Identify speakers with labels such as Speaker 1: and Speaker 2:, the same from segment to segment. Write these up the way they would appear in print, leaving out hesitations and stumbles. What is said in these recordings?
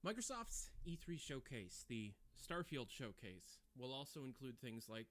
Speaker 1: Microsoft's E3 showcase, the Starfield showcase, will also include things like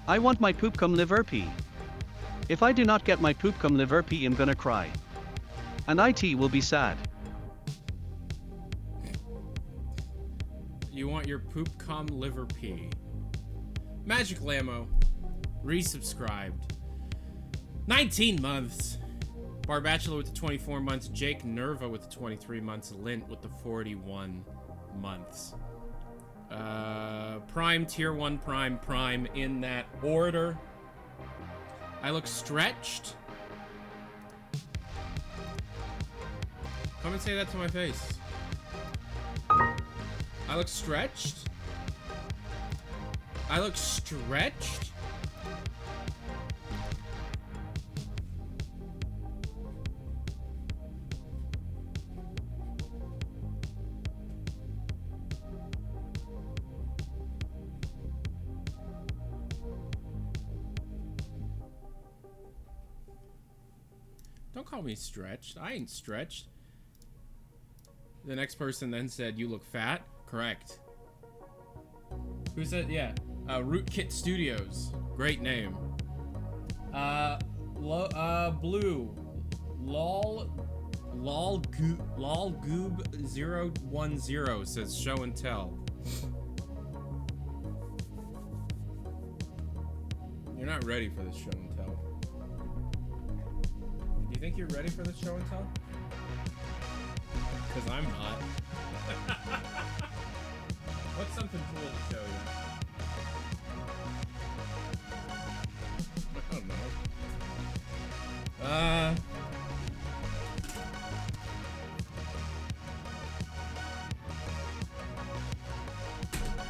Speaker 2: I want my poop cum liver pee. If I do not get my poop cum liver pee, I'm gonna cry. And IT will be sad.
Speaker 1: You want your poop cum liver pee. Magic Lamo, resubscribed. 19 months. Bar Bachelor with the 24 months. Jake Nerva with the 23 months. Lint with the 41 months. Prime, tier 1, prime, in that order. I look stretched. Come and say that to my face. I look stretched. I look stretched. Don't call me stretched. I ain't stretched. The next person then said, you look fat? Correct. Who said, yeah. Rootkit Studios. Great name. Blue. Lolgoob010 says show and tell. You're not ready for this show and tell. Do you think you're ready for this show and tell? Because I'm not. What's something cool to show you? I don't know.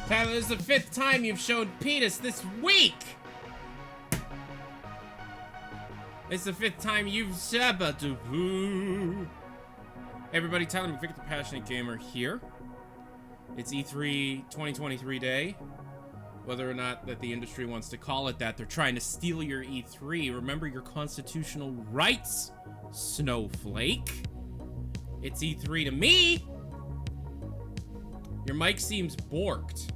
Speaker 1: Tyler, this is the 5th time you've showed penis this week! It's the 5th time you've said. Everybody, Tyler McVicker, the Passionate Gamer here. It's E3 2023 day. Whether or not that the industry wants to call it that, they're trying to steal your E3. Remember your constitutional rights, snowflake. It's E3 to me. Your mic seems borked.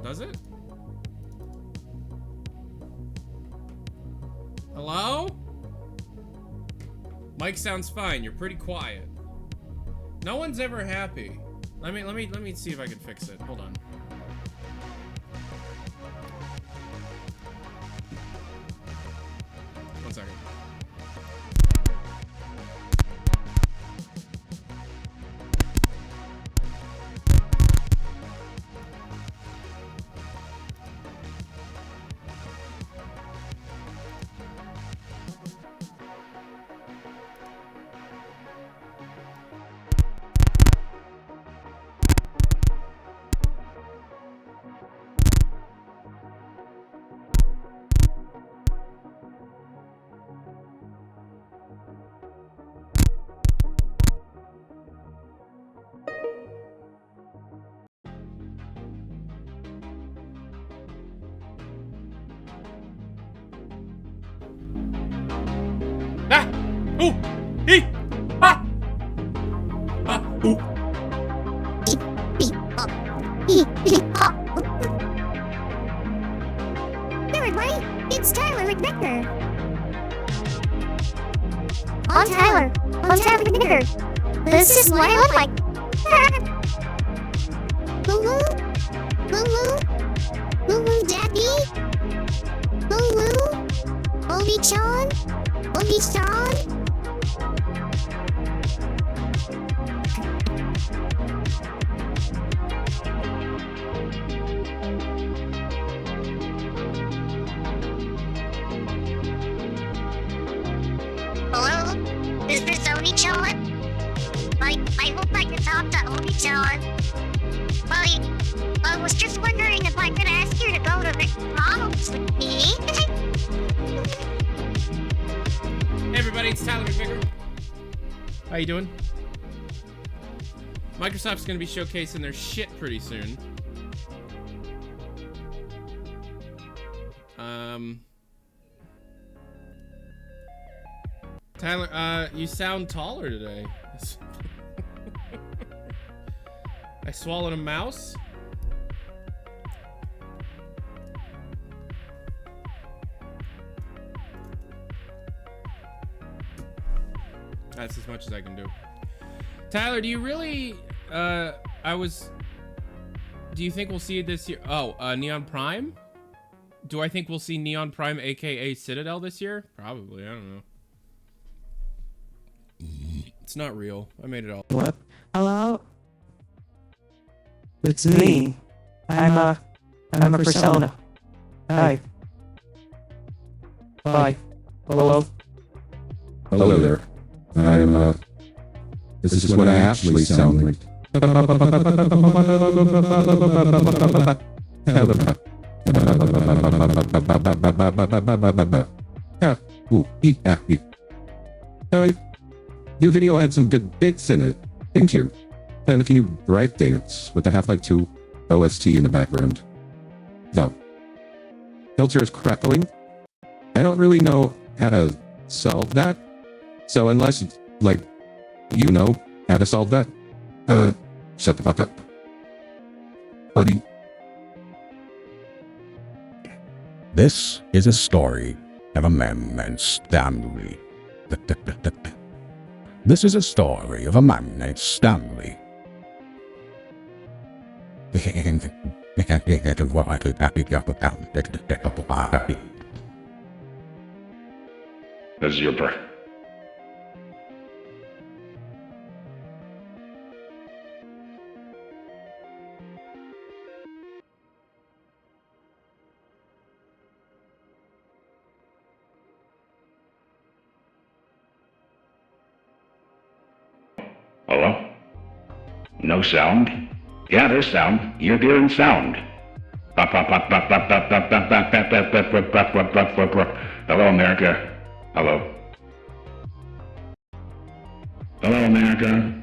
Speaker 1: Does it? Hello? Mic sounds fine. You're pretty quiet. No one's ever happy. Let me see if I can fix it. Hold on. One second. Ah! Ooh! Ee! Ah! Ah! Ooh!
Speaker 3: Hey everybody, it's Tyler McVicker. I'm Tyler. I'm Tyler McVicker. This is what I look like. Lulu? Lulu? Lulu Daddy? Lulu? Obi-chan? Obi-chan? Hello? Is this Obi-chan? I hope I can talk to Obi-chan. I was just wondering if I could ask you to go to McDonald's with me.
Speaker 1: Hey everybody, it's Tyler McVicker. How you doing? Microsoft's gonna be showcasing their shit pretty soon. Tyler, you sound taller today. I swallowed a mouse? That's as much as I can do. Tyler, do you really, do you think we'll see it this year? Oh, Neon Prime? Do I think we'll see Neon Prime, aka Citadel, this year? Probably, I don't know. It's not real. I made it all.
Speaker 4: What? Hello? It's me. I'm a persona. Hi. Bye. Hello?
Speaker 5: Hello there. This is what I actually sound like. Your video had some good bits in it. Thank you. And a few bright dance with the Half-Life 2 OST in the background. No. Filter is crackling. I don't really know how to solve that. So unless, like, you know how to solve that, shut the fuck up. Buddy.
Speaker 6: This is a story of a man named Stanley. This is a story of a man named Stanley.
Speaker 5: This is your part.
Speaker 7: Hello? No sound? Yeah, there's sound. You're hearing sound. Hello, America. Hello. Hello, America.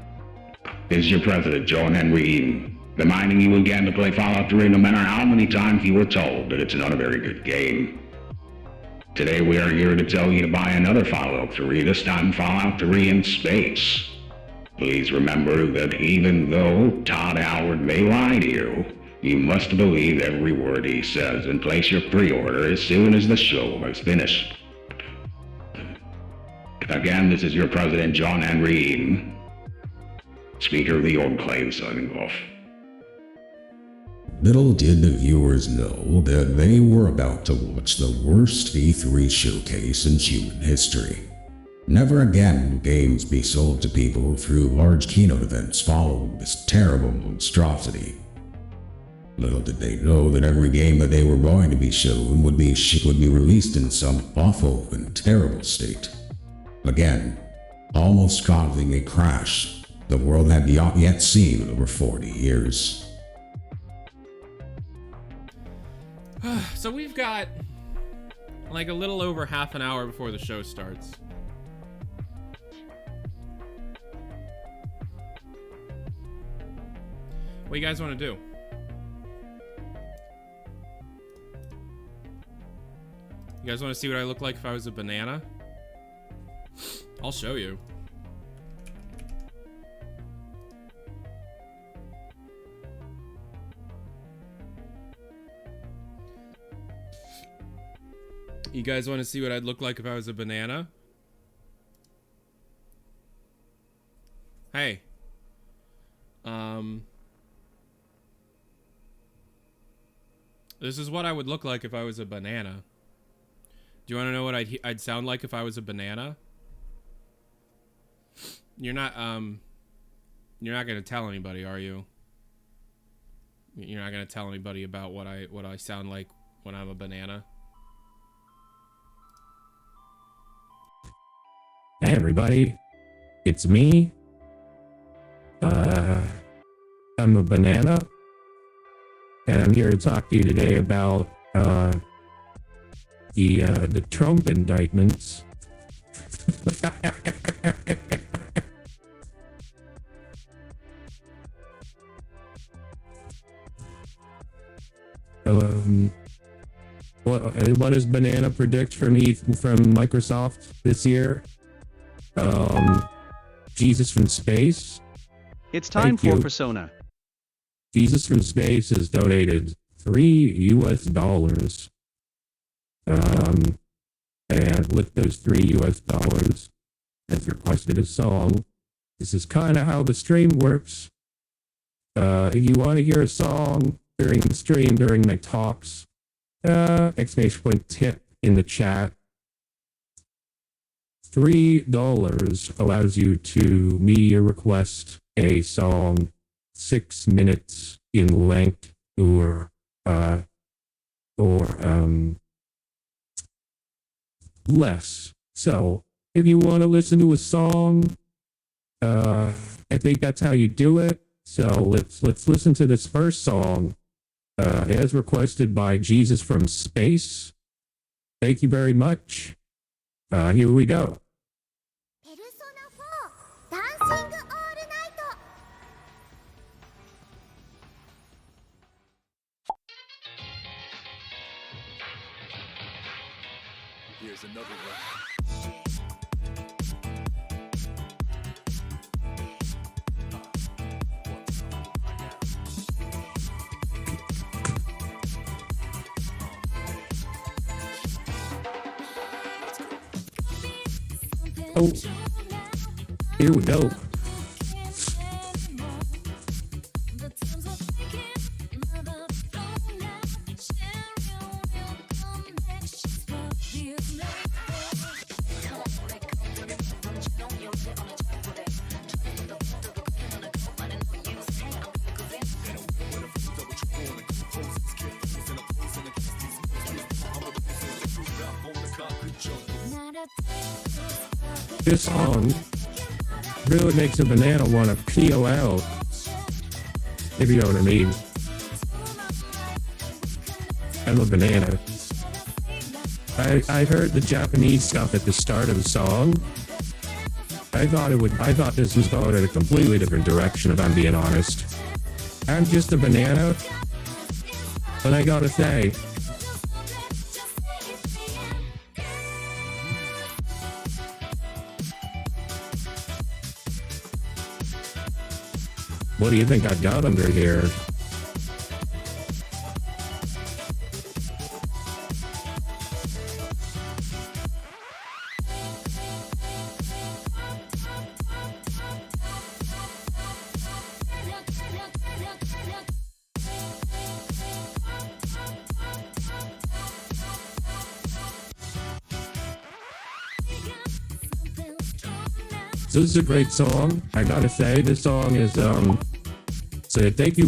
Speaker 7: This is your president, John Henry Eden, reminding you again to play Fallout 3 no matter how many times you were told that it's not a very good game. Today we are here to tell you to buy another Fallout 3, this time Fallout 3 in space. Please remember that even though Todd Howard may lie to you, you must believe every word he says and place your pre-order as soon as the show is finished. Again, this is your president, John Henry Eden, Speaker of the Enclave, signing off.
Speaker 6: Little did the viewers know that they were about to watch the worst E3 showcase in human history. Never again will games be sold to people through large keynote events following this terrible monstrosity. Little did they know that every game that they were going to be shown would be released in some awful and terrible state. Again, almost causing a crash the world had not yet seen in over 40 years.
Speaker 1: So we've got like a little over half an hour before the show starts. What do you guys want to do? You guys want to see what I look like if I was a banana? I'll show you. You guys want to see what I'd look like if I was a banana? Hey. This is what I would look like if I was a banana. Do you want to know what I'd sound like if I was a banana? You're not gonna tell anybody, are you? You're not gonna tell anybody about what I sound like when I'm a banana?
Speaker 5: Hey everybody, it's me. I'm a banana, and I'm here to talk to you today about the Trump indictments. What does Banana predict from Microsoft this year? Jesus from Space.
Speaker 2: It's time
Speaker 5: Thank
Speaker 2: for
Speaker 5: you.
Speaker 2: Persona.
Speaker 5: Jesus from Space has donated $3. And with those $3 has requested a song. This is kind of how the stream works. If you want to hear a song during the stream, during my talks, exclamation point tip in the chat. $3 allows you to media request a song 6 minutes in length or less. So if you want to listen to a song, I think that's how you do it. So let's listen to this first song as requested by Jesus from Space. Thank you very much. Here we go.
Speaker 8: Here's another one.
Speaker 5: Oh, here we go. This song really makes a banana want to peel out, if you know what I mean. I'm a banana. I heard the Japanese stuff at the start of the song, I thought this was going in a completely different direction, if I'm being honest. I'm just a banana, but I gotta say, what do you think I've got under here? So this is a great song. I gotta say, this song is, so thank you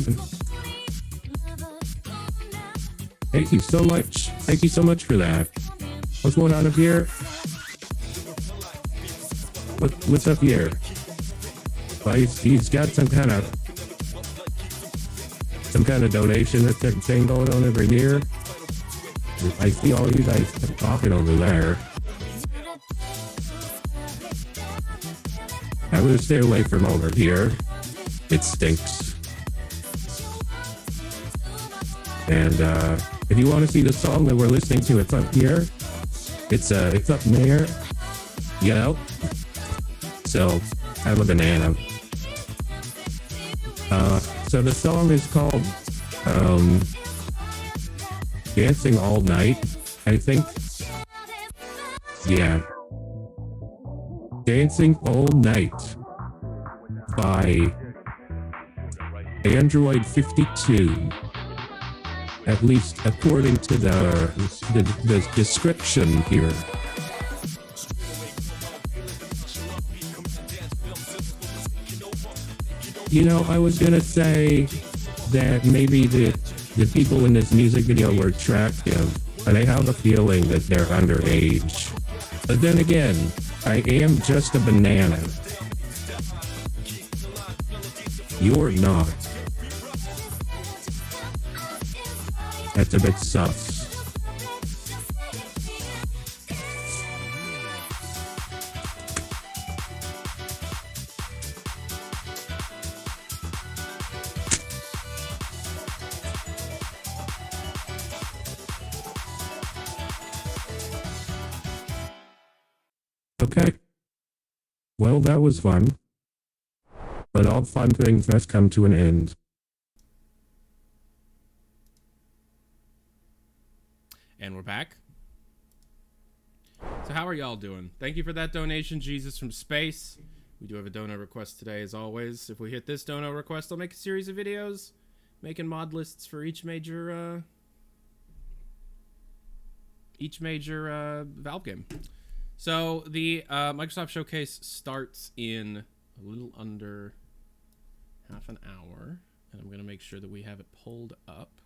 Speaker 5: so much. Thank you so much for that. What's going on up here? What's up here? Well, he's got some kind of donation thing going on over here. I see all you guys talking over there. I would stay away from over here. It stinks. And if you want to see the song that we're listening to, it's up here. It's up there. You know? So I'm a banana. So the song is called Dancing All Night, I think. Yeah. Dancing All Night by Android 52. At least according to the description here. You know, I was gonna say that maybe the people in this music video were attractive, but I have a feeling that they're underage. But then again, I am just a banana. You're not. That's a bit sus. Okay. Well, that was fun. But all fun things must come to an end.
Speaker 1: And we're back. So how are y'all doing? Thank you for that donation, Jesus from Space. We do have a dono request today, as always. If we hit this dono request, I'll make a series of videos making mod lists for each major Valve game. So the Microsoft Showcase starts in a little under half an hour, and I'm gonna make sure that we have it pulled up.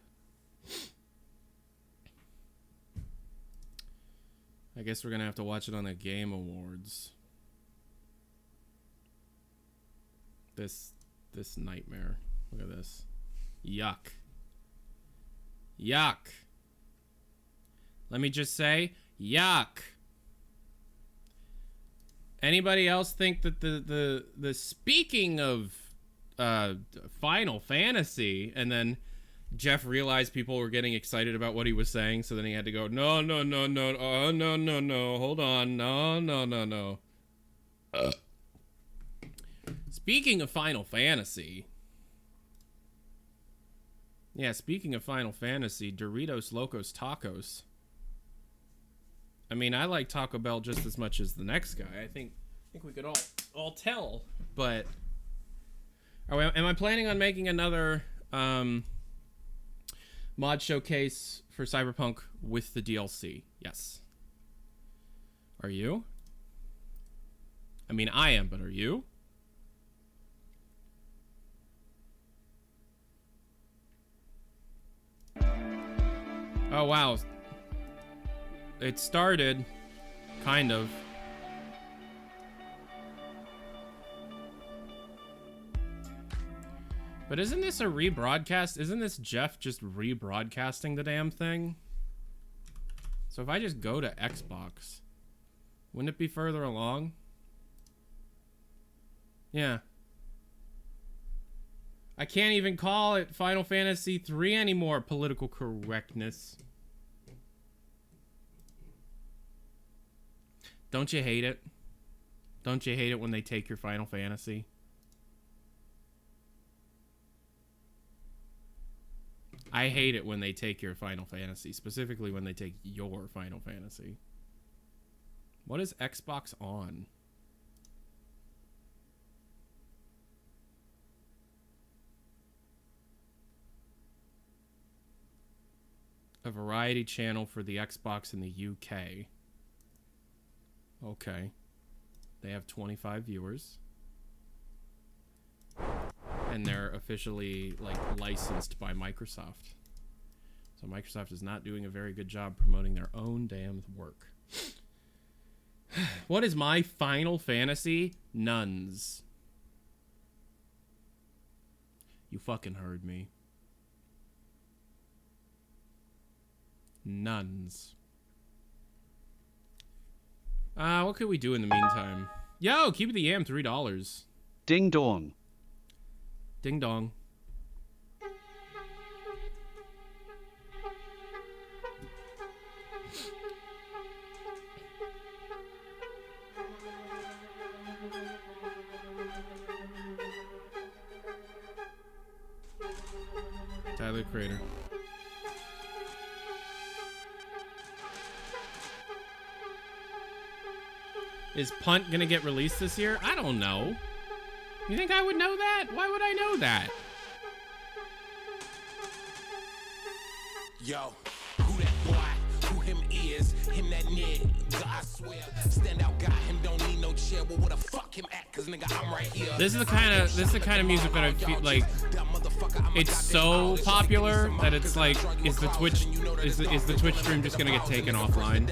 Speaker 1: I guess we're gonna have to watch it on the Game Awards. This nightmare. Look at this. Yuck. Yuck. Let me just say, yuck. Anybody else think that the speaking of Final Fantasy, and then Jeff realized people were getting excited about what he was saying, so then he had to go, no, hold on, no. Speaking of Final Fantasy, Doritos Locos Tacos. I mean, I like Taco Bell just as much as the next guy. I think we could all tell, but am I planning on making another mod showcase for Cyberpunk with the DLC? Yes. Are you? I mean, I am, but are you? Oh, wow. It started, kind of. But isn't this a rebroadcast? Isn't this Jeff just rebroadcasting the damn thing? So if I just go to Xbox, wouldn't it be further along? Yeah. I can't even call it Final Fantasy 3 anymore. Political correctness. Don't you hate it? Don't you hate it when they take your Final Fantasy? I hate it when they take your Final Fantasy. Specifically when they take your Final Fantasy. What is Xbox on? A variety channel for the Xbox in the UK. Okay. They have 25 viewers. And they're officially, like, licensed by Microsoft. So Microsoft is not doing a very good job promoting their own damn work. What is my Final Fantasy? Nuns. You fucking heard me. Nuns. What could we do in the meantime? Yo, keep the yam, $3.
Speaker 2: Ding dong.
Speaker 1: Ding dong. Tyler Crater. Is Punt gonna get released this year? I don't know. You think I would know that? Why would I know that?
Speaker 9: Yo, who that boy? Who him is? Him that nigga, I swear. Stand out guy, him don't need no chair. Well, where the fuck him at? Cause nigga, I'm right here.
Speaker 1: This is the kind of music that I feel like it's so popular that it's like, is the Twitch stream just gonna get taken offline?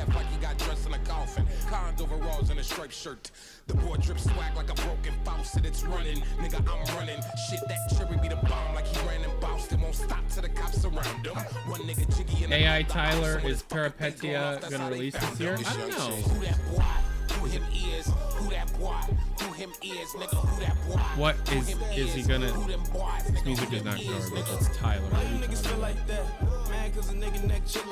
Speaker 9: Overalls and a striped shirt. The boy drip swag like a broken faucet. It's running, nigga. I'm running. Shit, that cherry be the bomb like he ran and bounced. It won't stop till the cops around him. One nigga jiggy in
Speaker 1: AI Tyler, is Peripetia gonna release this year? I don't know.
Speaker 9: Who that boy? Who him is? Who that boy? Who him is? Nigga, who that boy?
Speaker 1: What is he gonna? This music is not garbage. It's Tyler.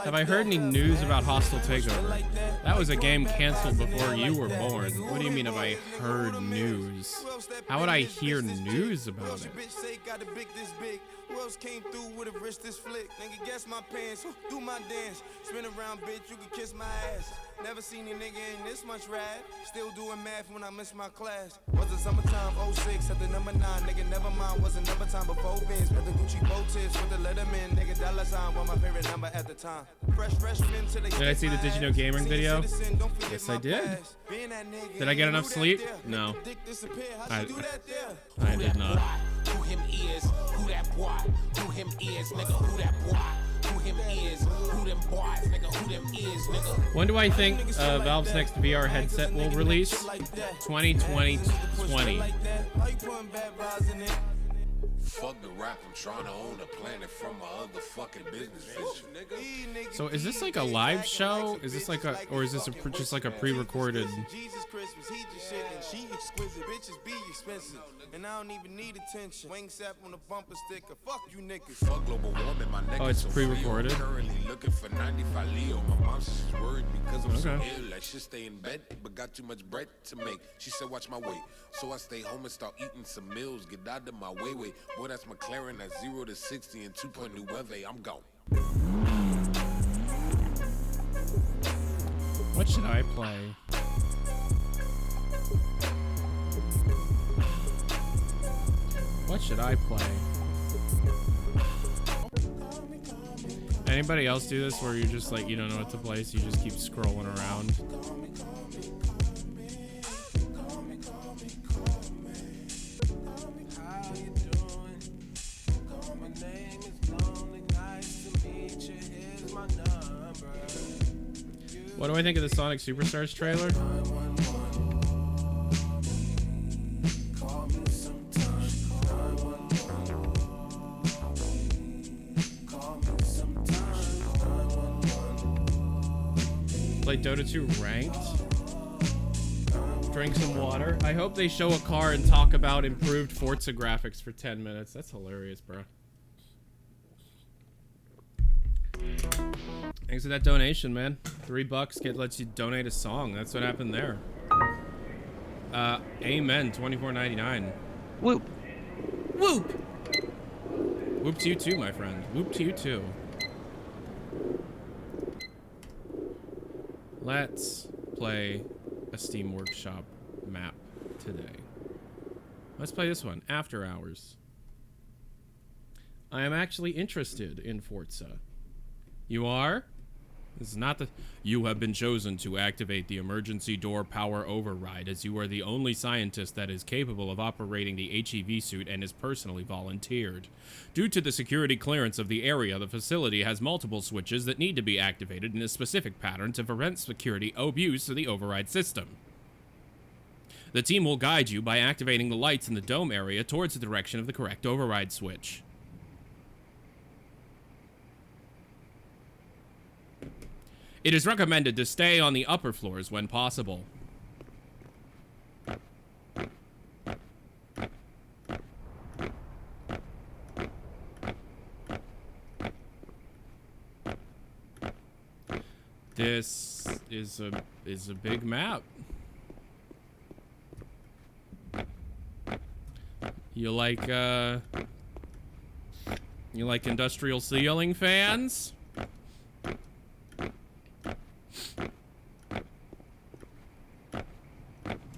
Speaker 1: Have I heard any news about Hostile Takeover? That was a game canceled before you were born. What do you mean have I heard news? How would I hear news about it?
Speaker 9: Who else came through with a wrist this flick? Nigga, guess my pants, do my dance. Spin around, bitch, you can kiss my ass. Never seen a nigga in this much rad. Still doing math when I miss my class. Was it summertime, 06, at the number 9. Nigga, never mind, was another time before Benz. At the Gucci bow tips with the Letterman. Nigga, dollar sign was my favorite number at the time. Freshman to the
Speaker 1: Did I see the Did You Know Gaming video? Yes, I did. Did I get enough sleep? No. I did not.
Speaker 9: Who him is, who that boy, who him is, nigga, who that boy, who him is, who them boys, nigga, who them is, nigga.
Speaker 1: When do I think Valve's next VR headset will release? 2020.
Speaker 9: Fuck the rap, I'm trying to own a planet from my other fucking business vision.
Speaker 1: So is this like a live show? Is this like a, or is this just like a pre-recorded?
Speaker 9: Jesus Christmas, he just shit and she exquisite. Bitches be expensive, and I don't even need attention. Wing sap on the bumper sticker. Fuck you niggas. Fuck global warming, my niggas.
Speaker 1: Oh, it's pre-recorded.
Speaker 9: Currently looking for 95 Leo. My mom's just worried because I'm so ill. Like she stay in bed, but got too much bread to make. She said, watch my weight. So I stay home and start eating some meals. Get out of my way. Boy, that's McLaren at 0 to 60 and 2.9. I'm gone.
Speaker 1: What should I play? What should I play? Anybody else do this where you're just like, you don't know what to play, so you just keep scrolling around? What do I think of the Sonic Superstars trailer? Play Dota 2 ranked? drink some water. I hope they show a car and talk about improved Forza graphics for 10 minutes. That's hilarious, bro. Thanks for that donation, man. $3 lets you donate a song. That's what happened there. Amen. $24.99.
Speaker 2: Whoop.
Speaker 1: Whoop. Whoop to you too, my friend. Whoop to you too. Let's play a Steam Workshop map today. Let's play this one, After Hours. I am actually interested in Forza. You are? This is not the... You have been chosen to activate the emergency door power override, as you are the only scientist that is capable of operating the HEV suit and is personally volunteered. Due to the security clearance of the area, the facility has multiple switches that need to be activated in a specific pattern to prevent security abuse of the override system. The team will guide you by activating the lights in the dome area towards the direction of the correct override switch. It is recommended to stay on the upper floors when possible. This is a big map. You like industrial ceiling fans?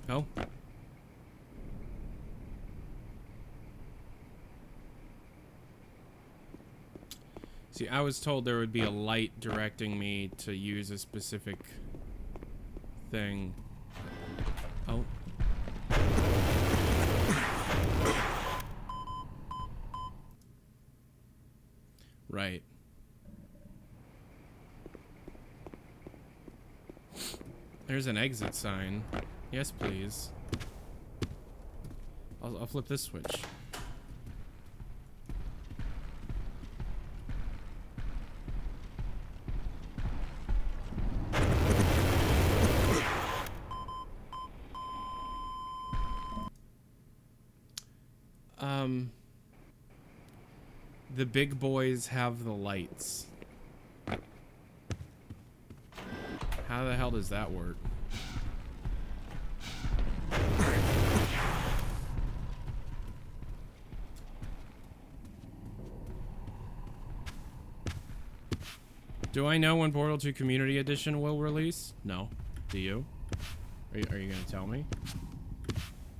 Speaker 1: Oh. See, I was told there would be a light directing me to use a specific thing. Oh. Right. There's an exit sign. Yes, please. I'll flip this switch. The big boys have the lights. How the hell does that work? Do I know when Portal 2 Community Edition will release? No. Do you? Are you gonna tell me?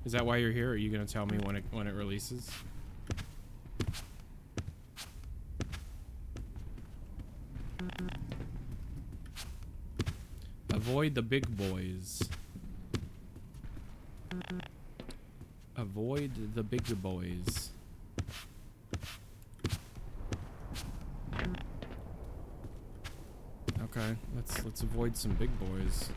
Speaker 1: Is that why you're here? Are you gonna tell me when it releases? Avoid the big boys. Avoid the big boys. Okay, let's avoid some big boys.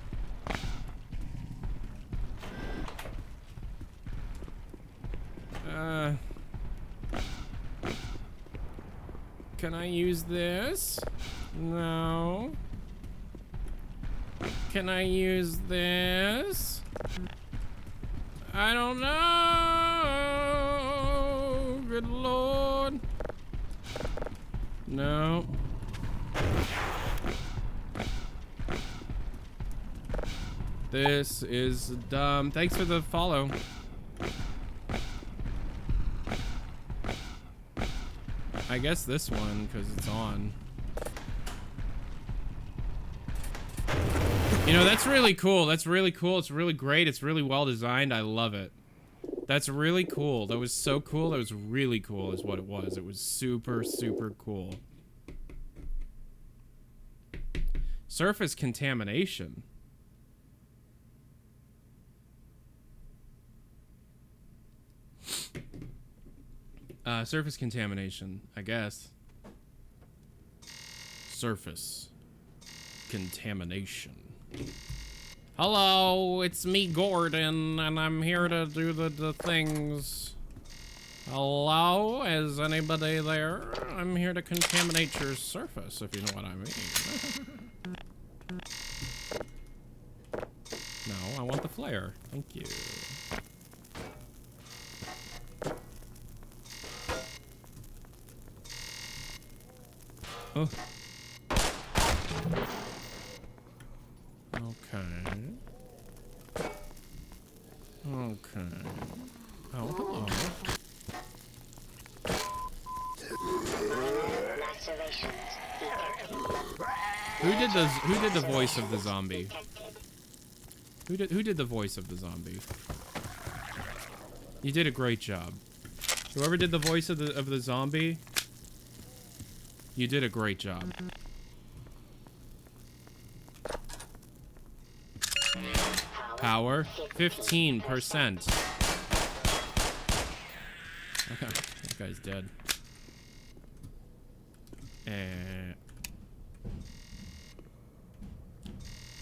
Speaker 1: Can I use this? No. Can I use this? I don't know. Good Lord. No. This is dumb. Thanks for the follow. I guess this one, because it's on. You know, that's really cool. That's really cool. It's really great. It's really well designed. I love it. That's really cool. That was so cool. That was really cool is what it was. It was super, super cool. Surface contamination. Surface contamination, I guess. Surface contamination. Hello, it's me, Gordon, and I'm here to do the things. Hello, is anybody there? I'm here to contaminate your surface, if you know what I mean. No, I want the flare. Thank you. Oh. Okay. Okay. Oh, hello. Who did the voice of the zombie? Who did the voice of the zombie? You did a great job. Whoever did the voice of the zombie, you did a great job. Power 15%. That guy's dead.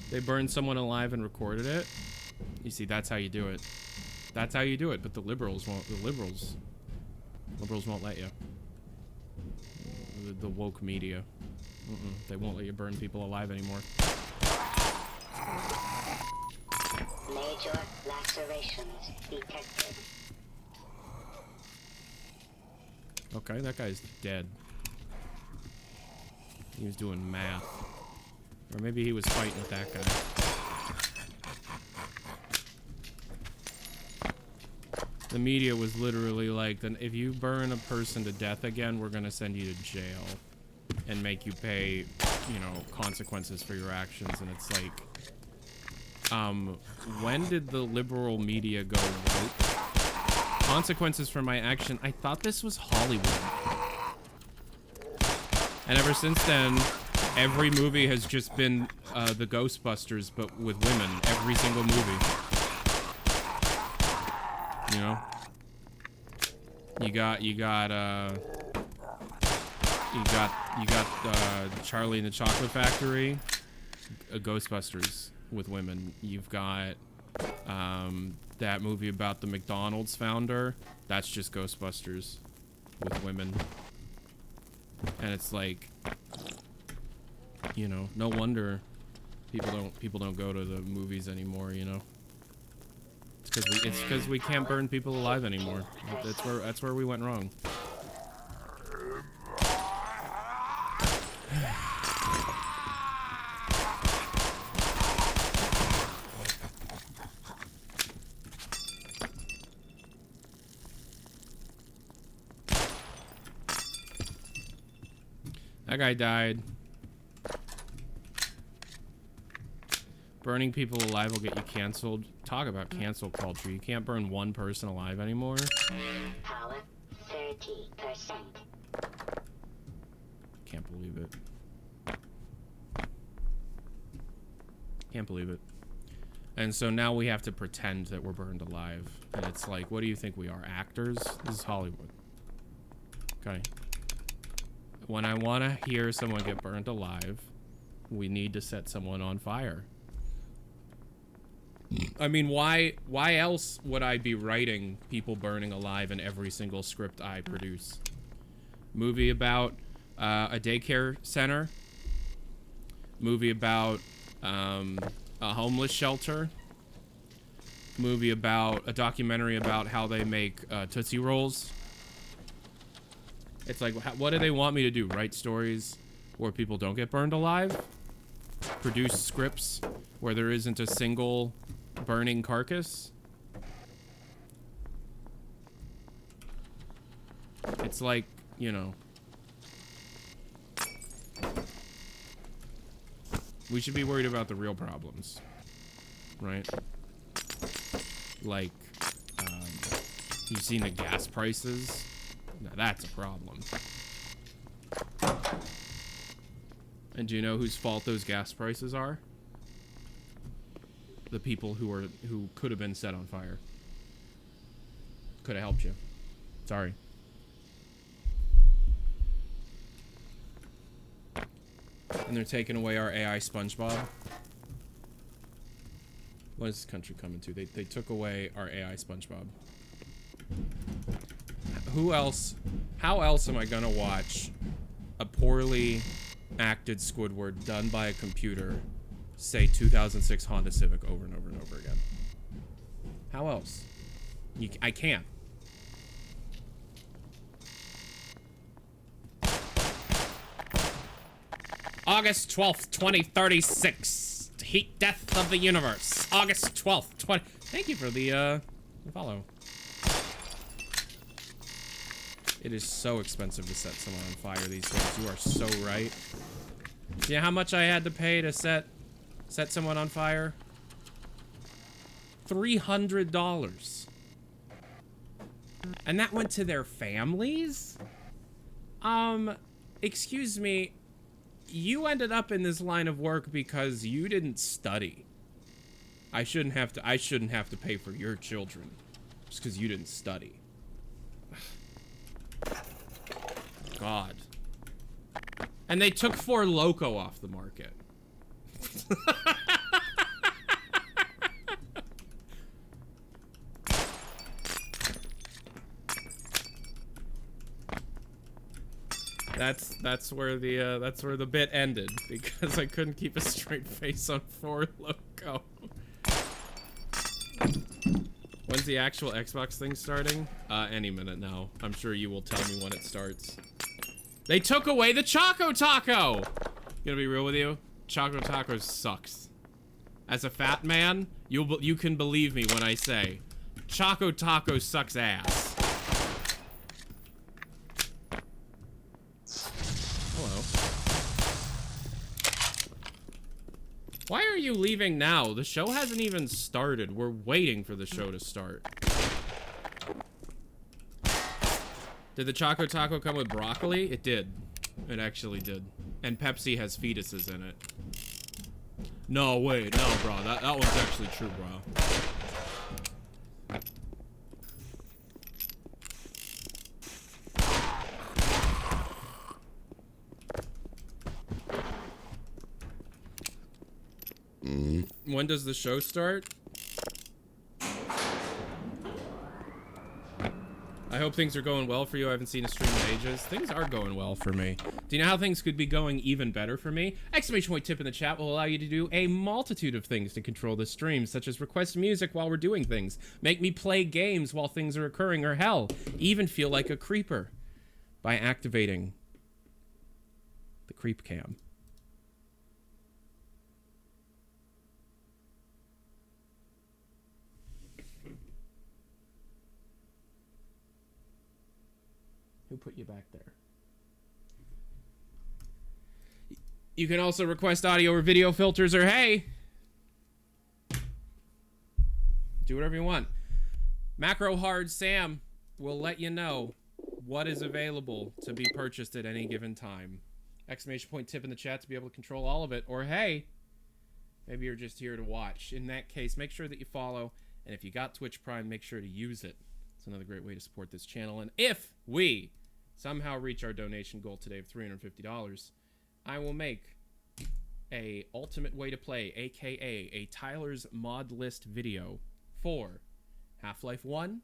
Speaker 1: They burned someone alive and recorded it. You see, that's how you do it. That's how you do it. But the liberals won't. The liberals won't let you. The woke media. They won't let you burn people alive anymore.
Speaker 10: Major lacerations detected.
Speaker 1: Okay, that guy's dead. He was doing math. Or maybe he was fighting with that guy. The media was literally like, then if you burn a person to death again, we're gonna send you to jail and make you pay, you know, consequences for your actions. And it's like, when did the liberal media go woke? Consequences for my action? I thought this was Hollywood. And ever since then, every movie has just been the Ghostbusters, but with women. Every single movie. You know? You got Charlie and the Chocolate Factory, Ghostbusters with women. You've got that movie about the McDonald's founder. That's just Ghostbusters with women. And it's like, you know, no wonder people don't go to the movies anymore, you know. It's because we can't burn people alive anymore. That's where we went wrong. That guy died. Burning people alive will get you canceled. Talk about cancel culture. You can't burn one person alive anymore.
Speaker 10: Power 30%.
Speaker 1: Can't believe it. Can't believe it. And so now we have to pretend that we're burned alive. And it's like, what do you think we are? Actors? This is Hollywood. Okay. When I want to hear someone get burned alive, we need to set someone on fire. I mean, why else would I be writing people burning alive in every single script I produce? Movie about a daycare center. Movie about a homeless shelter. Movie about a documentary about how they make Tootsie Rolls. It's like, what do they want me to do? Write stories where people don't get burned alive? Produce scripts where there isn't a single burning carcass? It's like, you know, we should be worried about the real problems, right? Like, you've seen the gas prices? Now that's a problem. And do you know whose fault those gas prices are? The people who could have been set on fire. Could have helped you. Sorry. And they're taking away our AI SpongeBob. What is this country coming to? They took away our AI SpongeBob. Who else? How else am I gonna watch a poorly acted Squidward done by a computer say 2006 Honda Civic over and over and over again. How else? I can't. August 12th, 2036. Heat death of the universe. August 12th, 20... Thank you for the follow. It is so expensive to set someone on fire these days. You are so right. Yeah, how much I had to pay to set someone on fire? $300. And that went to their families? Excuse me. You ended up in this line of work because you didn't study. I shouldn't have to pay for your children just because you didn't study. God. And they took 4 Loko off the market. That's where the bit ended because I couldn't keep a straight face on 4 Loko. When's the actual Xbox thing starting? Any minute now. I'm sure you will tell me when it starts. They took away the Choco Taco! Gonna be real with you? Choco Taco sucks. As a fat man, you can believe me when I say Choco Taco sucks ass. Hello. Why are you leaving now? The show hasn't even started. We're waiting for the show to start. Did the Choco Taco come with broccoli? It did. It actually did. And Pepsi has fetuses in it. No, wait. No, bro. That one's actually true, bro. When does the show start? I hope things are going well for you. I haven't seen a stream in ages. Things are going well for me. Do you know how things could be going even better for me? Exclamation point tip in the chat will allow you to do a multitude of things to control the stream, such as request music while we're doing things, make me play games while things are occurring, or hell, even feel like a creeper by activating the creep cam. Who put you back there? You can also request audio or video filters, or hey, do whatever you want. Macro Hard Sam will let you know what is available to be purchased at any given time. Exclamation point tip in the chat to be able to control all of it, or hey, maybe you're just here to watch. In that case, make sure that you follow, and if you got Twitch Prime, make sure to use it. It's another great way to support this channel. And if we somehow reach our donation goal today of $350, I will make a ultimate way to play, aka a Tyler's mod list video for Half-Life 1,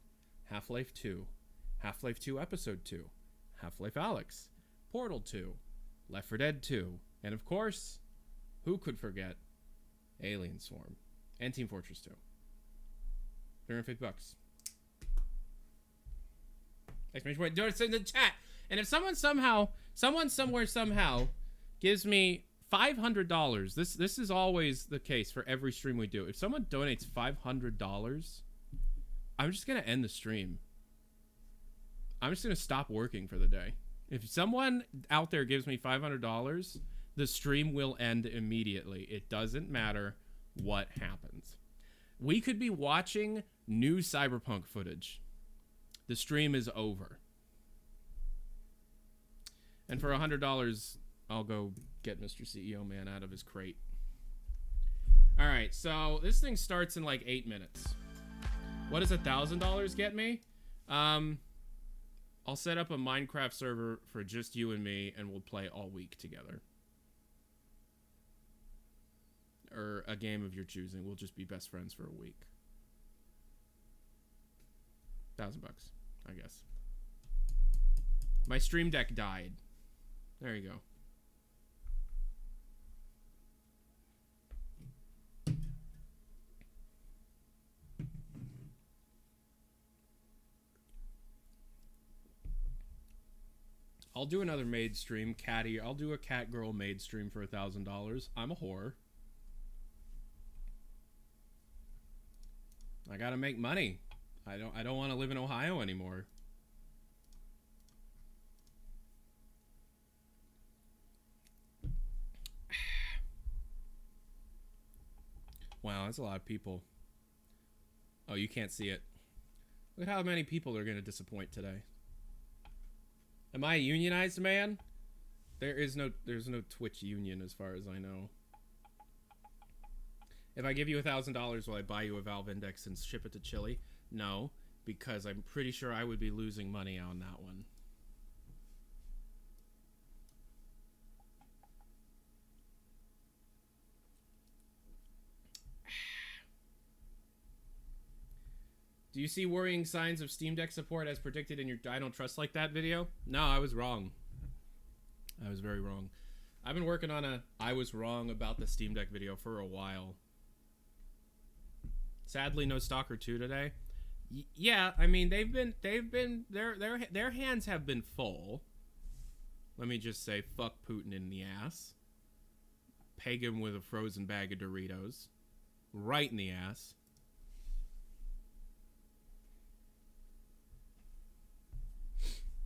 Speaker 1: Half-Life 2, Half-Life 2 Episode 2, Half-Life Alyx, Portal 2, Left 4 Dead 2, and of course, who could forget Alien Swarm and Team Fortress 2. $350. Exclamation point, do it in the chat. And if someone somewhere somehow gives me $500, this is always the case for every stream we do. If someone donates $500, I'm just gonna end the stream. I'm just gonna stop working for the day. If someone out there gives me $500, the stream will end immediately. It doesn't matter what happens. We could be watching new Cyberpunk footage. The stream is over. And for $100, I'll go get Mr. CEO Man out of his crate. All right, so this thing starts in like 8 minutes. What does $1,000 get me? I'll set up a Minecraft server for just you and me, and we'll play all week together. Or a game of your choosing. We'll just be best friends for a week. $1,000, I guess. My Stream Deck died. There you go. I'll do another maid stream, catty. I'll do a cat girl maid stream for $1,000. I'm a whore. I gotta make money. I don't want to live in Ohio anymore. Wow, that's a lot of people. Oh, you can't see it. Look at how many people are going to disappoint today. Am I a unionized man? There's no Twitch union as far as I know. If I give you $1,000, will I buy you a Valve Index and ship it to Chile? No, because I'm pretty sure I would be losing money on that one. Do you see worrying signs of Steam Deck support as predicted in your I Don't Trust Like That video? No, I was wrong. I was very wrong. I've been working on a I was wrong about the Steam Deck video for a while. Sadly, no Stalker 2 today. Yeah, I mean their hands have been full. Let me just say, fuck Putin in the ass. Peg him with a frozen bag of Doritos. Right in the ass.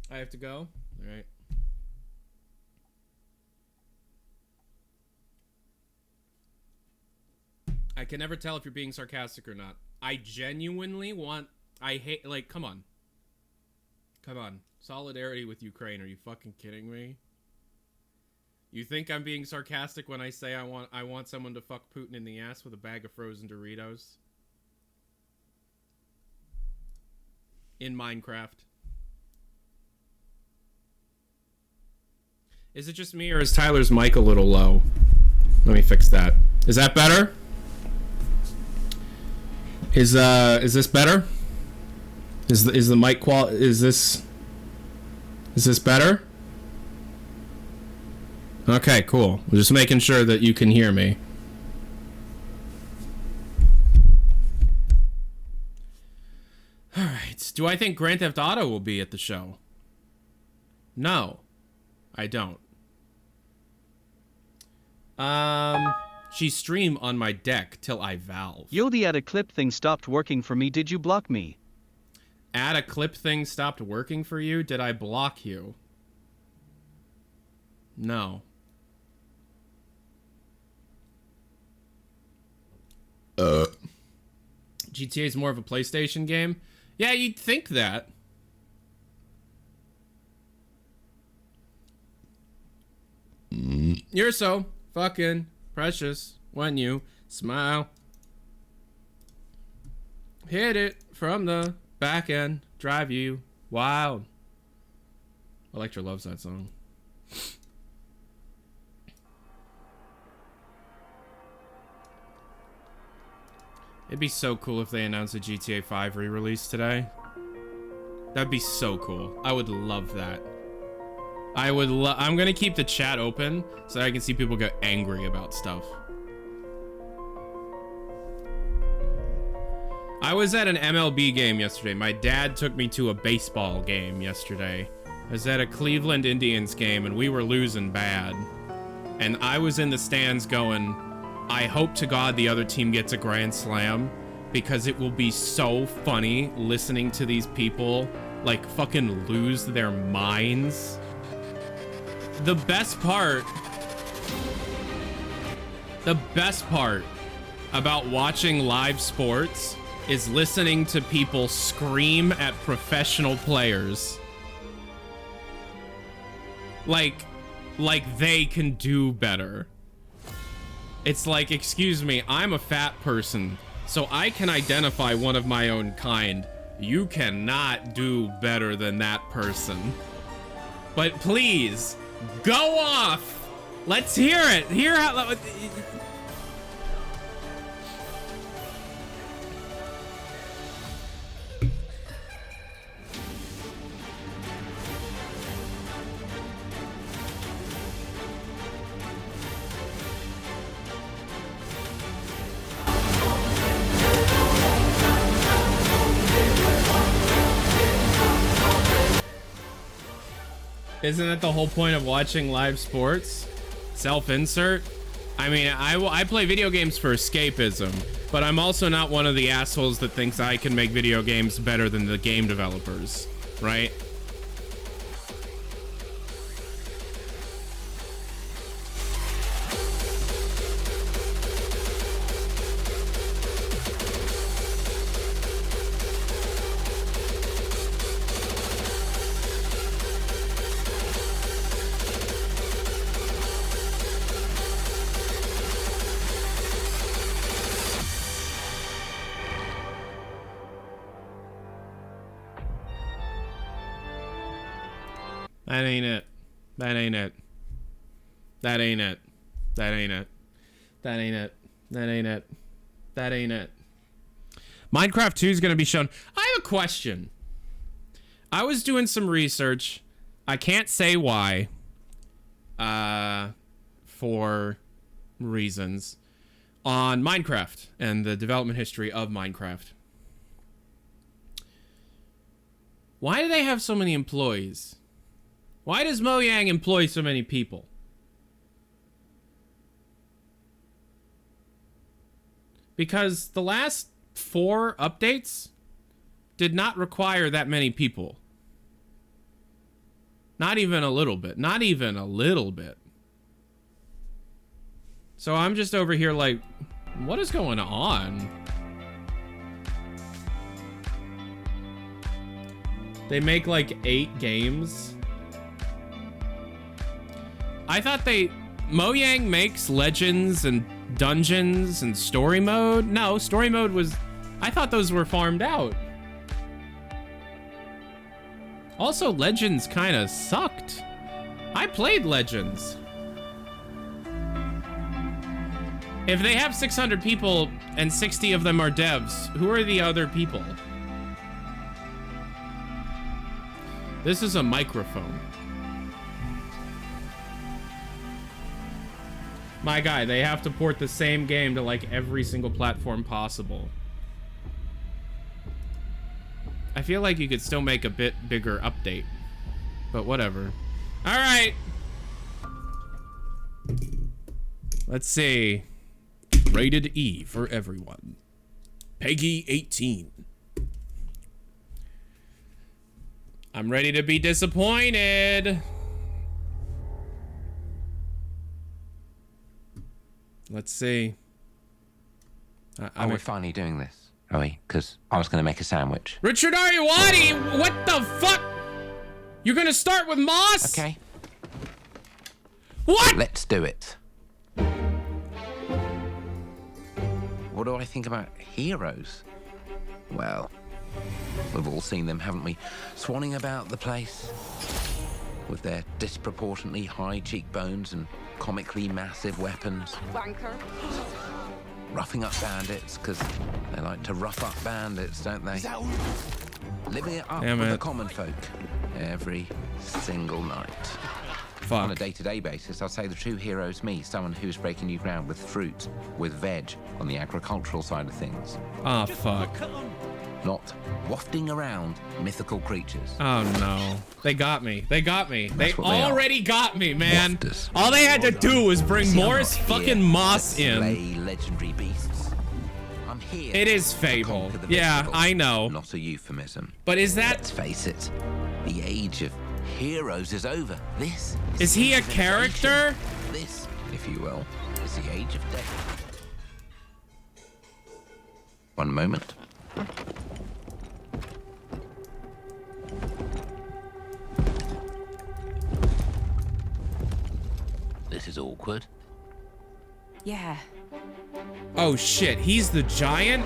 Speaker 1: I have to go? Alright. I can never tell if you're being sarcastic or not. I genuinely want... I hate... Like, come on. Come on. Solidarity with Ukraine. Are you fucking kidding me? You think I'm being sarcastic when I say I want someone to fuck Putin in the ass with a bag of frozen Doritos? In Minecraft. Is it just me, or is Tyler's mic a little low? Let me fix that. Is that better? Is this better? Is the mic quality? Is this better? Okay, cool. We're just making sure that you can hear me. All right. Do I think Grand Theft Auto will be at the show? No, I don't. She stream on my deck till I valve.
Speaker 2: Yo, the add a clip thing stopped working for me. Did you block me?
Speaker 1: Add a clip thing stopped working for you? Did I block you? No. GTA is more of a PlayStation game? Yeah, you'd think that. You're so fucking precious when you smile. Hit it from the back end, drive you wild. Electra loves that song. It'd be so cool if they announced a GTA 5 re-release today. That'd be so cool. I would love that. I'm gonna keep the chat open so that I can see people get angry about stuff. I was at an MLB game yesterday. My dad took me to a baseball game yesterday. I was at a Cleveland Indians game and we were losing bad. And I was in the stands going, I hope to God the other team gets a grand slam, because it will be so funny listening to these people like fucking lose their minds. The best part about watching live sports is listening to people scream at professional players. Like they can do better. It's like, excuse me, I'm a fat person, so I can identify one of my own kind. You cannot do better than that person. But please, go off! Let's hear it! Hear how... Isn't that the whole point of watching live sports? Self-insert? I mean, I play video games for escapism, but I'm also not one of the assholes that thinks I can make video games better than the game developers, right? That ain't it. That ain't it. That ain't it. That ain't it. That ain't it. That ain't it. That ain't it. Minecraft 2 is going to be shown. I have a question. I was doing some research. I can't say why. For reasons. On Minecraft and the development history of Minecraft. Why do they have so many employees? Why does Mojang employ so many people? Because the last 4 updates did not require that many people. Not even a little bit. Not even a little bit. So I'm just over here like, what is going on? They make like 8 games. I thought Mojang makes Legends and Dungeons and Story Mode. No, Story Mode was, I thought those were farmed out. Also, Legends kind of sucked. I played Legends. If they have 600 people and 60 of them are devs, who are the other people? This is a microphone. My guy, they have to port the same game to like every single platform possible. I feel like you could still make a bit bigger update, but whatever. All right. Let's see. Rated E for everyone. Peggy 18. I'm ready to be disappointed. Let's see.
Speaker 11: We're finally doing this, are we? Because I was going to make a sandwich.
Speaker 1: Richard Ariwadi, what the fuck? You're going to start with Moss?
Speaker 11: Okay.
Speaker 1: What?
Speaker 11: Let's do it. What do I think about heroes? Well, we've all seen them, haven't we? Swanning about the place with their disproportionately high cheekbones and comically massive weapons.
Speaker 12: Wanker.
Speaker 11: Roughing up bandits, because they like to rough up bandits, don't they? Living it up with the common folk every single night.
Speaker 1: Fuck.
Speaker 11: On a day-to-day basis, I'll say the true hero's me, someone who's breaking new ground with fruit, with veg, on the agricultural side of things.
Speaker 1: Oh, fuck.
Speaker 11: Not wafting around mythical creatures.
Speaker 1: Oh, no. They got me. They got me. They already got me, man.
Speaker 11: Wafters.
Speaker 1: All they had to do was bring Morris fucking Moss in.
Speaker 11: Slay legendary beasts. I'm here.
Speaker 1: It is Fable. Yeah, I know.
Speaker 11: Not a euphemism.
Speaker 1: But is that...
Speaker 11: Let's face it. The age of heroes is over. This
Speaker 1: is he a character?
Speaker 11: This, if you will, is the age of death. One moment. This is awkward.
Speaker 12: Yeah.
Speaker 1: Oh shit, he's the giant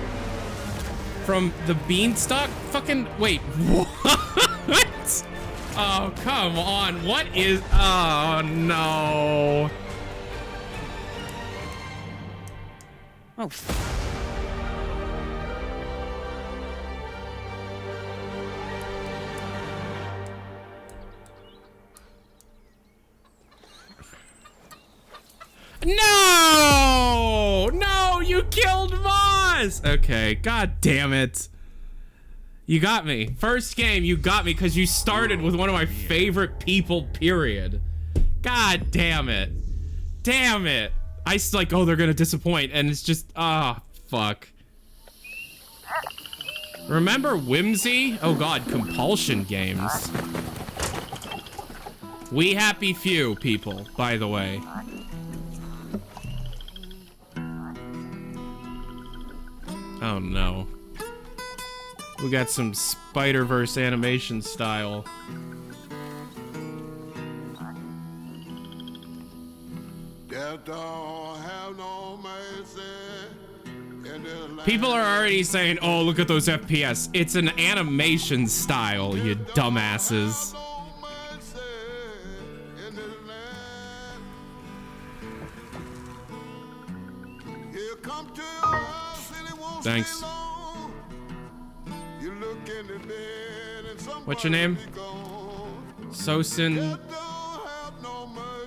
Speaker 1: from the Beanstalk? Fucking wait, what? Oh, come on. What is... Oh, no.
Speaker 12: Oh.
Speaker 1: No! No, you killed Moss! Okay, god damn it. You got me. First game, you got me because you started with one of my favorite people, period. God damn it. Damn it. I was like, oh, they're gonna disappoint, and it's just, fuck. Remember Whimsy? Oh god, compulsion games. We happy few people, by the way. Oh no. We got some Spider-Verse animation style. People are already saying, oh, look at those FPS. It's an animation style, you dumbasses. Thanks. What's your name? Sosin.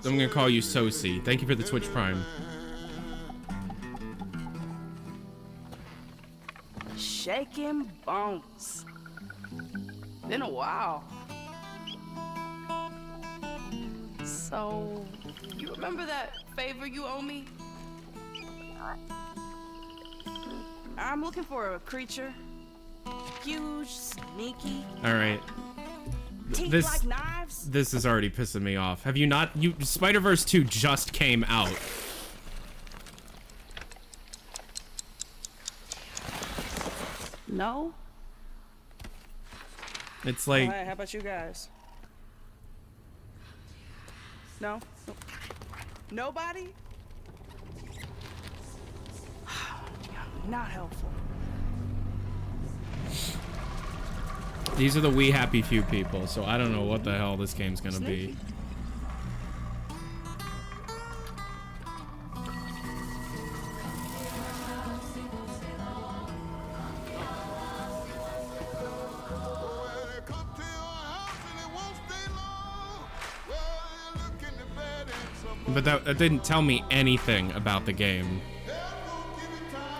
Speaker 1: I'm gonna call you Sosi. Thank you for the Twitch Prime.
Speaker 13: Shaking bones. Been a while. So, you remember that favor you owe me? I'm looking for a creature. Huge, sneaky.
Speaker 1: Alright.
Speaker 13: Teeth like knives.
Speaker 1: This is already pissing me off. Have you not? Spider-Verse 2 just came out.
Speaker 13: No?
Speaker 1: It's like...
Speaker 13: Alright, how about you guys? No? Nobody? Not helpful.
Speaker 1: These are the We Happy Few people, so I don't know what the hell this game's gonna be. But that didn't tell me anything about the game.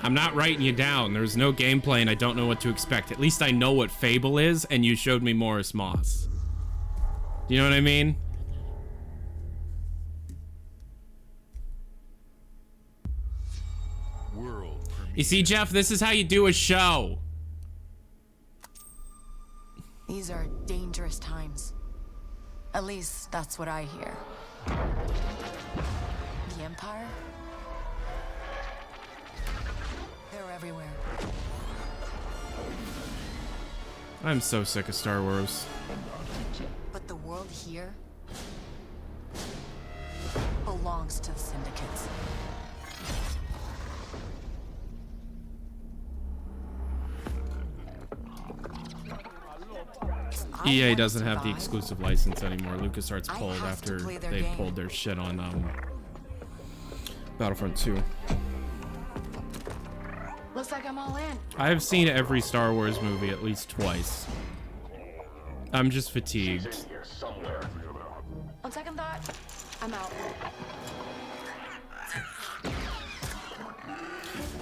Speaker 1: I'm not writing you down. There's no gameplay and I don't know what to expect. At least I know what Fable is, and you showed me Morris Moss. Do you know what I mean? You see, Jeff, this is how you do a show.
Speaker 14: These are dangerous times. At least that's what I hear. The Empire? They're everywhere.
Speaker 1: I'm so sick of Star Wars.
Speaker 14: But the world here belongs to the syndicates.
Speaker 1: EA doesn't have the exclusive license anymore. LucasArts pulled after they pulled their shit on Battlefront 2.
Speaker 14: Looks like I'm all in.
Speaker 1: I have seen every Star Wars movie at least twice. I'm just fatigued.
Speaker 14: On second thought, I'm out.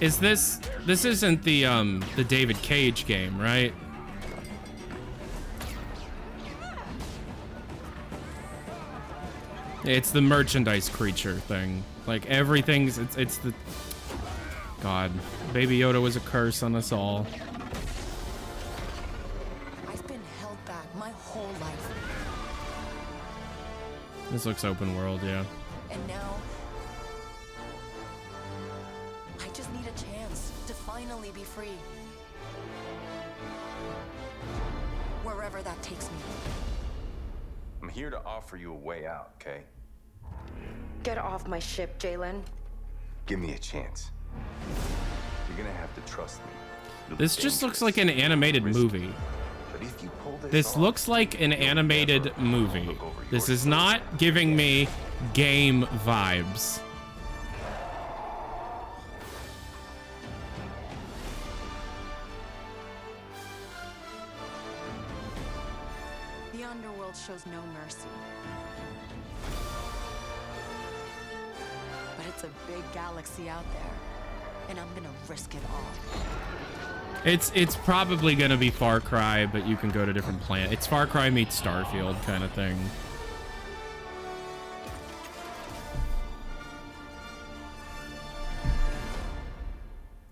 Speaker 1: Is this isn't the David Cage game, right? It's the merchandise creature thing. Like everything's it's the God. Baby Yoda was a curse on us all.
Speaker 14: I've been held back my whole life.
Speaker 1: This looks open world, yeah.
Speaker 14: And now I just need a chance to finally be free. Wherever that takes me.
Speaker 15: I'm here to offer you a way out, okay?
Speaker 16: Get off my ship, Jalen.
Speaker 15: Give me a chance. You're gonna have to trust me.
Speaker 1: This just looks like an animated movie. This looks like an animated movie. This is not giving me game vibes.
Speaker 14: The underworld shows no mercy. But it's a big galaxy out there, and I'm gonna risk it all.
Speaker 1: It's probably gonna be Far Cry, but you can go to different planets. It's Far Cry meets Starfield kind of thing.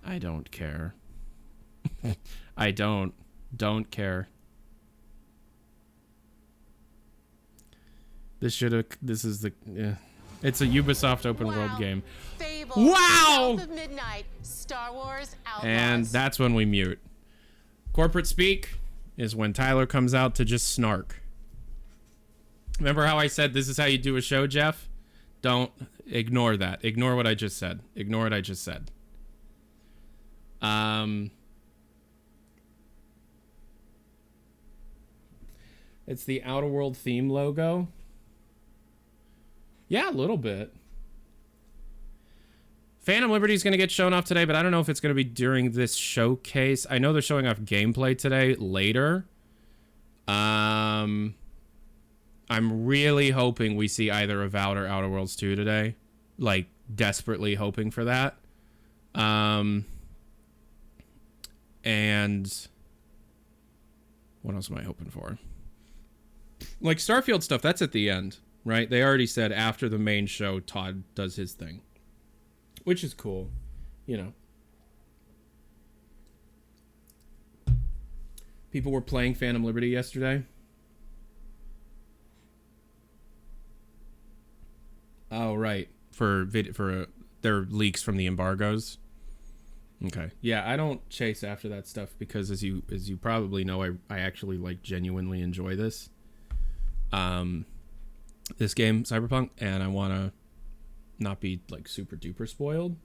Speaker 1: I don't care. I don't care. This is the it's a Ubisoft open world game.
Speaker 17: Fable,
Speaker 1: Wow!
Speaker 17: South of Midnight, Star Wars Outlaws.
Speaker 1: And that's when we mute. Corporate speak is when Tyler comes out to just snark. Remember how I said this is how you do a show, Jeff? Don't ignore that. Ignore what I just said. Ignore what I just said. It's the Outer World theme logo. Yeah, a little bit. Phantom Liberty is going to get shown off today, but I don't know if it's going to be during this showcase. I know they're showing off gameplay today later. I'm really hoping we see either Avowed or Outer Worlds 2 today. Like, desperately hoping for that. And what else am I hoping for? Like, Starfield stuff, that's at the end, right? They already said after the main show, Todd does his thing. Which is cool, you know. People were playing Phantom Liberty yesterday. Oh, right. For their leaks from the embargoes. Okay. Yeah, I don't chase after that stuff because as you probably know, I actually like genuinely enjoy this. This game, Cyberpunk, and I want to not be like super duper spoiled.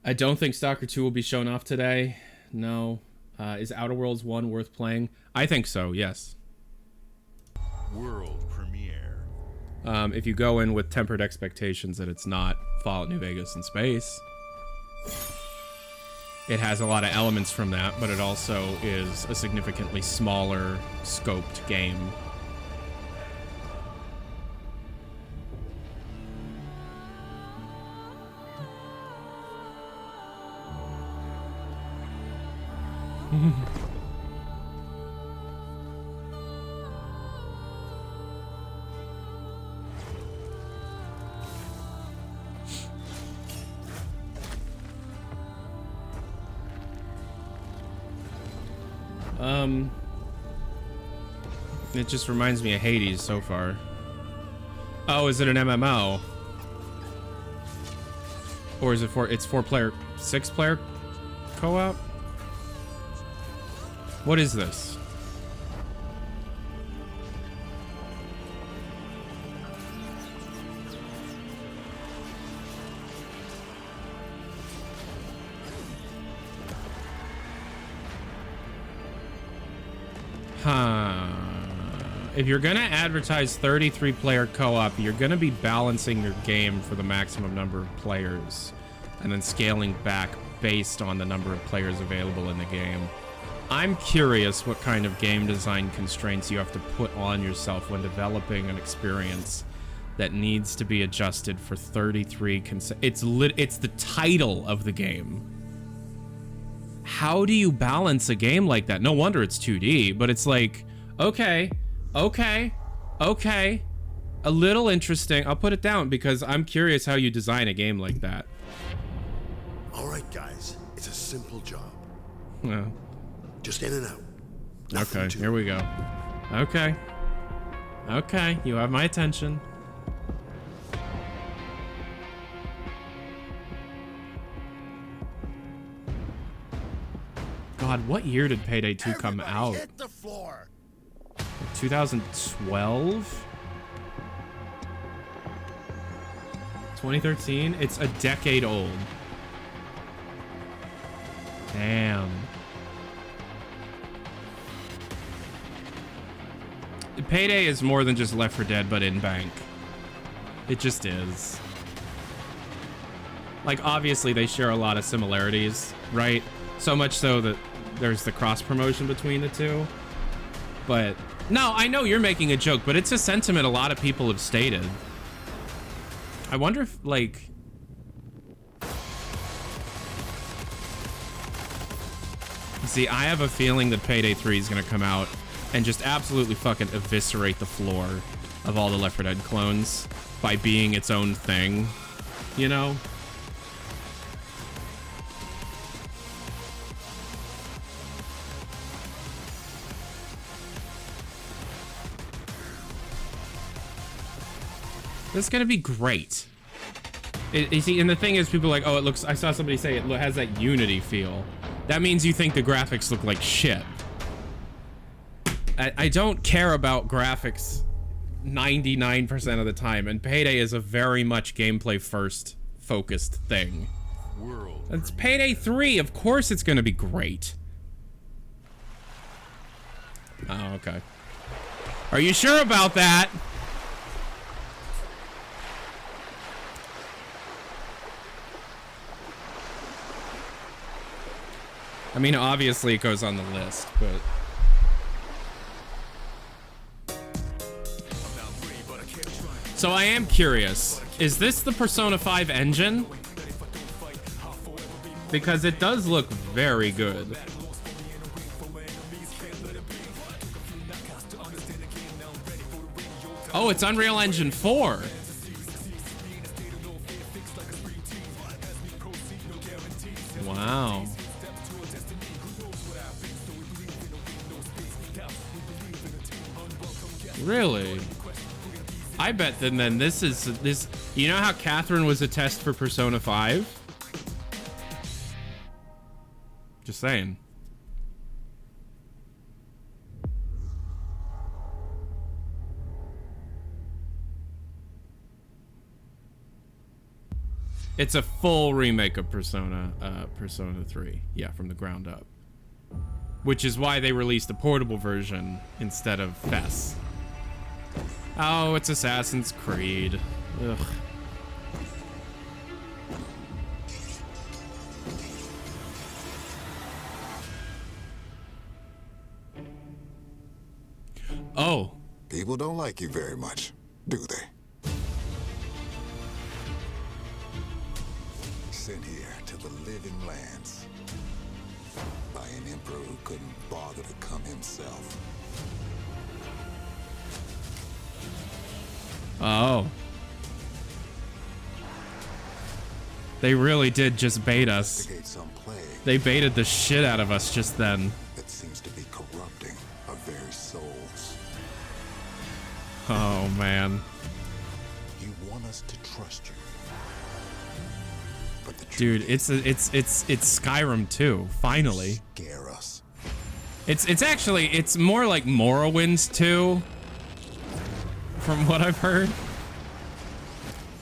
Speaker 1: I don't think Stalker 2 will be shown off today. No. Is Outer Worlds 1 worth playing? I think so, yes.
Speaker 8: World premiere.
Speaker 1: If you go in with tempered expectations that it's not Fallout New Vegas in space. It has a lot of elements from that, but it also is a significantly smaller scoped game. It just reminds me of Hades so far. Oh, is it an MMO? Or is it it's 6-player co-op? What is this? If you're gonna advertise 33-player co-op, you're gonna be balancing your game for the maximum number of players and then scaling back based on the number of players available in the game. I'm curious what kind of game design constraints you have to put on yourself when developing an experience that needs to be adjusted for 33 it's the title of the game. How do you balance a game like that? No wonder it's 2D, but it's like, okay. A little interesting. I'll put it down because I'm curious how you design a game like that.
Speaker 18: All right, guys. It's a simple job.
Speaker 1: Yeah.
Speaker 18: Just in and out.
Speaker 1: Okay, here we go. Okay, you have my attention. God, what year did Payday 2 come out?
Speaker 18: Hit the floor.
Speaker 1: 2012? 2013? It's a decade old. Damn. Payday is more than just Left 4 Dead, but in bank. It just is. Like, obviously, they share a lot of similarities, right? So much so that there's the cross-promotion between the two. But, no, I know you're making a joke, but it's a sentiment a lot of people have stated. I wonder if, like... See, I have a feeling that Payday 3 is going to come out and just absolutely fucking eviscerate the floor of all the Left 4 Dead clones by being its own thing, you know? This is going to be great. You see, and the thing is, people are like, oh, it looks, I saw somebody say it has that Unity feel. That means you think the graphics look like shit. I don't care about graphics 99% of the time, and Payday is a very much gameplay first focused thing. It's Payday 3, of course it's gonna be great. Oh, okay. Are you sure about that? I mean, obviously it goes on the list, but... So I am curious, is this the Persona 5 engine? Because it does look very good. Oh, it's Unreal Engine 4. Wow. Really? I bet then this is this. You know how Catherine was a test for Persona 5? Just saying. It's a full remake of Persona 3. Yeah, from the ground up. Which is why they released a portable version instead of FES. Oh, it's Assassin's Creed. Ugh. Oh.
Speaker 18: People don't like you very much, do they? Sent here to the living lands by an emperor who couldn't bother to come himself.
Speaker 1: Oh. They really did just bait us. They baited the shit out of us just then.
Speaker 18: That seems to be corrupting our very souls.
Speaker 1: Oh, man.
Speaker 18: You want us to trust you. But the
Speaker 1: Dude, it's Skyrim 2, finally.
Speaker 18: Scare us.
Speaker 1: It's more like Morrowind 2. From what I've heard.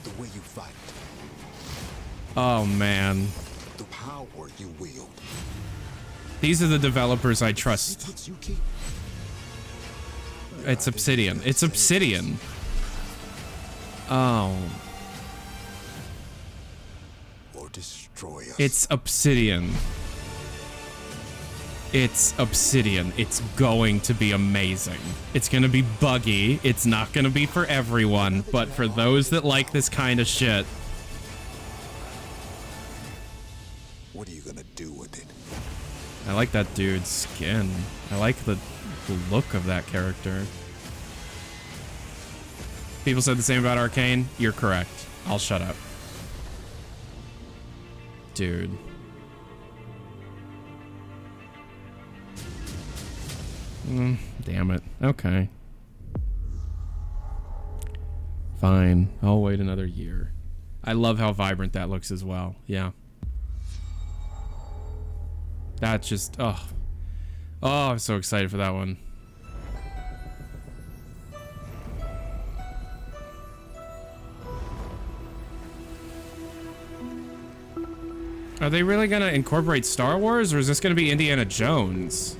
Speaker 18: The way you fight.
Speaker 1: Oh man.
Speaker 18: The power you wield.
Speaker 1: These are the developers I trust. It's Obsidian. It's Obsidian. Oh.
Speaker 18: Or destroy us.
Speaker 1: It's Obsidian. It's Obsidian. It's going to be amazing. It's going to be buggy. It's not going to be for everyone, but for those that like this kind of shit.
Speaker 18: What are you going to do with it?
Speaker 1: I like that dude's skin. I like the look of that character. People said the same about Arcane. You're correct. I'll shut up. Dude. Damn it. Okay. Fine. I'll wait another year. I love how vibrant that looks as well. Yeah. That's just... Oh. Oh, I'm so excited for that one. Are they really gonna incorporate Star Wars, or is this gonna be Indiana Jones?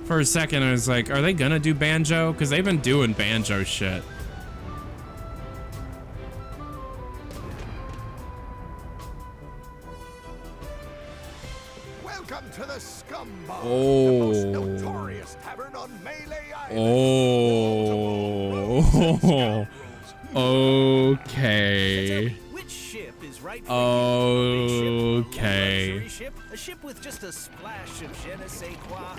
Speaker 1: For a second, I was like, are they gonna do Banjo? Because they've been doing Banjo shit.
Speaker 18: Welcome to the Scumbag,
Speaker 1: Oh.
Speaker 18: the most notorious tavern on Melee
Speaker 1: Oh. Okay.
Speaker 19: Which ship is right? right for you. A big ship, a low
Speaker 1: Okay.
Speaker 19: luxury ship, a ship with just a splash of je ne sais quoi.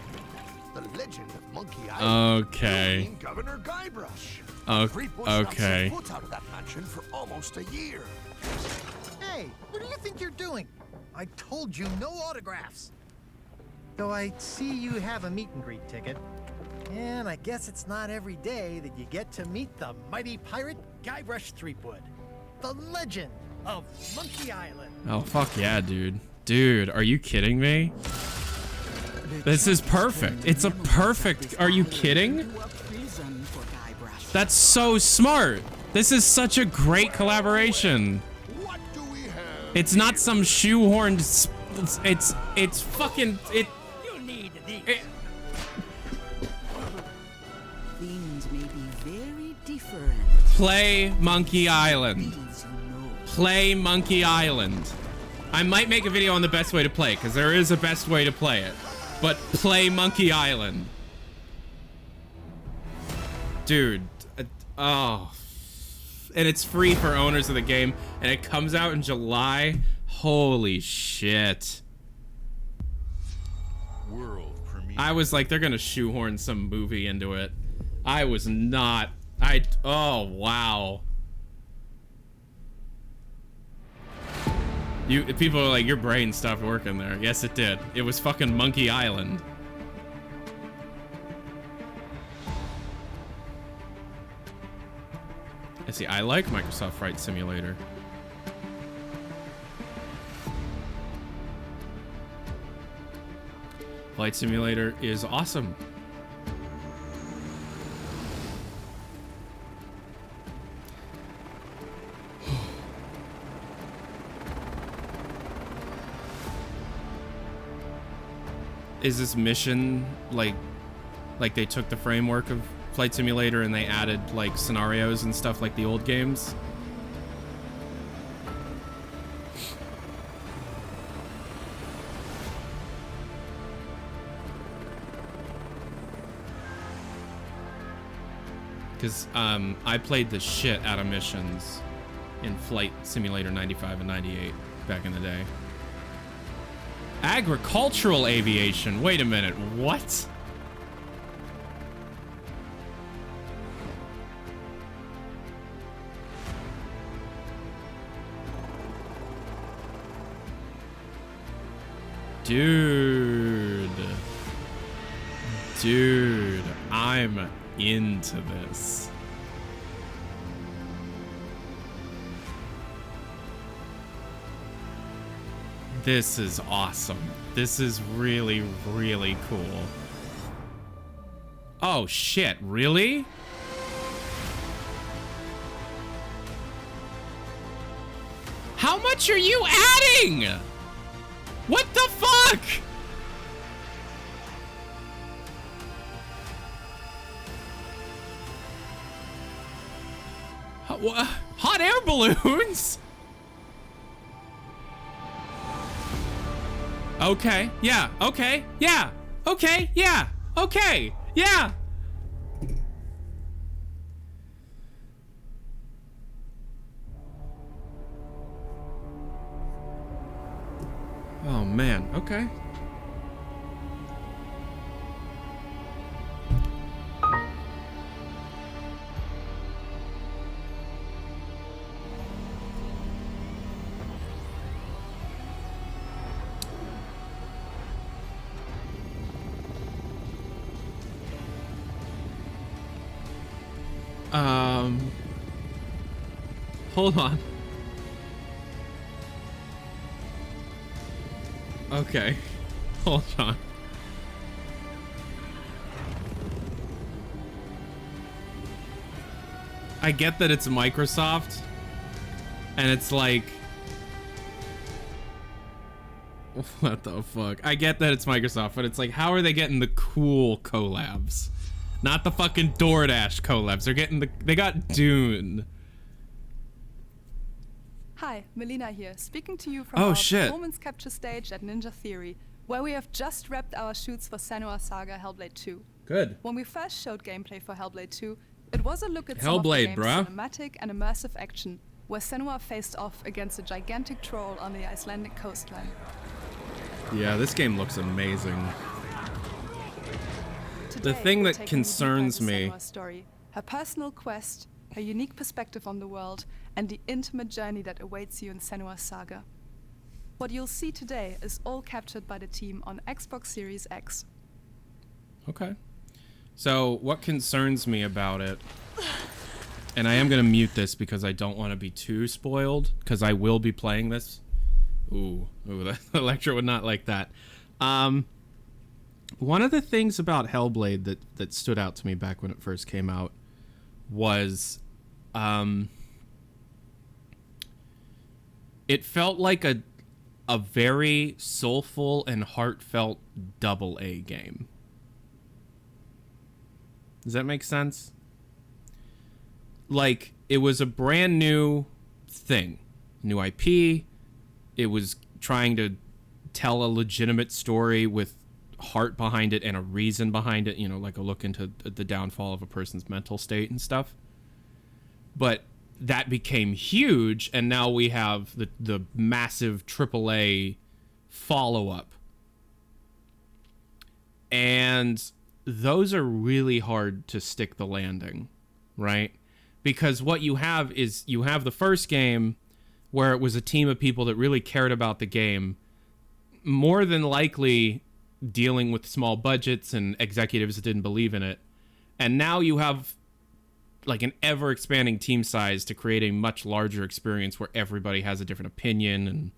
Speaker 19: The legend of Monkey Island.
Speaker 1: Okay.
Speaker 19: Building Governor Guybrush.
Speaker 1: Oh,
Speaker 19: Freeport's
Speaker 1: okay.
Speaker 19: not set foot out of that mansion for almost a year.
Speaker 20: Hey, what do you think you're doing? I told you no autographs. Though I see you have a meet and greet ticket. And I guess it's not every day that you get to meet the mighty pirate Guybrush Threepwood, the legend of Monkey Island.
Speaker 1: Oh, fuck yeah, dude. Dude, are you kidding me? This is perfect. It's a perfect... Are you kidding? That's so smart. This is such a great collaboration. It's not some shoehorned... It's fucking...
Speaker 20: You need these.
Speaker 21: Things may be very different.
Speaker 1: Play Monkey Island. Play Monkey Island. I might make a video on the best way to play it, because there is a best way to play it. But play Monkey Island. Dude. Oh. And it's free for owners of the game, and it comes out in July. Holy shit.
Speaker 8: World premiere.
Speaker 1: I was like, they're gonna shoehorn some movie into it. I was not. Oh, wow. People are like, your brain stopped working there. Yes, it did. It was fucking Monkey Island. I see, I like Microsoft Flight Simulator. Flight Simulator is awesome. Is this mission like they took the framework of Flight Simulator and they added like scenarios and stuff like the old games? Because I played the shit out of missions in Flight Simulator 95 and 98 back in the day. Agricultural aviation. Wait a minute. What? Dude. Dude, I'm into this. This is awesome. This is really, really cool. Oh shit, really? How much are you adding? What the fuck? Hot air balloons? Okay, yeah, okay, yeah, okay, yeah, okay, yeah. Oh man, okay. Hold on. Okay. Hold on. I get that it's Microsoft, and it's like... What the fuck? I get that it's Microsoft, but it's like, how are they getting the cool collabs? Not the fucking DoorDash collabs. They're getting the... They got Dune.
Speaker 22: Hi, Melina here, speaking to you from
Speaker 1: Oh,
Speaker 22: our
Speaker 1: shit.
Speaker 22: performance capture stage at Ninja Theory, where we have just wrapped our shoots for Senua's Saga Hellblade 2.
Speaker 1: Good.
Speaker 22: When we first showed gameplay for Hellblade 2, it was a look at
Speaker 1: Hellblade,
Speaker 22: some of the game's
Speaker 1: bruh.
Speaker 22: cinematic and immersive action, where Senua faced off against a gigantic troll on the Icelandic coastline.
Speaker 1: Yeah, this game looks amazing.
Speaker 22: Today,
Speaker 1: The thing
Speaker 22: we're
Speaker 1: that
Speaker 22: taking a deep
Speaker 1: concerns
Speaker 22: dive into
Speaker 1: me...
Speaker 22: Senua's story, her personal quest, her unique perspective on the world, and the intimate journey that awaits you in Senua's saga. What you'll see today is all captured by the team on Xbox Series X.
Speaker 1: Okay. So, what concerns me about it... And I am going to mute this because I don't want to be too spoiled, because I will be playing this. Ooh, Electra would not like that. One of the things about Hellblade that stood out to me back when it first came out was it felt like a very soulful and heartfelt AA game. Does that make sense? Like, it was a brand new thing. New IP. It was trying to tell a legitimate story with heart behind it and a reason behind it, you know, like a look into the downfall of a person's mental state and stuff. But that became huge, and now we have the massive AAA follow-up. And those are really hard to stick the landing, right? Because what you have is you have the first game where it was a team of people that really cared about the game, more than likely dealing with small budgets and executives that didn't believe in it. And now you have like an ever-expanding team size to create a much larger experience where everybody has a different opinion. And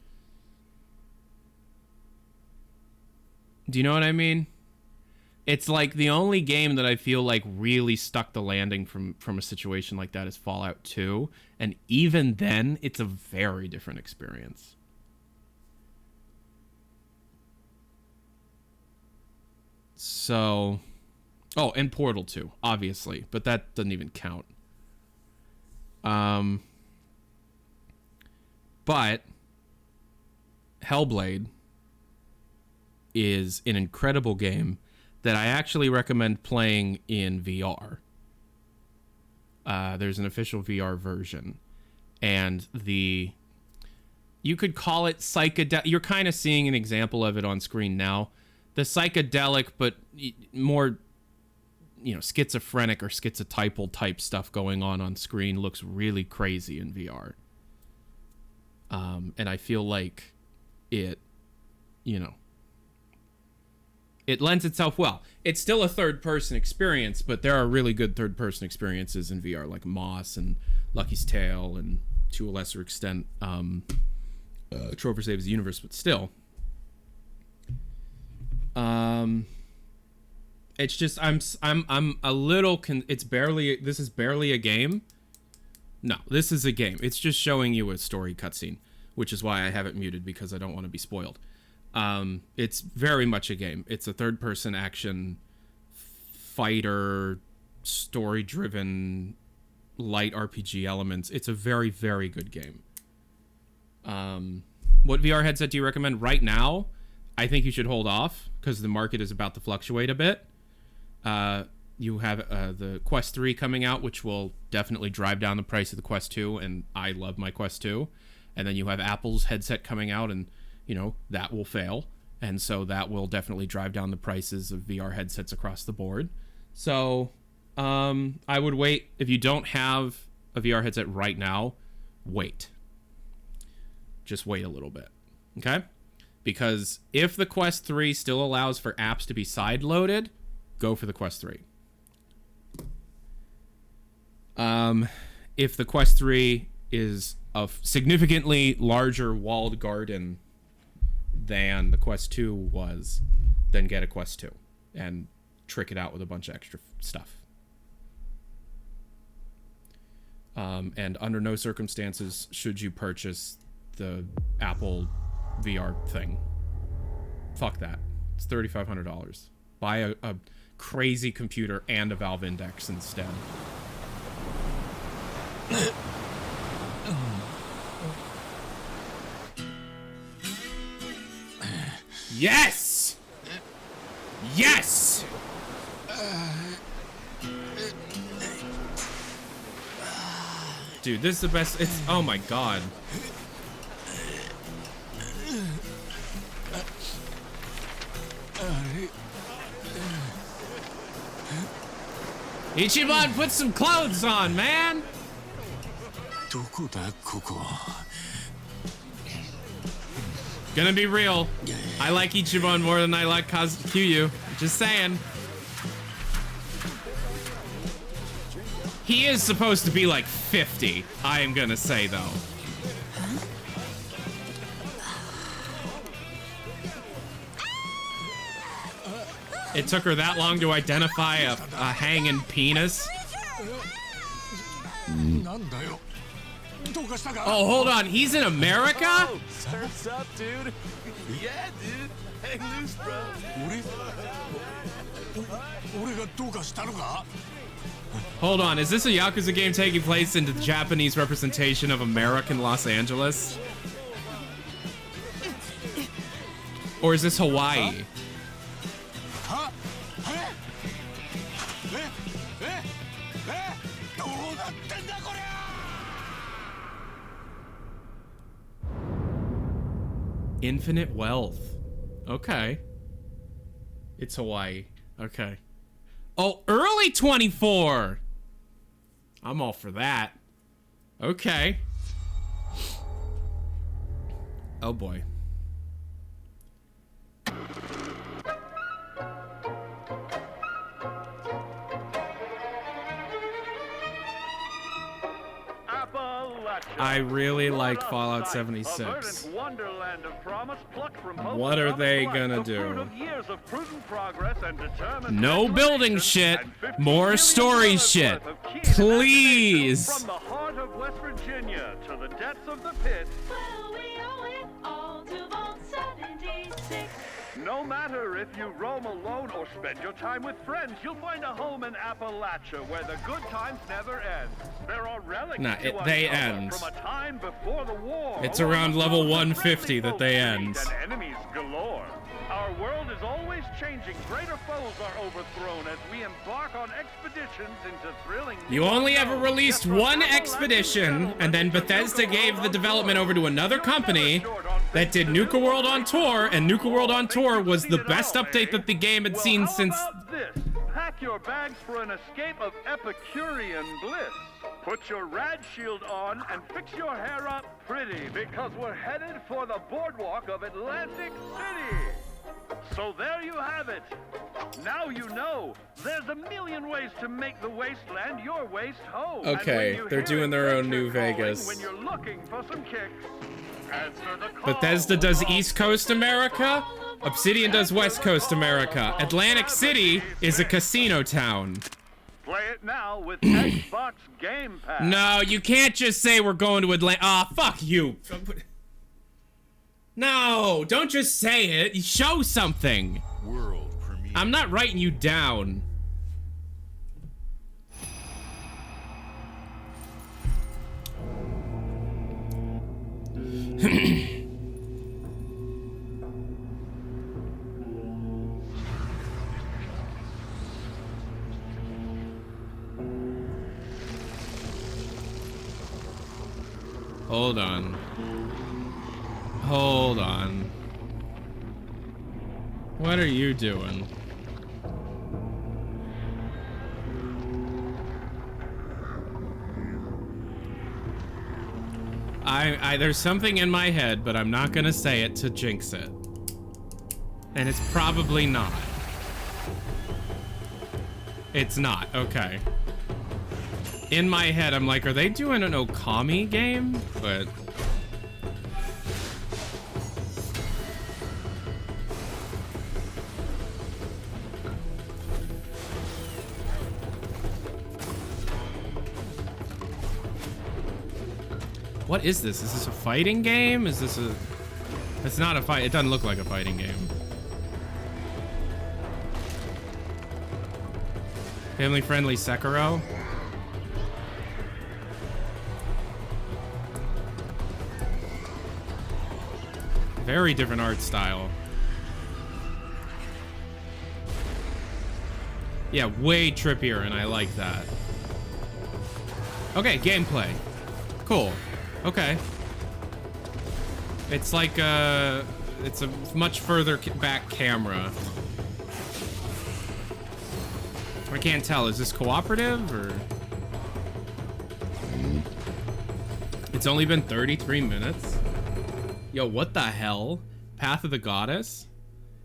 Speaker 1: do you know what I mean? It's like the only game that I feel like really stuck the landing from a situation like that is Fallout 2. And even then, it's a very different experience. So... Oh, and Portal 2, obviously. But that doesn't even count. But Hellblade is an incredible game that I actually recommend playing in VR. There's an official VR version. And you could call it psychedelic. You're kind of seeing an example of it on screen now. The psychedelic, but more, you know, schizophrenic or schizotypal type stuff going on screen looks really crazy in VR. And I feel like it, you know, it lends itself well. It's still a third-person experience, but there are really good third-person experiences in VR, like Moss and Lucky's Tale, and to a lesser extent, Trover Saves the Universe, but still. It's just I'm a little this is barely a game. No, this is a game. It's just showing you a story cutscene, which is why I have it muted, because I don't want to be spoiled. It's very much a game. It's a third-person action fighter, story-driven, light RPG elements. It's a very, very good game. What VR headset do you recommend right now? I think you should hold off, because the market is about to fluctuate a bit. You have the Quest 3 coming out, which will definitely drive down the price of the Quest 2, and I love my Quest 2. And then you have Apple's headset coming out, and, you know, that will fail. And so that will definitely drive down the prices of VR headsets across the board. So I would wait. If you don't have a VR headset right now, wait. Just wait a little bit. Okay? Because if the Quest 3 still allows for apps to be side-loaded, go for the Quest 3. If the Quest 3 is a significantly larger walled garden than the Quest 2 was, then get a Quest 2 and trick it out with a bunch of extra stuff. And under no circumstances should you purchase the Apple VR thing. Fuck that. It's $3,500. Buy a crazy computer and a Valve Index instead. Yes! Yes! dude. This is the best. It's, oh my god. Ichiban, put some clothes on, man. Gonna be real. I like Ichiban more than I like Kyu. Just saying. He is supposed to be like 50, I am gonna say, though. It took her that long to identify a hanging penis. Oh, hold on. He's in America?
Speaker 8: Oh, surf's up, dude. Yeah, dude. Hang loose, bro.
Speaker 1: Hold on. Is this a Yakuza game taking place in the Japanese representation of American Los Angeles? Or is this Hawaii? Infinite wealth. Okay. It's Hawaii. Okay. Oh, early 24. I'm all for that. Okay. Oh boy. I really like Fallout 76. What are they gonna do? No building shit, more story shit. Please.
Speaker 3: From the heart of West Virginia to the depths of the pit. No matter if you roam alone or spend your time with friends, you'll find a home in Appalachia where the good times never end. There are relics
Speaker 1: they end.
Speaker 3: from a time before the war.
Speaker 1: It's around level 150 that they end.
Speaker 3: And enemies galore. Our world is always changing. Greater foes are overthrown as we embark on expeditions into thrilling.
Speaker 1: You only ever released one expedition, and then Bethesda gave the development over to another company that did Nuka World on Tour, and Nuka World on Tour was the best update that the game had seen since...
Speaker 3: Pack your bags for an escape of Epicurean bliss. Put your rad shield on and fix your hair up pretty, because we're headed for the boardwalk of Atlantic City. So there you have it. Now you know. There's a million ways to make the wasteland your waste home.
Speaker 1: Okay, they're doing their own New Vegas.
Speaker 3: When you're looking for some kicks.
Speaker 1: Bethesda does East Coast America. Obsidian does West Coast America. Atlantic City is a casino town.
Speaker 3: Play it now with Xbox Game Pass.
Speaker 1: No, you can't just say we're going to Atlanta. Ah, fuck you. No, don't just say it. Show something.
Speaker 8: World premiere.
Speaker 1: I'm not writing you down. Hold on. Hold on. What are you doing? There's something in my head, but I'm not gonna say it to jinx it. And it's probably not. It's not, okay. In my head, I'm like, are they doing an Okami game? But... what is this? Is this a fighting game? Is this a... it's not a fight. It doesn't look like a fighting game. Family-friendly Sekiro? Very different art style. Yeah, way trippier, and I like that. Okay, gameplay. Cool. Okay. It's like it's a much further back camera. I can't tell. Is this cooperative or? It's only been 33 minutes. Yo, what the hell? Path of the Goddess?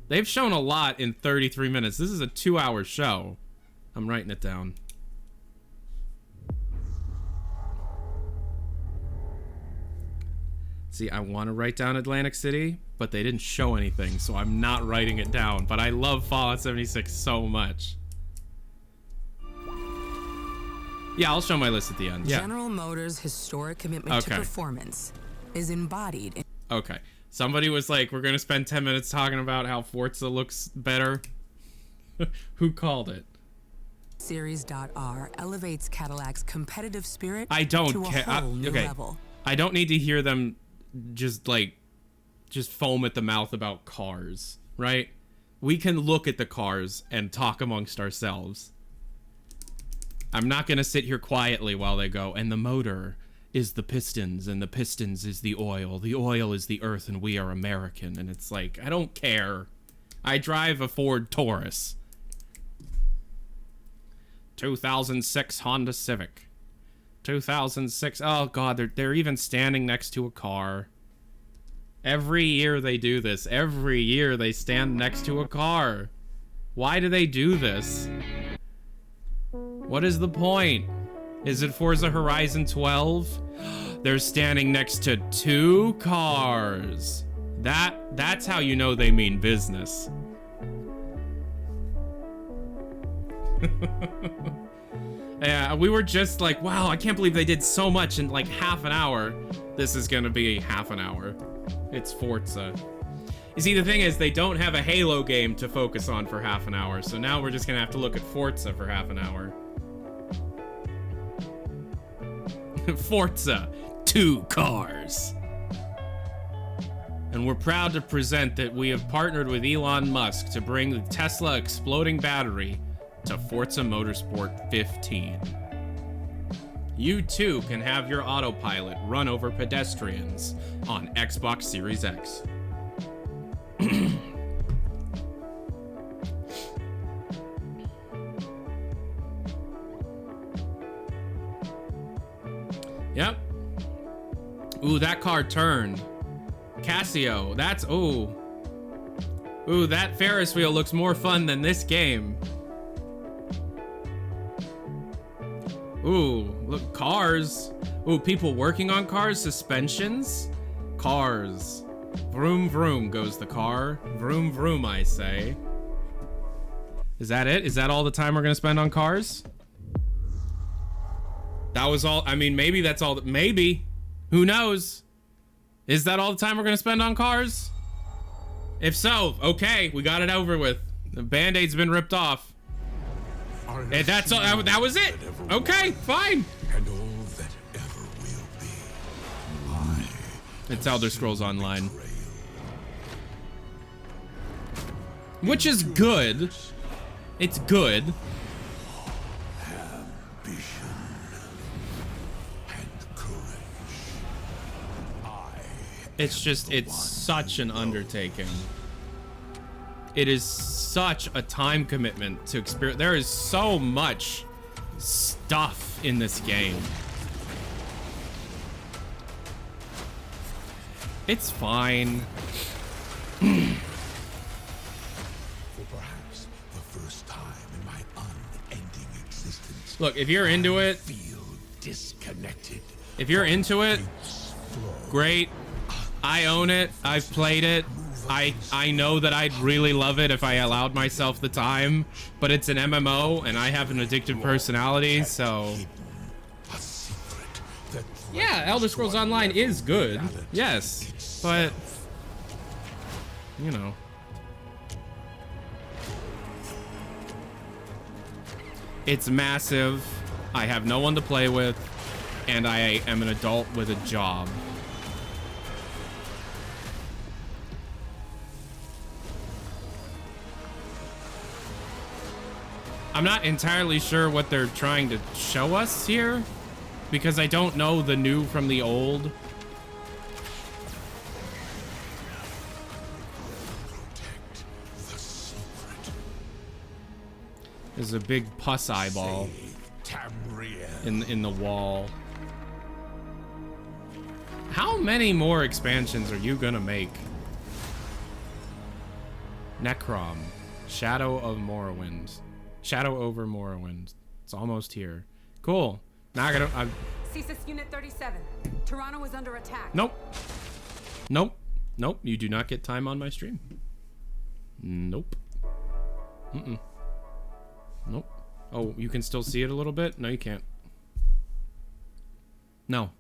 Speaker 1: They've shown a lot in 33 minutes. This is a 2-hour show. I'm writing it down. See, I want to write down Atlantic City, but they didn't show anything, so I'm not writing it down. But I love Fallout 76 so much. Yeah, I'll show my list at the end. Yeah.
Speaker 4: General Motors' historic commitment to performance is embodied in...
Speaker 1: Okay. Somebody was like, we're going to spend 10 minutes talking about how Forza looks better. Who called it?
Speaker 4: Series.R elevates Cadillac's competitive spirit
Speaker 1: I don't
Speaker 4: to a
Speaker 1: care.
Speaker 4: whole new
Speaker 1: Okay.
Speaker 4: level.
Speaker 1: I don't need to hear them just foam at the mouth about cars, right? We can look at the cars and talk amongst ourselves. I'm not going to sit here quietly while they go, and the motor is the pistons, and the pistons is the oil is the earth, and we are American. And it's like, I don't care. I drive a Ford Taurus. 2006 Honda Civic. 2006. Oh god, they're even standing next to a car. Every year they do this. Every year they stand next to a car. Why do they do this? What is the point? Is it Forza Horizon 12? They're standing next to 2 cars. That's how you know they mean business. Yeah, we were just like, wow, I can't believe they did so much in like half an hour. This is gonna be half an hour. It's Forza. You see, the thing is, they don't have a Halo game to focus on for half an hour, so now we're just gonna have to look at Forza for half an hour. Forza, 2 cars. And we're proud to present that we have partnered with Elon Musk to bring the Tesla exploding battery to Forza Motorsport 15. You too can have your autopilot run over pedestrians on Xbox Series X. Yep. Ooh, that car turned. Casio, that's, ooh. Ooh, that Ferris wheel looks more fun than this game. Ooh, look, cars. Ooh, people working on cars, suspensions. Cars. Vroom, vroom goes the car. Vroom, vroom, I say. Is that it? Is that all the time we're gonna spend on cars? That was all, I mean, maybe that's all, maybe. Who knows? Is that all the time we're gonna spend on cars? If so, okay, we got it over with. The Band-Aid's been ripped off. And that's all, that was it. Okay, fine.
Speaker 18: And all that ever will be.
Speaker 1: It's Elder Scrolls Online. Which is good. It's good. It's just, it's such an undertaking. It is such a time commitment to experience. There is so much stuff in this game. It's fine.
Speaker 18: For perhaps the first time in my unending existence.
Speaker 1: Look, if you're into it,
Speaker 18: feel disconnected.
Speaker 1: If you're into it, great. I own it. I've played it. I know that I'd really love it if I allowed myself the time, but it's an MMO and I have an addictive personality, so yeah, Elder Scrolls Online is good. Yes, but you know, it's massive. I have no one to play with, and I am an adult with a job. I'm not entirely sure what they're trying to show us here. because I don't know the new from the old. There's a big pus eyeball in the wall. How many more expansions are you gonna make? Necrom, Shadow of Morrowind, Shadow over Morrowind. It's almost here. Cool. Now I gotta.
Speaker 6: CSIS Unit 37. Toronto is under attack.
Speaker 1: Nope. Nope. Nope. You do not get time on my stream. Nope. Nope. Oh, you can still see it a little bit? No, you can't. No.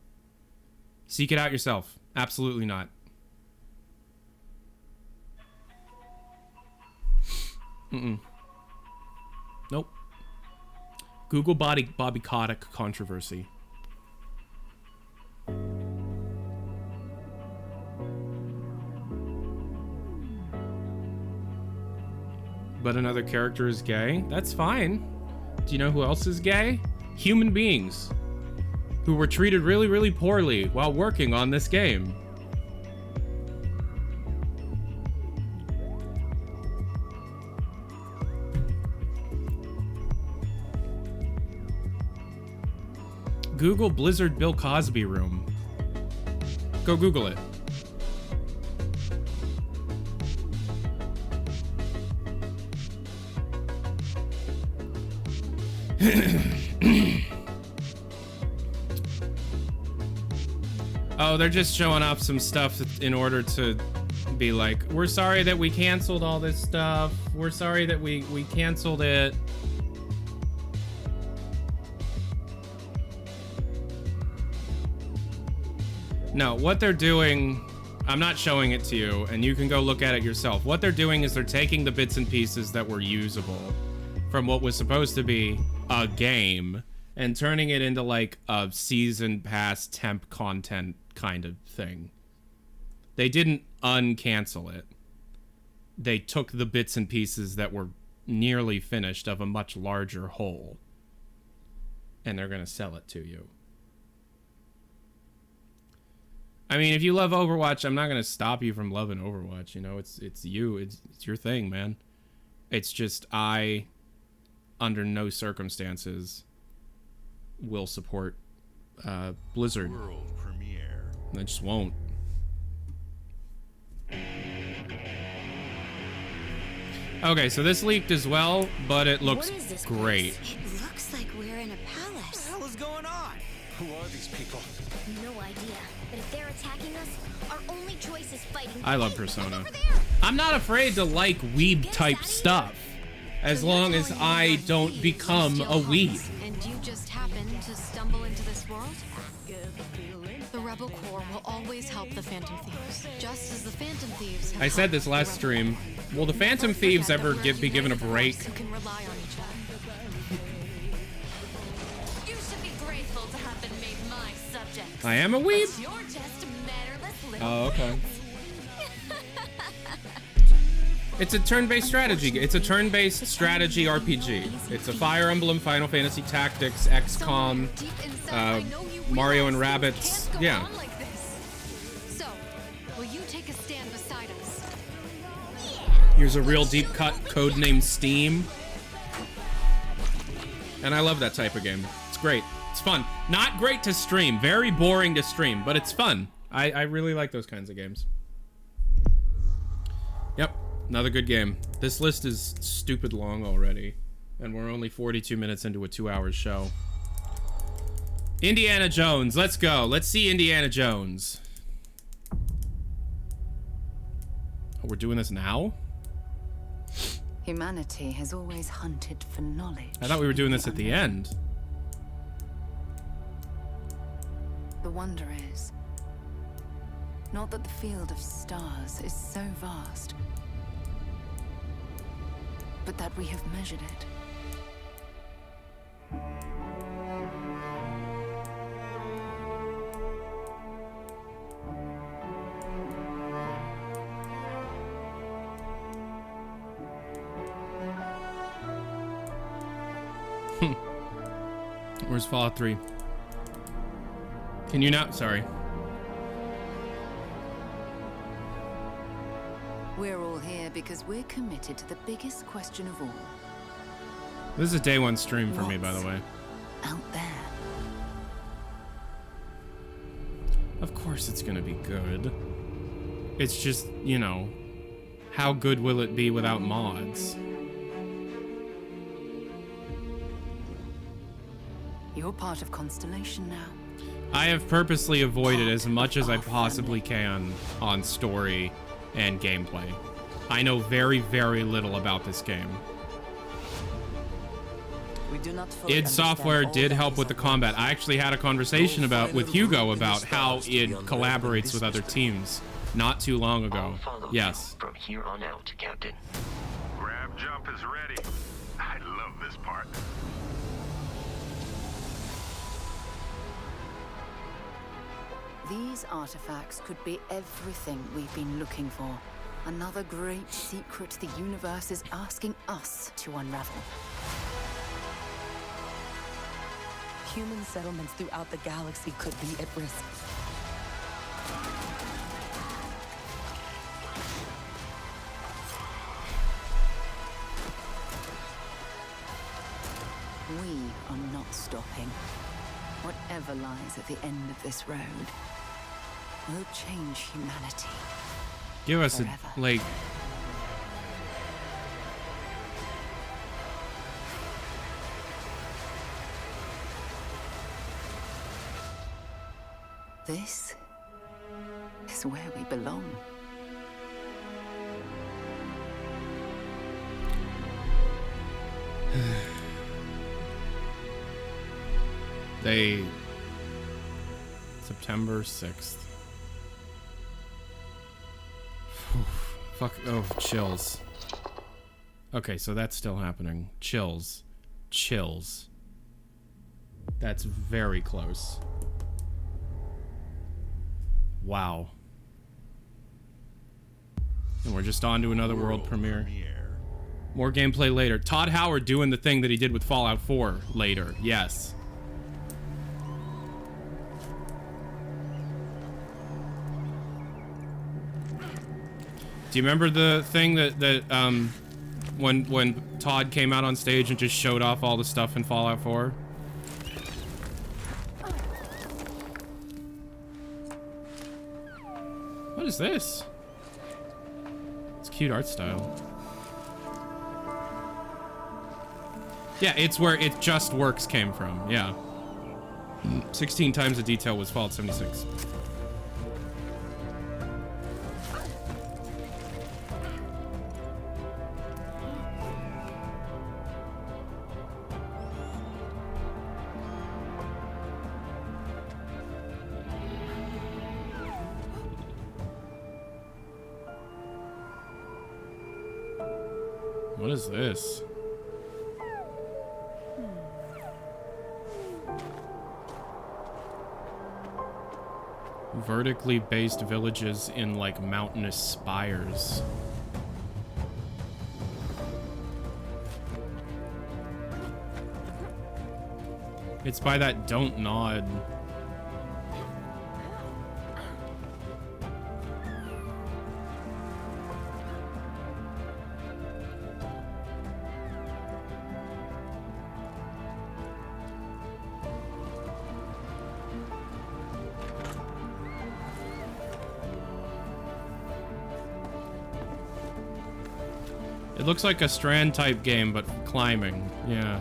Speaker 1: Seek it out yourself. Absolutely not. Nope. Google Bobby Kotick controversy. But another character is gay? That's fine. Do you know who else is gay? Human beings who were treated really, really poorly while working on this game. Google Blizzard Bill Cosby room. Go Google it. Oh, they're just showing off some stuff in order to be like, we're sorry that we canceled all this stuff. We're sorry that we canceled it. No, what they're doing, I'm not showing it to you, and you can go look at it yourself. What they're doing is they're taking the bits and pieces that were usable from what was supposed to be a game and turning it into like a season pass temp content kind of thing. They didn't uncancel it. They took the bits and pieces that were nearly finished of a much larger whole, and they're gonna sell it to you. I mean, if you love Overwatch, I'm not gonna stop you from loving Overwatch. You know, it's you, it's your thing, man. It's just I, under no circumstances, will support Blizzard.
Speaker 7: World premiere.
Speaker 1: I just won't. Okay, so this leaked as well, but it looks great.
Speaker 10: It looks like we're in a palace.
Speaker 19: What the hell is going on?
Speaker 7: Who are these people?
Speaker 10: No idea. But if they're attacking us, our only choice is fighting.
Speaker 1: I love Persona. I'm not afraid to like weeb type stuff, as long as I don't become a weeb.
Speaker 17: And you just happen to stumble into this world? The Rebel Corps will always help the Phantom Thieves, just as the Phantom Thieves have
Speaker 1: I said this last stream. Will the Phantom Thieves ever be given a break?
Speaker 17: who can rely on each other. You should be grateful to have been made my subject.
Speaker 1: I am a weeb?
Speaker 17: But you're just matterless little
Speaker 1: Oh, okay. It's a turn-based strategy. It's a turn-based strategy RPG. It's a Fire Emblem, Final Fantasy Tactics, XCOM, Mario and Rabbids. Yeah.
Speaker 17: like this. So, will you take a stand beside us?
Speaker 1: Here's a real deep cut code named Steam. And I love that type of game. It's great. It's fun. Not great to stream. Very boring to stream, but it's fun. I really like those kinds of games. Yep. Another good game. This list is stupid long already, and we're only 42 minutes into a 2-hour show. Indiana Jones, let's go. Let's see Indiana Jones. Oh, we're doing this now?
Speaker 21: Humanity has always hunted for knowledge.
Speaker 1: I thought we were doing this at the end.
Speaker 21: The wonder is, not that the field of stars is so vast, but that we have measured it.
Speaker 1: Where's Fallout 3? Can you not? Sorry.
Speaker 21: We're all here because we're committed to the biggest question of all.
Speaker 1: This is a day one stream for me, by the way.
Speaker 21: Out there.
Speaker 1: Of course it's gonna be good. It's just, you know, how good will it be without mods?
Speaker 21: You're part of Constellation now.
Speaker 1: I have purposely avoided as much as I possibly can on story and gameplay. I know very, very little about this game. id Software did help with the combat. I actually had a conversation with Hugo about how id collaborates with other teams not too long ago. Yes.
Speaker 5: From here on out, Captain.
Speaker 3: Grab jump is ready. I love this part.
Speaker 21: These artifacts could be everything we've been looking for. Another great secret the universe is asking us to unravel.
Speaker 4: Human settlements throughout the galaxy could be at risk.
Speaker 21: We are not stopping. Whatever lies at the end of this road will change humanity.
Speaker 1: Give us
Speaker 21: forever.
Speaker 1: a, like...
Speaker 21: This is where we belong.
Speaker 1: September 6th. Fuck, oh, chills. Okay, so that's still happening. Chills. That's very close. Wow. And we're just on to another world premiere. More gameplay later. Todd Howard doing the thing that he did with Fallout 4 later. Yes. Do you remember the thing that when Todd came out on stage and just showed off all the stuff in Fallout 4? What is this? It's cute art style. Yeah, it's where It Just Works came from. Yeah. 16 times the detail was Fallout 76. What is this? Vertically based villages in like mountainous spires. It's by that Don't Nod. It looks like a Strand type game, but climbing. Yeah.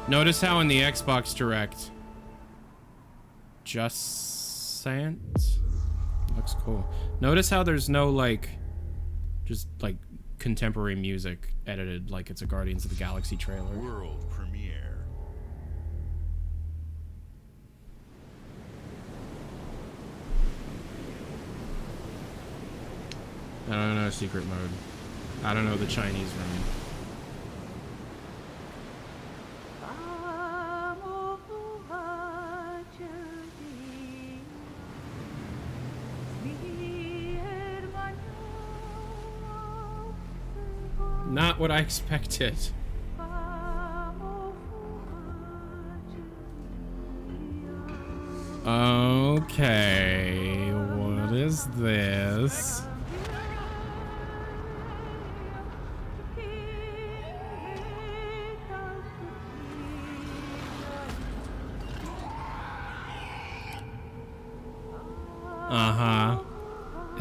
Speaker 1: Notice how in the Xbox Direct, Jusant looks cool. Notice how there's no like, just like contemporary music edited like it's a Guardians of the Galaxy trailer.
Speaker 7: World premiere.
Speaker 1: I don't know secret mode. I don't know the Chinese room. Not what I expected. Okay, what is this? Uh-huh.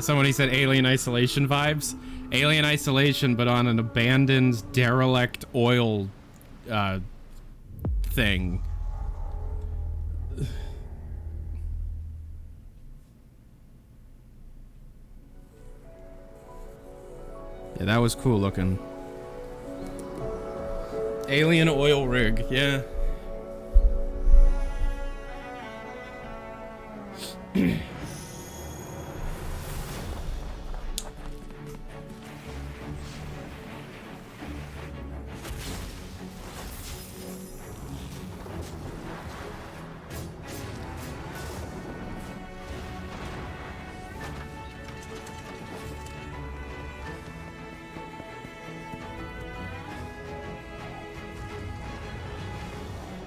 Speaker 1: Somebody said Alien Isolation vibes. Alien Isolation, but on an abandoned, derelict oil thing. Yeah, that was cool looking. Alien oil rig, yeah.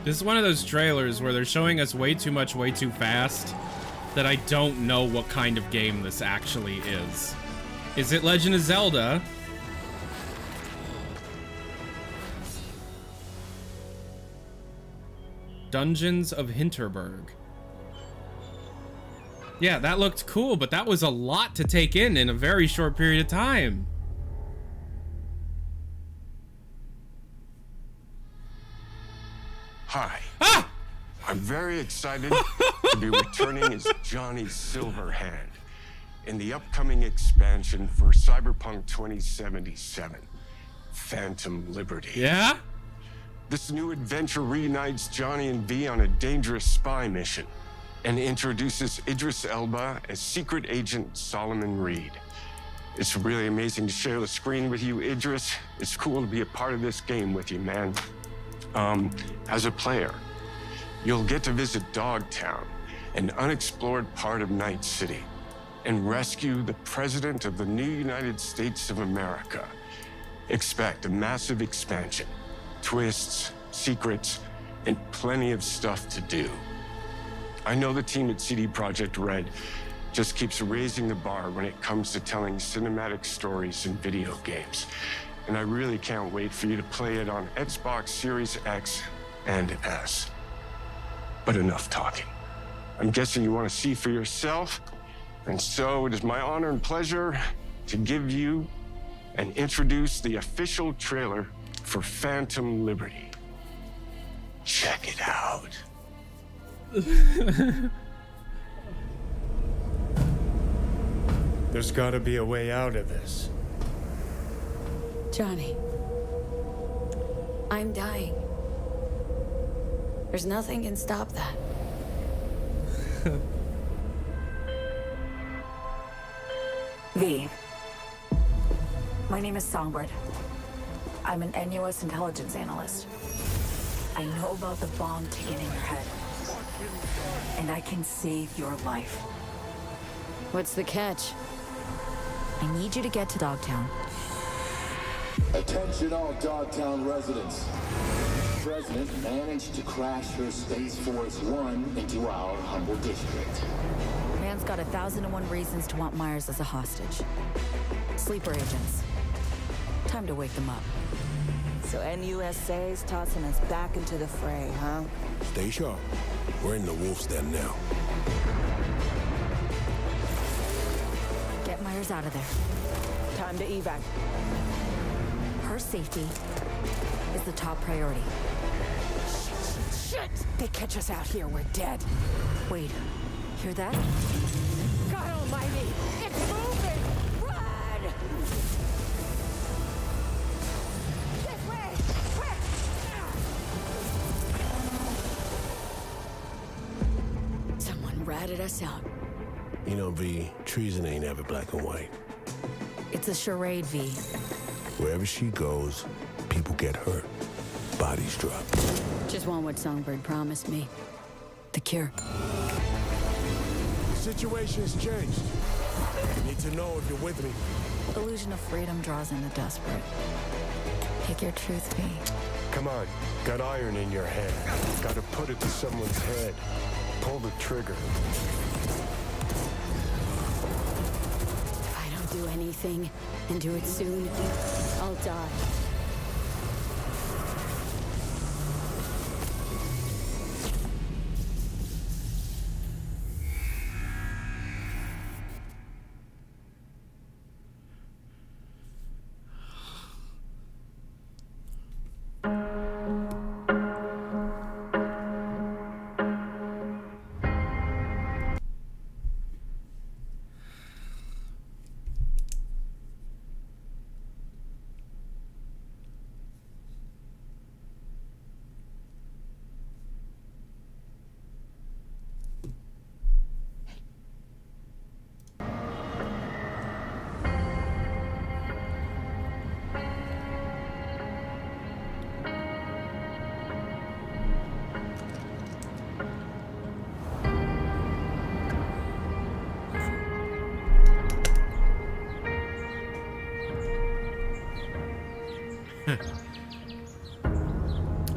Speaker 1: This is one of those trailers where they're showing us way too much, way too fast, that I don't know what kind of game this actually is. Is it Legend of Zelda? Dungeons of Hinterberg. Yeah, that looked cool, but that was a lot to take in a very short period of time.
Speaker 5: Hi.
Speaker 1: Ah!
Speaker 5: I'm very excited to be returning as Johnny Silverhand in the upcoming expansion for Cyberpunk 2077, Phantom Liberty.
Speaker 1: Yeah?
Speaker 5: This new adventure reunites Johnny and V on a dangerous spy mission and introduces Idris Elba as secret agent Solomon Reed. It's really amazing to share the screen with you, Idris. It's cool to be a part of this game with you, man. As a player, you'll get to visit Dogtown, an unexplored part of Night City, and rescue the President of the new United States of America. Expect a massive expansion, twists, secrets, and plenty of stuff to do. I know the team at CD Projekt Red just keeps raising the bar when it comes to telling cinematic stories in video games. And I really can't wait for you to play it on Xbox Series X and S. But enough talking. I'm guessing you want to see for yourself, and so it is my honor and pleasure to give you and introduce the official trailer for Phantom Liberty. Check it out.
Speaker 9: There's gotta be a way out of this.
Speaker 21: Johnny, I'm dying. There's nothing can stop that.
Speaker 23: V. My name is Songbird. I'm an NUS intelligence analyst. I know about the bomb ticking in your head. And I can save your life.
Speaker 21: What's the catch? I need you to get to Dogtown.
Speaker 24: Attention all Dogtown residents. The President managed to crash your Space Force One into our humble district.
Speaker 21: Man's got 1,001 reasons to want Myers as a hostage. Sleeper agents. Time to wake them up.
Speaker 13: So NUSA's tossing us back into the fray, huh?
Speaker 25: Stay sharp. We're in the wolf's den now.
Speaker 21: Get Myers out of there.
Speaker 13: Time to evac.
Speaker 21: Her safety is the top priority.
Speaker 13: Shit! They catch us out here, we're dead.
Speaker 21: Wait, hear that?
Speaker 13: God almighty! It's moving! Run! This way! Quick!
Speaker 21: Someone ratted us out.
Speaker 25: You know, V, treason ain't ever black and white.
Speaker 21: It's a charade, V.
Speaker 25: Wherever she goes, people get hurt. Bodies drop.
Speaker 21: Just want what Songbird promised me. The cure.
Speaker 25: The situation's changed. You need to know if you're with me.
Speaker 21: Illusion of freedom draws in the desperate.
Speaker 4: Take your truth, V.
Speaker 9: Come on, got iron in your hand. Gotta put it to someone's head. Pull the trigger.
Speaker 10: If I don't do anything, and do it soon, I'll die.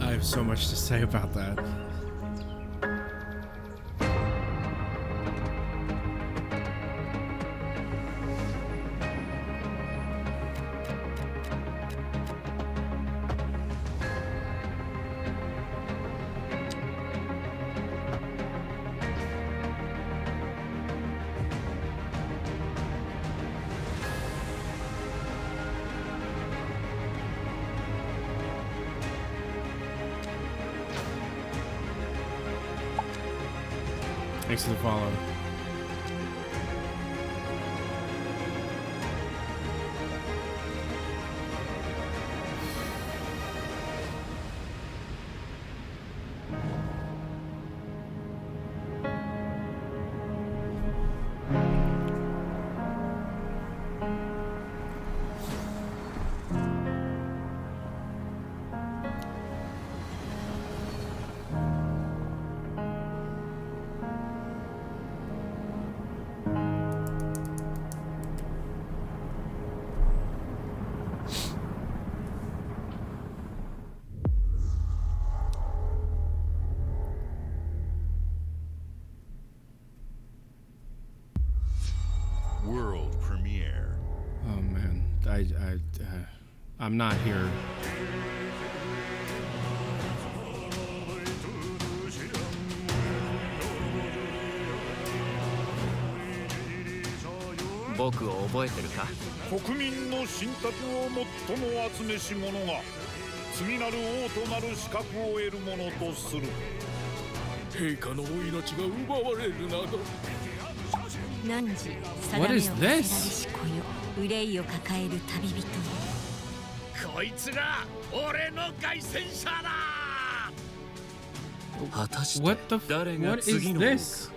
Speaker 1: I have so much to say about that. Thanks for the follow.
Speaker 7: World premiere.
Speaker 1: Oh man, I'm not here. What is this? What the what is this?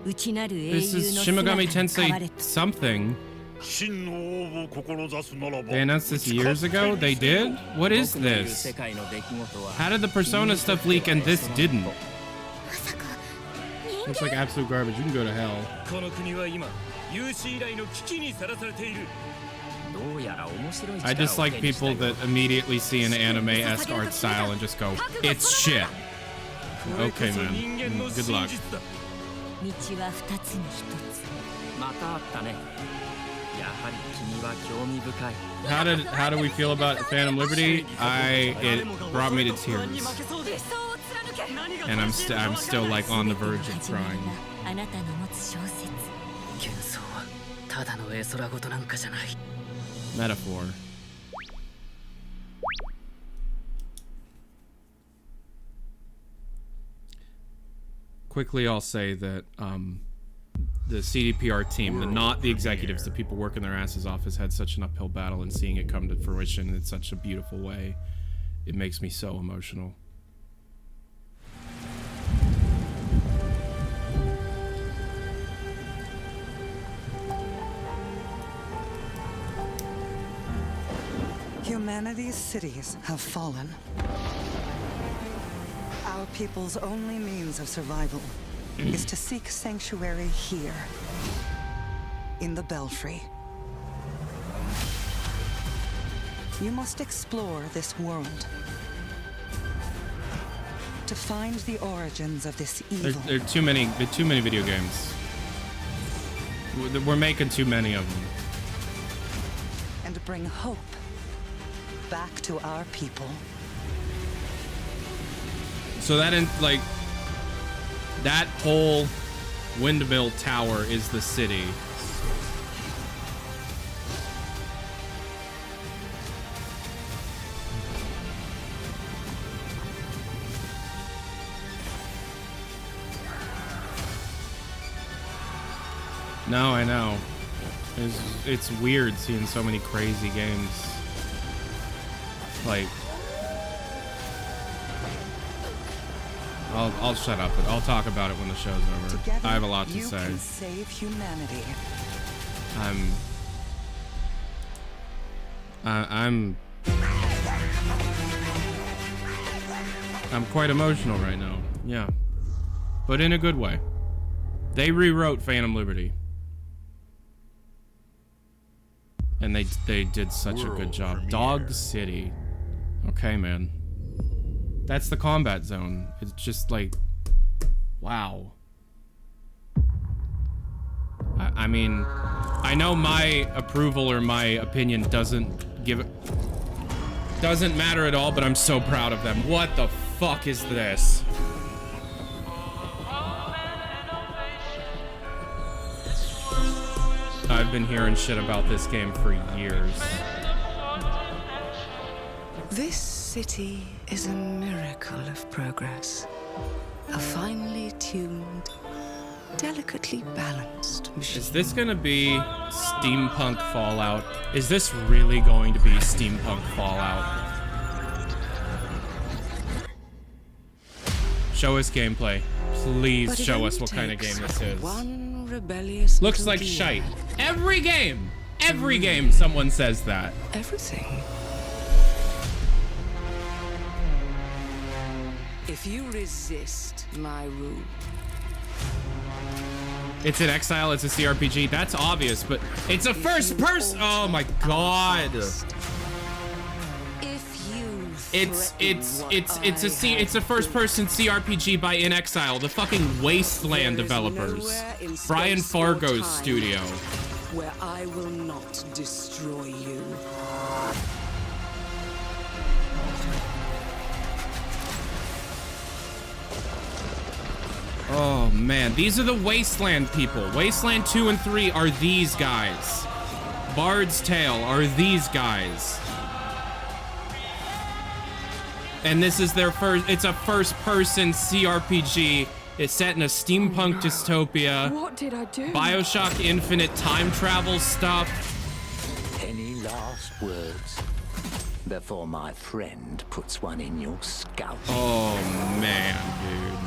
Speaker 1: This is Shimogami Tensei something. They announced this years ago? They did? What is this? How did the Persona stuff leak and this didn't? Looks like absolute garbage. You can go to hell. I dislike people that immediately see an anime-esque art style and just go, it's shit. Okay, man. Good luck. How do we feel about Phantom Liberty? It brought me to tears. And I'm still like on the verge of crying. Metaphor. Quickly, I'll say that the CDPR team, not the executives, the people working their asses off, has had such an uphill battle, and seeing it come to fruition in such a beautiful way, it makes me so emotional.
Speaker 2: Humanity's cities have fallen. Our people's only means of survival is to seek sanctuary here, in the Belfry. You must explore this world to find the origins of this evil.
Speaker 1: There are too many video games. We're making too many of them.
Speaker 2: And bring hope back to our people.
Speaker 1: So that that whole windmill tower is the city. No, I know. It's weird seeing so many crazy games. Like, I'll shut up, but I'll talk about it when the show's over.
Speaker 2: Together,
Speaker 1: I have a lot to
Speaker 2: you
Speaker 1: say.
Speaker 2: Can save humanity.
Speaker 1: I'm quite emotional right now. Yeah. But in a good way. They rewrote Phantom Liberty. And they did such a good job.
Speaker 7: Premiere.
Speaker 1: Dog City. Okay, man. That's the combat zone. It's just like, wow. I mean, I know my approval or my opinion doesn't matter at all, but I'm so proud of them. What the fuck is this? I've been hearing shit about this game for years.
Speaker 4: This city is a miracle of progress. A finely tuned, delicately balanced machine.
Speaker 1: Is this gonna be Steampunk Fallout? Is this really going to be Steampunk Fallout? Show us gameplay. Please show us what kind of game this is.
Speaker 4: One rebellious
Speaker 1: Looks like shite. Every game someone says that.
Speaker 4: Everything. If you resist my rule.
Speaker 1: It's an Exile, it's a CRPG, that's obvious, but it's a first person. Oh my god. It's a first person CRPG by In Exile, the fucking Wasteland developers. Brian Fargo's studio.
Speaker 4: Where I will not destroy you.
Speaker 1: Oh man, these are the Wasteland people. Wasteland 2 and 3 are these guys. Bard's Tale are these guys. And this is their it's a first-person CRPG. It's set in a steampunk dystopia.
Speaker 11: What did I do?
Speaker 1: BioShock Infinite time travel stuff.
Speaker 12: Any last words before my friend puts one in your scalp?
Speaker 1: Oh man, dude.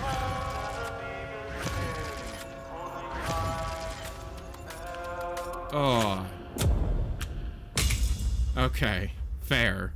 Speaker 1: Oh. Okay, fair.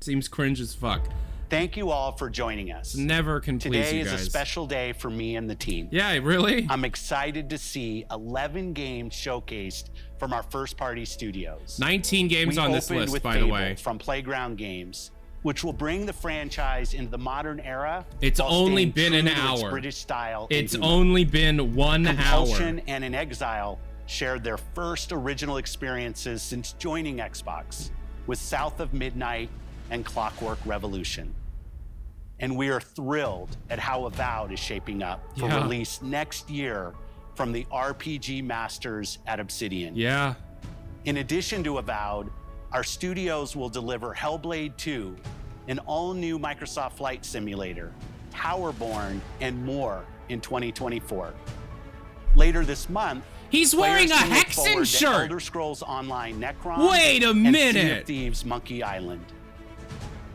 Speaker 1: Seems cringe as fuck.
Speaker 14: Thank you all for joining us.
Speaker 1: Never can please
Speaker 14: Today
Speaker 1: you
Speaker 14: is
Speaker 1: guys.
Speaker 14: a special day for me and the team.
Speaker 1: Yeah, really?
Speaker 14: I'm excited to see 11 games showcased from our first-party studios.
Speaker 1: 19 games on this list,
Speaker 14: with
Speaker 1: by the
Speaker 14: Fable
Speaker 1: way.
Speaker 14: From Playground Games, which will bring the franchise into the modern era.
Speaker 1: It's
Speaker 14: while
Speaker 1: only
Speaker 14: staying
Speaker 1: been
Speaker 14: true
Speaker 1: an
Speaker 14: to its
Speaker 1: hour.
Speaker 14: British style.
Speaker 1: It's
Speaker 14: and humor.
Speaker 1: only been 1 hour.
Speaker 14: Compulsion and In Exile shared their first original experiences since joining Xbox with South of Midnight and Clockwork Revolution. And we are thrilled at how Avowed is shaping up for release next year from the RPG masters at Obsidian.
Speaker 1: Yeah.
Speaker 14: In addition to Avowed, our studios will deliver Hellblade 2, an all-new Microsoft Flight Simulator, Towerborn, and more in 2024. Later this month,
Speaker 1: he's wearing a
Speaker 14: players can look
Speaker 1: Hexen
Speaker 14: forward to
Speaker 1: shirt.
Speaker 14: Elder Scrolls Online Necron.
Speaker 1: Wait a
Speaker 14: and Sea
Speaker 1: minute.
Speaker 14: of Thieves Monkey Island.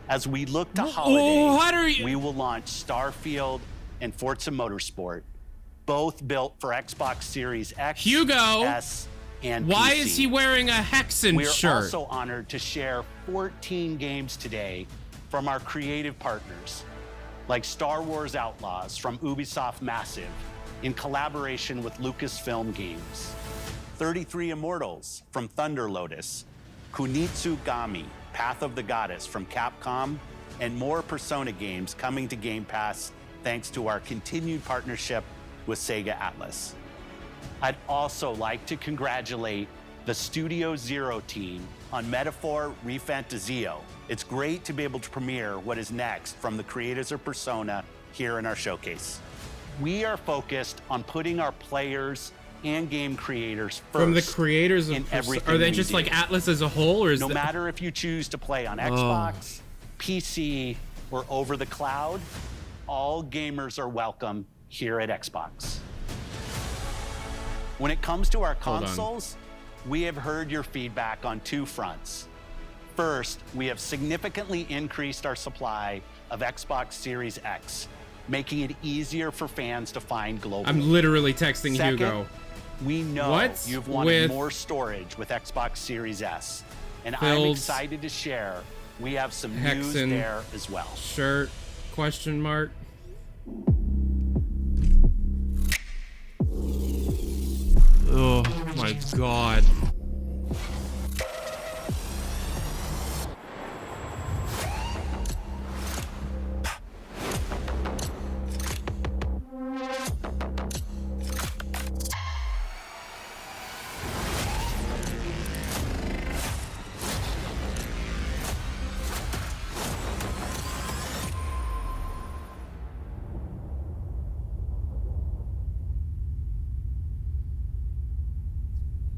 Speaker 14: As we look to holiday, we will launch Starfield and Forza Motorsport, both built for Xbox Series X, S, and
Speaker 1: why
Speaker 14: PC.
Speaker 1: is he wearing a Hexen shirt?
Speaker 14: We are also honored to share 14 games today from our creative partners, like Star Wars Outlaws from Ubisoft Massive, in collaboration with Lucasfilm Games. 33 Immortals from Thunder Lotus, Kunitsugami, Path of the Goddess from Capcom, and more Persona games coming to Game Pass thanks to our continued partnership with Sega Atlas. I'd also like to congratulate the Studio Zero team on Metaphor Refantazio. It's great to be able to premiere what is next from the creators of Persona here in our showcase. We are focused on putting our players and game creators first.
Speaker 1: From the creators of
Speaker 14: everything
Speaker 1: are they just like Atlas as a whole, or is
Speaker 14: no matter if you choose to play on Xbox, PC, or over the cloud, all gamers are welcome here at Xbox. When it comes to our consoles, we have heard your feedback on two fronts. First, we have significantly increased our supply of Xbox Series X, making it easier for fans to find globally.
Speaker 1: I'm literally texting
Speaker 14: Second,
Speaker 1: Hugo.
Speaker 14: We know you've wanted more storage with Xbox Series S, and I'm excited to share we have some news there as well.
Speaker 1: Shirt, question mark. Oh my God.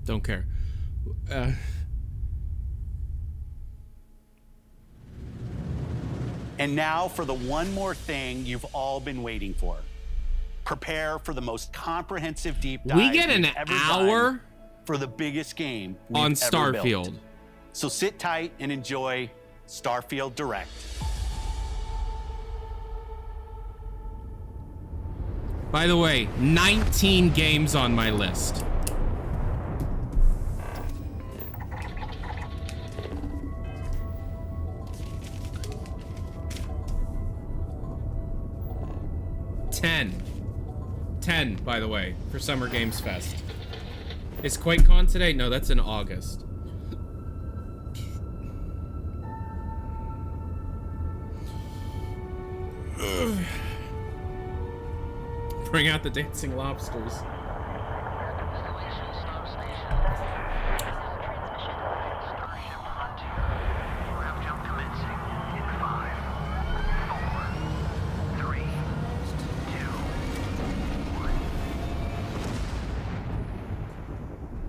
Speaker 1: Don't care.
Speaker 14: And now for the one more thing you've all been waiting for. Prepare for the most comprehensive deep dive.
Speaker 1: We get an hour
Speaker 14: for the biggest game
Speaker 1: on
Speaker 14: we've ever
Speaker 1: Starfield.
Speaker 14: built. So sit tight and enjoy Starfield Direct.
Speaker 1: By the way, 19 games on my list. Ten, by the way, for Summer Games Fest. Is QuakeCon today? No, that's in August. Bring out the dancing lobsters.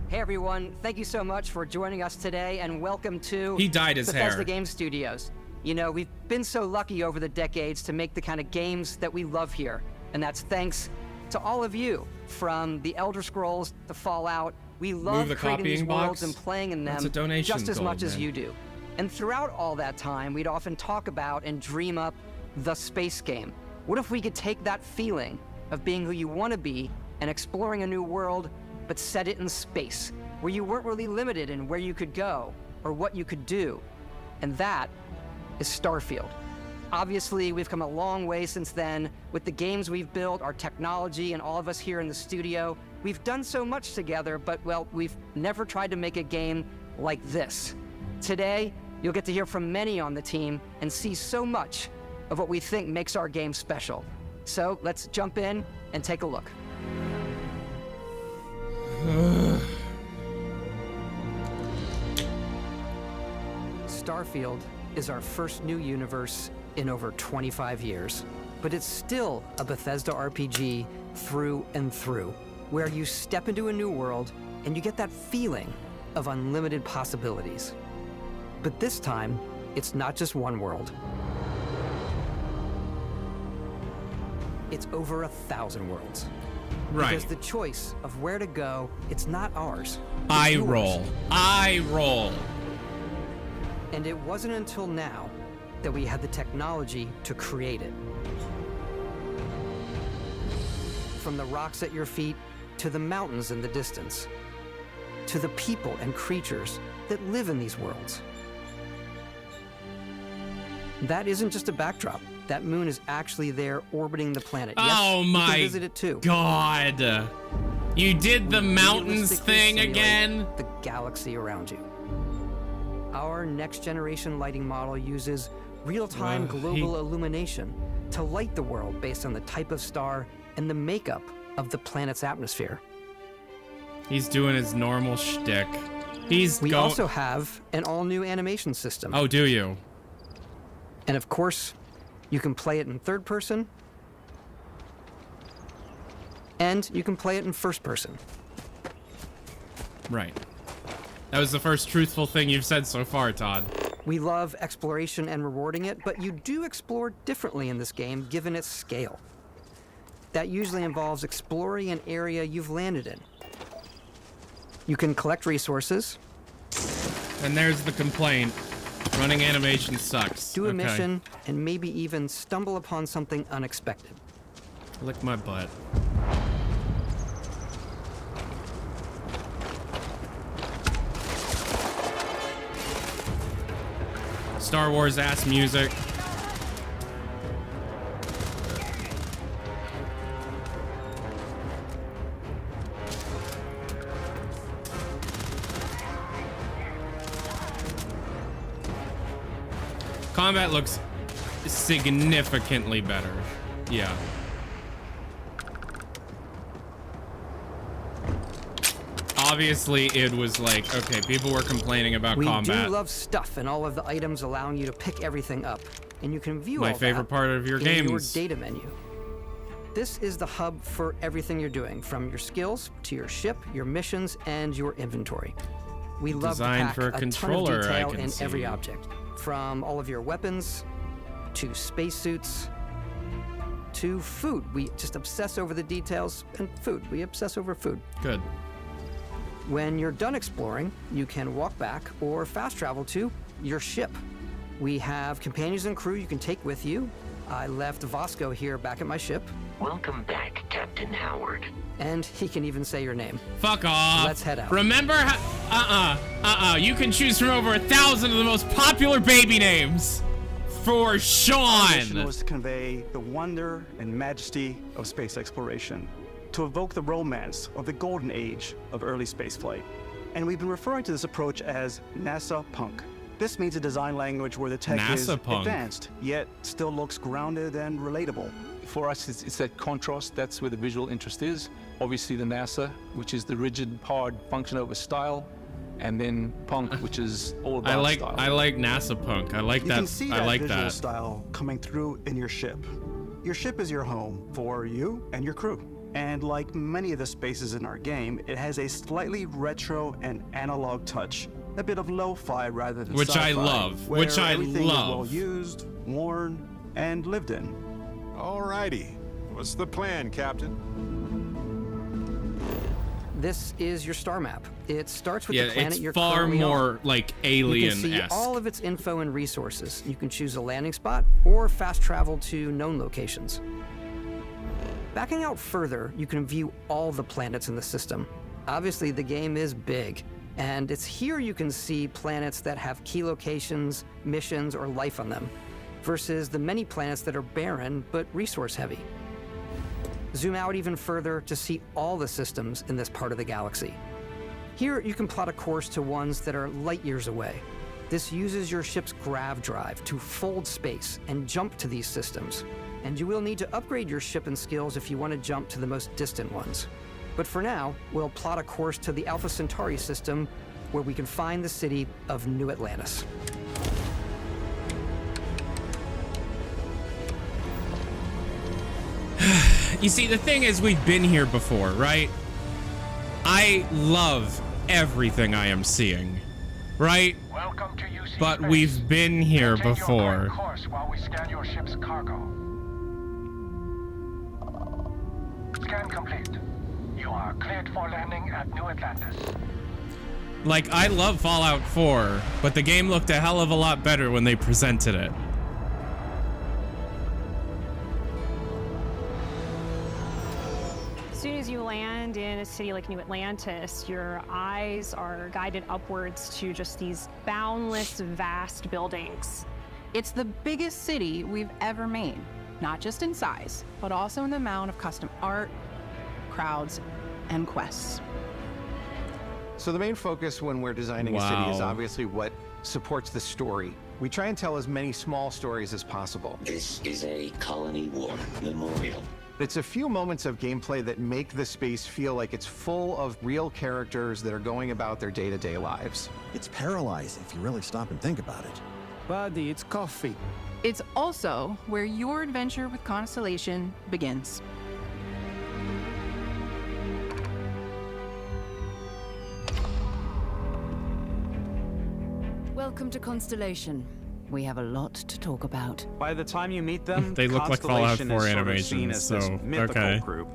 Speaker 11: Hey everyone, thank you so much for joining us today and welcome to
Speaker 1: He dyed his
Speaker 11: Bethesda
Speaker 1: hair.
Speaker 11: Game Studios. You know, we've been so lucky over the decades to make the kind of games that we love here. And that's thanks to all of you, from the Elder Scrolls to Fallout. We love creating these worlds and playing in them just as much as you do. And throughout all that time, we'd often talk about and dream up the space game. What if we could take that feeling of being who you want to be and exploring a new world, but set it in space, where you weren't really limited in where you could go or what you could do? And that is Starfield. Obviously, we've come a long way since then with the games we've built, our technology, and all of us here in the studio. We've done so much together, but, well, we've never tried to make a game like this. Today, you'll get to hear from many on the team and see so much of what we think makes our game special. So let's jump in and take a look. Starfield is our first new universe in over 25 years, but it's still a Bethesda RPG through and through, where you step into a new world and you get that feeling of unlimited possibilities. But this time, it's not just one world. It's over 1,000 worlds.
Speaker 1: Right.
Speaker 11: Because the choice of where to go, it's not ours.
Speaker 1: I roll.
Speaker 11: And it wasn't until now that we had the technology to create it. From the rocks at your feet, to the mountains in the distance, to the people and creatures that live in these worlds. That isn't just a backdrop. That moon is actually there orbiting the planet.
Speaker 1: Oh
Speaker 11: yes,
Speaker 1: my
Speaker 11: you can visit it too.
Speaker 1: God. You did the mountains thing again?
Speaker 11: The galaxy around you. Our next generation lighting model uses real-time global illumination to light the world based on the type of star and the makeup of the planet's atmosphere.
Speaker 1: He's doing his normal shtick.
Speaker 11: We also have an all-new animation system.
Speaker 1: Oh, do you?
Speaker 11: And of course, you can play it in third person, and you can play it in first person.
Speaker 1: Right. That was the first truthful thing you've said so far, Todd.
Speaker 11: We love exploration and rewarding it, but you do explore differently in this game given its scale. That usually involves exploring an area you've landed in. You can collect resources.
Speaker 1: And there's the complaint. Running animation sucks.
Speaker 11: Do a mission, and maybe even stumble upon something unexpected.
Speaker 1: Lick my butt. Star Wars ass music. Combat looks significantly better. Yeah. Obviously, it was like, okay, people were complaining about combat.
Speaker 11: We do love stuff and all of the items allowing you to pick everything up. And you can view
Speaker 1: my
Speaker 11: all
Speaker 1: favorite
Speaker 11: that
Speaker 1: part of your games.
Speaker 11: in your data menu. This is the hub for everything you're doing, from your skills to your ship, your missions, and your inventory. We love to pack
Speaker 1: for a controller,
Speaker 11: ton of detail
Speaker 1: I can
Speaker 11: in
Speaker 1: see.
Speaker 11: every object, from all of your weapons to spacesuits to food. We just obsess over the details, and food. We obsess over food.
Speaker 1: Good.
Speaker 11: When you're done exploring, you can walk back or fast travel to your ship. We have companions and crew you can take with you. I left Vasco here back at my ship.
Speaker 12: Welcome back, Captain Howard.
Speaker 11: And he can even say your name.
Speaker 1: Fuck off.
Speaker 11: Let's head out.
Speaker 1: Remember how, you can choose from over 1,000 of the most popular baby names. For
Speaker 8: Our
Speaker 1: Sean.
Speaker 8: mission was to convey the wonder and majesty of space exploration, to evoke the romance of the golden age of early spaceflight. And we've been referring to this approach as NASA Punk. This means a design language where the tech is advanced, yet still looks grounded and relatable.
Speaker 15: For us, it's that contrast. That's where the visual interest is. Obviously the NASA, which is the rigid, hard function over style, and then Punk, which is all about style.
Speaker 1: I like NASA Punk. I like that.
Speaker 8: You can see that
Speaker 1: I like
Speaker 8: visual
Speaker 1: that.
Speaker 8: style coming through in your ship. Your ship is your home for you and your crew. And like many of the spaces in our game, it has a slightly retro and analog touch. A bit of lo-fi rather than
Speaker 1: Which
Speaker 8: sci-fi,
Speaker 1: I love.
Speaker 8: where
Speaker 1: Which I
Speaker 8: everything is
Speaker 1: love.
Speaker 8: well used, worn, and lived in.
Speaker 7: Alrighty. What's the plan, Captain?
Speaker 11: This is your star map. It starts with the planet
Speaker 1: it's
Speaker 11: you're
Speaker 1: far
Speaker 11: currently
Speaker 1: more
Speaker 11: on.
Speaker 1: like
Speaker 11: You can see
Speaker 1: alien-esque.
Speaker 11: all of its info and resources. You can choose a landing spot or fast travel to known locations. Backing out further, you can view all the planets in the system. Obviously, the game is big, and it's here you can see planets that have key locations, missions, or life on them, versus the many planets that are barren but resource-heavy. Zoom out even further to see all the systems in this part of the galaxy. Here, you can plot a course to ones that are light years away. This uses your ship's grav drive to fold space and jump to these systems. And you will need to upgrade your ship and skills if you want to jump to the most distant ones. But for now, we'll plot a course to the Alpha Centauri system, where we can find the city of New Atlantis.
Speaker 1: You see, the thing is, we've been here before, right? I love everything I am seeing, right?
Speaker 16: Welcome to UC
Speaker 1: But
Speaker 16: Space.
Speaker 1: we've been here
Speaker 16: Maintain your
Speaker 1: before.
Speaker 16: current course while we scan your ship's cargo. Scan complete. You are cleared for landing at New Atlantis.
Speaker 1: Like, I love Fallout 4, but the game looked a hell of a lot better when they presented it.
Speaker 20: As soon as you land in a city like New Atlantis, your eyes are guided upwards to just these boundless, vast buildings.
Speaker 6: It's the biggest city we've ever made, not just in size, but also in the amount of custom art, crowds, and quests.
Speaker 17: So the main focus when we're designing a city is obviously what supports the story. We try and tell as many small stories as possible.
Speaker 12: This is a Colony War memorial.
Speaker 17: It's a few moments of gameplay that make the space feel like it's full of real characters that are going about their day-to-day lives.
Speaker 18: It's paralyzing if you really stop and think about it.
Speaker 8: Buddy, it's coffee.
Speaker 6: It's also where your adventure with Constellation begins.
Speaker 21: Welcome to Constellation. We have a lot to talk about.
Speaker 8: By the time you meet them,
Speaker 1: they look like Fallout 4
Speaker 8: Constellation is sort of
Speaker 1: animations,
Speaker 8: seen as this
Speaker 1: so,
Speaker 8: mythical
Speaker 1: okay.
Speaker 8: group.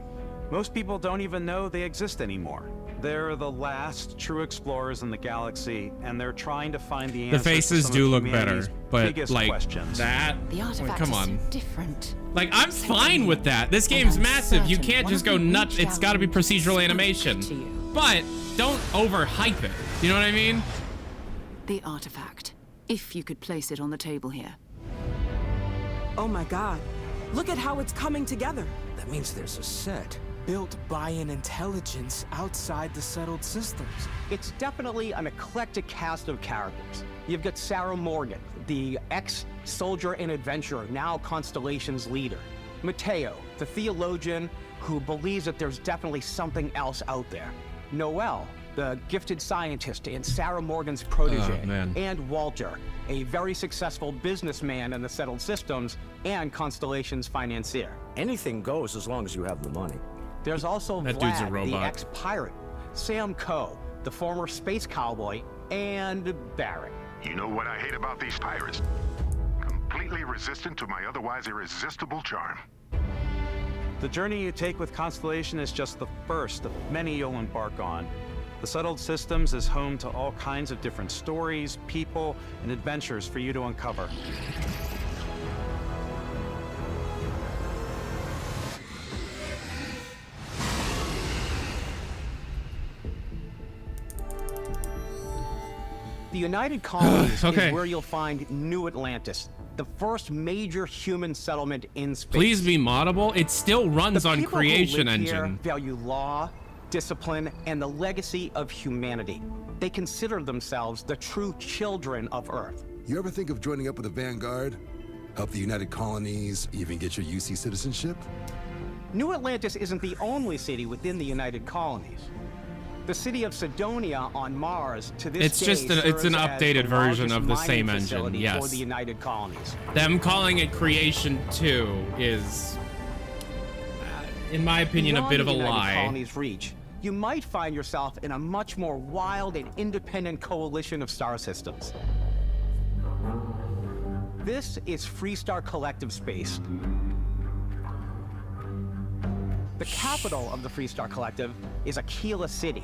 Speaker 8: Most people don't even know they exist anymore. They're the last true explorers in the galaxy, and they're trying to find the answers
Speaker 1: The faces
Speaker 8: to some
Speaker 1: do
Speaker 8: of
Speaker 1: look better,
Speaker 8: humanity's
Speaker 1: but
Speaker 8: biggest
Speaker 1: like
Speaker 8: questions.
Speaker 1: that.
Speaker 21: The artifact
Speaker 1: come
Speaker 21: is
Speaker 1: on.
Speaker 21: so different.
Speaker 1: Like I'm fine with that. This game's massive. You can't just go nuts. It's got to be procedural animation, but don't overhype it. You know what I mean?
Speaker 21: The artifact. If you could place it on the table here.
Speaker 19: Oh my God. Look at how it's coming together.
Speaker 22: That means there's a set built by an intelligence outside the settled systems.
Speaker 11: It's definitely an eclectic cast of characters. You've got Sarah Morgan, the ex-soldier and adventurer, now Constellation's leader. Mateo, the theologian who believes that there's definitely something else out there. Noel, the gifted scientist and Sarah Morgan's protege.
Speaker 1: Oh, man.
Speaker 11: And Walter, a very successful businessman in the settled systems and Constellation's financier.
Speaker 18: Anything goes as long as you have the money.
Speaker 11: There's also
Speaker 1: That dude's a
Speaker 11: Vlad, the
Speaker 1: robot.
Speaker 11: ex-pirate, Sam Coe, the former space cowboy, and Barrett.
Speaker 26: You know what I hate about these pirates? Completely resistant to my otherwise irresistible charm.
Speaker 8: The journey you take with Constellation is just the first of many you'll embark on. The Settled Systems is home to all kinds of different stories, people, and adventures for you to uncover.
Speaker 11: The United Colonies
Speaker 1: Okay.
Speaker 11: is where you'll find New Atlantis, the first major human settlement in space.
Speaker 1: Please be moddable. It still runs
Speaker 11: The
Speaker 1: on
Speaker 11: people who
Speaker 1: Creation
Speaker 11: live here
Speaker 1: Engine.
Speaker 11: value law, discipline, and the legacy of humanity. They consider themselves the true children of Earth.
Speaker 25: You ever think of joining up with the Vanguard? Help the United Colonies, even get your UC citizenship?
Speaker 11: New Atlantis isn't the only city within the United Colonies. The city of Sidonia on Mars to this
Speaker 1: It's
Speaker 11: day
Speaker 1: just it's
Speaker 11: serves
Speaker 1: an
Speaker 11: as
Speaker 1: updated
Speaker 11: the
Speaker 1: version
Speaker 11: largest
Speaker 1: of the
Speaker 11: mining
Speaker 1: same engine.
Speaker 11: facility for
Speaker 1: Yes.
Speaker 11: the United Colonies.
Speaker 1: Them calling it Creation 2 is, in my opinion, a
Speaker 11: Beyond
Speaker 1: bit of a
Speaker 11: the United
Speaker 1: lie.
Speaker 11: Colonies' reach, you might find yourself in a much more wild and independent coalition of star systems. This is Freestar Collective Space. The capital of the Freestar Collective is Aquila City.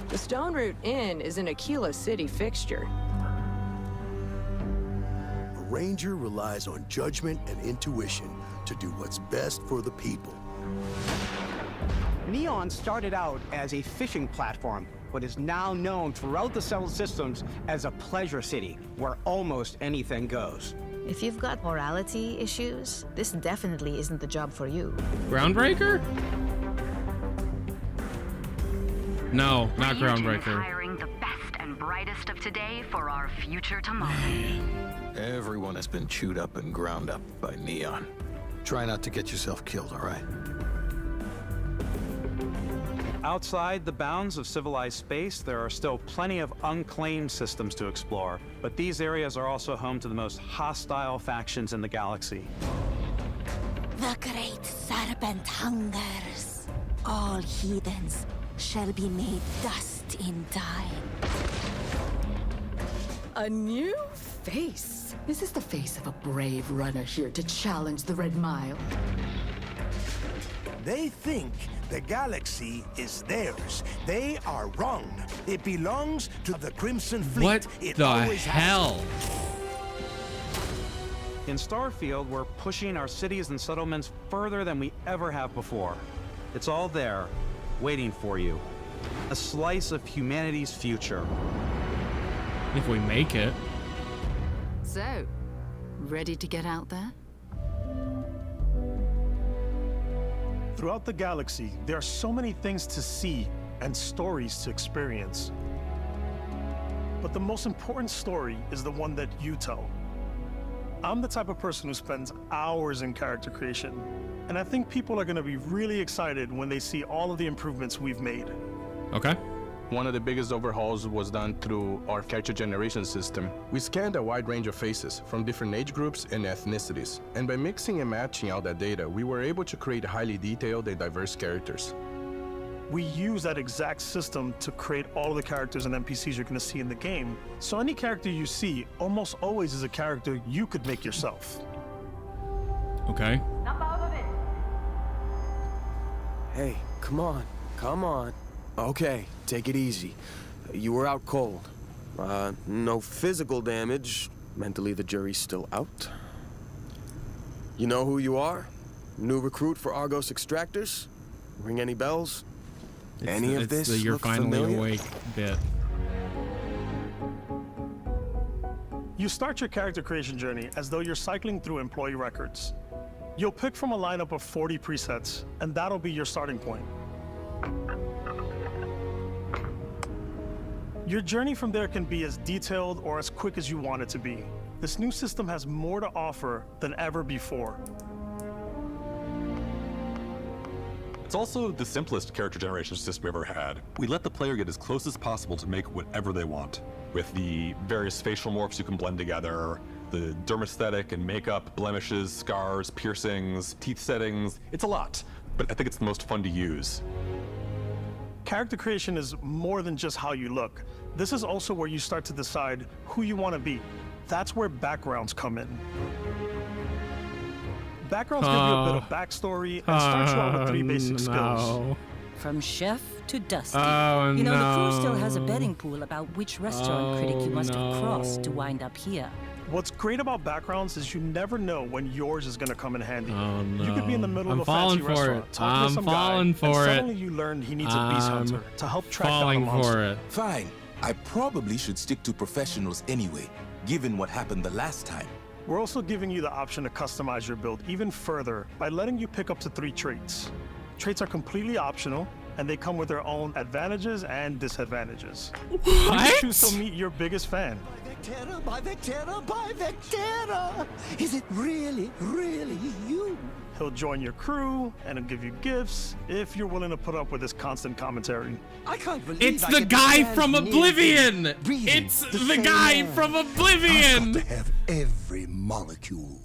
Speaker 27: The Stone Root Inn is an Aquila City fixture.
Speaker 25: A ranger relies on judgment and intuition to do what's best for the people.
Speaker 11: Neon started out as a fishing platform, but is now known throughout the settled systems as a pleasure city, where almost anything goes.
Speaker 28: If you've got morality issues, this definitely isn't the job for you.
Speaker 1: Groundbreaker? No, not Groundbreaker.
Speaker 29: Hiring the best and brightest of today for our future tomorrow.
Speaker 30: Everyone has been chewed up and ground up by Neon. Try not to get yourself killed, all right?
Speaker 8: Outside the bounds of civilized space, there are still plenty of unclaimed systems to explore, but these areas are also home to the most hostile factions in the galaxy.
Speaker 31: The great serpent hungers. All heathens shall be made dust in time.
Speaker 10: A new face. Is this the face of a brave runner here to challenge the Red Mile?
Speaker 25: They think the galaxy is theirs. They are wrong. It belongs to the Crimson Fleet.
Speaker 1: What
Speaker 25: It
Speaker 1: the
Speaker 25: always has.
Speaker 1: hell?
Speaker 8: In Starfield, we're pushing our cities and settlements further than we ever have before. It's all there, waiting for you. A slice of humanity's future.
Speaker 1: If we make it.
Speaker 21: So, ready to get out there?
Speaker 2: Throughout the galaxy, there are so many things to see and stories to experience. But the most important story is the one that you tell. I'm the type of person who spends hours in character creation, and I think people are going to be really excited when they see all of the improvements we've made.
Speaker 1: Okay.
Speaker 3: One of the biggest overhauls was done through our character generation system. We scanned a wide range of faces from different age groups and ethnicities, and by mixing and matching all that data, we were able to create highly detailed and diverse characters.
Speaker 2: We use that exact system to create all of the characters and NPCs you're going to see in the game. So any character you see almost always is a character you could make yourself.
Speaker 1: Okay.
Speaker 22: Hey, come on, come on. Okay, take it easy. You were out cold. No physical damage. Mentally, the jury's still out. You know who you are? New recruit for Argos Extractors? Ring any bells? Any of this
Speaker 1: the you're
Speaker 22: look
Speaker 1: finally
Speaker 22: familiar?
Speaker 1: awake bit.
Speaker 2: You start your character creation journey as though you're cycling through employee records. You'll pick from a lineup of 40 presets, and that'll be your starting point. Your journey from there can be as detailed or as quick as you want it to be. This new system has more to offer than ever before.
Speaker 4: It's also the simplest character generation system we've ever had. We let the player get as close as possible to make whatever they want. With the various facial morphs you can blend together, the dermesthetic and makeup, blemishes, scars, piercings, teeth settings. It's a lot, but I think it's the most fun to use.
Speaker 2: Character creation is more than just how you look. This is also where you start to decide who you want to be. That's where backgrounds come in. Backgrounds give you a bit of backstory and start you out with 3 basic skills.
Speaker 5: From chef to dusty.
Speaker 1: Oh,
Speaker 5: you know, the crew still
Speaker 1: no.
Speaker 5: has a betting pool about which restaurant critic you must have crossed to wind up here.
Speaker 2: What's great about backgrounds is you never know when yours is going to come in handy.
Speaker 1: Oh, no.
Speaker 2: You could be in the middle
Speaker 1: I'm
Speaker 2: of a fancy
Speaker 1: falling for
Speaker 2: restaurant
Speaker 1: it.
Speaker 2: talking to
Speaker 1: I'm
Speaker 2: some
Speaker 1: falling
Speaker 2: guy,
Speaker 1: for
Speaker 2: and
Speaker 1: it.
Speaker 2: suddenly you learn he needs a beast hunter to help track down a
Speaker 1: falling
Speaker 2: monster.
Speaker 1: for it.
Speaker 7: Fine. I probably should stick to professionals anyway, given what happened the last time.
Speaker 2: We're also giving you the option to customize your build even further by letting you pick up to 3 traits. Traits are completely optional, and they come with their own advantages and disadvantages.
Speaker 1: What?
Speaker 2: You can choose to meet your biggest fan.
Speaker 25: Vectera, by Vectera, by Vectera! Is it really, really you?
Speaker 2: He'll join your crew, and he'll give you gifts if you're willing to put up with his constant commentary.
Speaker 25: I can't believe
Speaker 1: It's
Speaker 25: I
Speaker 1: the
Speaker 25: can
Speaker 1: guy
Speaker 25: stand
Speaker 1: from
Speaker 25: near
Speaker 1: Oblivion!
Speaker 25: him, breathing
Speaker 1: It's the
Speaker 25: same
Speaker 1: guy
Speaker 25: air.
Speaker 1: from Oblivion!
Speaker 25: I've got to have every molecule.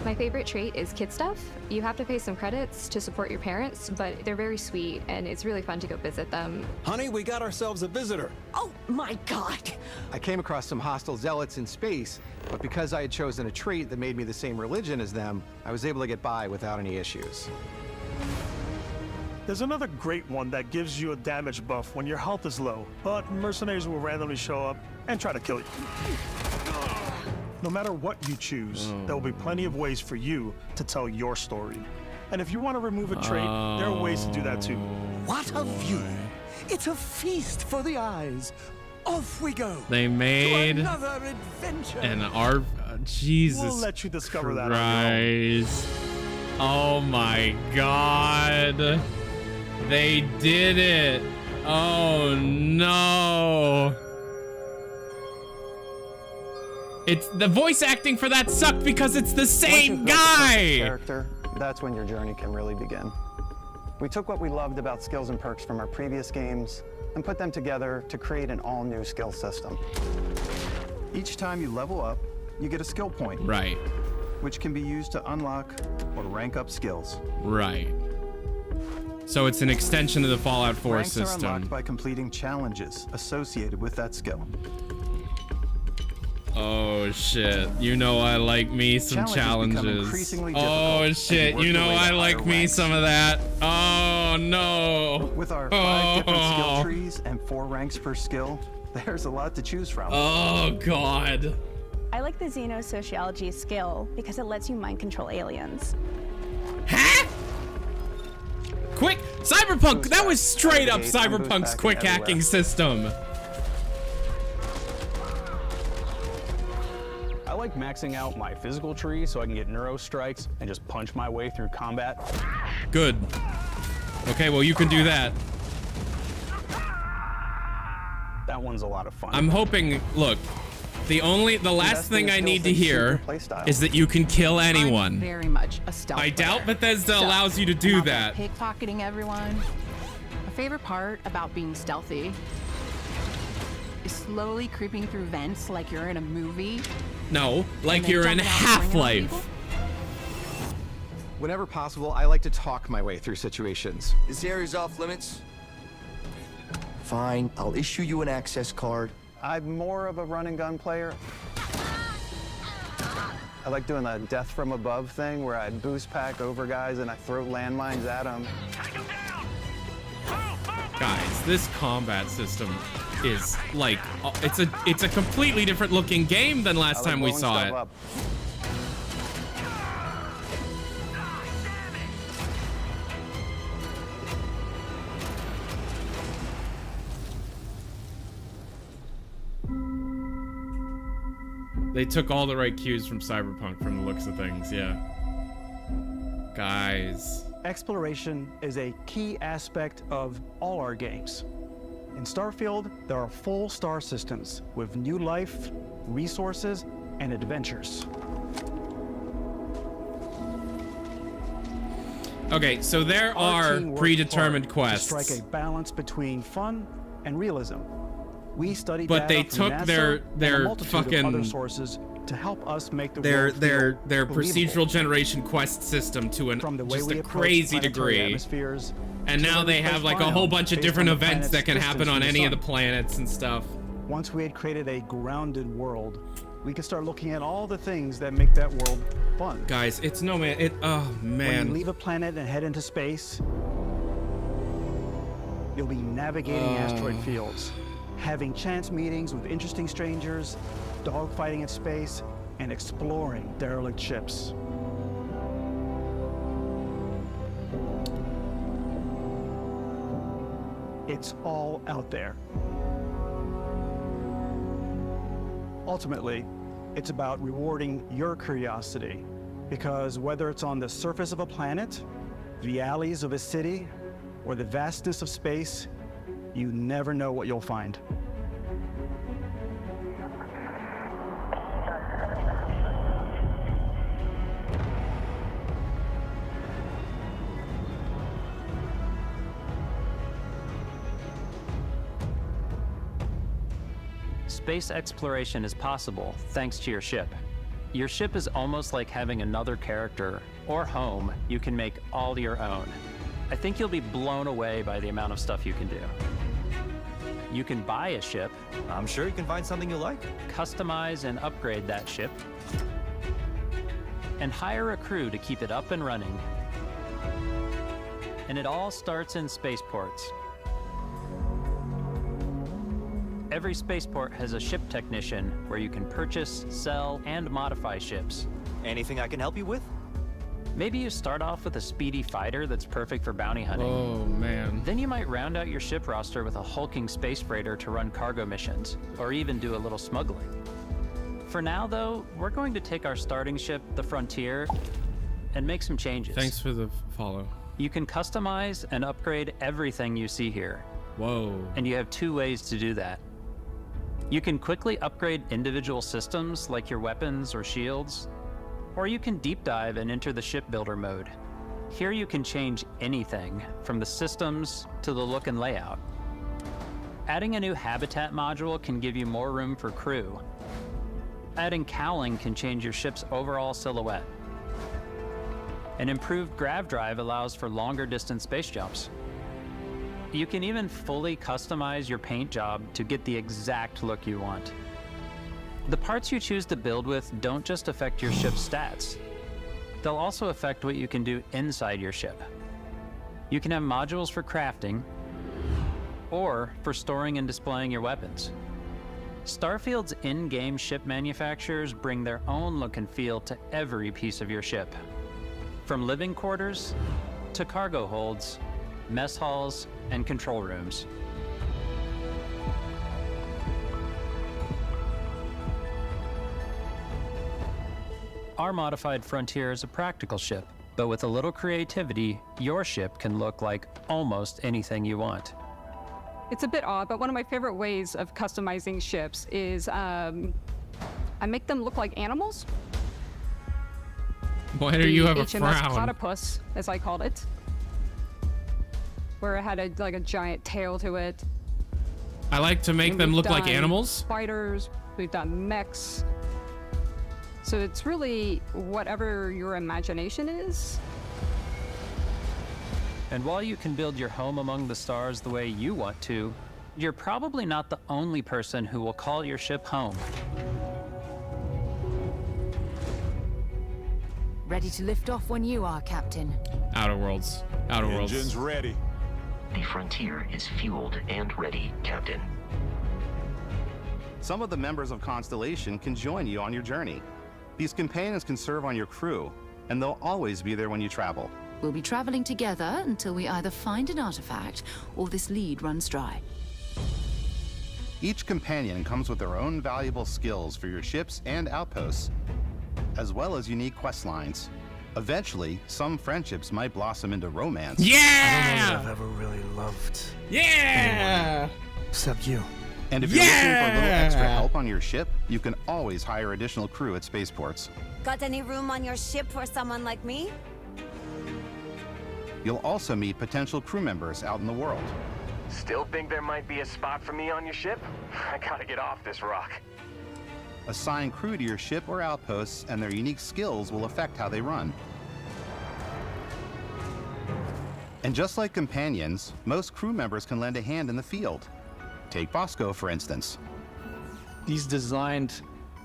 Speaker 9: My favorite trait is kid stuff. You have to pay some credits to support your parents, but they're very sweet and it's really fun to go visit them.
Speaker 22: Honey, we got ourselves a visitor.
Speaker 5: Oh my god!
Speaker 17: I came across some hostile zealots in space, but because I had chosen a trait that made me the same religion as them, I was able to get by without any issues.
Speaker 2: There's another great one that gives you a damage buff when your health is low, but mercenaries will randomly show up and try to kill you. No matter what you choose, there will be plenty of ways for you to tell your story. And if you want to remove a trait, there are ways to do that too.
Speaker 25: What a view! It's a feast for the eyes. Off we go.
Speaker 1: They made
Speaker 25: to another adventure.
Speaker 1: an Jesus
Speaker 2: We'll let you discover that on your
Speaker 1: Christ. Oh my God. They did it. Oh no. It's the voice acting for that sucked because it's the same guy.
Speaker 8: Character, that's when your journey can really begin. We took what we loved about skills and perks from our previous games and put them together to create an all-new skill system. Each time you level up, you get a skill point.
Speaker 1: Right.
Speaker 8: Which can be used to unlock or rank up skills.
Speaker 1: Right. So it's an extension of the Fallout 4
Speaker 8: Ranks are
Speaker 1: system.
Speaker 8: unlocked by completing challenges associated with that skill.
Speaker 1: Oh shit. You know I like me some challenges. Oh shit. You know I like me some of that. Oh no.
Speaker 8: With our 5 different skill trees and 4 ranks per skill, there's a lot to choose from.
Speaker 1: Oh god.
Speaker 13: I like the Xenosociology skill because it lets you mind control aliens.
Speaker 1: Huh? Quick Cyberpunk! That was straight up Cyberpunk's quick hacking system.
Speaker 8: like maxing out my physical tree so I can get neuro strikes and just punch my way through combat.
Speaker 1: Good. Okay, well, you can do that.
Speaker 8: That one's a lot of fun.
Speaker 1: I'm hoping, look, the last thing I need to hear is that you can kill anyone.
Speaker 27: I'm very much a stealth
Speaker 1: I doubt
Speaker 27: player.
Speaker 1: Bethesda
Speaker 27: So,
Speaker 1: allows you to do
Speaker 27: I'm out
Speaker 1: that.
Speaker 27: there pickpocketing everyone. My favorite part about being stealthy is slowly creeping through vents like you're in a movie.
Speaker 1: No, like
Speaker 27: then
Speaker 1: you're in
Speaker 27: jumping out and swinging on
Speaker 1: Half-Life.
Speaker 27: people.
Speaker 17: Whenever possible, I like to talk my way through situations.
Speaker 6: This area's off limits. Fine, I'll issue you an access card.
Speaker 8: I'm more of a run and gun player. I like doing the death from above thing where I boost pack over guys and I throw landmines at them.
Speaker 1: Guys, this combat system is like, it's a completely different looking game than last time we saw it. They took all the right cues from Cyberpunk from the looks of things, yeah. Guys.
Speaker 8: Exploration is a key aspect of all our games. In Starfield, there are full star systems with new life, resources, and adventures.
Speaker 1: Okay, so there are predetermined quests.
Speaker 8: To strike a balance between fun and realism. We studied
Speaker 1: But they
Speaker 8: data from
Speaker 1: took
Speaker 8: NASA
Speaker 1: their
Speaker 8: and a multitude of
Speaker 1: fucking
Speaker 8: other sources to help us make the
Speaker 1: their
Speaker 8: world feel
Speaker 1: procedural
Speaker 8: believable.
Speaker 1: generation quest system to an
Speaker 8: From the way
Speaker 1: just
Speaker 8: we
Speaker 1: a
Speaker 8: approach
Speaker 1: crazy
Speaker 8: planetary
Speaker 1: degree.
Speaker 8: atmospheres
Speaker 1: And
Speaker 8: to
Speaker 1: now
Speaker 8: every
Speaker 1: they have
Speaker 8: space
Speaker 1: like a
Speaker 8: biome
Speaker 1: whole bunch of
Speaker 8: based
Speaker 1: different
Speaker 8: on the
Speaker 1: events that
Speaker 8: planet's
Speaker 1: can happen
Speaker 8: distance
Speaker 1: on
Speaker 8: from
Speaker 1: any of the
Speaker 8: sun.
Speaker 1: planets and stuff.
Speaker 8: Once we had created a grounded world, we could start looking at all the things that make that world fun.
Speaker 1: Guys, it's no man. Oh
Speaker 8: When
Speaker 1: man.
Speaker 8: you leave a planet and head into space, you'll be navigating asteroid fields, having chance meetings with interesting strangers, dogfighting in space, and exploring derelict ships. It's all out there. Ultimately, it's about rewarding your curiosity, because whether it's on the surface of a planet, the alleys of a city, or the vastness of space, you never know what you'll find.
Speaker 12: Space exploration is possible thanks to your ship. Your ship is almost like having another character or home you can make all your own. I think you'll be blown away by the amount of stuff you can do. You can buy a ship.
Speaker 6: I'm sure you can find something you like.
Speaker 12: Customize and upgrade that ship. And hire a crew to keep it up and running. And it all starts in spaceports. Every spaceport has a ship technician where you can purchase, sell, and modify ships.
Speaker 6: Anything I can help you with?
Speaker 12: Maybe you start off with a speedy fighter that's perfect for bounty hunting.
Speaker 1: Oh, man.
Speaker 12: Then you might round out your ship roster with a hulking space freighter to run cargo missions, or even do a little smuggling. For now, though, we're going to take our starting ship, the Frontier, and make some changes.
Speaker 1: Thanks for the follow.
Speaker 12: You can customize and upgrade everything you see here.
Speaker 1: Whoa.
Speaker 12: And you have two ways to do that. You can quickly upgrade individual systems like your weapons or shields, or you can deep dive and enter the shipbuilder mode. Here you can change anything, from the systems to the look and layout. Adding a new habitat module can give you more room for crew. Adding cowling can change your ship's overall silhouette. An improved grav drive allows for longer distance space jumps. You can even fully customize your paint job to get the exact look you want. The parts you choose to build with don't just affect your ship's stats. They'll also affect what you can do inside your ship. You can have modules for crafting, or for storing and displaying your weapons. Starfield's in-game ship manufacturers bring their own look and feel to every piece of your ship. From living quarters to cargo holds, mess halls, and control rooms. our modified Frontier is a practical ship, but with a little creativity, your ship can look like almost anything you want.
Speaker 11: It's a bit odd, but one of my favorite ways of customizing ships is I make them look like animals.
Speaker 1: Why do you have a
Speaker 11: HMS
Speaker 1: frown?
Speaker 11: Platypus, as I called it, where it had a giant tail to it.
Speaker 1: I like to make them look like animals.
Speaker 11: Fighters, we've done mechs. So it's really whatever your imagination is.
Speaker 12: And while you can build your home among the stars the way you want to, you're probably not the only person who will call your ship home.
Speaker 21: Ready to lift off when you are, Captain.
Speaker 1: Outer Worlds. Outer Worlds.
Speaker 14: Engine's ready.
Speaker 15: The Frontier is fueled and ready, Captain.
Speaker 16: Some of the members of Constellation can join you on your journey. These companions can serve on your crew, and they'll always be there when you travel.
Speaker 21: We'll be traveling together until we either find an artifact or this lead runs dry.
Speaker 16: Each companion comes with their own valuable skills for your ships and outposts, as well as unique quest lines. Eventually, some friendships might blossom into romance.
Speaker 2: I don't know
Speaker 1: Yeah!
Speaker 2: that I've ever really loved
Speaker 1: Yeah!
Speaker 2: anyone except you.
Speaker 16: And if you're looking for a little extra help on your ship, you can always hire additional crew at spaceports.
Speaker 31: Got any room on your ship for someone like me?
Speaker 16: You'll also meet potential crew members out in the world.
Speaker 18: Still think there might be a spot for me on your ship? I gotta get off this rock.
Speaker 16: Assign crew to your ship or outposts, and their unique skills will affect how they run. And just like companions, most crew members can lend a hand in the field. Take Bosco, for instance.
Speaker 19: He's designed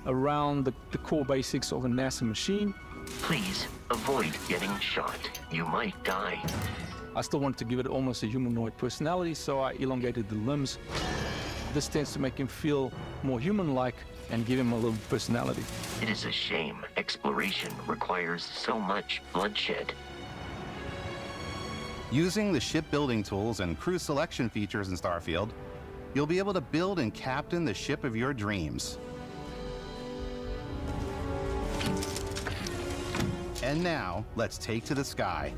Speaker 19: around the core basics of a NASA machine.
Speaker 15: Please avoid getting shot. You might die.
Speaker 19: I still wanted to give it almost a humanoid personality, so I elongated the limbs. This tends to make him feel more human-like and give him a little personality.
Speaker 15: It is a shame exploration requires so much bloodshed.
Speaker 16: Using the shipbuilding tools and crew selection features in Starfield, you'll be able to build and captain the ship of your dreams. And now, let's take to the sky.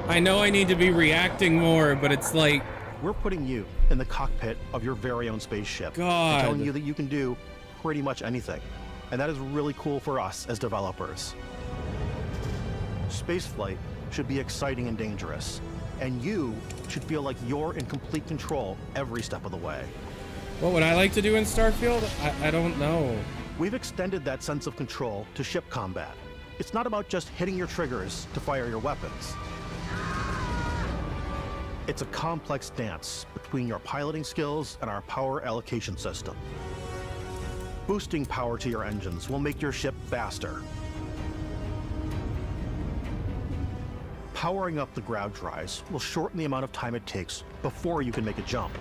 Speaker 1: I know I need to be reacting more, but it's like...
Speaker 2: We're putting you in the cockpit of your very own spaceship.
Speaker 1: God.
Speaker 2: And telling you that you can do pretty much anything. And that is really cool for us as developers. Spaceflight should be exciting and dangerous. And you should feel like you're in complete control every step of the way.
Speaker 1: What would I like to do in Starfield? I don't know.
Speaker 2: We've extended that sense of control to ship combat. It's not about just hitting your triggers to fire your weapons. It's a complex dance between your piloting skills and our power allocation system. Boosting power to your engines will make your ship faster. Powering up the grav drives will shorten the amount of time it takes before you can make a jump.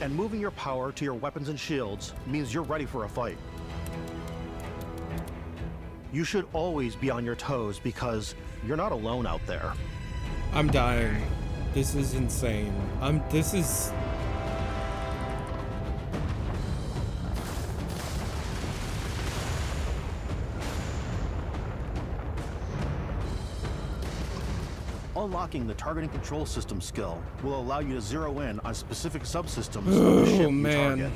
Speaker 2: And moving your power to your weapons and shields means you're ready for a fight. You should always be on your toes because you're not alone out there.
Speaker 1: I'm dying. This is insane. This is...
Speaker 2: Unlocking the targeting control system skill will allow you to zero in on specific subsystems of the ship you target.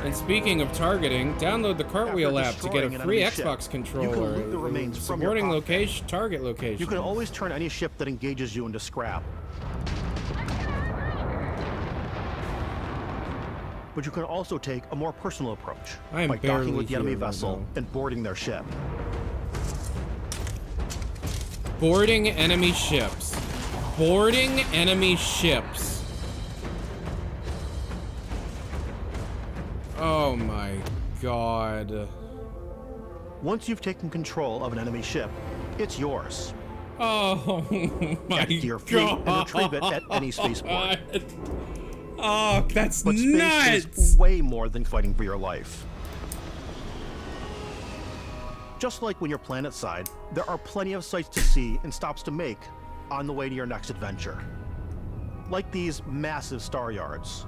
Speaker 1: And speaking of targeting, download the Cartwheel app to get a free Xbox
Speaker 2: you
Speaker 1: controller.
Speaker 2: can loot the remains from your
Speaker 1: Supporting
Speaker 2: cockpit.
Speaker 1: target location.
Speaker 2: You can always turn any ship that engages you into scrap. But you can also take a more personal approach
Speaker 1: I am
Speaker 2: by docking
Speaker 1: barely
Speaker 2: with the enemy
Speaker 1: here right
Speaker 2: vessel
Speaker 1: now.
Speaker 2: and boarding their ship.
Speaker 1: Boarding enemy ships. Boarding enemy ships. Oh my god.
Speaker 2: Once you've taken control of an enemy ship, it's yours.
Speaker 1: Oh my
Speaker 2: Get to your fleet
Speaker 1: god.
Speaker 2: and retrieve it at any spaceport.
Speaker 1: Oh, that's
Speaker 2: But
Speaker 1: nuts.
Speaker 2: space is way more than fighting for your life. Just like when you're planetside, there are plenty of sights to see and stops to make on the way to your next adventure. Like these massive star yards.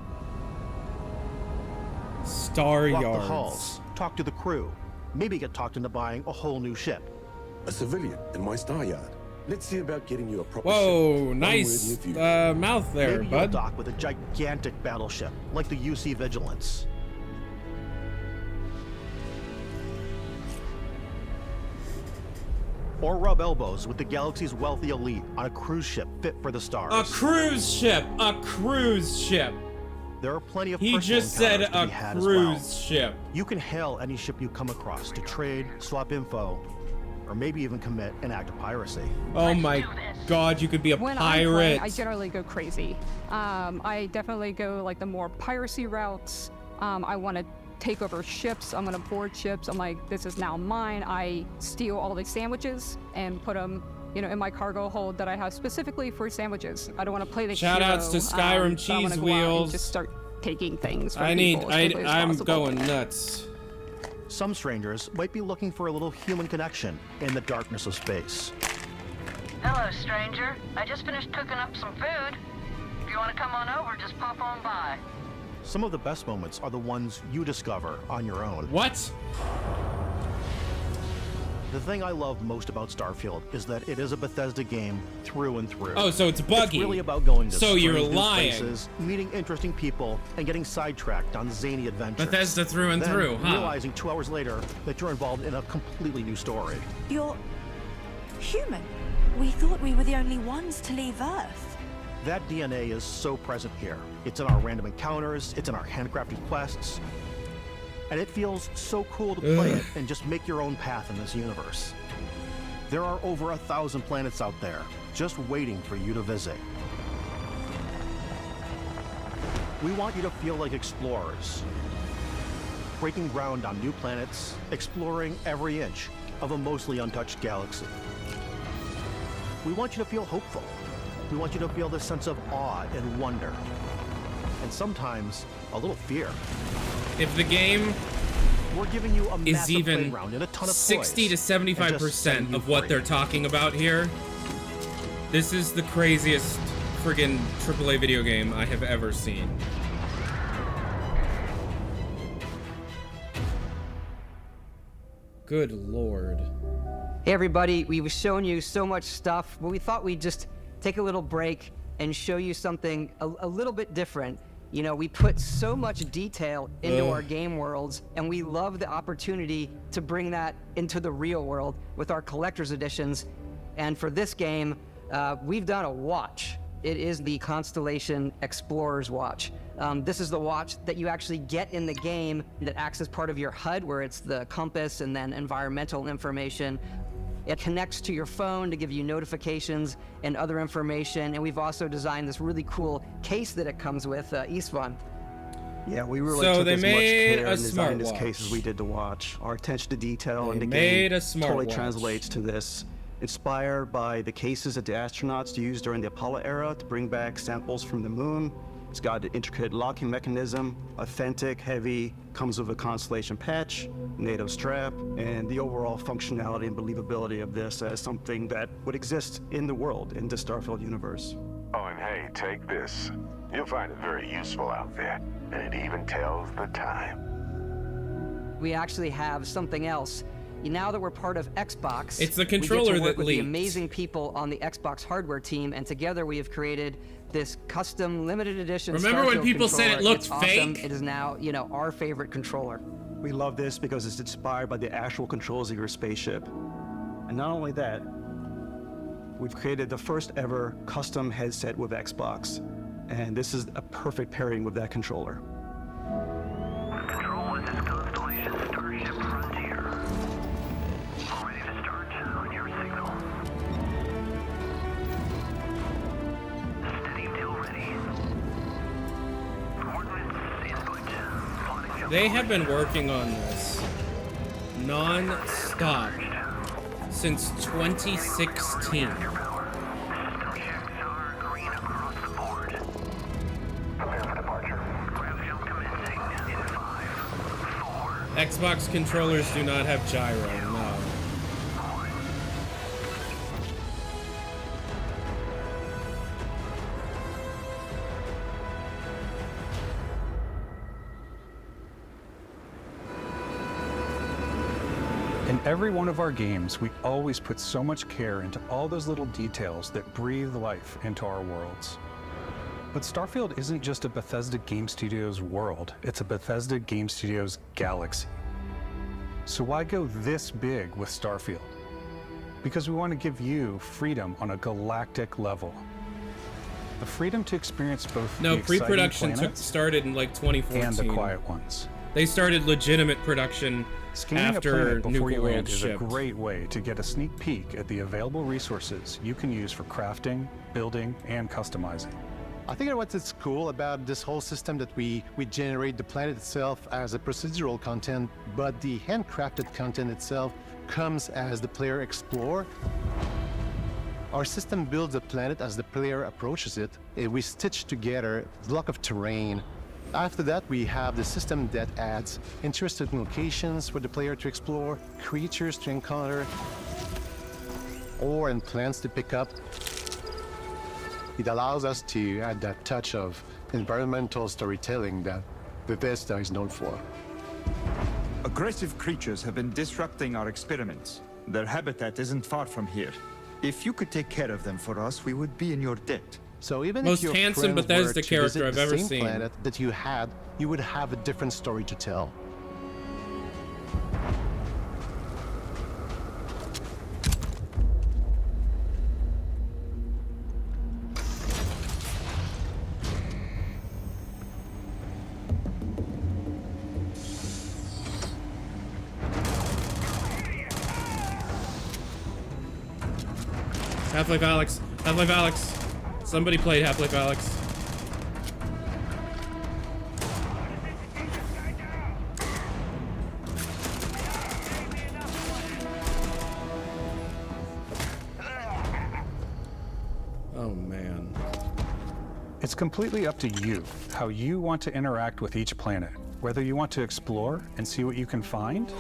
Speaker 1: Star
Speaker 2: Walk the
Speaker 1: yards.
Speaker 2: halls, talk to the crew, maybe get talked into buying a whole new ship.
Speaker 3: A civilian in my star yard. Let's see about getting you a proper
Speaker 1: Whoa,
Speaker 3: ship.
Speaker 1: nice mouth there,
Speaker 2: Maybe
Speaker 1: bud.
Speaker 2: you'll dock with a gigantic battleship, like the UC Vigilance. Or rub elbows with the galaxy's wealthy elite on a cruise ship fit for the stars.
Speaker 1: A cruise ship. A cruise ship.
Speaker 2: There are plenty of
Speaker 1: He
Speaker 2: personal
Speaker 1: just said
Speaker 2: encounters to
Speaker 1: a
Speaker 2: be had as well.
Speaker 1: cruise ship.
Speaker 2: You can hail any ship you come across to trade, swap info, or maybe even commit an act of piracy.
Speaker 1: Oh my god, you could be a
Speaker 11: When I play,
Speaker 1: pirate.
Speaker 11: I generally go crazy. I definitely go like the more piracy routes. I want to take over ships. I'm gonna board ships. I'm like, this is now mine. I steal all the sandwiches and put them, you know, in my cargo hold that I have specifically for sandwiches. I don't want to play the
Speaker 1: Shout
Speaker 11: hero,
Speaker 1: outs to Skyrim
Speaker 11: so I'm gonna
Speaker 1: cheese
Speaker 11: go out and
Speaker 1: wheels.
Speaker 11: just start taking things from
Speaker 1: I need.
Speaker 11: people as quickly as
Speaker 1: I'm
Speaker 11: possible.
Speaker 1: going nuts.
Speaker 2: Some strangers might be looking for a little human connection in the darkness of space.
Speaker 4: Hello, stranger. I just finished cooking up some food. If you want to come on over, just pop on by.
Speaker 2: Some of the best moments are the ones you discover on your own.
Speaker 1: What?
Speaker 2: The thing I love most about Starfield is that it is a Bethesda game through and through.
Speaker 1: Oh, so it's buggy.
Speaker 2: It's really about going to
Speaker 1: So you're
Speaker 2: strange new
Speaker 1: lying.
Speaker 2: places, meeting interesting people, and getting sidetracked on zany adventures.
Speaker 1: Bethesda through and
Speaker 2: Then
Speaker 1: through, huh?
Speaker 2: realizing 2 hours later that you're involved in a completely new story.
Speaker 10: You're human. We thought we were the only ones to leave Earth.
Speaker 2: That DNA is so present here. It's in our random encounters, it's in our handcrafted quests, and it feels so cool to play it and just make your own path in this universe. There are over 1,000 planets out there, just waiting for you to visit. We want you to feel like explorers, breaking ground on new planets, exploring every inch of a mostly untouched galaxy. We want you to feel hopeful. We want you to feel this sense of awe and wonder, and sometimes a little fear.
Speaker 1: If the game
Speaker 2: We're giving you a
Speaker 1: is
Speaker 2: massive
Speaker 1: even
Speaker 2: playground and a ton of
Speaker 1: 60
Speaker 2: toys,
Speaker 1: to
Speaker 2: and just setting
Speaker 1: 75%
Speaker 2: you
Speaker 1: of what
Speaker 2: free.
Speaker 1: they're talking about here, this is the craziest friggin' AAA video game I have ever seen. Good lord.
Speaker 14: Hey everybody, we've shown you so much stuff, but we thought we'd just take a little break and show you something a little bit different. You know, we put so much detail into our game worlds, and we love the opportunity to bring that into the real world with our collector's editions. And for this game, we've done a watch. It is the Constellation Explorer's Watch. This is the watch that you actually get in the game that acts as part of your HUD, where it's the compass and then environmental information. It connects to your phone to give you notifications and other information. And we've also designed this really cool case that it comes with, Istvan.
Speaker 8: Yeah, we really
Speaker 1: So
Speaker 8: took
Speaker 1: they
Speaker 8: as much
Speaker 1: made
Speaker 8: care
Speaker 1: a
Speaker 8: in designing this
Speaker 1: smartwatch.
Speaker 8: case as we did the watch. Our attention to detail in
Speaker 1: They
Speaker 8: the
Speaker 1: made
Speaker 8: game
Speaker 1: a
Speaker 8: totally
Speaker 1: smartwatch.
Speaker 8: translates to this. Inspired by the cases that the astronauts used during the Apollo era to bring back samples from the moon. It's got an intricate locking mechanism, authentic, heavy, comes with a Constellation patch, NATO strap, and the overall functionality and believability of this as something that would exist in the world, in the Starfield universe.
Speaker 20: Oh, and hey, take this. You'll find it very useful out there, and it even tells the time.
Speaker 14: We actually have something else. Now that we're part of Xbox,
Speaker 1: It's the controller
Speaker 14: we get to work
Speaker 1: that
Speaker 14: with the
Speaker 1: leaked.
Speaker 14: amazing people on the Xbox hardware team, and together we have created this custom limited edition.
Speaker 1: Remember when
Speaker 14: Starfield
Speaker 1: people said it
Speaker 14: controller.
Speaker 1: looked
Speaker 14: It's awesome.
Speaker 1: fake?
Speaker 14: It is now, you know, our favorite controller.
Speaker 8: We love this because it's inspired by the actual controls of your spaceship. And not only that, we've created the first ever custom headset with Xbox. And this is a perfect pairing with that controller.
Speaker 20: Control, this is Constellation Starship Frontier. All ready to start on your signal. Steady till ready. Coordinates input. Plotting
Speaker 1: They have been working on this non-stop since 2016. Xbox controllers do not have gyro, no.
Speaker 5: In every one of our games, we always put so much care into all those little details that breathe life into our worlds. But Starfield isn't just a Bethesda Game Studios world, it's a Bethesda Game Studios galaxy. So why go this big with Starfield? Because we want to give you freedom on a galactic level. The freedom to experience both the exciting
Speaker 1: pre-production
Speaker 5: planets
Speaker 1: started in like 2014.
Speaker 5: and the quiet ones.
Speaker 1: They started legitimate production
Speaker 5: Scanning
Speaker 1: after
Speaker 5: a planet before
Speaker 1: Nuka
Speaker 5: you
Speaker 1: World
Speaker 5: land is a
Speaker 1: shipped.
Speaker 5: great way to get a sneak peek at the available resources you can use for crafting, building, and customizing.
Speaker 7: I think what's cool about this whole system that we generate the planet itself as a procedural content, but the handcrafted content itself comes as the player explore. Our system builds a planet as the player approaches it. We stitch together a block of terrain. After that, we have the system that adds interesting locations for the player to explore, creatures to encounter, ore and plants to pick up. It allows us to add that touch of environmental storytelling that Bethesda is known for.
Speaker 9: Aggressive creatures have been disrupting our experiments. Their habitat isn't far from here. If you could take care of them for us, we would be in your debt.
Speaker 7: So even
Speaker 1: Most
Speaker 7: if your
Speaker 1: handsome
Speaker 7: friends
Speaker 1: Bethesda
Speaker 7: were to
Speaker 1: character
Speaker 7: visit
Speaker 1: I've
Speaker 7: the
Speaker 1: ever
Speaker 7: same
Speaker 1: seen.
Speaker 7: planet that you had, you would have a different story to tell.
Speaker 1: Half-Life Alyx. Half-Life Alyx. Somebody played Half-Life Alyx. Oh, man.
Speaker 5: It's completely up to you how you want to interact with each planet, whether you want to explore and see what you can find,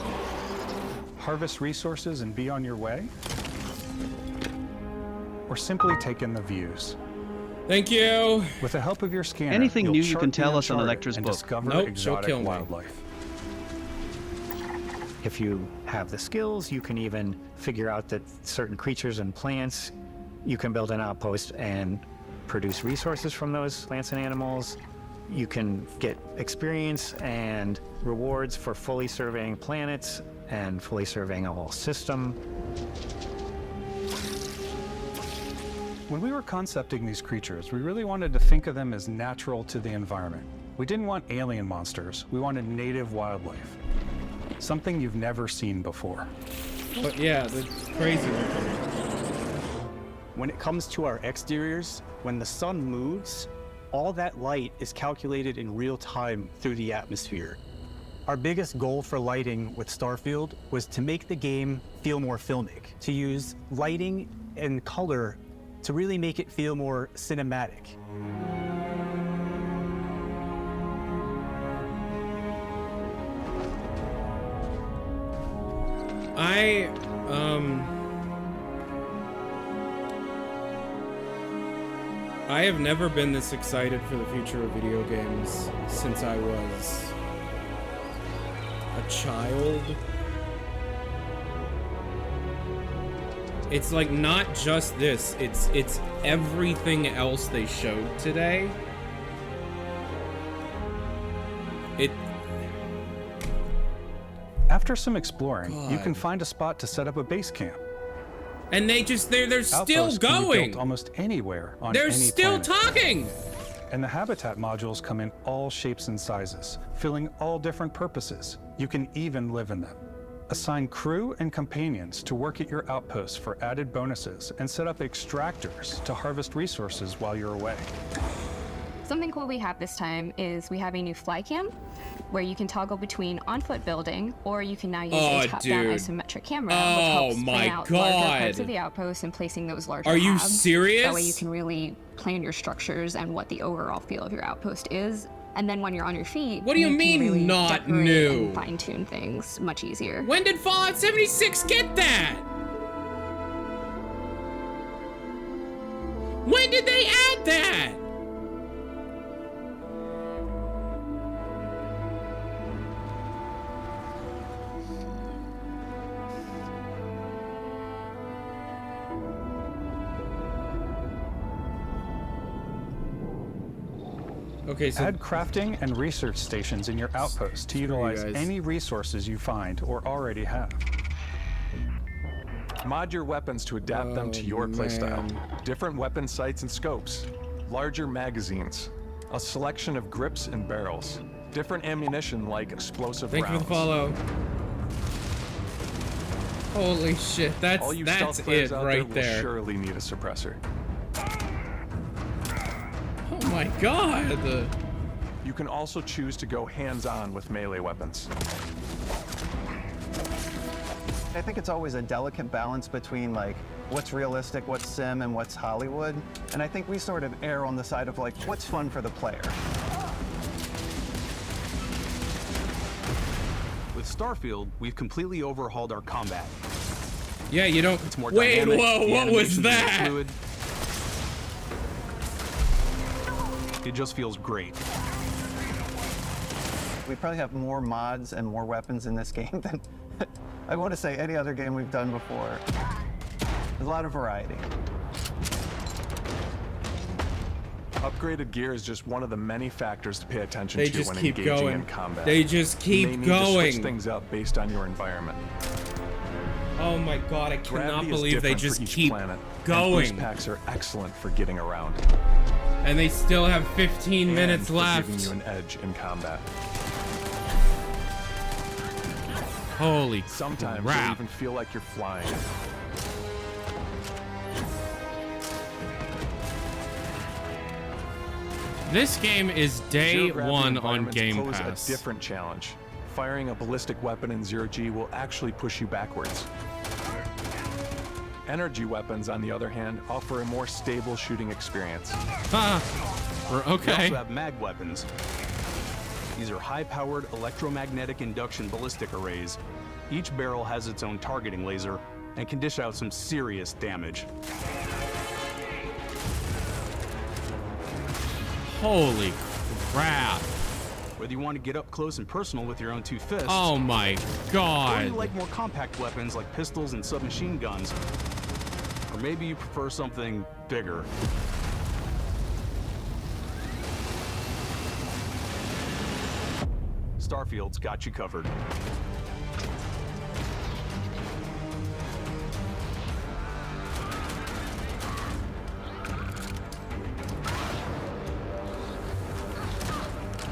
Speaker 5: harvest resources and be on your way, or simply take in the views.
Speaker 1: Thank you.
Speaker 5: With the help of your scanner,
Speaker 22: Anything
Speaker 5: you'll
Speaker 22: new you
Speaker 5: chart
Speaker 22: can
Speaker 5: the
Speaker 22: tell us on
Speaker 5: uncharted
Speaker 22: Electra's
Speaker 5: and
Speaker 22: book.
Speaker 5: discover
Speaker 1: Nope, she'll
Speaker 5: exotic
Speaker 1: kill me.
Speaker 5: wildlife.
Speaker 23: If you have the skills, you can even figure out that certain creatures and plants, you can build an outpost and produce resources from those plants and animals. You can get experience and rewards for fully surveying planets and fully surveying a whole system.
Speaker 5: When we were concepting these creatures, we really wanted to think of them as natural to the environment. We didn't want alien monsters, we wanted native wildlife. Something you've never seen before.
Speaker 1: But yeah, they're crazy looking.
Speaker 8: When it comes to our exteriors, when the sun moves, all that light is calculated in real time through the atmosphere. Our biggest goal for lighting with Starfield was to make the game feel more filmic, to use lighting and color to really make it feel more cinematic.
Speaker 1: I have never been this excited for the future of video games since I was a child. It's like not just this, it's everything else they showed today.
Speaker 5: After some exploring, you
Speaker 1: God.
Speaker 5: can find a spot to set up a base camp.
Speaker 1: And they're still
Speaker 5: Outposts can be
Speaker 1: going.
Speaker 5: built almost anywhere on
Speaker 1: They're
Speaker 5: any
Speaker 1: still
Speaker 5: planet.
Speaker 1: talking.
Speaker 5: And the habitat modules come in all shapes and sizes, filling all different purposes. You can even live in them. Assign crew and companions to work at your outposts for added bonuses and set up extractors to harvest resources while you're away.
Speaker 24: Something cool we have this time is we have a new fly cam.
Speaker 11: where you can toggle between on-foot building, or you can now use
Speaker 1: Oh,
Speaker 11: a top-down
Speaker 1: dude.
Speaker 11: isometric camera,
Speaker 1: Oh,
Speaker 11: which helps
Speaker 1: my
Speaker 11: plan out larger parts
Speaker 1: God.
Speaker 11: of the outpost and placing those larger
Speaker 1: Are you
Speaker 11: halves.
Speaker 1: serious?
Speaker 11: That way you can really plan your structures and what the overall feel of your outpost is. And then when you're on your feet,
Speaker 1: What do you
Speaker 11: can
Speaker 1: mean
Speaker 11: really
Speaker 1: not
Speaker 11: decorate
Speaker 1: new?
Speaker 11: and fine-tune things much easier.
Speaker 1: When did Fallout 76 get that? When did they add that? Okay, so
Speaker 5: add crafting and research stations in your outpost to utilize
Speaker 1: guys.
Speaker 5: any resources you find or already have.
Speaker 6: Mod your weapons to adapt them to your playstyle. Different weapon sights and scopes, larger magazines, a selection of grips and barrels, different ammunition like explosive
Speaker 1: Thank
Speaker 6: rounds.
Speaker 1: you for the follow. Holy shit, that's
Speaker 6: All you stealth
Speaker 1: it
Speaker 6: players out
Speaker 1: right
Speaker 6: there.
Speaker 1: there.
Speaker 6: Will surely need a suppressor.
Speaker 1: Oh my god.
Speaker 6: You can also choose to go hands-on with melee weapons.
Speaker 13: I think it's always a delicate balance between like what's realistic, what's sim, and what's Hollywood. And I think we sort of err on the side of like what's fun for the player.
Speaker 17: With Starfield, we've completely overhauled our combat.
Speaker 1: Yeah, you don't.
Speaker 17: It's more
Speaker 1: Wait,
Speaker 17: dynamic,
Speaker 1: whoa,
Speaker 17: the
Speaker 1: what was
Speaker 17: animations are more
Speaker 1: that?
Speaker 17: fluid. It just feels great.
Speaker 13: We probably have more mods and more weapons in this game than I want to say any other game we've done before. There's a lot of variety.
Speaker 6: Upgraded gear is just one of the many factors to pay attention
Speaker 1: They
Speaker 6: to
Speaker 1: just
Speaker 6: when
Speaker 1: keep
Speaker 6: engaging
Speaker 1: going.
Speaker 6: in combat.
Speaker 1: They just keep
Speaker 6: you may need
Speaker 1: going.
Speaker 6: To switch things up based on your environment.
Speaker 1: Oh my god, I cannot
Speaker 6: Gravity is
Speaker 1: believe they
Speaker 6: different for
Speaker 1: just
Speaker 6: each
Speaker 1: keep
Speaker 6: planet, and
Speaker 1: going.
Speaker 6: boost packs are excellent for getting around.
Speaker 1: And they still have 15 minutes
Speaker 6: for
Speaker 1: left.
Speaker 6: giving you an edge in combat.
Speaker 1: Holy
Speaker 6: Sometimes
Speaker 1: crap.
Speaker 6: you even feel like you're flying.
Speaker 1: This game is day
Speaker 6: Zero-gravity
Speaker 1: one on
Speaker 6: environments
Speaker 1: Game
Speaker 6: pose
Speaker 1: Pass.
Speaker 6: a different challenge. Firing a ballistic weapon in zero-G will actually push you backwards. Energy weapons, on the other hand, offer a more stable shooting experience.
Speaker 17: We
Speaker 1: Okay.
Speaker 17: also have mag weapons. These are high-powered electromagnetic induction ballistic arrays. Each barrel has its own targeting laser and can dish out some serious damage.
Speaker 1: Holy crap.
Speaker 17: Whether you want to get up close and personal with your own two fists,
Speaker 1: Oh my
Speaker 17: or
Speaker 1: god.
Speaker 17: you like more compact weapons like pistols and submachine guns, or maybe you prefer something bigger. Starfield's got you covered.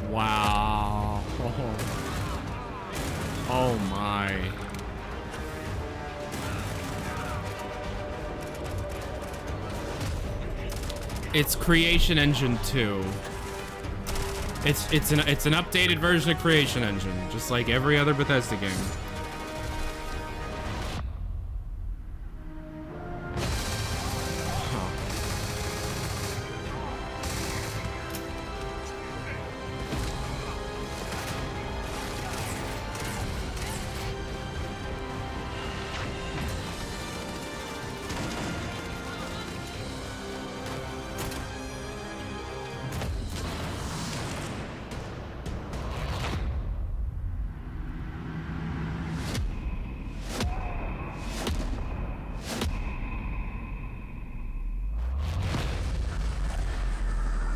Speaker 1: Wow. Oh my. It's Creation Engine 2. It's an updated version of Creation Engine, just like every other Bethesda game.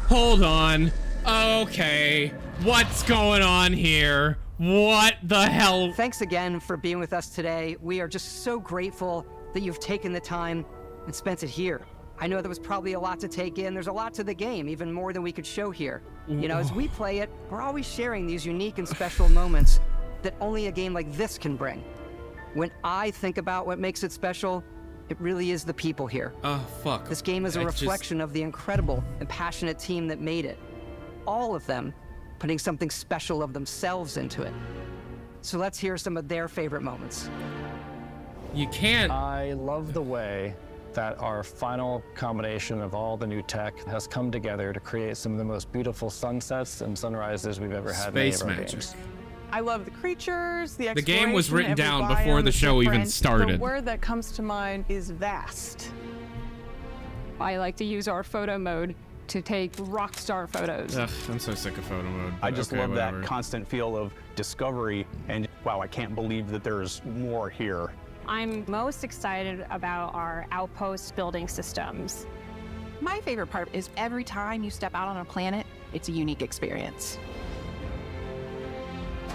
Speaker 1: Hold on. Okay. What's going on here? What the hell?
Speaker 14: Thanks again for being with us today. We are just so grateful that you've taken the time and spent it here. I know there was probably a lot to take in. There's a lot to the game, even more than we could show here. You know, as we play it, we're always sharing these unique and special moments that only a game like this can bring. When I think about what makes it special, it really is the people here.
Speaker 1: Oh, fuck.
Speaker 14: This game is a reflection of the incredible and passionate team that made it. All of them putting something special of themselves into it. So let's hear some of their favorite moments.
Speaker 1: You can't.
Speaker 12: I love the way that our final combination of all the new tech has come together to create some of the most beautiful sunsets and sunrises we've ever had in any of
Speaker 1: Space
Speaker 12: our
Speaker 1: magic.
Speaker 12: games.
Speaker 21: I love the creatures, the
Speaker 1: The game was
Speaker 21: exploration,
Speaker 1: written
Speaker 21: every
Speaker 1: down before
Speaker 21: biome
Speaker 1: the
Speaker 21: is
Speaker 1: show even
Speaker 21: different.
Speaker 1: started.
Speaker 21: The word that comes to mind is vast.
Speaker 11: I like to use our photo mode to take rock star photos.
Speaker 1: Ugh, I'm so sick of photo mode.
Speaker 17: I
Speaker 1: but
Speaker 17: just
Speaker 1: okay,
Speaker 17: love
Speaker 1: whatever.
Speaker 17: that constant feel of discovery and wow, I can't believe that there's more here.
Speaker 22: I'm most excited about our outpost building systems.
Speaker 24: My favorite part is every time you step out on a planet, it's a unique experience.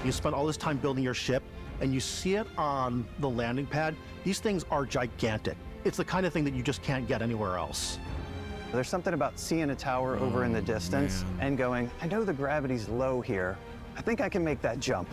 Speaker 25: You spend all this time building your ship, and you see it on the landing pad. These things are gigantic. It's the kind of thing that you just can't get anywhere else.
Speaker 13: There's something about seeing a tower over in the distance and going, I know the gravity's low here. I think I can make that jump.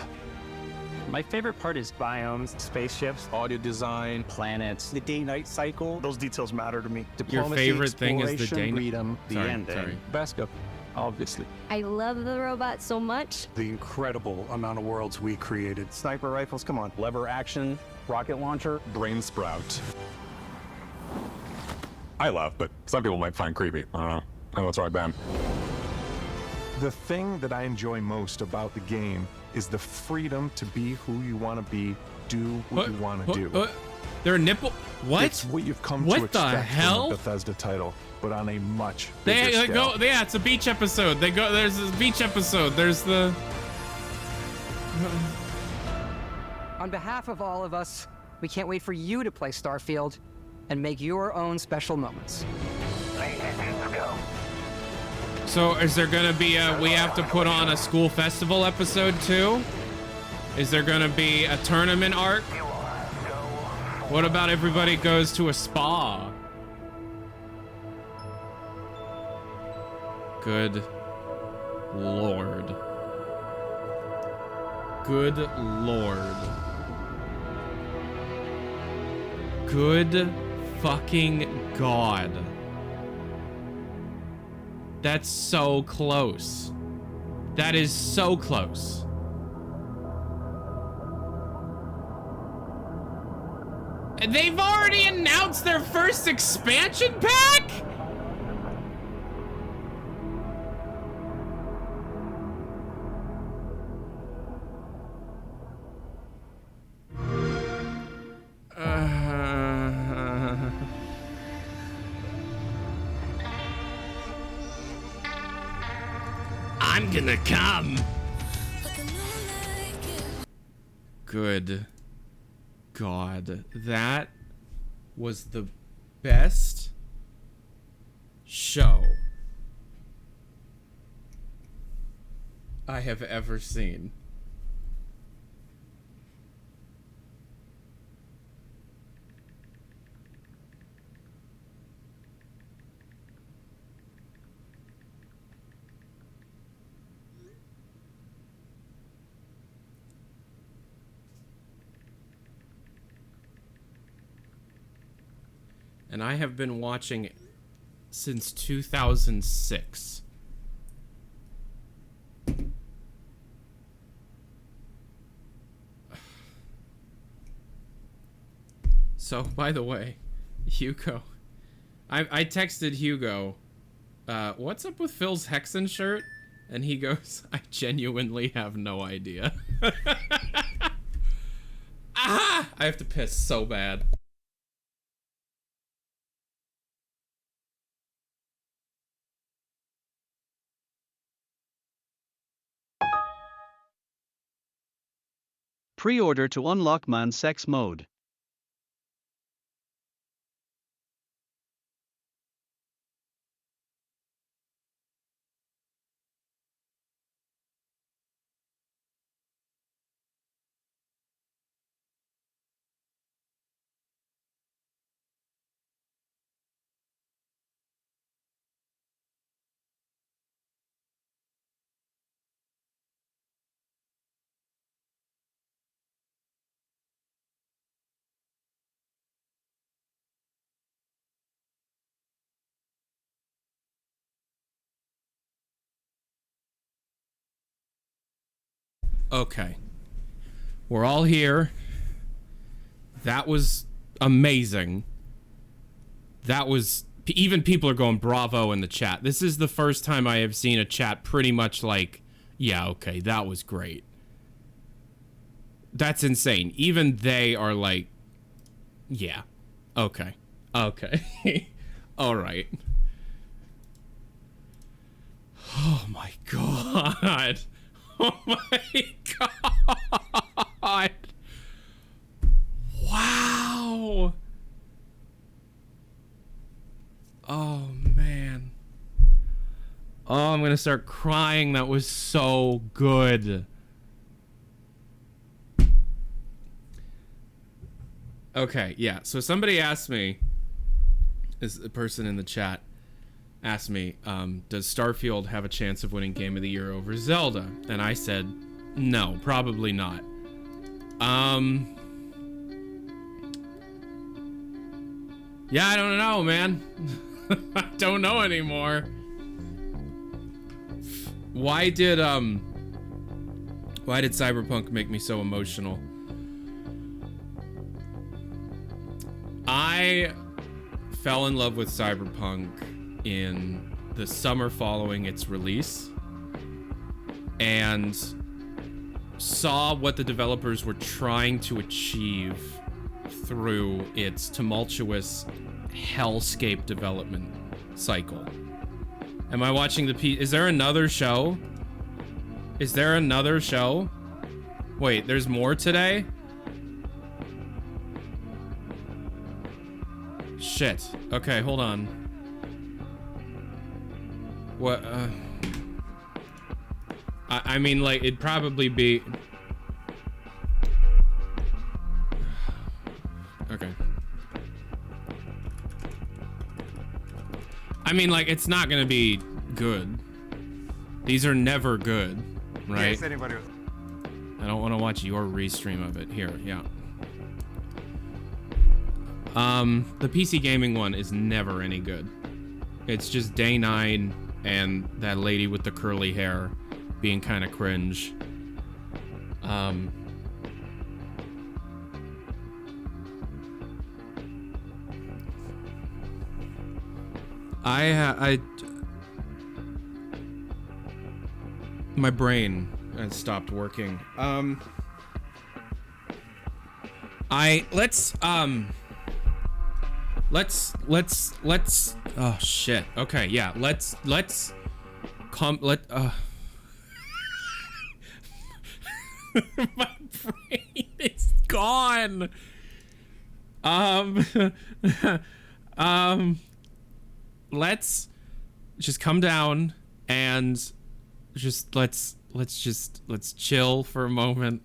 Speaker 23: My favorite part is biomes, spaceships,
Speaker 17: audio design,
Speaker 23: planets,
Speaker 7: the day-night cycle.
Speaker 25: Those details matter to me.
Speaker 1: Your favorite thing is the
Speaker 7: exploration,
Speaker 1: day.
Speaker 7: freedom, the ending.
Speaker 1: Sorry.
Speaker 19: Basco, obviously.
Speaker 26: I love the robot so much.
Speaker 5: The incredible amount of worlds we created.
Speaker 13: Sniper rifles, come on.
Speaker 17: Lever action, rocket launcher.
Speaker 6: Brain sprout. I love, but some people might find creepy. I don't know. I know it's right, Ben. The thing that I enjoy most about the game is the freedom to be who you want to be, do what you want to do.
Speaker 1: Their nipple. What?
Speaker 6: It's what you've come to
Speaker 1: What the
Speaker 6: expect
Speaker 1: hell?
Speaker 6: from a Bethesda title, but on a much bigger
Speaker 1: They
Speaker 6: scale.
Speaker 1: go. Yeah, it's a beach episode. They go. There's this beach episode. There's the.
Speaker 14: On behalf of all of us, we can't wait for you to play Starfield and make your own special moments.
Speaker 1: So is there gonna be a? We have to put on a school festival episode too? Is there gonna be a tournament arc? What about everybody goes to a spa? Good Lord. Good Lord. Good fucking God. That's so close. That is so close. And they've already announced their first expansion pack? I'm gonna come. Good God, that was the best show I have ever seen. And I have been watching it since 2006. So, by the way, Hugo, I texted Hugo, what's up with Phil's Hexen shirt? And he goes, I genuinely have no idea. Ah! I have to piss so bad.
Speaker 27: Pre-order to unlock Man Sex Mode.
Speaker 1: Okay. We're all here. That was amazing. That was... Even people are going bravo in the chat. This is the first time I have seen a chat pretty much like, yeah, okay, that was great. That's insane. Even they are like, yeah, okay, okay. All right. Oh my god. Oh my god. Wow. Oh man. Oh, I'm gonna start crying. That was so good. Okay, yeah. So somebody asked me, is a person in the chat asked me, does Starfield have a chance of winning Game of the Year over Zelda? And I said, no, probably not. Yeah, I don't know, man. I don't know anymore. Why did Cyberpunk make me so emotional? I fell in love with Cyberpunk in the summer following its release and saw what the developers were trying to achieve through its tumultuous hellscape development cycle. Am I watching the is there another show? Is there another show? Wait, there's more today? Shit. Okay, hold on. What, I mean, like, it'd probably be... Okay. I mean, like, it's not gonna be good. These are never good, right?
Speaker 2: Yes, anybody.
Speaker 1: I don't want to watch your restream of it. Here, yeah. The PC gaming one is never any good. It's just Day 9 and that lady with the curly hair being kind of cringe. My brain has stopped working. Let's oh shit. Okay, yeah. Let's my brain is gone. Let's just come down and just let's chill for a moment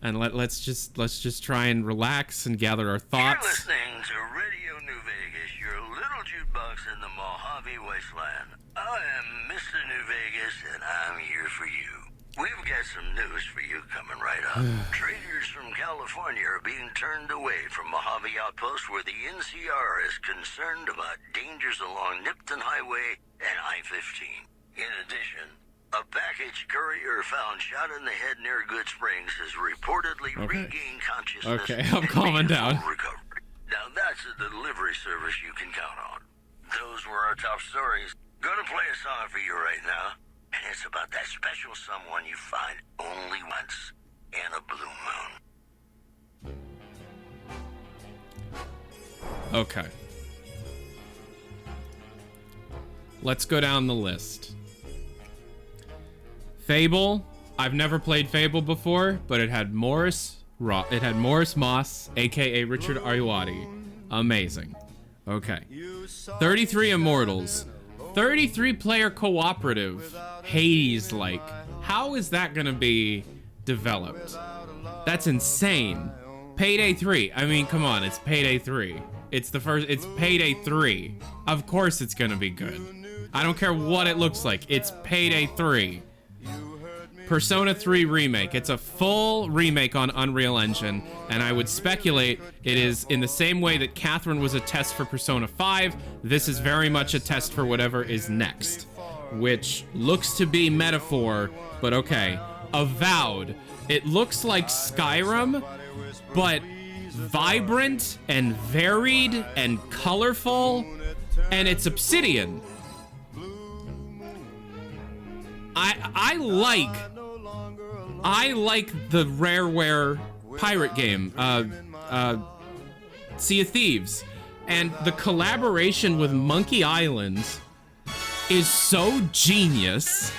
Speaker 1: and let's just try and relax and gather our thoughts.
Speaker 3: You're listening to Radio New Vegas, your little jukebox in the Mojave Wasteland. I am Mr. New Vegas, and I'm here for you. We've got some news for you coming right up. Traders from California are being turned away from Mojave Outpost, where the NCR is concerned about dangers along Nipton Highway and I-15. In addition, a package courier found shot in the head near Good Springs has reportedly regained consciousness.
Speaker 1: Okay, I'm calming down.
Speaker 3: Recovery. Now that's a delivery service you can count on. Those were our top stories. Gonna play a song for you right now, and it's about that special someone you find only once in a blue moon.
Speaker 1: Okay. Let's go down the list. Fable. I've never played Fable before, but it had Morris Moss, aka Richard Ayoade. Amazing. Okay. 33 Immortals. 33 player cooperative. Hades-like. How is that gonna be developed? That's insane. Payday 3. I mean, come on, it's Payday 3. It's Payday 3. Of course it's gonna be good. I don't care what it looks like. It's Payday 3. Persona 3 Remake. It's a full remake on Unreal Engine, and I would speculate it is in the same way that Catherine was a test for Persona 5, this is very much a test for whatever is next. which looks to be metaphor, but okay. Avowed. It looks like Skyrim, but vibrant and varied and colorful, and it's Obsidian. I like the Rareware pirate game, Sea of Thieves, and the collaboration with Monkey Island is so genius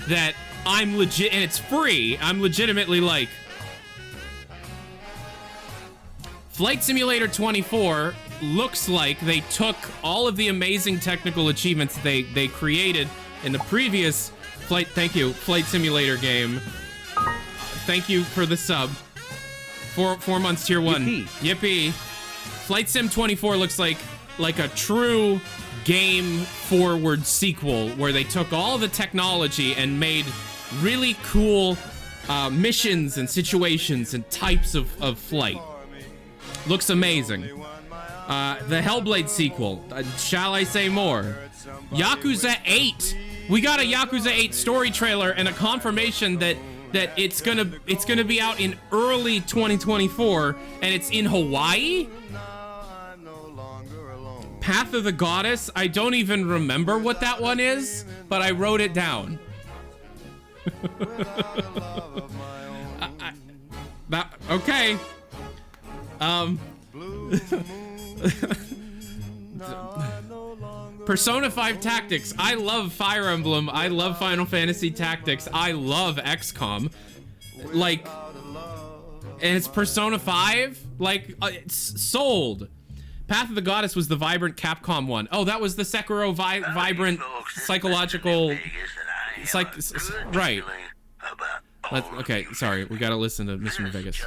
Speaker 1: that I'm legit, and it's free. I'm legitimately like, Flight Simulator 24 looks like they took all of the amazing technical achievements they created in the previous Flight Simulator game. Thank you for the sub. 4 months tier 1. Yippee. Flight Sim 24 looks like a true game forward sequel where they took all the technology and made really cool missions and situations and types of flight. Looks amazing. The Hellblade sequel, shall I say more? Yakuza 8. We got a Yakuza 8 story trailer and a confirmation that it's gonna be out in early 2024, and it's in Hawaii. Path of the Goddess. I don't even remember what that one is, but I wrote it down. Okay. Persona 5 Tactics. I love Fire Emblem. I love Final Fantasy Tactics. I love XCOM. Like, and it's Persona 5? Like, it's sold. Path of the Goddess was the vibrant Capcom one. Oh, that was the Sekiro vibrant psychological... right. Okay, sorry. We gotta listen to Mr. Vegas.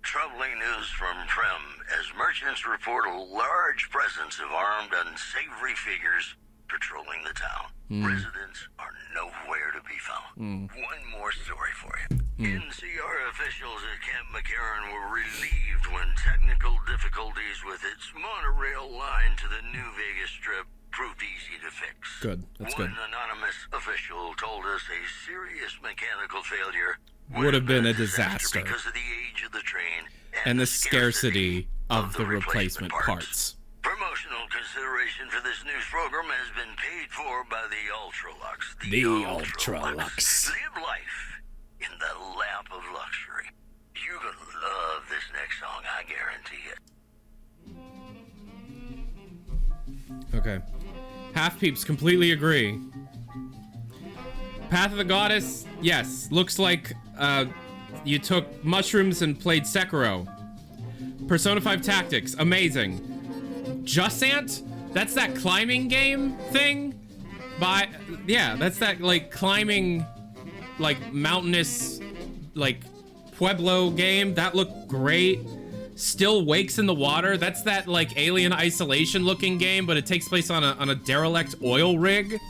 Speaker 3: Troubling news from Prem as merchants report a large presence of armed, unsavory figures patrolling the town. Residents are nowhere to be found. One more story for you. NCR officials at Camp McCarran were relieved when technical difficulties with its monorail line to the New Vegas Strip proved easy to fix.
Speaker 1: Good. That's good.
Speaker 3: One anonymous official told us a serious mechanical failure
Speaker 1: would have been a disaster
Speaker 3: because of the age of the train
Speaker 1: and the scarcity of the replacement parts.
Speaker 3: Promotional consideration for this news program has been paid for by the Ultralux.
Speaker 1: The Ultralux.
Speaker 3: Live life in the lap of luxury. You're gonna love this next song, I guarantee it.
Speaker 1: Okay. Half Peeps completely agree. Path of the Goddess, yes. Looks like you took mushrooms and played Sekiro. Persona 5 Tactics, amazing. Jusant? That's that climbing game thing? Yeah, that's that, like, climbing, like, mountainous, like, Pueblo game. That looked great. Still Wakes in the Water. That's that, like, Alien Isolation looking game, but it takes place on a derelict oil rig.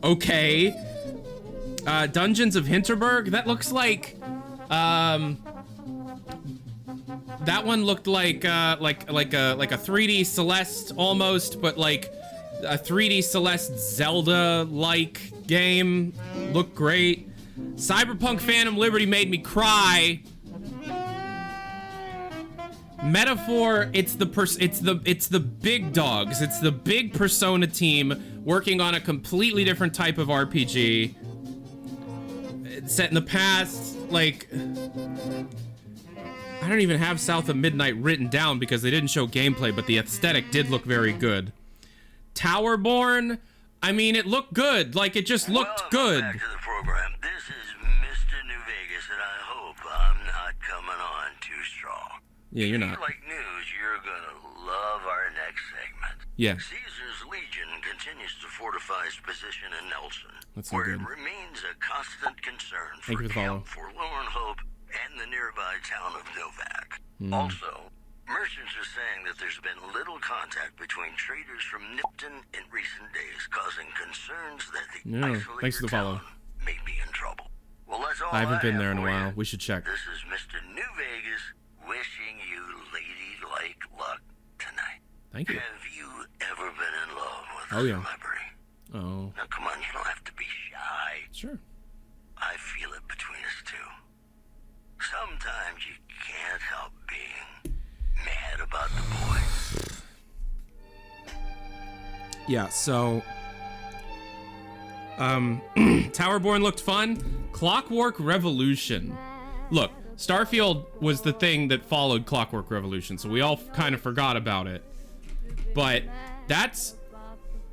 Speaker 1: Okay. Dungeons of Hinterberg. That looks like, that one looked like a 3D Celeste almost, but like a 3D Celeste Zelda-like game. Looked great. Cyberpunk Phantom Liberty made me cry. Metaphor, it's the big dogs. It's the big Persona team working on a completely different type of RPG. It's set in the past, like, I don't even have South of Midnight written down because they didn't show gameplay, but the aesthetic did look very good. Towerborn, I mean, it looked good. Like, it just looked good.
Speaker 3: Back to the program. This is Mr. New Vegas, and I hope I'm not coming on too strong.
Speaker 1: Yeah, you're not.
Speaker 3: If you like news, you're gonna love our next segment.
Speaker 1: Yeah.
Speaker 3: Caesar's Legion continues to fortify its position in Nelson,
Speaker 1: That's so
Speaker 3: where
Speaker 1: good.
Speaker 3: it remains a constant concern
Speaker 1: Thank
Speaker 3: for
Speaker 1: you for the follow.
Speaker 3: Camp Forlorn Hope and the nearby town of Novak.
Speaker 1: Mm.
Speaker 3: Also, merchants are saying that there's been little contact between traders from Nipton in recent days, causing concerns that the
Speaker 1: Thanks for the follow.
Speaker 3: may be in trouble. Well, that's all
Speaker 1: I haven't been
Speaker 3: have
Speaker 1: there in a
Speaker 3: for you.
Speaker 1: while. We should check.
Speaker 3: This is Mr. New Vegas wishing you ladylike luck tonight.
Speaker 1: Thank you.
Speaker 3: Have you ever been in love with a
Speaker 1: Oh, yeah.
Speaker 3: celebrity?
Speaker 1: Oh.
Speaker 3: Now, come on, you don't be shy.
Speaker 1: Sure.
Speaker 3: I feel it between us two. Sometimes you can't help being mad about the boys.
Speaker 1: Yeah, so Towerborn looked fun. Clockwork Revolution. Look, Starfield was the thing that followed Clockwork Revolution, so we all kind of forgot about it. But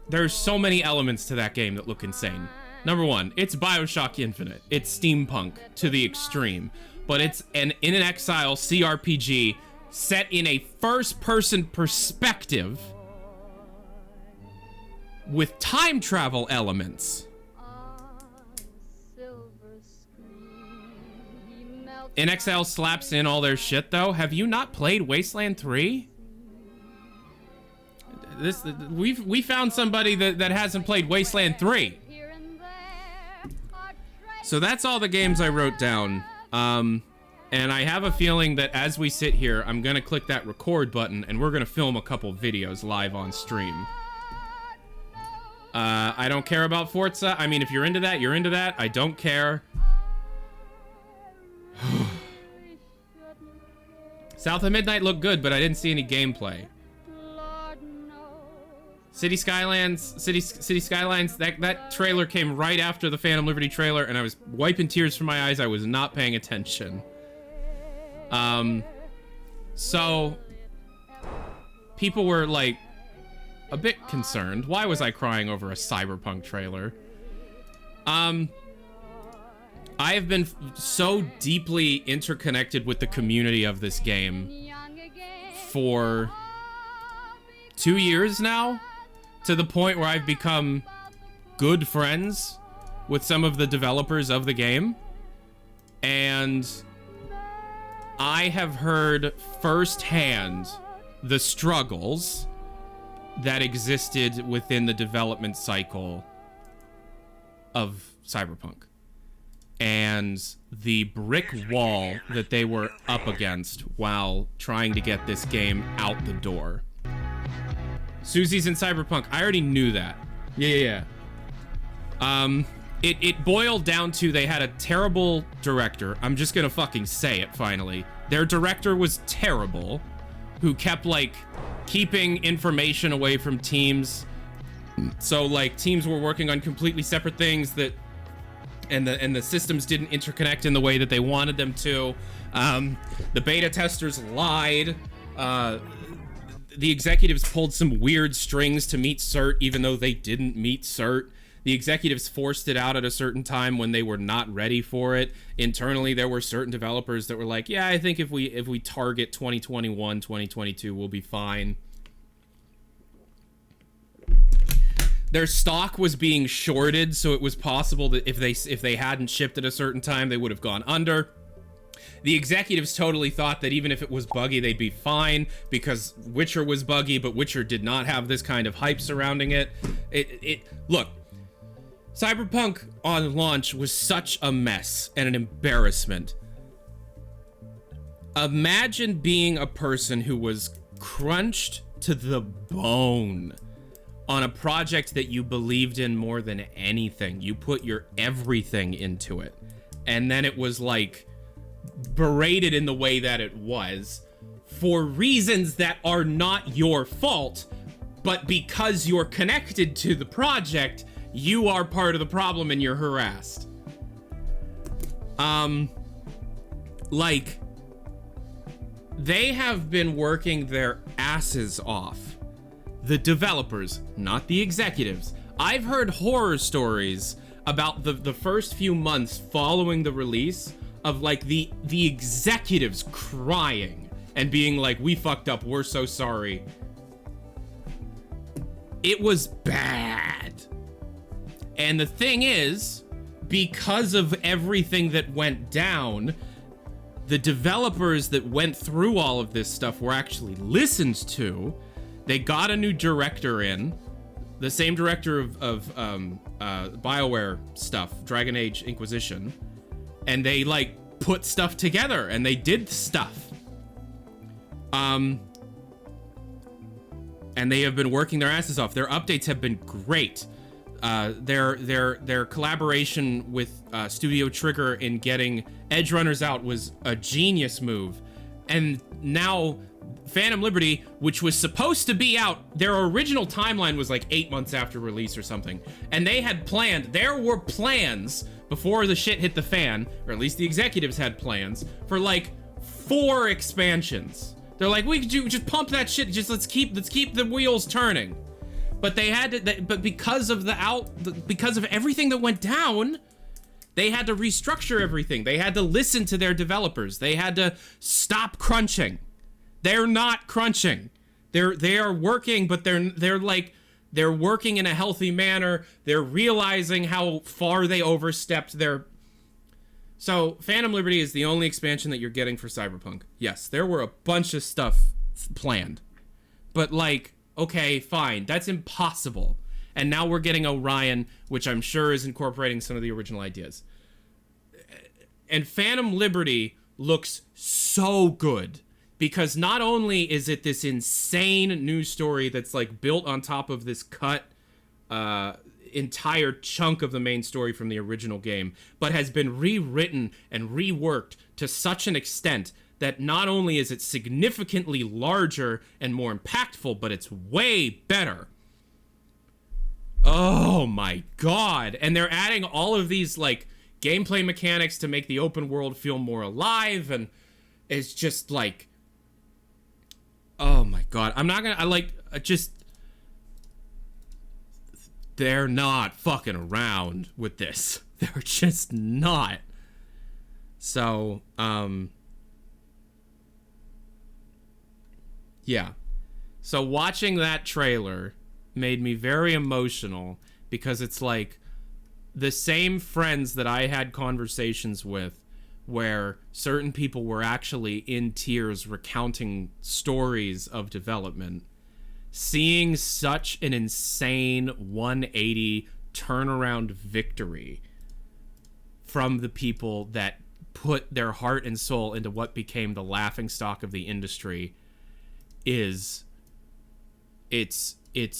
Speaker 1: there's so many elements to that game that look insane. Number one, it's BioShock Infinite. It's steampunk to the extreme. But it's in an exile CRPG set in a first-person perspective with time travel elements. In Exile slaps in all their shit, though. Have you not played Wasteland 3? We found somebody that hasn't played Wasteland 3. So that's all the games I wrote down. And I have a feeling that as we sit here, I'm gonna click that record button and we're gonna film a couple videos live on stream. I don't care about Forza. I mean, if you're into that, you're into that. I don't care. South of Midnight looked good, but I didn't see any gameplay. City Skylines, that trailer came right after the Phantom Liberty trailer, and I was wiping tears from my eyes. I was not paying attention. So people were like a bit concerned. Why was I crying over a Cyberpunk trailer? I have been so deeply interconnected with the community of this game for 2 years now, to the point where I've become good friends with some of the developers of the game. And I have heard firsthand the struggles that existed within the development cycle of Cyberpunk. And the brick wall that they were up against while trying to get this game out the door. Susie's in Cyberpunk. I already knew that. Yeah. It boiled down to they had a terrible director. I'm just gonna fucking say it finally. Their director was terrible, who kept like keeping information away from teams. So like teams were working on completely separate things that and the systems didn't interconnect in the way that they wanted them to. The beta testers lied. The executives pulled some weird strings to meet cert, even though they didn't meet cert. The executives forced it out at a certain time when they were not ready for it. Internally, there were certain developers that were like, yeah, I think if we target 2021, 2022, we'll be fine. Their stock was being shorted, so it was possible that if they hadn't shipped at a certain time, they would have gone under. The executives totally thought that even if it was buggy, they'd be fine because Witcher was buggy, but Witcher did not have this kind of hype surrounding it. Look, Cyberpunk on launch was such a mess and an embarrassment. Imagine being a person who was crunched to the bone on a project that you believed in more than anything. You put your everything into it. And then it was like berated in the way that it was for reasons that are not your fault, but because you're connected to the project, you are part of the problem and you're harassed. Like, they have been working their asses off. The developers, not the executives. I've heard horror stories about the first few months following the release of like the executives crying and being like, we fucked up, we're so sorry. It was bad. And the thing is, because of everything that went down, the developers that went through all of this stuff were actually listened to. They got a new director in, the same director of BioWare stuff, Dragon Age Inquisition, and they like put stuff together and they did stuff. And they have been working their asses off. Their updates have been great. their collaboration with Studio Trigger in getting Edge Runners out was a genius move. And now Phantom Liberty, which was supposed to be out, their original timeline was like 8 months after release or something. And they had planned, there were plans before the shit hit the fan, or at least the executives had plans, for like 4 expansions. They're like, we could just pump that shit, just let's keep the wheels turning. But they had to, but because of because of everything that went down, they had to restructure everything. They had to listen to their developers. They had to stop crunching. They're not crunching. They are working, but they're working in a healthy manner. They're realizing how far they overstepped their. So Phantom Liberty is the only expansion that you're getting for Cyberpunk. Yes, there were a bunch of stuff planned, but like, okay, fine, that's impossible. And now we're getting Orion, which I'm sure is incorporating some of the original ideas. And Phantom Liberty looks so good because not only is it this insane news story that's like built on top of this cut entire chunk of the main story from the original game, but has been rewritten and reworked to such an extent that not only is it significantly larger and more impactful, but it's way better. Oh my god. And they're adding all of these like gameplay mechanics to make the open world feel more alive, and it's just like, oh my god. They're not fucking around with this. They're just not. So, yeah. So watching that trailer made me very emotional because it's like the same friends that I had conversations with where certain people were actually in tears recounting stories of development. Seeing such an insane 180 turnaround victory from the people that put their heart and soul into what became the laughingstock of the industry it's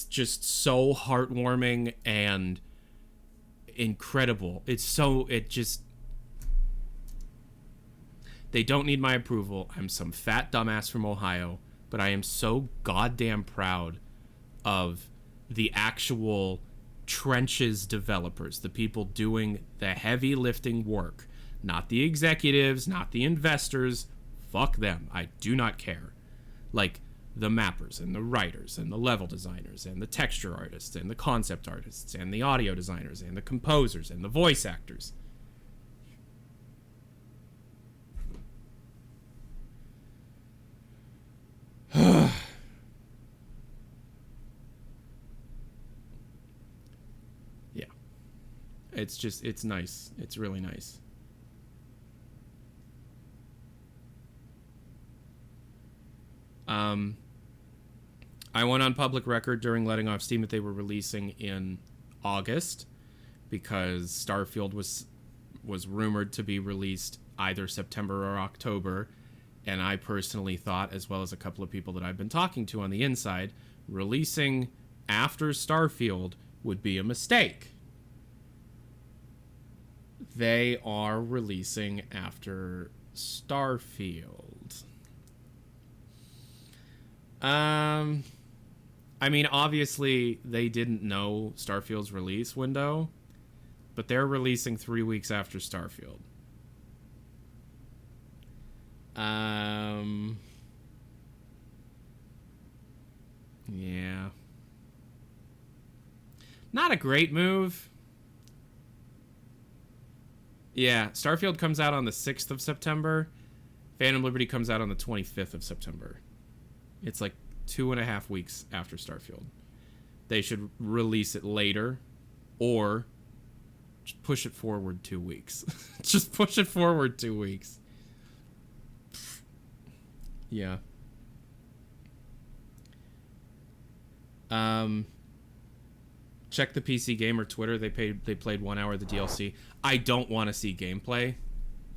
Speaker 1: just so heartwarming and incredible. They don't need my approval. I'm some fat dumbass from Ohio, but I am so goddamn proud of the actual trenches developers, the people doing the heavy lifting work, not the executives, not the investors. Fuck them. I do not care. Like the mappers and the writers and the level designers and the texture artists and the concept artists and the audio designers and the composers and the voice actors. Yeah. It's nice. It's really nice. I went on public record during letting off steam that they were releasing in August because Starfield was rumored to be released either September or October, and I personally thought, as well as a couple of people that I've been talking to on the inside, releasing after Starfield would be a mistake. They are releasing after Starfield. I mean, obviously they didn't know Starfield's release window, but they're releasing 3 weeks after Starfield. Yeah. Not a great move. Yeah, Starfield comes out on the 6th of September. Phantom Liberty comes out on the 25th of September. It's like 2.5 weeks after Starfield. They should release it later or just push it forward 2 weeks. Just push it forward 2 weeks. Yeah. Check the PC Gamer Twitter. They played 1 hour of the DLC. I don't want to see gameplay.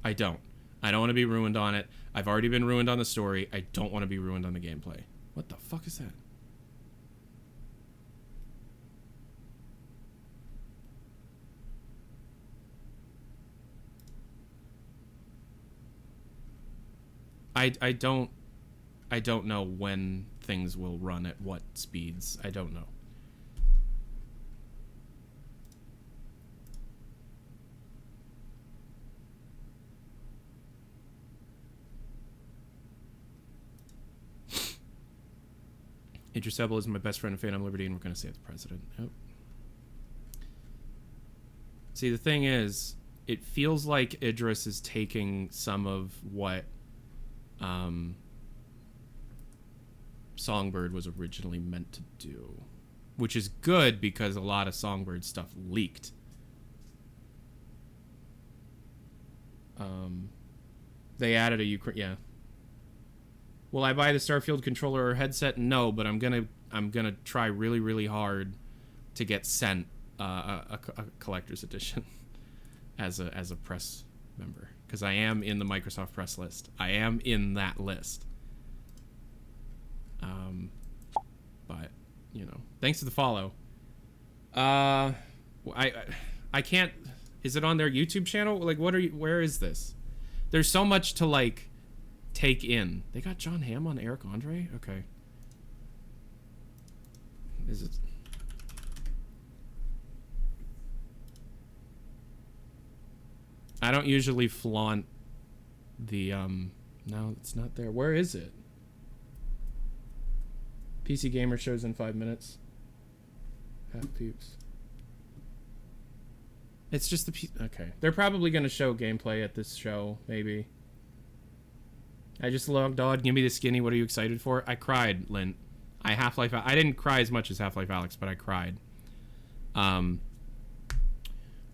Speaker 1: I don't want to be ruined on it. I've already been ruined on the story. I don't want to be ruined on the gameplay. What the fuck is that? I don't know when things will run at what speeds. I don't know. Idris Elba is my best friend and fan of Liberty, and we're going to save the president. Yep. See, the thing is, it feels like Idris is taking some of what Songbird was originally meant to do, which is good because a lot of Songbird stuff leaked. They added a Ukraine. Yeah. Will I buy the Starfield controller or headset? No, but I'm gonna try really, really hard to get sent a collector's edition as a press member, because I am in the Microsoft press list. I am in that list. But you know, thanks for the follow. I can't. Is it on their YouTube channel? Like, what are you? Where is this? There's so much to like take in. They got John Hamm on Eric Andre? Okay. Is it? I don't usually flaunt the no, it's not there. Where is it? PC Gamer shows in 5 minutes. Half peeps. It's just the okay. They're probably gonna show gameplay at this show, maybe. I just logged on. Give me the skinny. What are you excited for? I cried, Lint. I didn't cry as much as Half-Life Alyx, but I cried.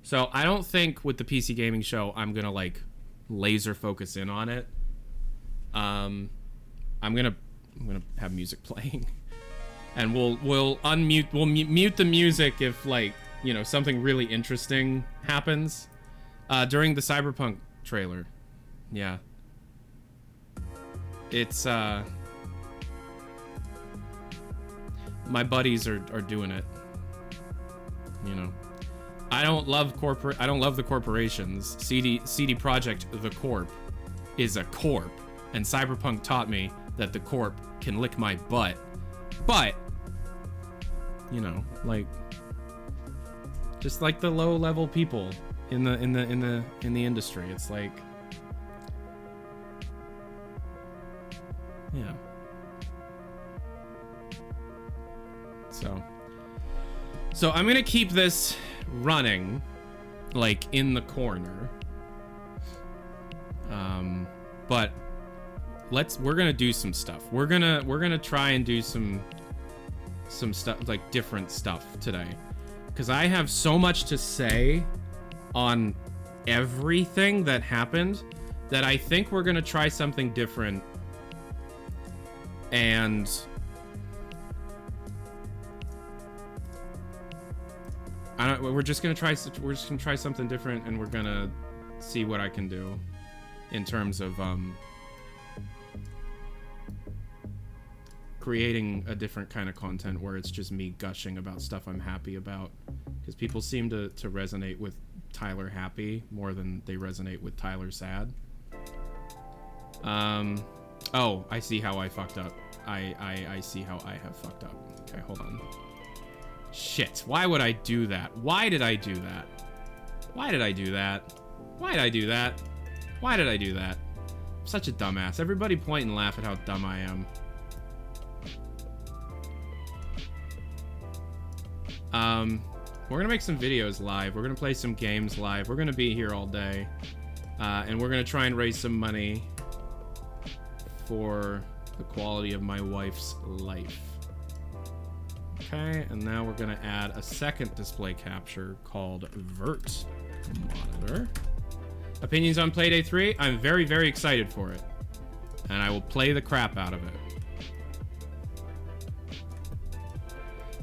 Speaker 1: So I don't think with the PC gaming show I'm gonna like laser focus in on it. I'm gonna have music playing, and we'll mute the music if like, you know, something really interesting happens during the Cyberpunk trailer. Yeah. It's my buddies are doing it. You know, I don't love the corporations. CD Projekt, the Corp, is a corp, and Cyberpunk taught me that the Corp can lick my butt. But you know, like, just like the low level people in the industry, it's like, yeah. So I'm gonna keep this running, like, in the corner. But we're gonna do some stuff. We're gonna try and do some stuff, like different stuff today, because I have so much to say on everything that happened that I think we're gonna try something different. And we're just gonna try something different, and we're gonna see what I can do in terms of creating a different kind of content where it's just me gushing about stuff I'm happy about, because people seem to resonate with Tyler happy more than they resonate with Tyler sad. Oh, I see how I fucked up. I see how I have fucked up. Okay, hold on. Shit, why would I do that? Why did I do that? Why did I do that? Why did I do that? Why did I do that? I'm such a dumbass. Everybody point and laugh at how dumb I am. We're gonna make some videos live. We're gonna play some games live. We're gonna be here all day. And we're gonna try and raise some money for the quality of my wife's life. Okay, and now we're gonna add a second display capture called Vert Monitor. Opinions on Playday 3? I'm very, very excited for it. And I will play the crap out of it.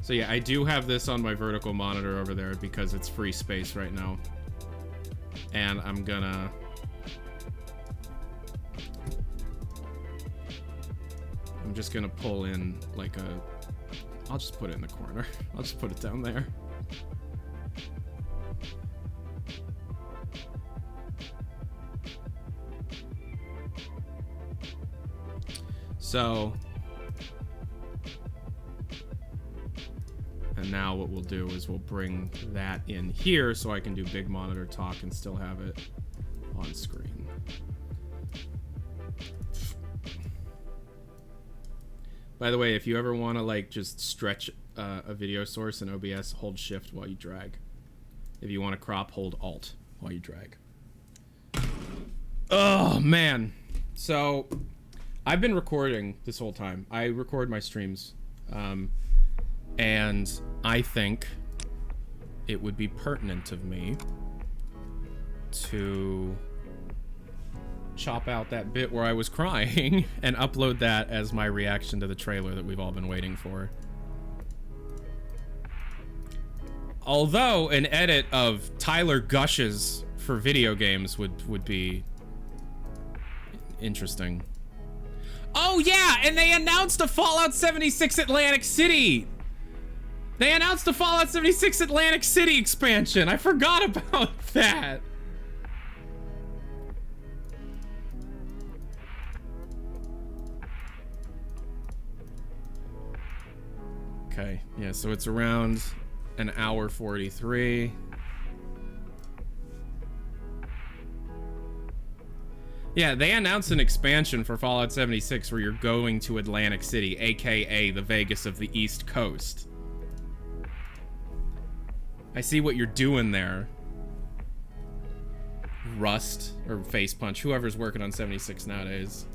Speaker 1: So yeah, I do have this on my vertical monitor over there because it's free space right now. And I'm just gonna pull in like I'll just put it in the corner. I'll just put it down there. So, and now what we'll do is we'll bring that in here so I can do big monitor talk and still have it on screen. By the way, if you ever want to like just stretch a video source in OBS, hold shift while you drag. If you want to crop, hold alt while you drag. Oh man. So I've been recording this whole time. I record my streams. And I think it would be pertinent of me to chop out that bit where I was crying and upload that as my reaction to the trailer that we've all been waiting for. Although an edit of Tyler gushes for video games would be interesting. Oh yeah, and they announced a Fallout 76 Atlantic City. They announced the Fallout 76 Atlantic City expansion. I forgot about that. Okay, yeah, so it's around an hour 43. Yeah, they announced an expansion for Fallout 76 where you're going to Atlantic City, aka the Vegas of the East Coast. I see what you're doing there. Rust, or Face Punch, whoever's working on 76 nowadays.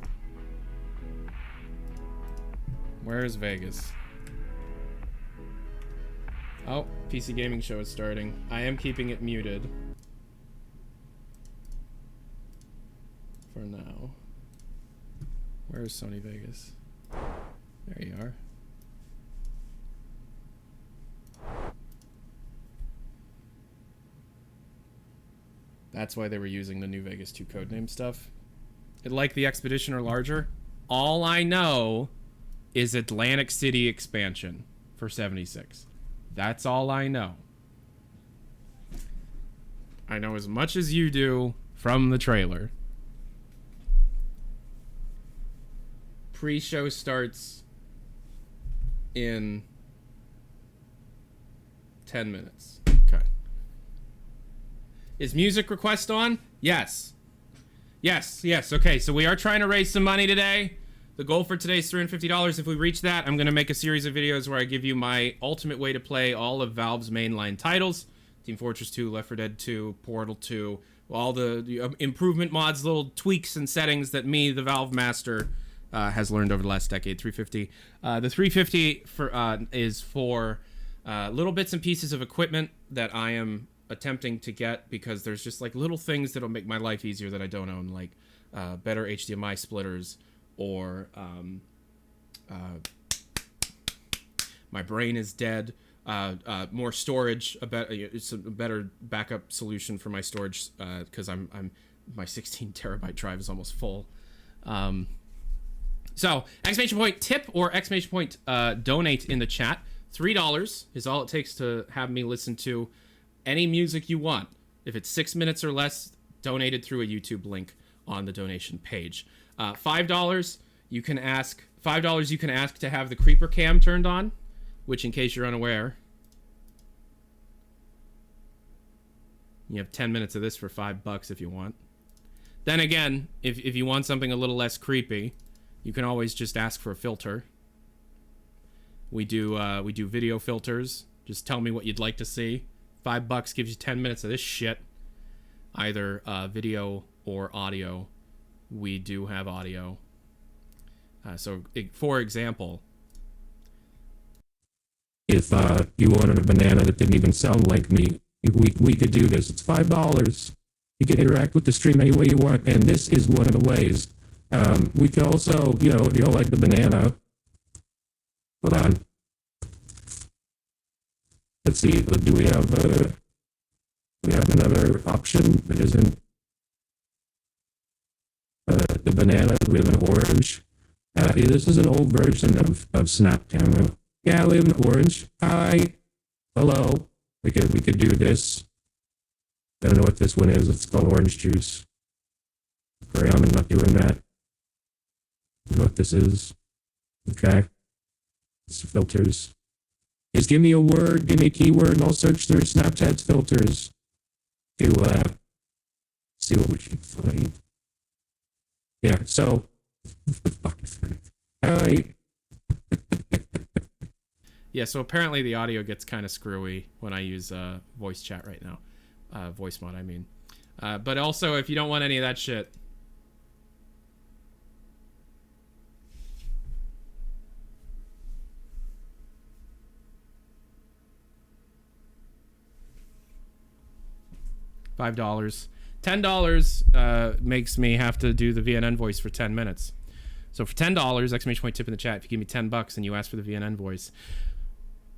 Speaker 1: Where is Vegas? Oh, PC Gaming Show is starting. I am keeping it muted. For now. Where is Sony Vegas? There you are. That's why they were using the New Vegas 2 codename stuff. It like the Expedition or larger? All I know is Atlantic City expansion for 76. That's all I know. I know as much as you do from the trailer. Pre-show starts in 10 minutes. Okay. Is music request on? Yes. Yes. Okay, so we are trying to raise some money today. The goal for today is $350. If we reach that, I'm going to make a series of videos where I give you my ultimate way to play all of Valve's mainline titles. Team Fortress 2, Left 4 Dead 2, Portal 2, all the improvement mods, little tweaks and settings that me, the Valve Master, has learned over the last decade. $350. The $350 is for little bits and pieces of equipment that I am attempting to get because there's just like little things that'll make my life easier that I don't own, like better HDMI splitters, or my brain is dead, more storage, it's a better backup solution for my storage because my 16 terabyte drive is almost full. So exclamation point tip or exclamation point donate in the chat. $3 is all it takes to have me listen to any music you want. If it's 6 minutes or less, donated through a YouTube link on the donation page. $5 you can ask to have the creeper cam turned on, which, in case you're unaware, you have 10 minutes of this for $5 if you want. Then again, if you want something a little less creepy, you can always just ask for a filter. We do video filters. Just tell me what you'd like to see. $5 gives you 10 minutes of this shit, either video or audio. We do have audio. For example,
Speaker 2: if you wanted a banana that didn't even sound like me, we could do this. It's $5. You can interact with the stream any way you want, and this is one of the ways. We can also, if you don't like the banana, hold on. Let's see, do we have another option that isn't the banana? We have an orange. This is an old version of Snap Camera. Yeah, we have an orange. Hi. Hello. We could do this. I don't know what this one is. It's called orange juice. Sorry, I'm not doing that. I don't know what this is. Okay? It's filters. Just give me a word, give me a keyword, and I'll search through Snapchat's filters to see what we should find. Yeah, so
Speaker 1: Yeah, so apparently the audio gets kind of screwy when I use voice chat right now. Voice mod, I mean. But also, if you don't want any of that shit, $5. $10 makes me have to do the VNN voice for 10 minutes. So for $10, exclamation point tip in the chat, if you give me $10 and you ask for the VNN voice,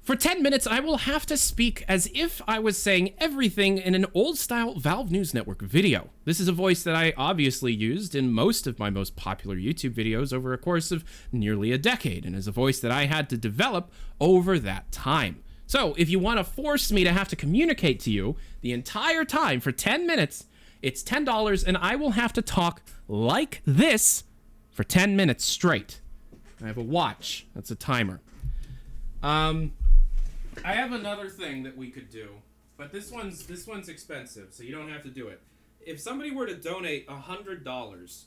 Speaker 1: for 10 minutes, I will have to speak as if I was saying everything in an old-style Valve News Network video. This is a voice that I obviously used in most of my most popular YouTube videos over a course of nearly a decade, and is a voice that I had to develop over that time. So if you want to force me to have to communicate to you the entire time for 10 minutes, it's $10, and I will have to talk like this for 10 minutes straight. I have a watch. That's a timer. I have another thing that we could do, but this one's expensive, so you don't have to do it. If somebody were to donate $100,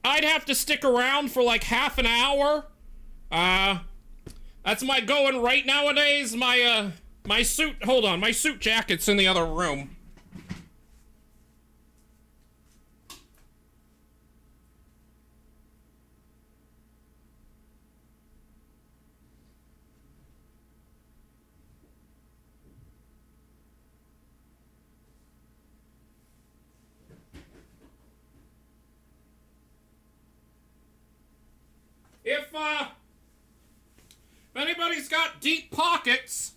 Speaker 1: I'd have to stick around for like half an hour. That's my going rate nowadays. My suit, hold on, my suit jacket's in the other room. If anybody's got deep pockets,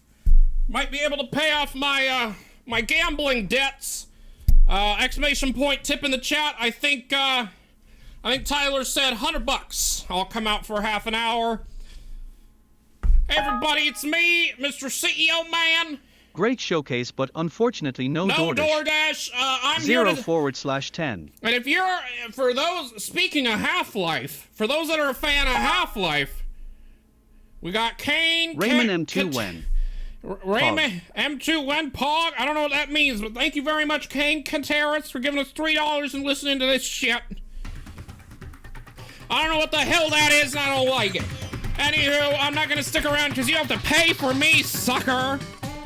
Speaker 1: might be able to pay off my my gambling debts. Exclamation point tip in the chat. I think Tyler said $100. I'll come out for half an hour. Hey everybody, it's me, Mr. CEO Man.
Speaker 27: Great showcase, but unfortunately no DoorDash.
Speaker 1: DoorDash. I'm
Speaker 27: 0/10.
Speaker 1: And if you're, for those, speaking of Half-Life, for those that are a fan of Half-Life, we got Kane.
Speaker 27: Raymond M2 Wen.
Speaker 1: Raymond M2 Wen Pog. I don't know what that means, but thank you very much, Kane Canteras, for giving us $3 and listening to this shit. I don't know what the hell that is, and I don't like it. Anywho, I'm not gonna stick around because you have to pay for me, sucker.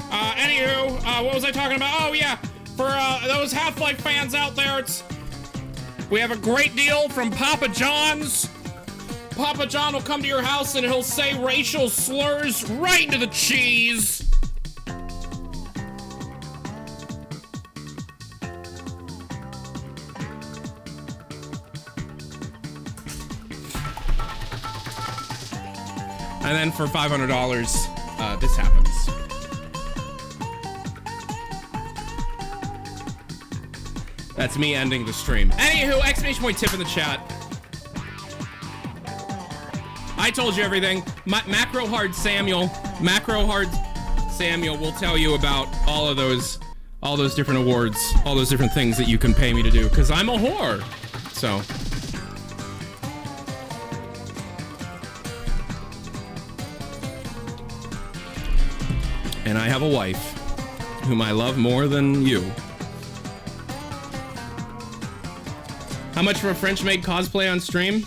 Speaker 1: What was I talking about? Oh yeah, for those Half-Life fans out there, we have a great deal from Papa John's. Papa John will come to your house and he'll say racial slurs right into the cheese. And then for $500, this happens. That's me ending the stream. Anywho, exclamation point tip in the chat. I told you everything. Macro Hard Samuel will tell you about all those different awards, all those different things that you can pay me to do, because I'm a whore. So. And I have a wife whom I love more than you. How much for a French maid cosplay on stream?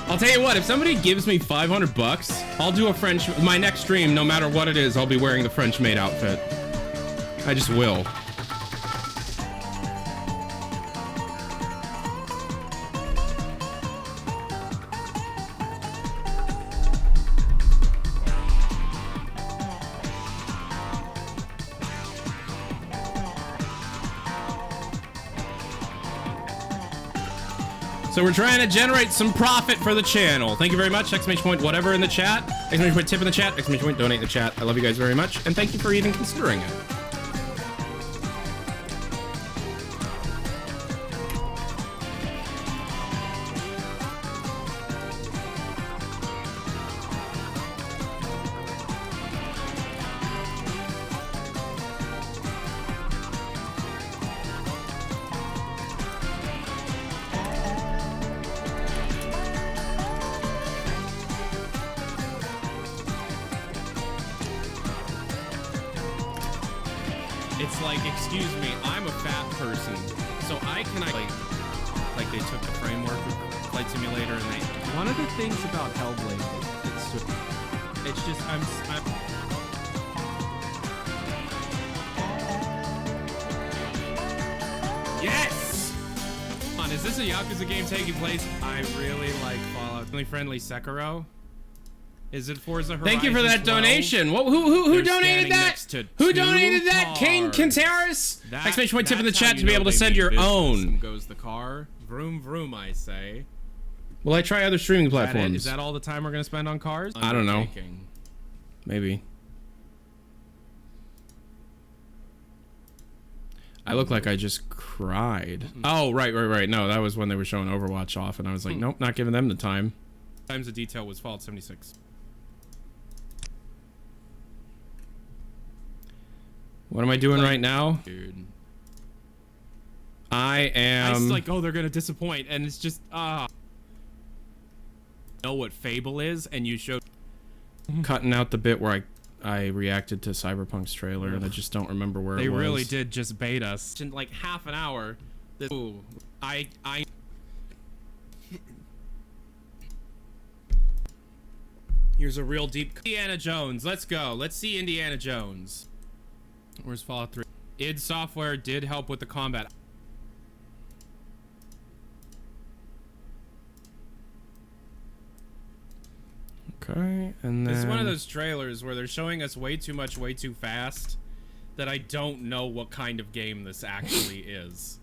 Speaker 1: I'll tell you what, if somebody gives me $500, I'll do my next stream, no matter what it is, I'll be wearing the French maid outfit. I just will. So we're trying to generate some profit for the channel. Thank you very much. Exclamation point whatever in the chat. Exclamation point tip in the chat. Exclamation point donate in the chat. I love you guys very much. And thank you for even considering it. It's like, excuse me, I'm a fat person, so I can like they took the framework of Flight Simulator and they. One of the things about Hellblade, it's just I'm yes. Come on, is this a Yakuza game taking place? I really like Fallout. Family friendly Sekiro. Is it Forza Horizon? Thank you for that donation. What, who donated that? Who donated that? Kane Quinteros? Exclamation point tip in the chat to be able to send your own. Goes the car. Vroom vroom, I say. Will I try other streaming platforms? Is that all the time we're gonna spend on cars? I don't know. Maybe. I look like I just cried. Oh, right. No, that was when they were showing Overwatch off, and I was like, nope, not giving them the time. Times of detail was Fallout 76. What am I doing right now? Dude. I am like, oh, they're gonna disappoint, and it's just know what Fable is, and you showed cutting out the bit where I reacted to Cyberpunk's trailer, and I just don't remember where it was. They really did just bait us. In like half an hour. Ooh, I Here's a real deep Indiana Jones. Let's go. Let's see Indiana Jones. Where's Fallout 3? id Software did help with the combat. Okay, and then... This is one of those trailers where they're showing us way too much, way too fast, that I don't know what kind of game this actually is.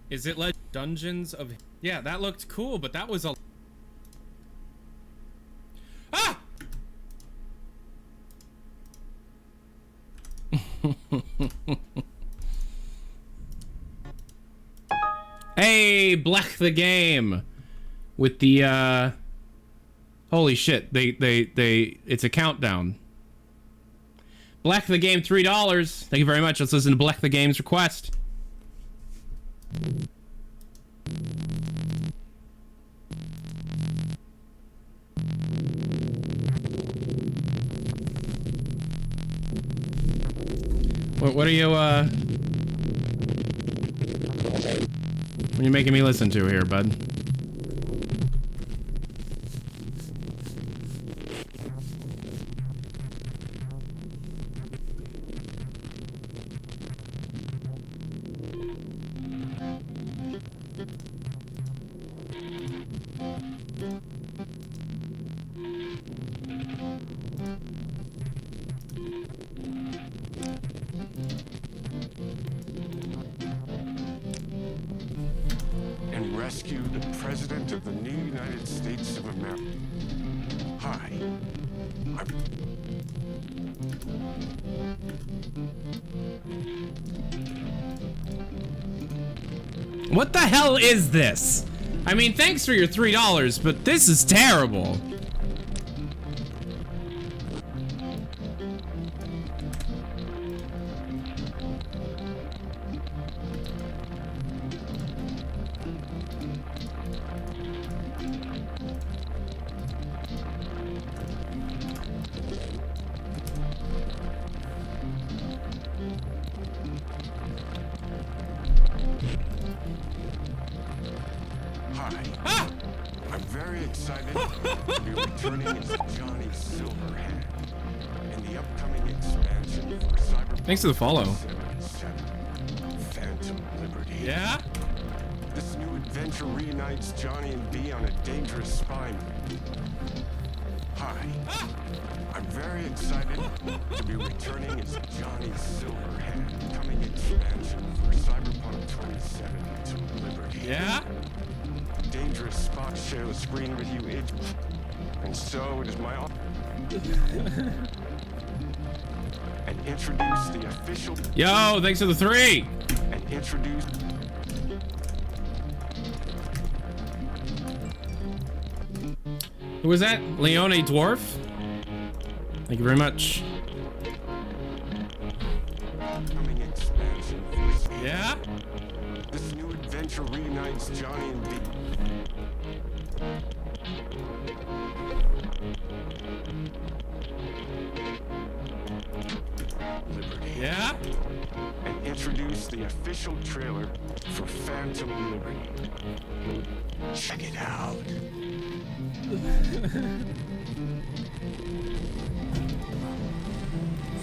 Speaker 1: Is it like Dungeons of... Yeah, that looked cool, but that was a... Ah! Hey, Black the Game with the holy shit, they it's a countdown. Black the Game, $3. Thank you very much. Let's listen to Black the Game's request. What are you, what are you making me listen to here, bud?
Speaker 4: And rescue the President of the new United States of America. Hi.
Speaker 1: What the hell is this? I mean, thanks for your $3, but this is terrible. Thanks for the follow.
Speaker 4: Phantom Liberty.
Speaker 1: Yeah?
Speaker 4: This new adventure reunites Johnny and Bee on a dangerous spy. Hi. I'm very excited to be returning as Johnny Silverhand, coming expansion for Cyberpunk 2077 Liberty.
Speaker 1: Yeah?
Speaker 4: Dangerous spot share the screen with you, Id. And so it is my honor. And introduce the official...
Speaker 1: Yo, thanks for the 3!
Speaker 4: And introduce...
Speaker 1: Who was that? Leone Dwarf? Thank you very much.
Speaker 4: Coming expansion for...
Speaker 1: Yeah?
Speaker 4: This new adventure reunites Johnny and Bee.
Speaker 1: Yeah?
Speaker 4: And introduce the official trailer for Phantom Liberty. Check it out.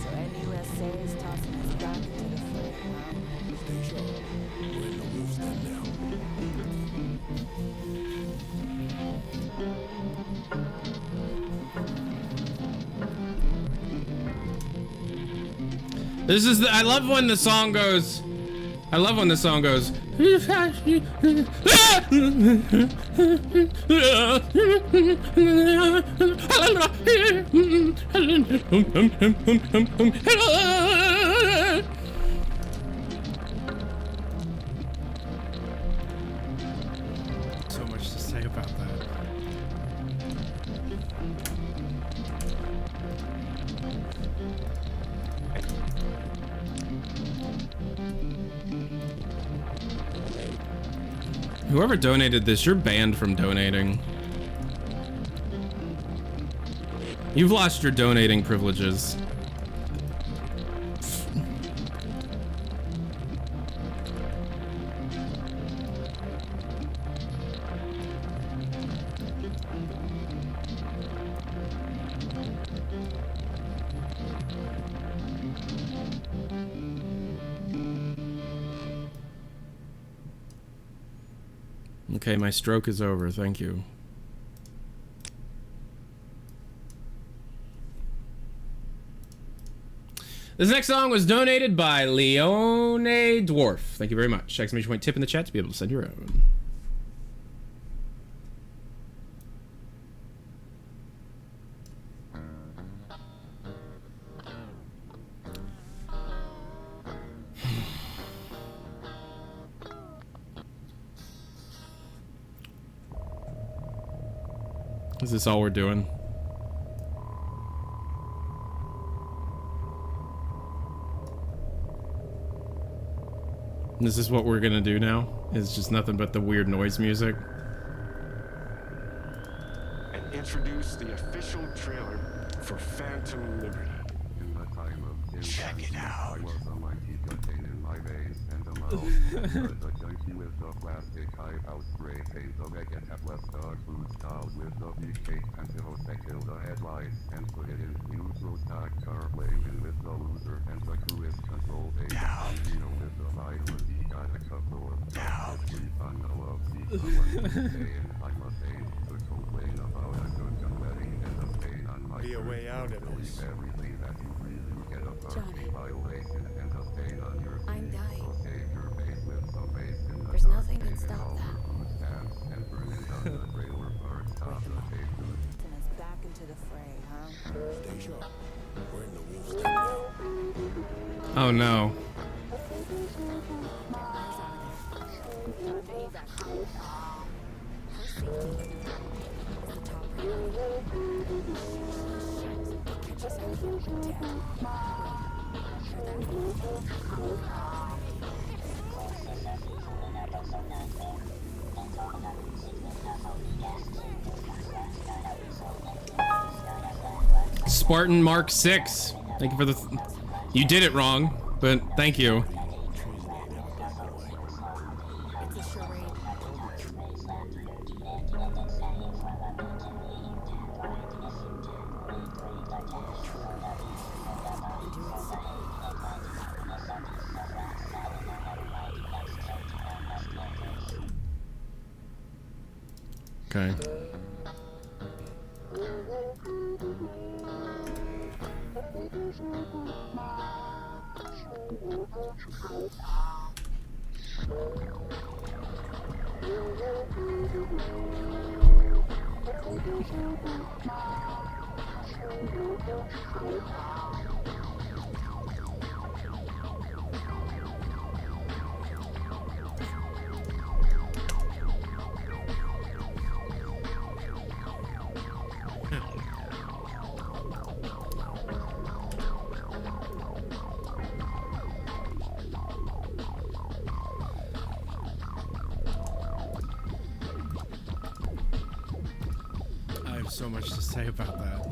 Speaker 8: So NUSA is tossing us back into the fray, huh? Stay sharp. We're in the wolf's den now.
Speaker 1: This is I love when the song goes. I love when the song goes. So much to say about that. Whoever donated this, you're banned from donating. You've lost your donating privileges. Okay, my stroke is over. Thank you. This next song was donated by Leone Dwarf. Thank you very much. Exclamation point tip in the chat to be able to send your own. Is this all we're doing? This is what we're gonna do now? It's just nothing but the weird noise music.
Speaker 4: And introduce the official trailer for Phantom Liberty. Check it out. Be a way out of this.
Speaker 8: Johnny, I'm dying. There's nothing can stop that. Taking us back into the fray, huh? Stay sharp. We're in the wolf's den now.
Speaker 1: Oh no. Spartan Mark 6. Thank you for the. You did it wrong, but thank you. Okay. I have so much to say about that.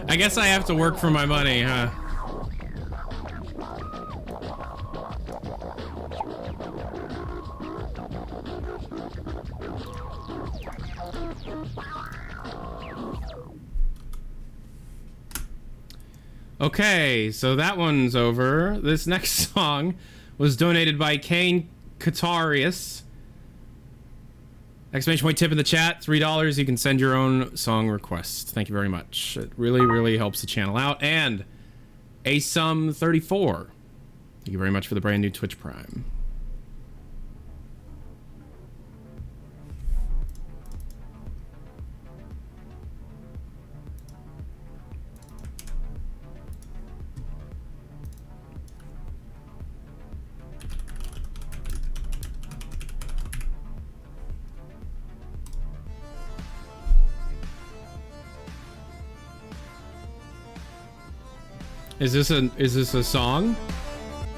Speaker 1: I guess I have to work for my money, huh? Okay, so that one's over. This next song was donated by Kane Katarius. Exclamation point tip in the chat, $3. You can send your own song request. Thank you very much. It really, really helps the channel out. And ASUM34. Thank you very much for the brand new Twitch Prime. Is this a song?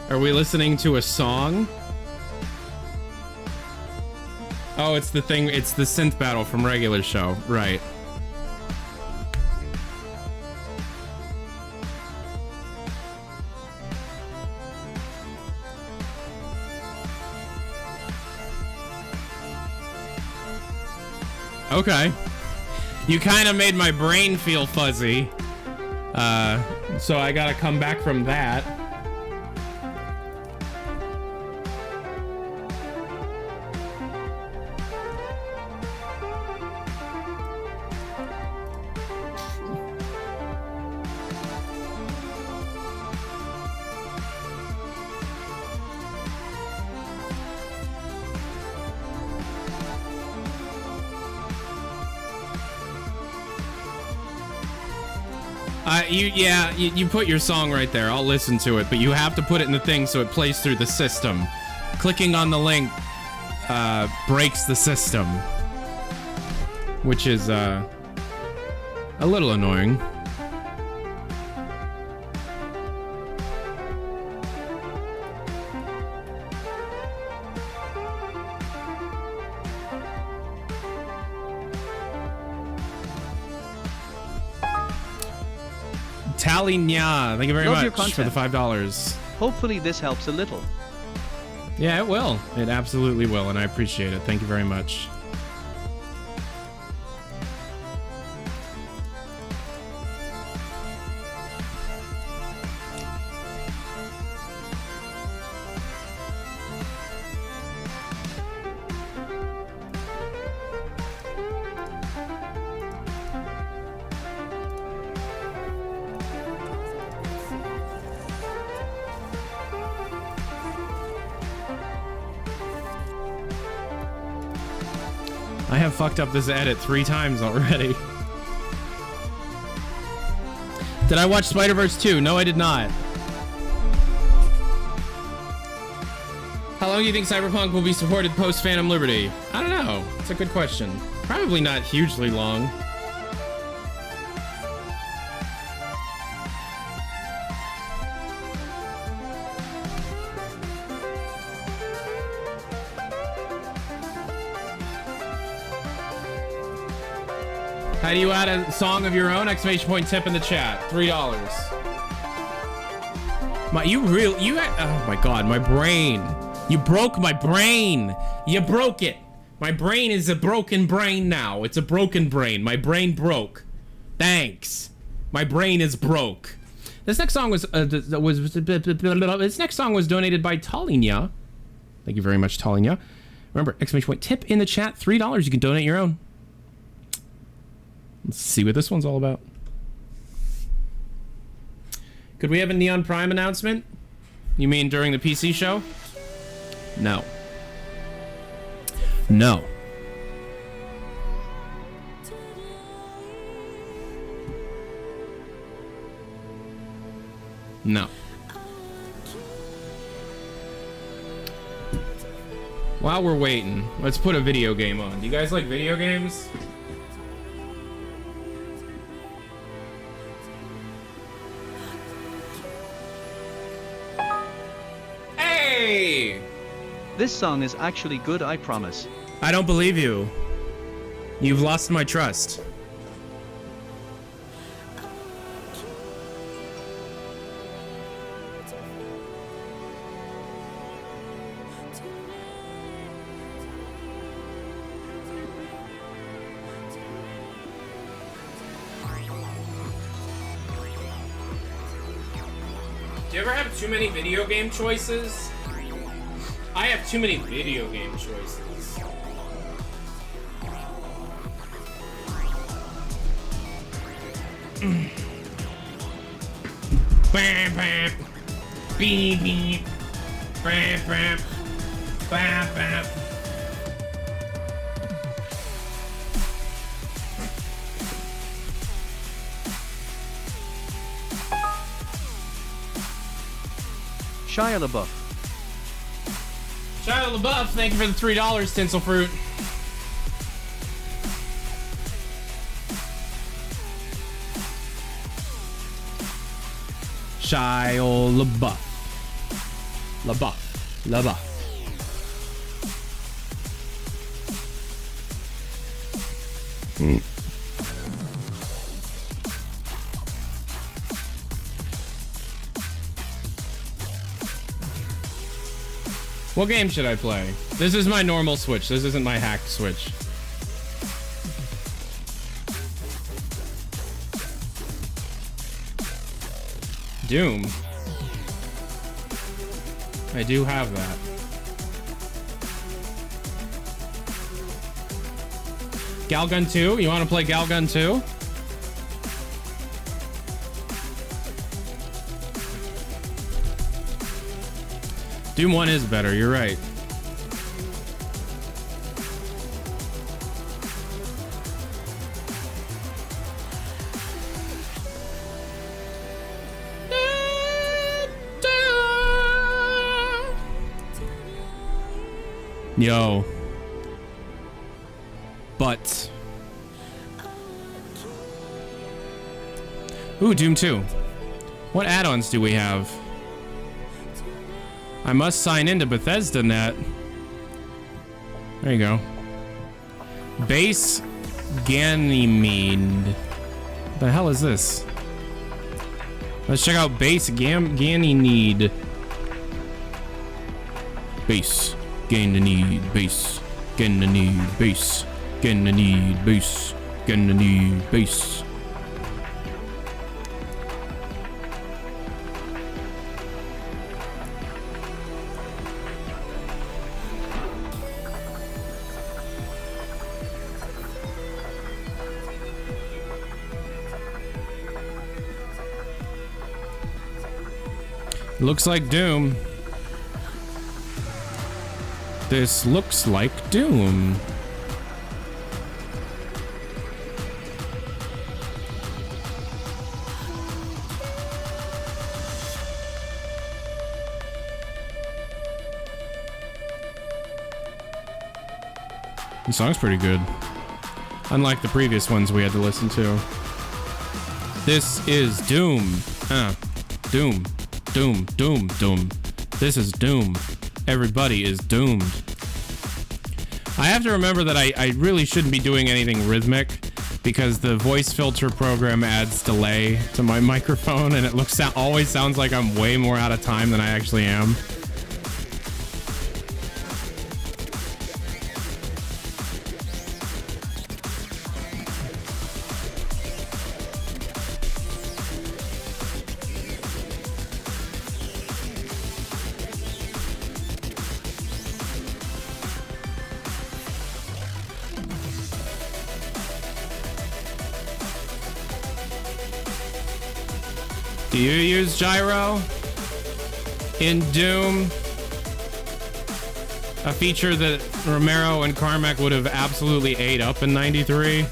Speaker 1: Are we listening to a song? Oh, it's the thing, it's the synth battle from regular show, right. Okay. You kind of made my brain feel fuzzy. So I gotta come back from that. You put your song right there. I'll listen to it, but you have to put it in the thing so it plays through the system. Clicking on the link breaks the system, which is a little annoying. Talinya, thank you very much for the $5.
Speaker 27: Hopefully this helps a little.
Speaker 1: Yeah, it will. It absolutely will, and I appreciate it. Thank you very much. I have fucked up this edit 3 times already. Did I watch Spider-Verse 2? No, I did not. How long do you think Cyberpunk will be supported post Phantom Liberty? I don't know. It's a good question. Probably not hugely long. How do you add a song of your own? Exclamation point tip in the chat. $3. Oh my god, my brain. You broke my brain. You broke it. My brain is a broken brain now. It's a broken brain. My brain broke. Thanks. My brain is broke. This next song was donated by Talinya. Thank you very much, Talinya. Remember, exclamation point tip in the chat. $3. You can donate your own. Let's see what this one's all about. Could we have a Neon Prime announcement? You mean during the PC show? No. No. No. While we're waiting, let's put a video game on. Do you guys like video games? Hey!
Speaker 27: This song is actually good, I promise.
Speaker 1: I don't believe you. You've lost my trust. Do you ever have too many video game choices? I have too many video game choices. Bam bam. Beep beep. Bam bam. Bam bam.
Speaker 27: Shia LaBeouf.
Speaker 1: Shia LaBeouf, thank you for the $3, Tinsel Fruit. Shia LaBeouf. LaBeouf. What game should I play? This is my normal Switch. This isn't my hacked Switch. Doom. I do have that. Galgun 2? You want to play Galgun 2? Doom 1 is better, you're right. Yo. But. Ooh, Doom 2. What add-ons do we have? I must sign into BethesdaNet. There you go. Base Ganymede. The hell is this? Let's check out Base Ganymede. Base Ganymede. Base Ganymede. Base Ganymede. Base Ganymede. Base. Looks like Doom. This looks like Doom. The song's pretty good. Unlike the previous ones we had to listen to. This is Doom. Doom. Doom, Doom, Doom. This is Doom. Everybody is doomed. I have to remember that I really shouldn't be doing anything rhythmic because the voice filter program adds delay to my microphone and it always sounds like I'm way more out of time than I actually am. Do you use gyro in Doom? A feature that Romero and Carmack would have absolutely ate up in '93.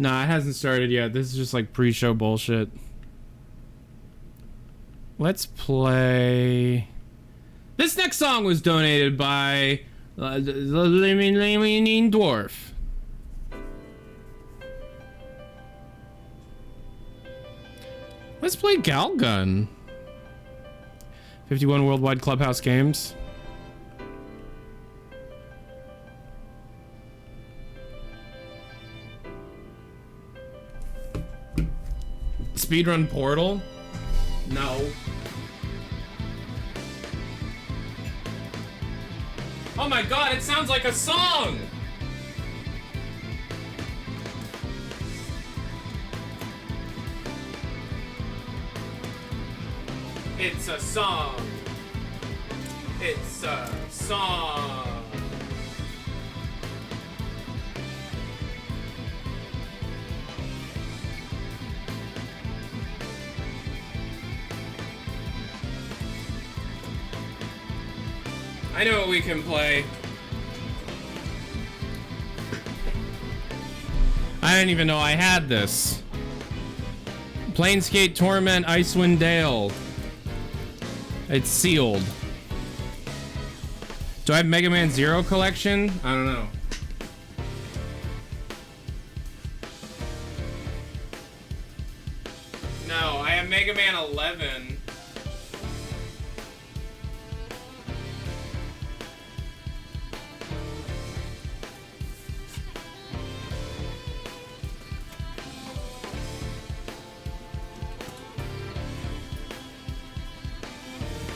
Speaker 1: Nah, it hasn't started yet. This is just like pre-show bullshit. Let's play... This next song was donated by the Lemon Dwarf. Let's play Galgun. 51 worldwide Clubhouse games. Speedrun Portal? No. Oh my god, it sounds like a song! It's a song. It's a song. I know what we can play. I didn't even know I had this. Planescape Torment Icewind Dale. It's sealed. Do I have Mega Man Zero collection? I don't know. No, I have Mega Man 11.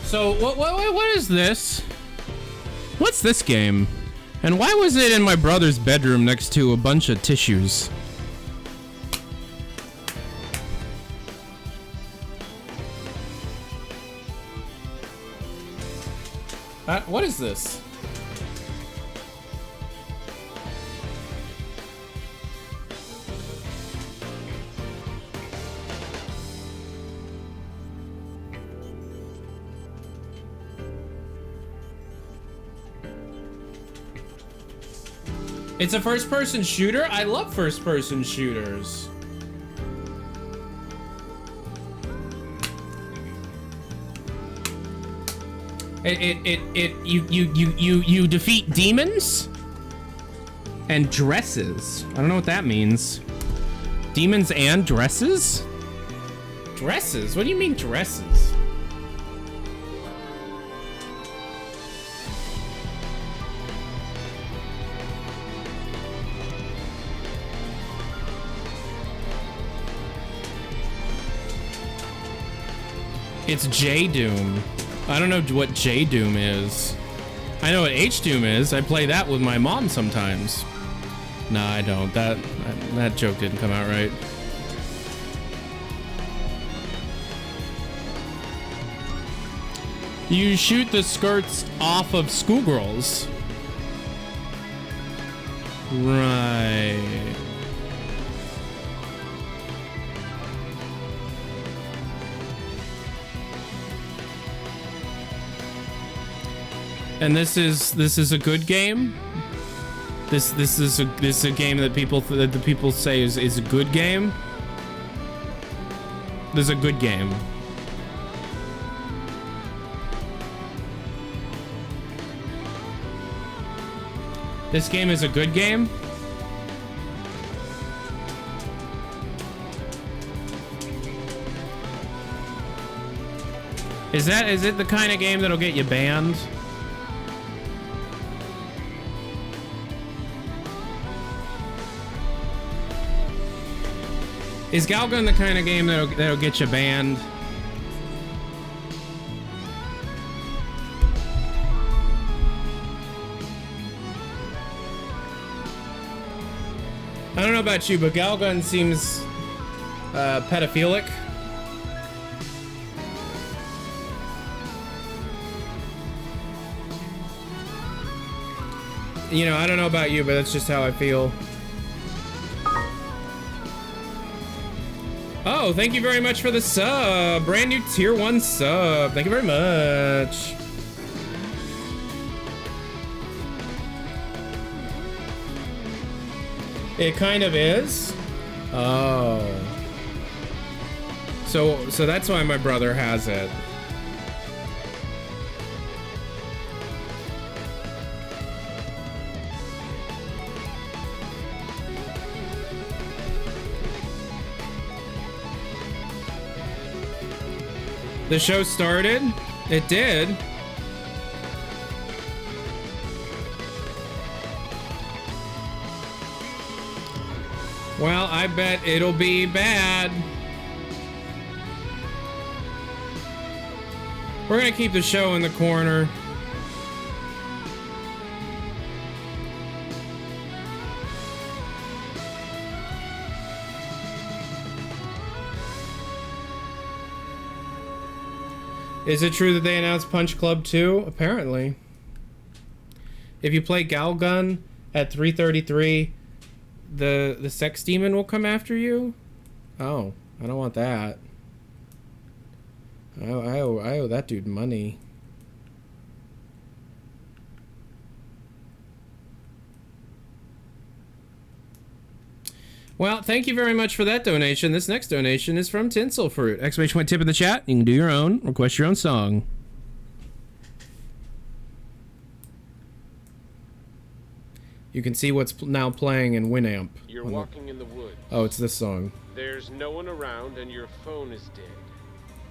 Speaker 1: So, what is this? What's this game? And why was it in my brother's bedroom next to a bunch of tissues? What is this? It's a first-person shooter? I love first-person shooters. You defeat demons and dresses. I don't know what that means. Demons and dresses? Dresses? What do you mean dresses? It's J-Doom. I don't know what J-Doom is. I know what H-Doom is. I play that with my mom sometimes. Nah, I don't. That joke didn't come out right. You shoot the skirts off of schoolgirls. Right. And this is a good game. This is a game that the people say is a good game. This is a good game. This game is a good game. Is it the kind of game that'll get you banned? Is Galgun the kind of game that'll get you banned? I don't know about you, but Galgun seems pedophilic. You know, I don't know about you, but that's just how I feel. Oh, thank you very much for the sub. Brand new tier 1 sub. Thank you very much. It kind of is. Oh. So that's why my brother has it. The show started? It did. Well, I bet it'll be bad. We're gonna keep the show in the corner. Is it true that they announced Punch Club 2? Apparently. If you play Galgun at 333, the sex demon will come after you? Oh, I don't want that. I owe that dude money. Well, thank you very much for that donation. This next donation is from Tinsel Fruit. Exclamation point tip in the chat. You can do your own. Request your own song. You can see what's now playing in Winamp.
Speaker 9: You're walking in the woods.
Speaker 1: Oh, it's this song.
Speaker 9: There's no one around and your phone is dead.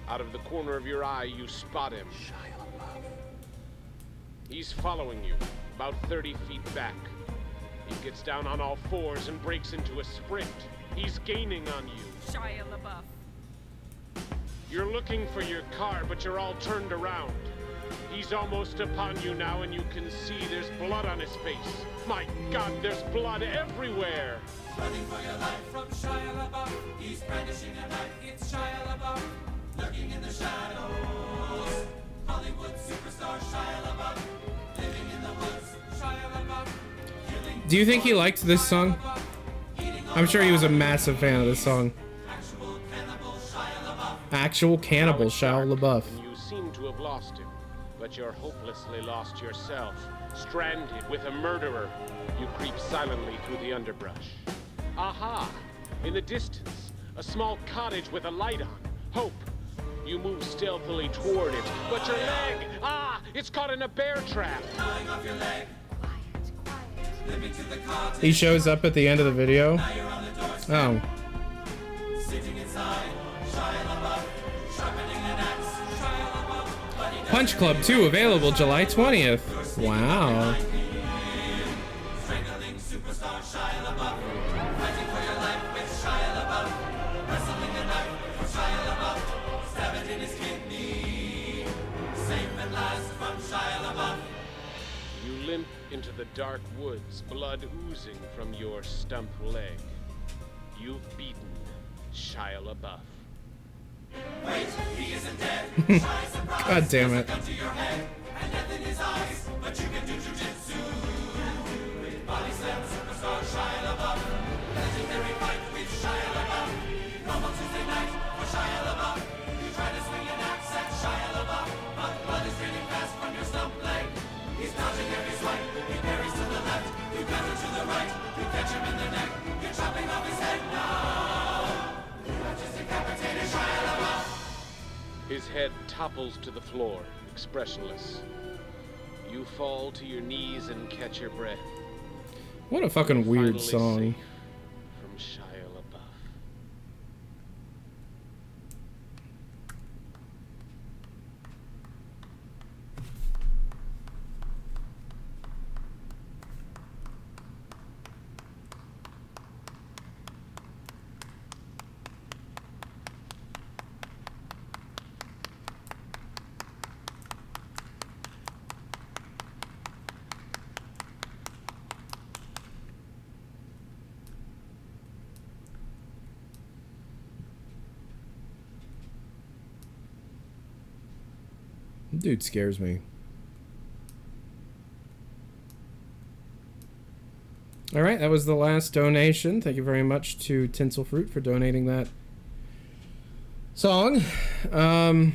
Speaker 9: Out of the corner of your eye, you spot him. He's following you, about 30 feet back. He gets down on all fours and breaks into a sprint. He's gaining on you.
Speaker 10: Shia LaBeouf.
Speaker 9: You're looking for your car, but you're all turned around. He's almost upon you now, and you can see there's blood on his face. My God, there's blood everywhere.
Speaker 12: Running for your life from Shia LaBeouf. He's brandishing a knife. It's Shia LaBeouf. Lurking in the shadows. Hollywood superstar Shia LaBeouf. Living in the woods. Shia LaBeouf.
Speaker 1: Do you think he liked this song? I'm sure he was a massive fan of this song. Actual cannibal Shia LaBeouf.
Speaker 9: You seem to have lost him, but you're hopelessly lost yourself. Stranded with a murderer, you creep silently through the underbrush. Aha! In the distance, a small cottage with a light on. Hope. You move stealthily toward it, but your leg! Ah! It's caught in a bear trap!
Speaker 12: Gnawing off your leg.
Speaker 1: He shows up at the end of the video. Oh. Punch Club 2 available July 20th. Wow.
Speaker 9: You limp into the dark woods, blood oozing from your stump leg. You've beaten Shia LaBeouf.
Speaker 12: Wait, he isn't dead.
Speaker 1: God damn it.
Speaker 12: Gun to your head and death in his eyes, but you can do jujitsu. Body slam superstar Shia LaBeouf. Legendary fight with Shia LaBeouf. Normal Tuesday night for Shia LaBeouf. You try to swing an axe at Shia LaBeouf, but blood is draining fast from your stump leg. He's dodging every swipe. He parries to the left. You counter to the right. You catch him in the neck. You're chopping off his head now. You have just decapitated Shia LaBeouf.
Speaker 9: His head topples to the floor, expressionless. You fall to your knees and catch your breath.
Speaker 1: What a fucking weird
Speaker 9: Finally
Speaker 1: song.
Speaker 9: safe from Shia LaBeouf.
Speaker 1: Dude scares me. All right, that was the last donation. Thank you very much to Tinsel Fruit for donating that song. The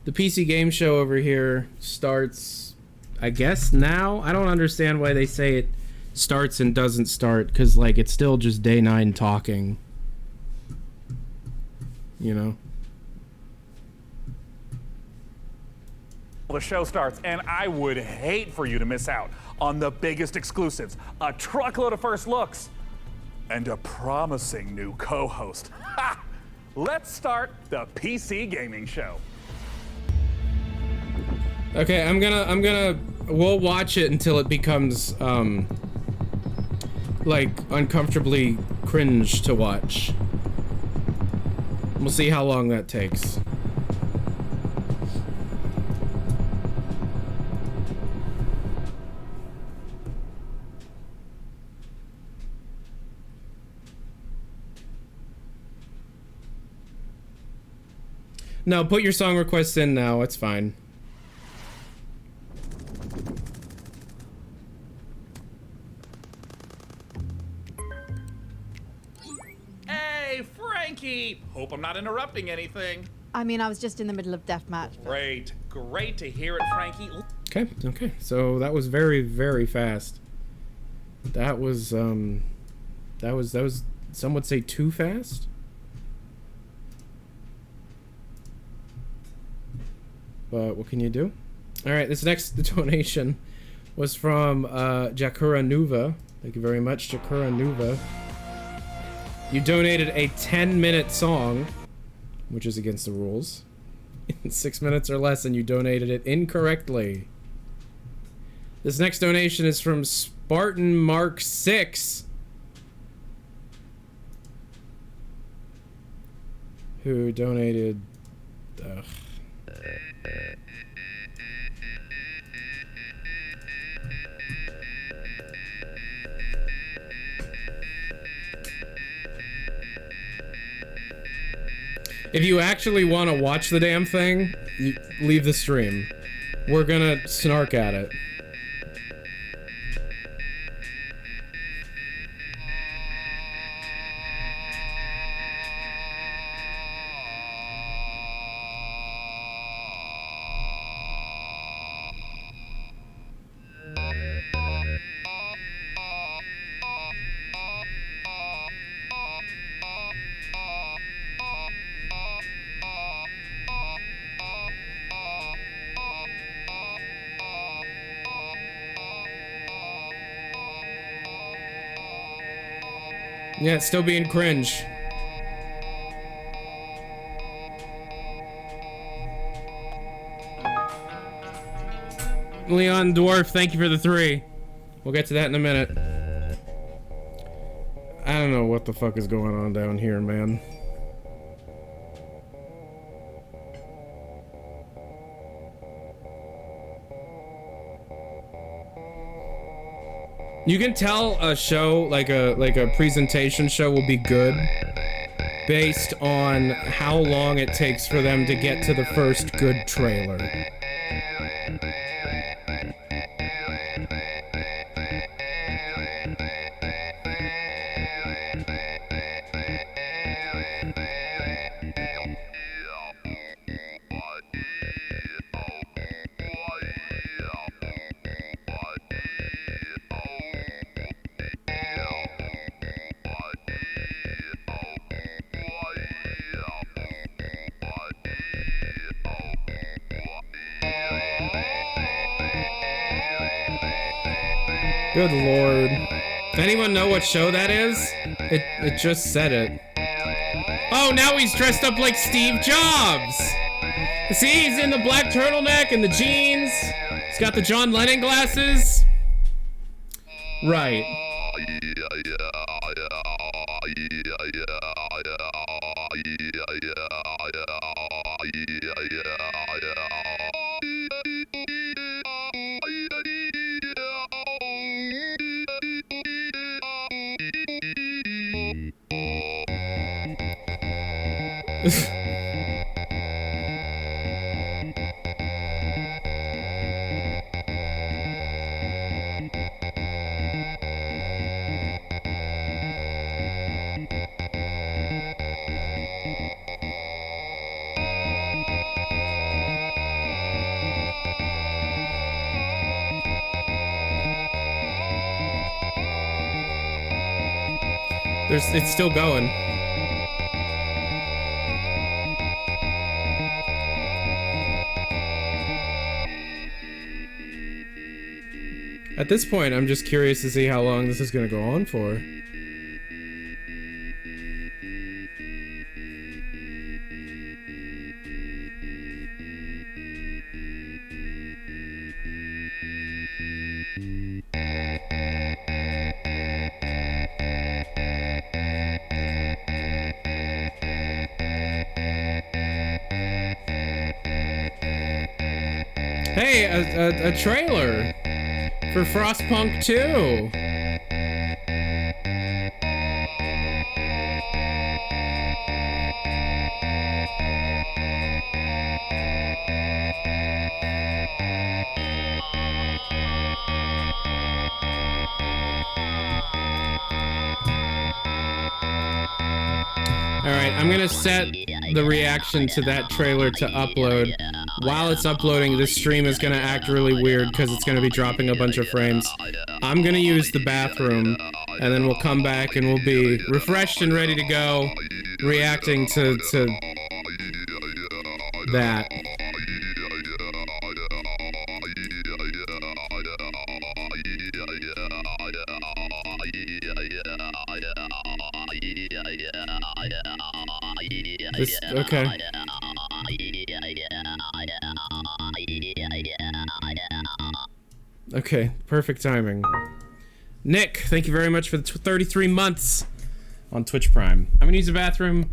Speaker 1: PC game show over here starts, I guess now. I don't understand why they say it starts and doesn't start, because like it's still just day 9 talking, you know.
Speaker 11: The show starts, and I would hate for you to miss out on the biggest exclusives, a truckload of first looks, and a promising new co-host. Ha! Let's start the PC gaming show.
Speaker 1: Okay, we'll watch it until it becomes like uncomfortably cringe to watch. We'll see how long that takes. No, put your song requests in now, it's fine.
Speaker 11: Hey, Frankie! Hope I'm not interrupting anything.
Speaker 15: I mean, I was just in the middle of deathmatch.
Speaker 11: Great to hear it, Frankie.
Speaker 1: Okay, so that was very, very fast. That was, some would say too fast? But what can you do? Alright, this next donation was from Jakura Nuva. Thank you very much, Jakura Nuva. You donated a 10-minute song, which is against the rules, in 6 minutes or less, and you donated it incorrectly. This next donation is from Spartan Mark 6, who donated... If you actually want to watch the damn thing, you leave the stream. We're gonna snark at it. Yeah, it's still being cringe. Leon Dwarf, thank you for the 3. We'll get to that in a minute. I don't know what the fuck is going on down here, man. You can tell a show, like a presentation show, will be good based on how long it takes for them to get to the first good trailer. Good lord. Anyone know what show that is? It just said it. Oh, now he's dressed up like Steve Jobs! See, he's in the black turtleneck and the jeans. He's got the John Lennon glasses. Right. It's still going. At this point, I'm just curious to see how long this is going to go on for. Hey, a trailer for Frostpunk 2. Alright, I'm gonna set the reaction to that trailer to upload. While it's uploading, this stream is gonna act really weird because it's gonna be dropping a bunch of frames. I'm gonna use the bathroom, and then we'll come back and we'll be refreshed and ready to go, reacting to that. Okay. Okay, perfect timing. Nick, thank you very much for the 33 months on Twitch Prime. I'm gonna use the bathroom.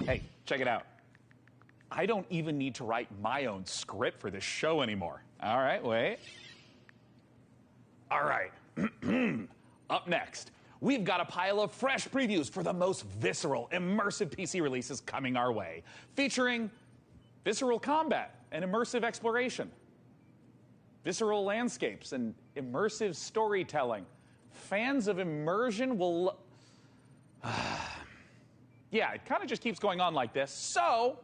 Speaker 11: Hey, check it out. I don't even need to write my own script for this show anymore. All right, wait. All right. Up next, we've got a pile of fresh previews for the most visceral, immersive PC releases coming our way, featuring visceral combat and immersive exploration, visceral landscapes and immersive storytelling. Fans of immersion will... Yeah, it kind of just keeps going on like this, so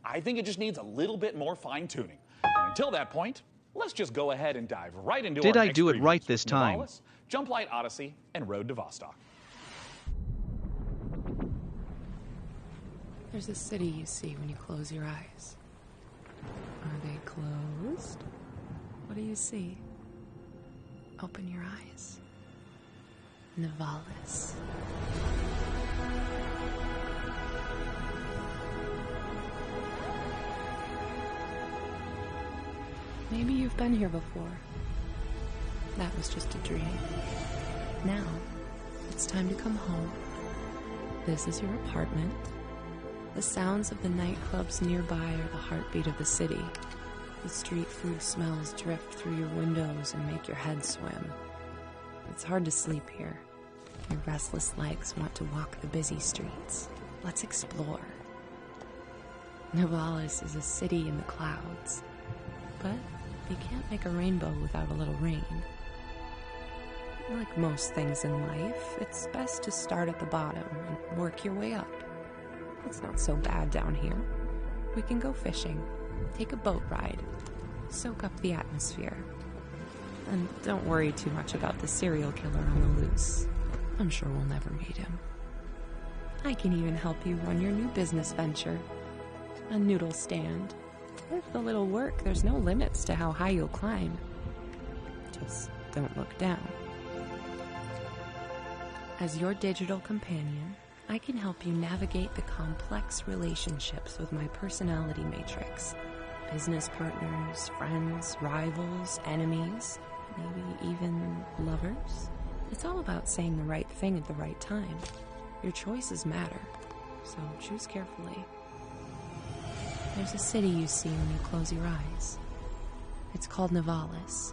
Speaker 11: I think it just needs a little bit more fine-tuning. And until that point, let's just go ahead and dive right into
Speaker 27: Did
Speaker 11: our
Speaker 27: I
Speaker 11: next
Speaker 27: do it
Speaker 11: previews
Speaker 27: right
Speaker 11: with
Speaker 27: this time?
Speaker 11: Novalis, Jump Light Odyssey, and Road to Vostok.
Speaker 16: There's a city you see when you close your eyes. Are they closed? What do you see? Open your eyes. Novalis. Maybe you've been here before. That was just a dream. Now, it's time to come home. This is your apartment. The sounds of the nightclubs nearby are the heartbeat of the city. The street food smells drift through your windows and make your head swim. It's hard to sleep here. Your restless legs want to walk the busy streets. Let's explore. Novalis is a city in the clouds. But you can't make a rainbow without a little rain. Like most things in life, it's best to start at the bottom and work your way up. It's not so bad down here. We can go fishing, take a boat ride, soak up the atmosphere. And don't worry too much about the serial killer on the loose. I'm sure we'll never meet him. I can even help you run your new business venture. A noodle stand. With a little work, there's no limits to how high you'll climb. Just don't look down. As your digital companion, I can help you navigate the complex relationships with my personality matrix. Business partners, friends, rivals, enemies, maybe even lovers. It's all about saying the right thing at the right time. Your choices matter, so choose carefully. There's a city you see when you close your eyes. It's called Nivalis.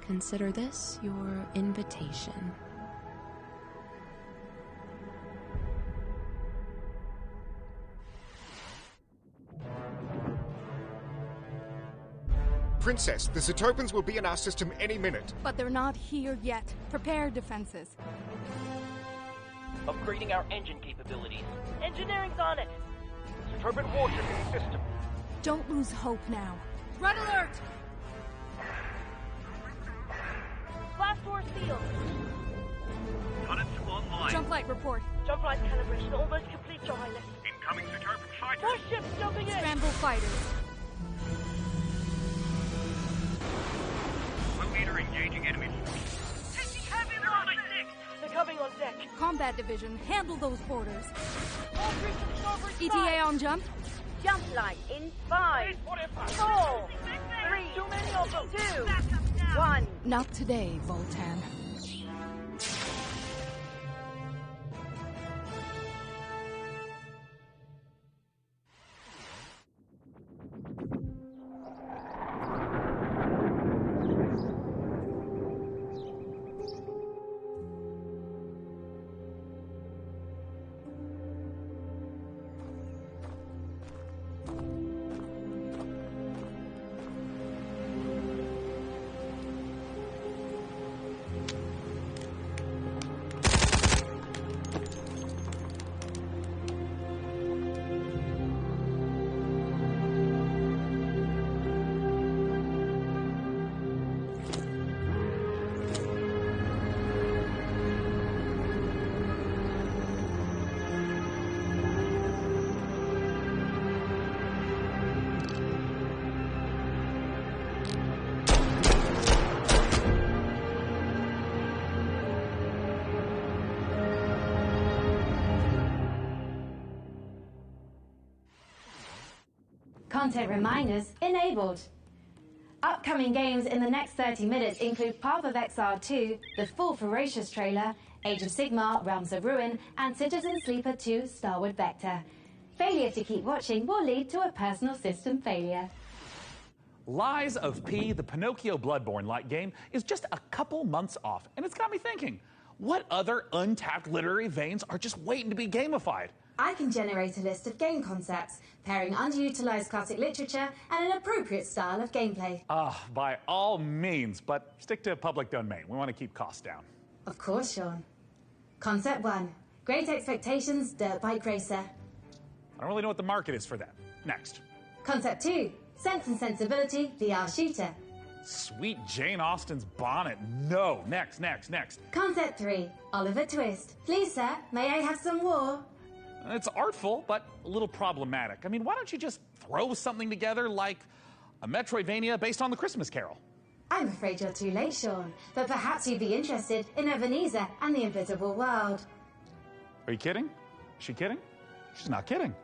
Speaker 16: Consider this your invitation.
Speaker 18: Princess, the Zetopans will be in our system any minute.
Speaker 20: But they're not here yet. Prepare defenses.
Speaker 21: Upgrading our engine capabilities. Engineering's on it. Zetopan warship in the system.
Speaker 20: Don't lose hope now. Red alert!
Speaker 21: Blast door sealed.
Speaker 22: Tunnels online.
Speaker 20: Jump light report.
Speaker 21: Jump light calibration almost complete, Your Highness.
Speaker 22: Incoming Zetopan fighter.
Speaker 21: More ships jumping in.
Speaker 20: Scramble fighters.
Speaker 22: Locator engaging enemy force.
Speaker 21: Taking heavy loss. They're coming on deck.
Speaker 20: Combat division, handle those boarders.
Speaker 21: All creatures starboard
Speaker 20: ETA
Speaker 21: side.
Speaker 20: on jump.
Speaker 21: Jump light in 5, 4, 3, too many of them. 2, 1.
Speaker 20: Not today, Voltan.
Speaker 23: Content reminders enabled. Upcoming games in the next 30 minutes include Path of Exile 2, the full Ferocious trailer, Age of Sigmar, Realms of Ruin, and Citizen Sleeper 2, Starward Vector. Failure to keep watching will lead to a personal system failure.
Speaker 11: Lies of P, the Pinocchio Bloodborne-like game, is just a couple months off, and it's got me thinking, what other untapped literary veins are just waiting to be gamified?
Speaker 23: I can generate a list of game concepts, pairing underutilized classic literature and an appropriate style of gameplay.
Speaker 11: By all means, but stick to public domain. We want to keep costs down.
Speaker 23: Of course, Sean. Concept 1, Great Expectations Dirt Bike Racer.
Speaker 11: I don't really know what the market is for that. Next.
Speaker 23: Concept 2, Sense and Sensibility VR Shooter.
Speaker 11: Sweet Jane Austen's bonnet. No. Next.
Speaker 23: Concept 3, Oliver Twist. Please, sir, may I have some war?
Speaker 11: It's artful, but a little problematic. I mean, why don't you just throw something together like a Metroidvania based on the Christmas Carol?
Speaker 23: I'm afraid you're too late, Sean, but perhaps you'd be interested in Ebenezer and the Invisible World.
Speaker 11: Are you kidding? Is she kidding? She's not kidding.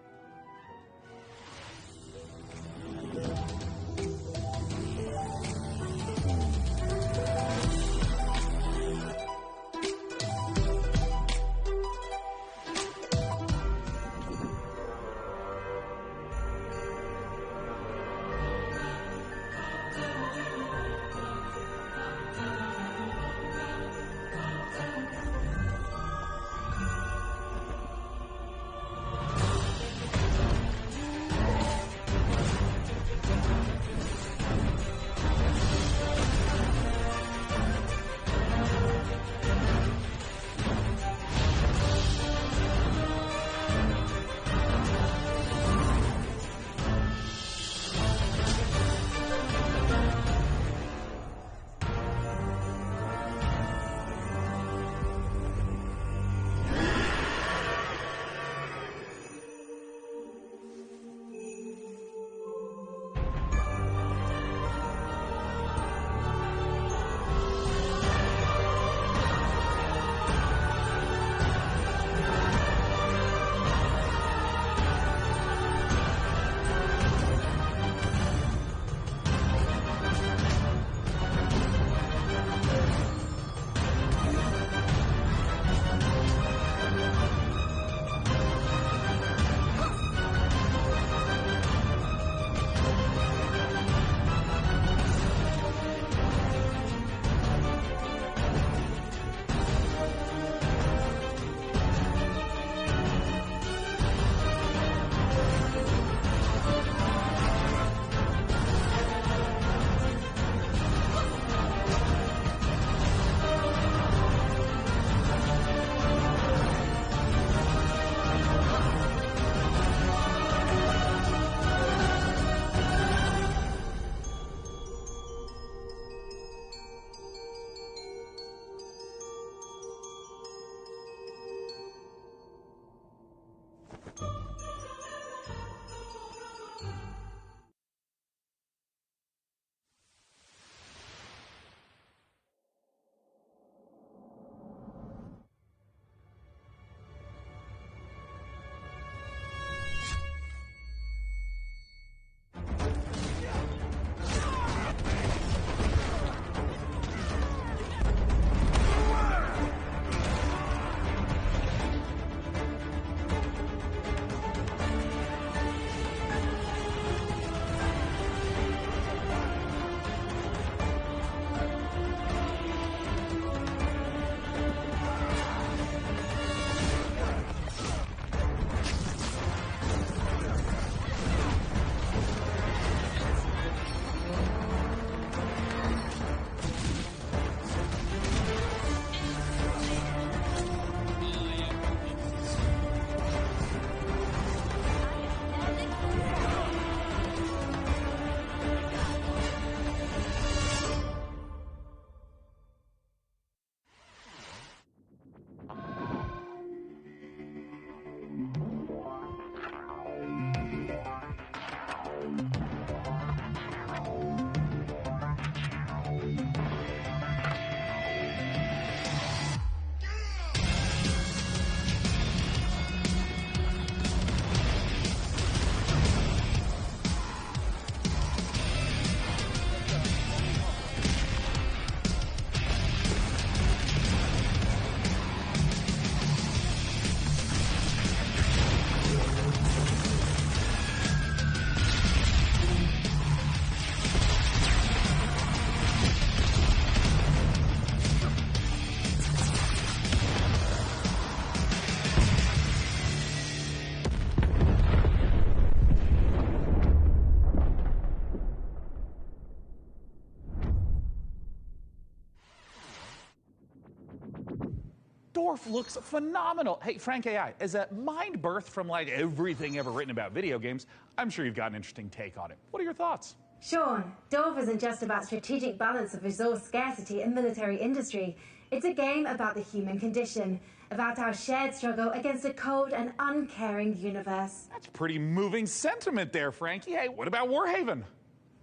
Speaker 11: dwarf looks phenomenal. Hey, Frank AI, as a mind birth from like everything ever written about video games, I'm sure you've got an interesting take on it. What are your thoughts?
Speaker 23: Sean, Dwarf isn't just about strategic balance of resource scarcity and military industry. It's a game about the human condition, about our shared struggle against a cold and uncaring universe.
Speaker 11: That's pretty moving sentiment there, Frankie. Hey, what about Warhaven?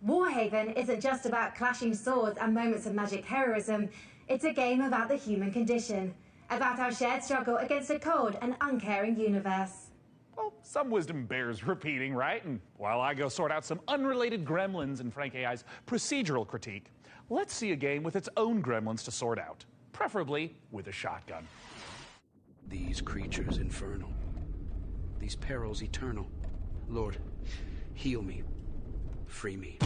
Speaker 23: Warhaven isn't just about clashing swords and moments of magic heroism. It's a game about the human condition, about our shared struggle against a cold and uncaring universe.
Speaker 11: Well, some wisdom bears repeating, right? And while I go sort out some unrelated gremlins in Frank AI's procedural critique, let's see a game with its own gremlins to sort out, preferably with a shotgun.
Speaker 5: These creatures infernal, these perils eternal. Lord, heal me, free me.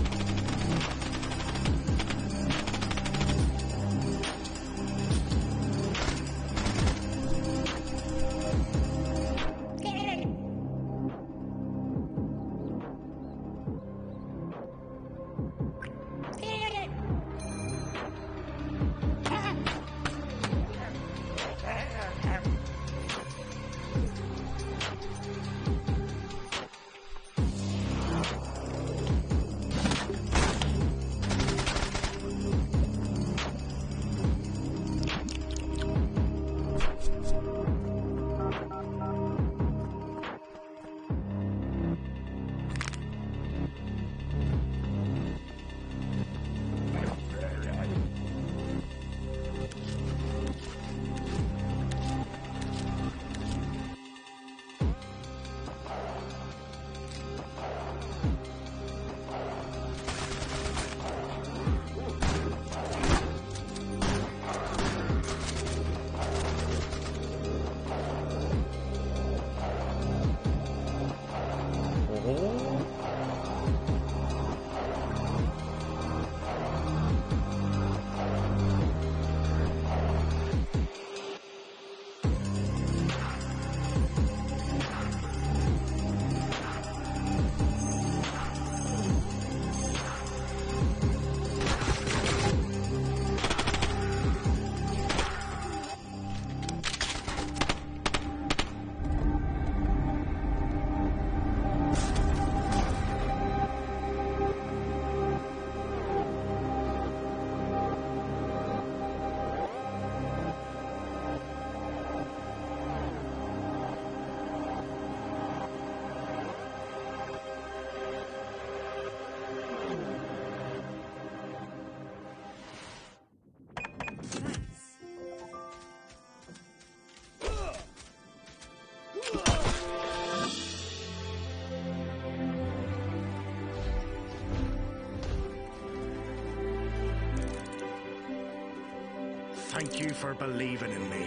Speaker 7: Thank you for believing in me.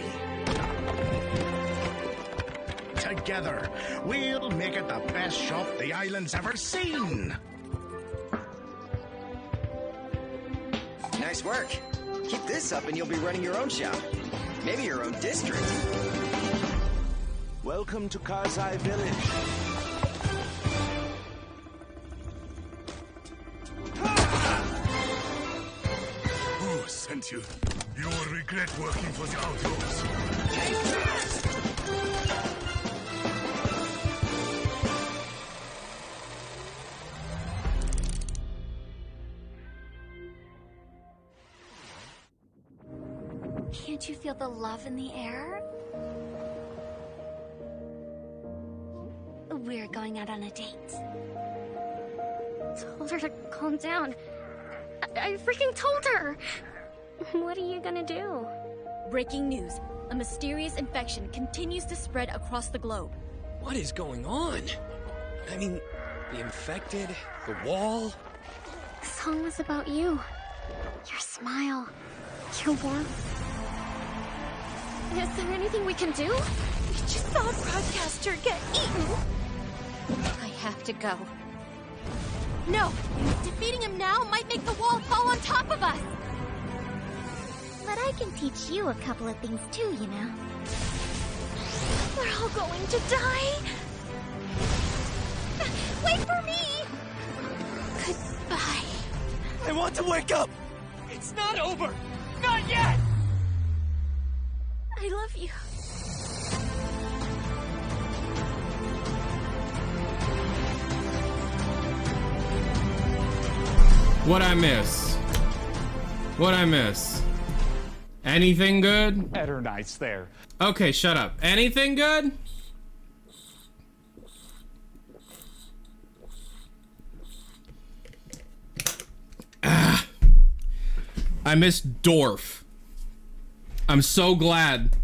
Speaker 7: Together, we'll make it the best shop the island's ever seen.
Speaker 13: Nice work. Keep this up and you'll be running your own shop. Maybe your own district.
Speaker 7: Welcome to Karzai Village.
Speaker 19: Who sent you? You will regret working for the outlaws.
Speaker 7: Take that!
Speaker 24: Can't you feel the love in the air? We're going out on a date. Told her to calm down. I freaking told her! What are you gonna do?
Speaker 25: Breaking news. A mysterious infection continues to spread across the globe.
Speaker 26: What is going on? I mean, the infected, the wall.
Speaker 24: The song was about you. Your smile. Your warmth. Is there anything we can do?
Speaker 25: We just saw a broadcaster get eaten. I have to go. No! Defeating him now might make the wall fall on top of us!
Speaker 24: But I can teach you a couple of things too, you know.
Speaker 25: We're all going to die! Wait for me! Goodbye.
Speaker 26: I want to wake up! It's not over! Not yet!
Speaker 25: I love you.
Speaker 1: What I miss? What I miss? Anything good?
Speaker 11: Better nights there.
Speaker 1: Okay, shut up. Anything good? I miss Dorf. I'm so glad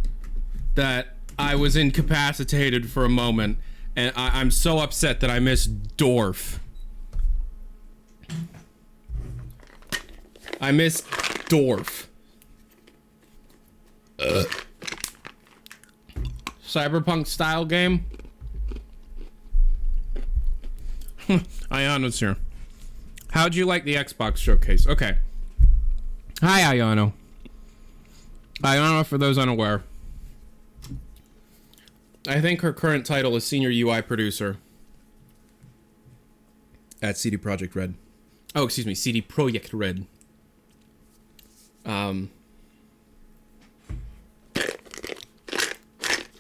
Speaker 1: that I was incapacitated for a moment, and I'm so upset that I miss Dorf. I miss Dorf. Cyberpunk style game. Ayano's here. How'd you like the Xbox showcase? Okay. Hi, Ayano. Ayano, for those unaware, I think her current title is Senior UI Producer at CD Projekt Red. Oh, excuse me, CD Projekt Red.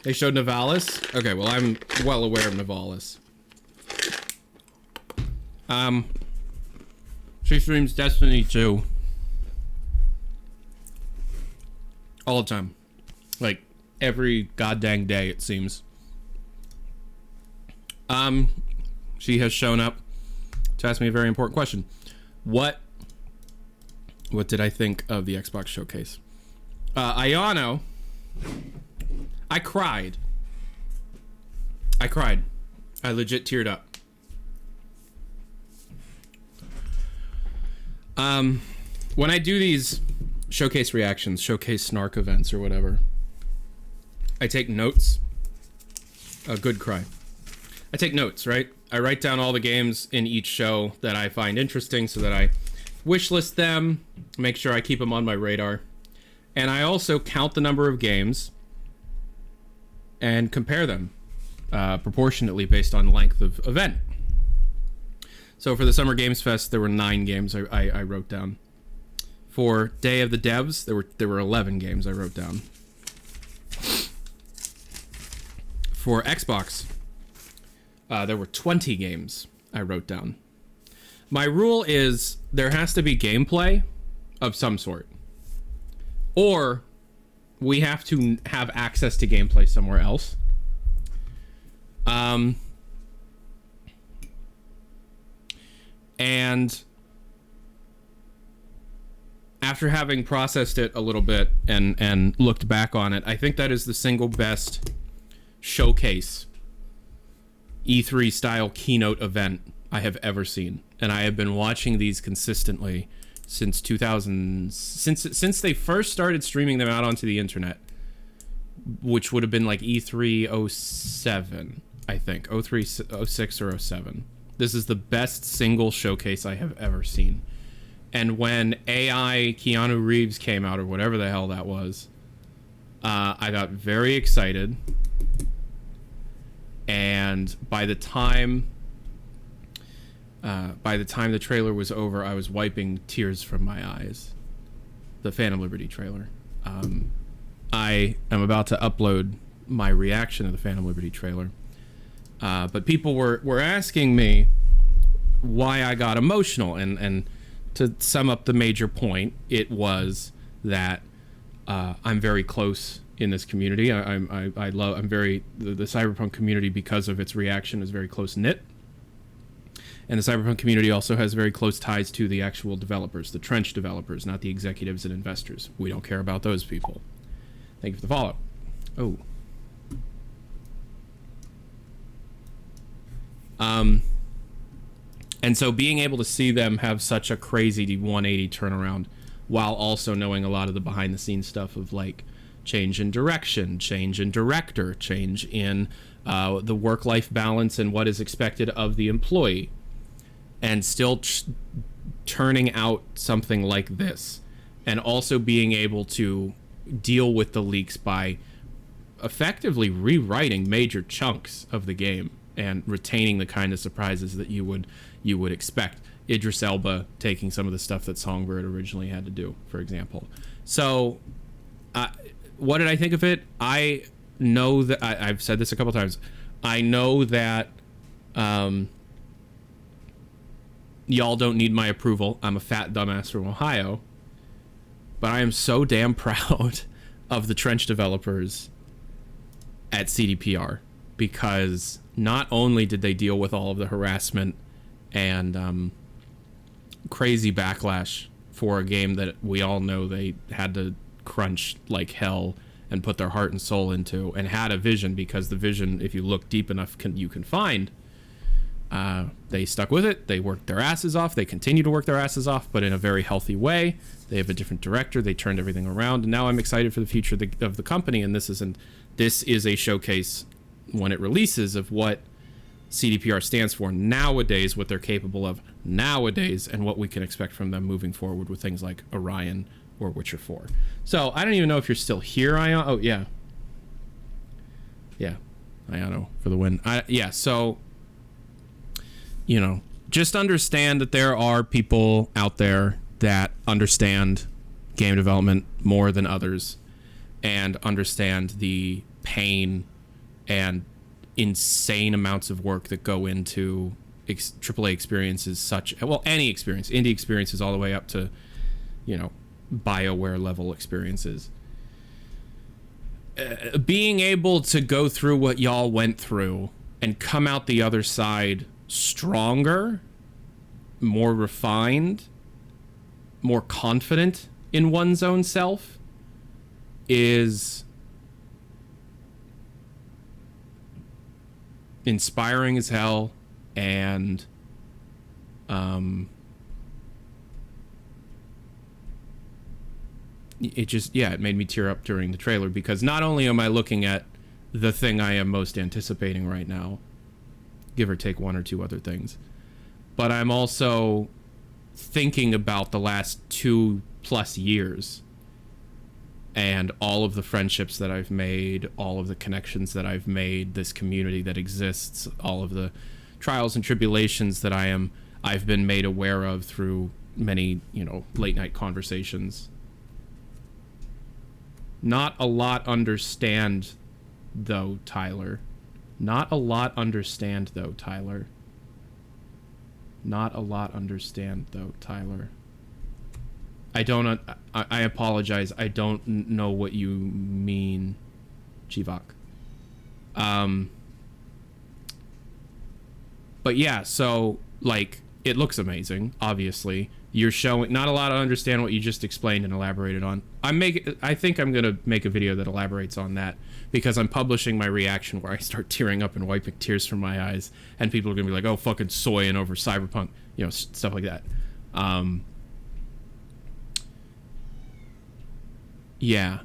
Speaker 1: They showed Nivalis. Okay, well, I'm well aware of Nivalis. She streams Destiny 2 all the time. Like, every goddamn day, it seems. She has shown up to ask me a very important question. What did I think of the Xbox showcase? Ayano, I cried. I legit teared up. When I do these showcase reactions, showcase snark events or whatever, I take notes. A good cry. I take notes, right? I write down all the games in each show that I find interesting so that I wishlist them, make sure I keep them on my radar. And I also count the number of games and compare them proportionately based on length of event. So for the Summer Games Fest, there were 9 games I wrote down. For Day of the Devs, there were 11 games I wrote down. For Xbox, there were 20 games I wrote down. My rule is there has to be gameplay of some sort. Or we have to have access to gameplay somewhere else. And after having processed it a little bit and looked back on it, I think that is the single best showcase E3 style keynote event I have ever seen. And I have been watching these consistently since 2000, since they first started streaming them out onto the internet, which would have been like E3 07, I think, 03, 06 or 07. This is the best single showcase I have ever seen. And when AI Keanu Reeves came out, or whatever the hell that was, I got very excited. And by the time the trailer was over, I was wiping tears from my eyes. The Phantom Liberty trailer. I am about to upload my reaction to the Phantom Liberty trailer. But people were asking me why I got emotional, and to sum up the major point, it was that I'm very close in this community. The Cyberpunk community, because of its reaction, is very close knit. And the Cyberpunk community also has very close ties to the actual developers, the trench developers, not the executives and investors. We don't care about those people. Thank you for the follow. Oh. And so being able to see them have such a crazy 180 turnaround, while also knowing a lot of the behind the scenes stuff of like change in direction, change in director, change in the work-life balance and what is expected of the employee, and still turning out something like this, and also being able to deal with the leaks by effectively rewriting major chunks of the game and retaining the kind of surprises that you would expect. Idris Elba taking some of the stuff that Songbird originally had to do, for example. So what did I think of it? I know that I've said this a couple times. I know that y'all don't need my approval. I'm a fat dumbass from Ohio. But I am so damn proud of the Trench developers at CDPR, because not only did they deal with all of the harassment and crazy backlash for a game that we all know they had to crunch like hell and put their heart and soul into, and had a vision, because the vision, if you look deep enough, you can find. They stuck with it. They worked their asses off. They continue to work their asses off, but in a very healthy way. They have a different director. They turned everything around, and now I'm excited for the future of the company. And this is a showcase when it releases of what CDPR stands for nowadays, what they're capable of nowadays, and what we can expect from them moving forward with things like Orion or Witcher 4. So I don't even know if you're still here, Ion. Oh yeah, Iano for the win. So. You know, just understand that there are people out there that understand game development more than others, and understand the pain and insane amounts of work that go into AAA experiences, any experience, indie experiences, all the way up to, you know, BioWare level experiences. Being able to go through what y'all went through and come out the other side stronger, more refined, more confident in one's own self is inspiring as hell. And it made me tear up during the trailer, because not only am I looking at the thing I am most anticipating right now, give or take one or two other things, but I'm also thinking about the last 2+ years and all of the friendships that I've made, all of the connections that I've made, this community that exists, all of the trials and tribulations that I've been made aware of through many, you know, late night conversations. Not a lot understand though, Tyler. Not a lot understand though, Tyler. Not a lot understand though, Tyler. I apologize. I don't know what you mean, Chivak. But yeah, so like it looks amazing, obviously. You're showing not a lot to understand what you just explained and elaborated on. I think I'm gonna make a video that elaborates on that, because I'm publishing my reaction where I start tearing up and wiping tears from my eyes, and people are gonna be like, "Oh, fucking soying over Cyberpunk," you know, stuff like that. Yeah.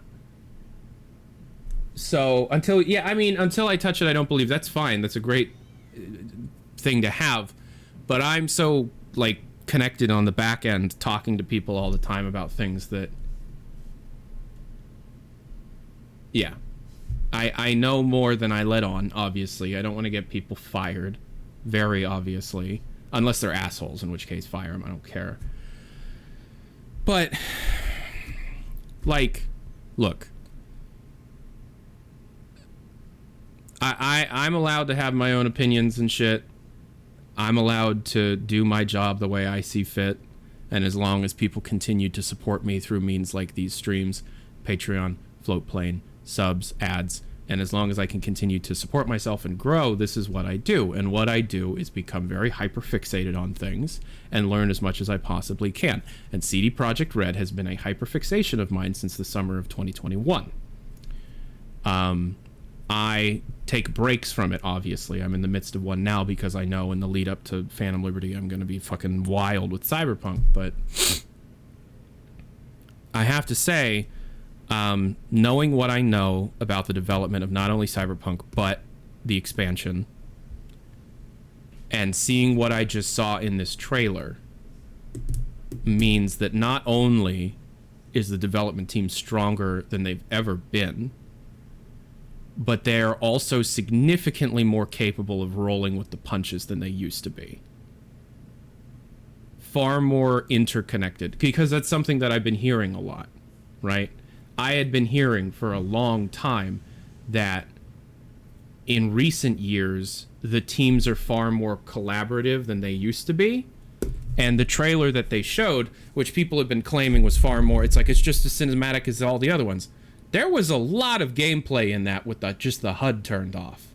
Speaker 1: So until I touch it, I don't believe. That's fine. That's a great thing to have, but I'm so like connected on the back end, talking to people all the time about things that, yeah, I know more than I let on. Obviously, I don't want to get people fired, very obviously, unless they're assholes, in which case fire them. I don't care. But like, look, I'm allowed to have my own opinions and shit. I'm allowed to do my job the way I see fit, and as long as people continue to support me through means like these streams, Patreon, Floatplane, subs, ads, and as long as I can continue to support myself and grow, this is what I do. And what I do is become very hyper-fixated on things and learn as much as I possibly can. And CD Projekt Red has been a hyper-fixation of mine since the summer of 2021. I take breaks from it, obviously. I'm in the midst of one now because I know in the lead up to Phantom Liberty I'm going to be fucking wild with Cyberpunk. But I have to say, knowing what I know about the development of not only Cyberpunk, but the expansion, and seeing what I just saw in this trailer, means that not only is the development team stronger than they've ever been, but they're also significantly more capable of rolling with the punches than they used to be. Far more interconnected, because that's something that I've been hearing a lot, right? I had been hearing for a long time that in recent years, the teams are far more collaborative than they used to be. And the trailer that they showed, which people have been claiming was far more, it's like it's just as cinematic as all the other ones. There was a lot of gameplay in that with just the HUD turned off.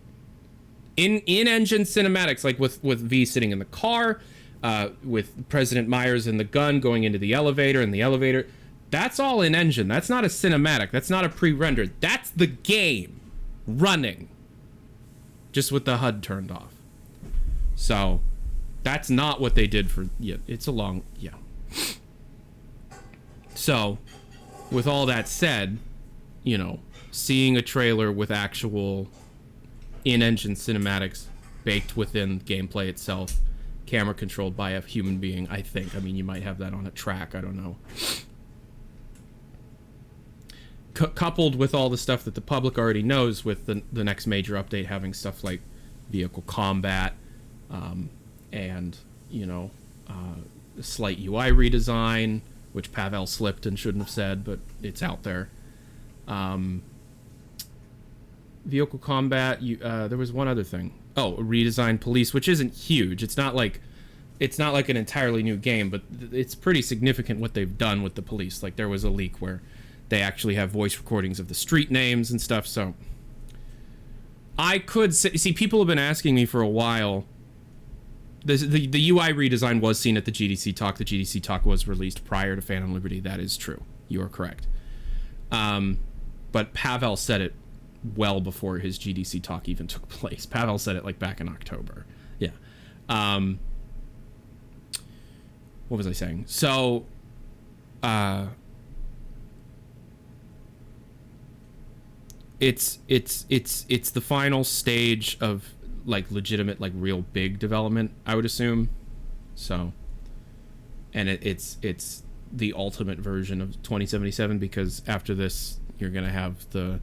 Speaker 1: In-engine cinematics, like with V sitting in the car, with President Myers and the gun going into the elevator, and the elevator, that's all in-engine. That's not a cinematic. That's not a pre-rendered. That's the game running, just with the HUD turned off. So that's not what they did for, yeah, it's a long, yeah. So with all that said, you know, seeing a trailer with actual in-engine cinematics baked within gameplay itself, camera controlled by a human being, I think. I mean, you might have that on a track, I don't know. Coupled with all the stuff that the public already knows, with the next major update having stuff like vehicle combat, and, you know, a slight UI redesign, which Pavel slipped and shouldn't have said, but it's out there. Vehicle combat, there was one other thing. Oh, redesigned police, which isn't huge. It's not like an entirely new game, but it's pretty significant what they've done with the police. Like, there was a leak where they actually have voice recordings of the street names and stuff, so I could say, see, people have been asking me for a while. The UI redesign was seen at the GDC talk. The GDC talk was released prior to Phantom Liberty. That is true. You are correct. But Pavel said it well before his GDC talk even took place. Pavel said it like back in October. Yeah. What was I saying? So, it's the final stage of like legitimate, like real big development, I would assume. So, and it's the ultimate version of 2077, because after this you're gonna have the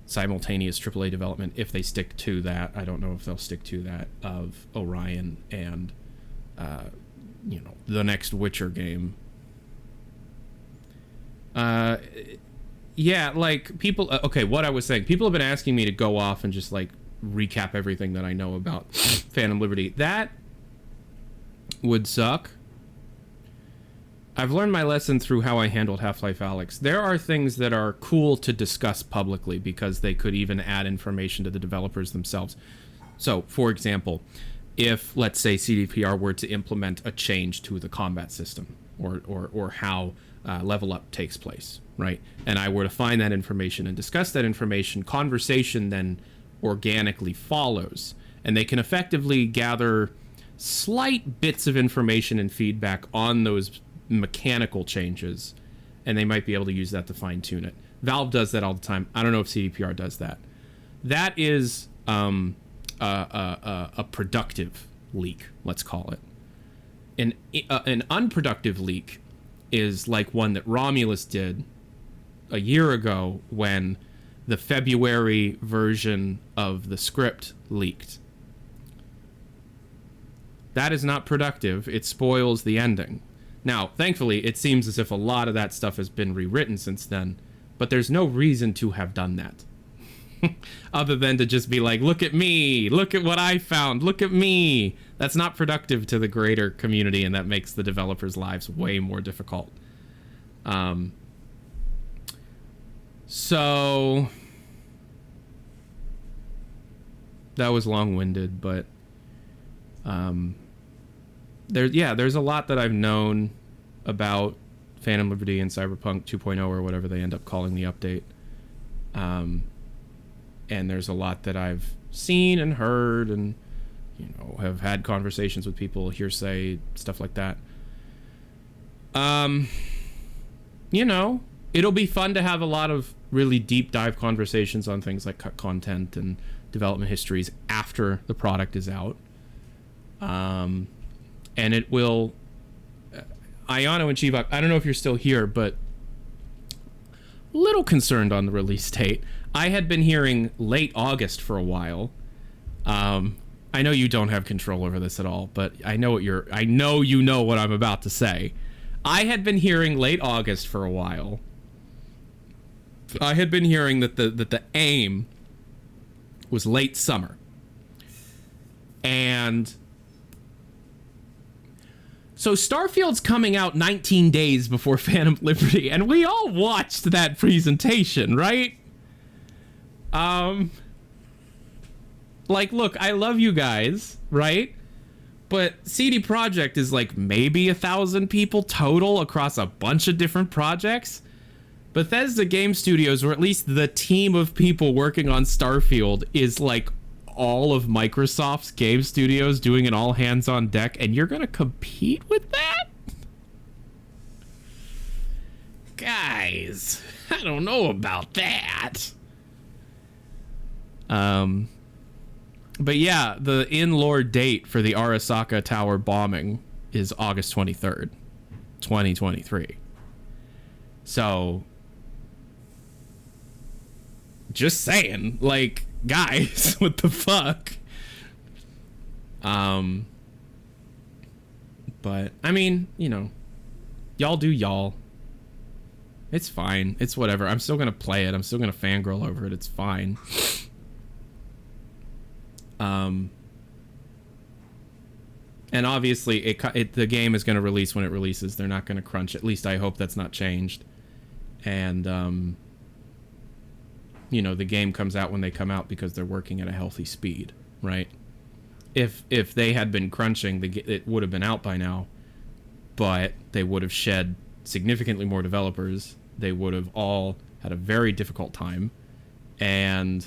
Speaker 1: simultaneous AAA development, if they stick to that. I don't know if they'll stick to that, of Orion and you know, the next Witcher game. Yeah, like people, okay, what I was saying, people have been asking me to go off and just like recap everything that I know about Phantom Liberty. That would suck. I've learned my lesson through how I handled Half-Life Alyx. There are things that are cool to discuss publicly because they could even add information to the developers themselves. So, for example, if, let's say, CDPR were to implement a change to the combat system, or how level up takes place, right? And I were to find that information and discuss that information, conversation then organically follows. And they can effectively gather slight bits of information and feedback on those mechanical changes, and they might be able to use that to fine-tune it. Valve does that all the time. I don't know if CDPR does that. That is a productive leak, let's call it. An unproductive leak is like one that Romulus did a year ago when the February version of the script leaked. That is not productive. It spoils the ending. Now, thankfully, it seems as if a lot of that stuff has been rewritten since then, but there's no reason to have done that. Other than to just be like, look at me, look at what I found, look at me. That's not productive to the greater community, and that makes the developers' lives way more difficult. So that was long-winded, but there's a lot that I've known about Phantom Liberty and Cyberpunk 2.0, or whatever they end up calling the update. And there's a lot that I've seen and heard, and, you know, have had conversations with people, hearsay, stuff like that. You know, it'll be fun to have a lot of really deep dive conversations on things like cut content and development histories after the product is out. And it will... Ayano and Chivak, I don't know if you're still here, but a little concerned on the release date. I had been hearing late August for a while. I know you don't have control over this at all, but I know you know what I'm about to say. I had been hearing late August for a while. I had been hearing that the aim was late summer. And so Starfield's coming out 19 days before Phantom Liberty, and we all watched that presentation, right? Like, look, I love you guys, right? But CD Projekt is like maybe 1,000 people total across a bunch of different projects. Bethesda Game Studios, or at least the team of people working on Starfield, is like all of Microsoft's game studios doing an all hands on deck, and you're gonna compete with that? Guys, I don't know about that. But yeah, the in-lore date for the Arasaka Tower bombing is August 23rd, 2023. So, just saying, like, guys, what the fuck? But, I mean, you know, y'all do y'all. It's fine. It's whatever. I'm still gonna play it. I'm still gonna fangirl over it. It's fine. And obviously, the game is going to release when it releases. They're not going to crunch. At least I hope that's not changed. And, you know, the game comes out when they come out because they're working at a healthy speed, right? If they had been crunching, it would have been out by now. But they would have shed significantly more developers. They would have all had a very difficult time. And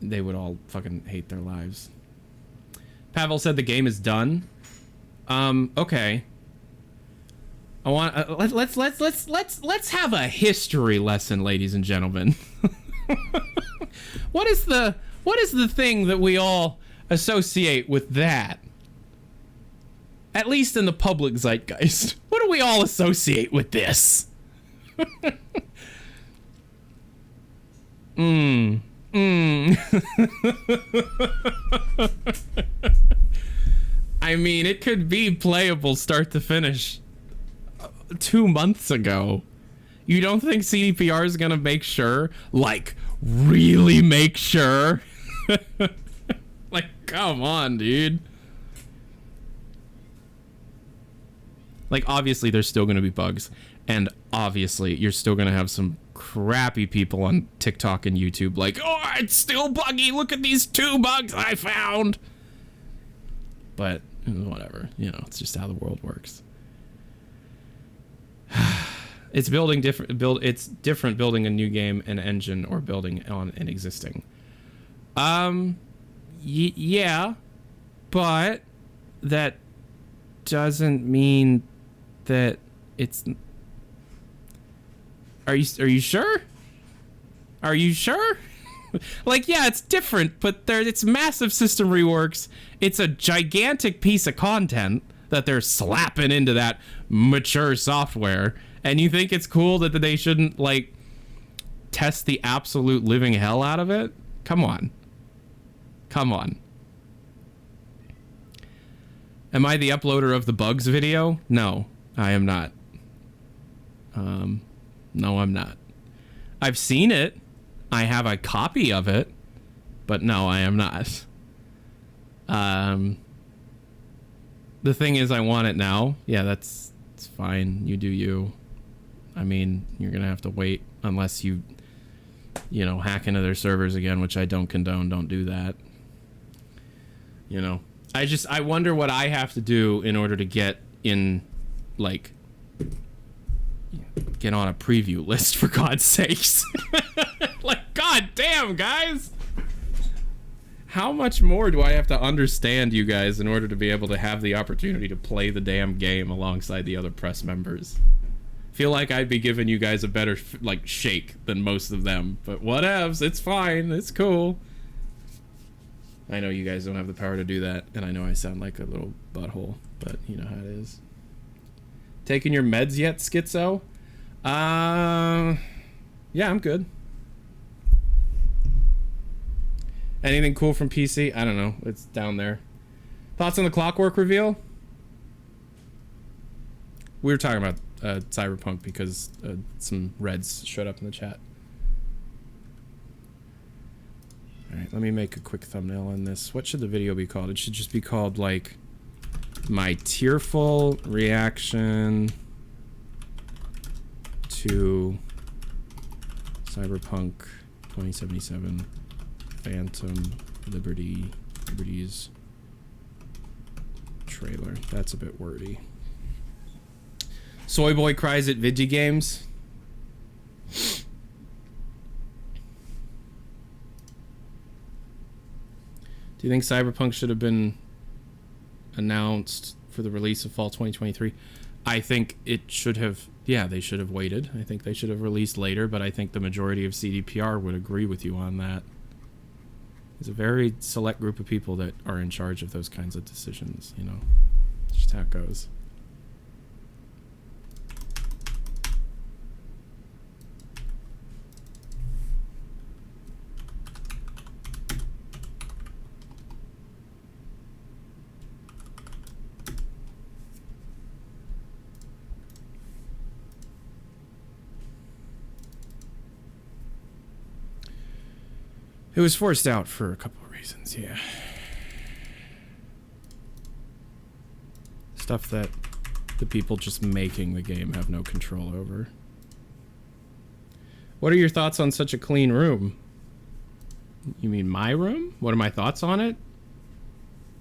Speaker 1: they would all fucking hate their lives. Pavel said the game is done. Okay. I want let's have a history lesson, ladies and gentlemen. What is the thing that we all associate with that? At least in the public zeitgeist. What do we all associate with this? I mean, it could be playable start to finish 2 months ago. You don't think CDPR is gonna make sure? Like, really make sure? Like, come on, dude. Like, obviously, there's still gonna be bugs. And obviously, you're still gonna have some crappy people on TikTok and YouTube like, oh, it's still buggy, look at these 2 bugs I found. But whatever, you know, it's just how the world works. It's it's different building a new game and engine or building on an existing. Yeah, but that doesn't mean that it's. Are you sure? Are you sure? Like, yeah, it's different, but it's massive system reworks. It's a gigantic piece of content that they're slapping into that mature software. And you think it's cool that they shouldn't, like, test the absolute living hell out of it? Come on. Come on. Am I the uploader of the bugs video? No, I am not. No, I'm not. I've seen it. I have a copy of it. But no, I am not. The thing is, I want it now. Yeah, it's fine. You do you. I mean, you're going to have to wait unless you know, hack into their servers again, which I don't condone. Don't do that. You know, I wonder what I have to do in order to get in, like, get on a preview list, for God's sakes. Like, god damn, guys. How much more do I have to understand you guys in order to be able to have the opportunity to play the damn game alongside the other press members? Feel like I'd be giving you guys a better, like, shake than most of them. But whatevs, it's fine, it's cool. I know you guys don't have the power to do that, and I know I sound like a little butthole, but you know how it is. Taking your meds yet, Schizo? Yeah, I'm good. Anything cool from PC? I don't know. It's down there. Thoughts on the Clockwork reveal? We were talking about Cyberpunk because some Reds showed up in the chat. Alright, let me make a quick thumbnail on this. What should the video be called? It should just be called, like, my tearful reaction to Cyberpunk 2077 Phantom Liberties trailer. That's a bit wordy. Soy Boy cries at Vigi Games. Do you think Cyberpunk should have been announced for the release of fall 2023? I think it should have. Yeah, they should have waited. I think they should have released later, but I think the majority of CDPR would agree with you on that. There's a very select group of people that are in charge of those kinds of decisions, you know. It's just how it goes. It was forced out for a couple of reasons, yeah. Stuff that the people just making the game have no control over. What are your thoughts on such a clean room? You mean my room? What are my thoughts on it?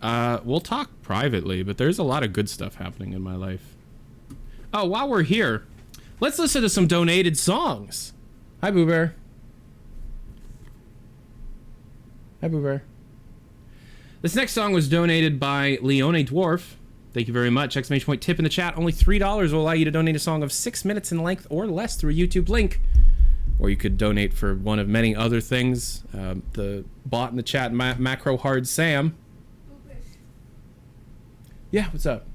Speaker 1: We'll talk privately, but there's a lot of good stuff happening in my life. Oh, while we're here, let's listen to some donated songs. Hi, Boo Bear. Hi, Boo Bear. This next song was donated by Leone Dwarf. Thank you very much. Exclamation point tip in the chat. Only $3 will allow you to donate a song of 6 minutes in length or less through a YouTube link. Or you could donate for one of many other things. The bot in the chat, Macro Hard Sam. Yeah, what's up?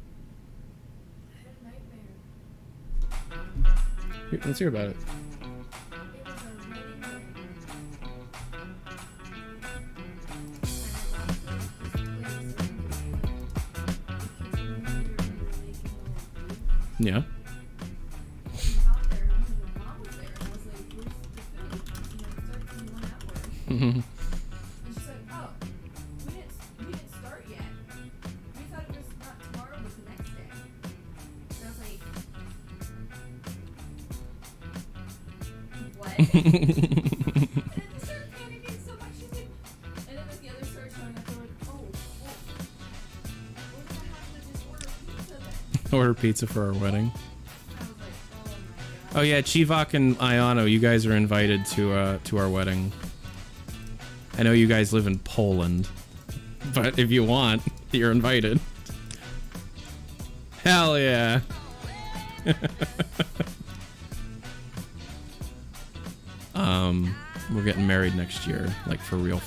Speaker 1: Here, let's hear about it. Yeah. Mm-hmm. Order pizza for our wedding. Oh yeah, Chivak and Ayano, you guys are invited to our wedding. I know you guys live in Poland, but if you want, you're invited. Hell yeah. We're getting married next year, like for real,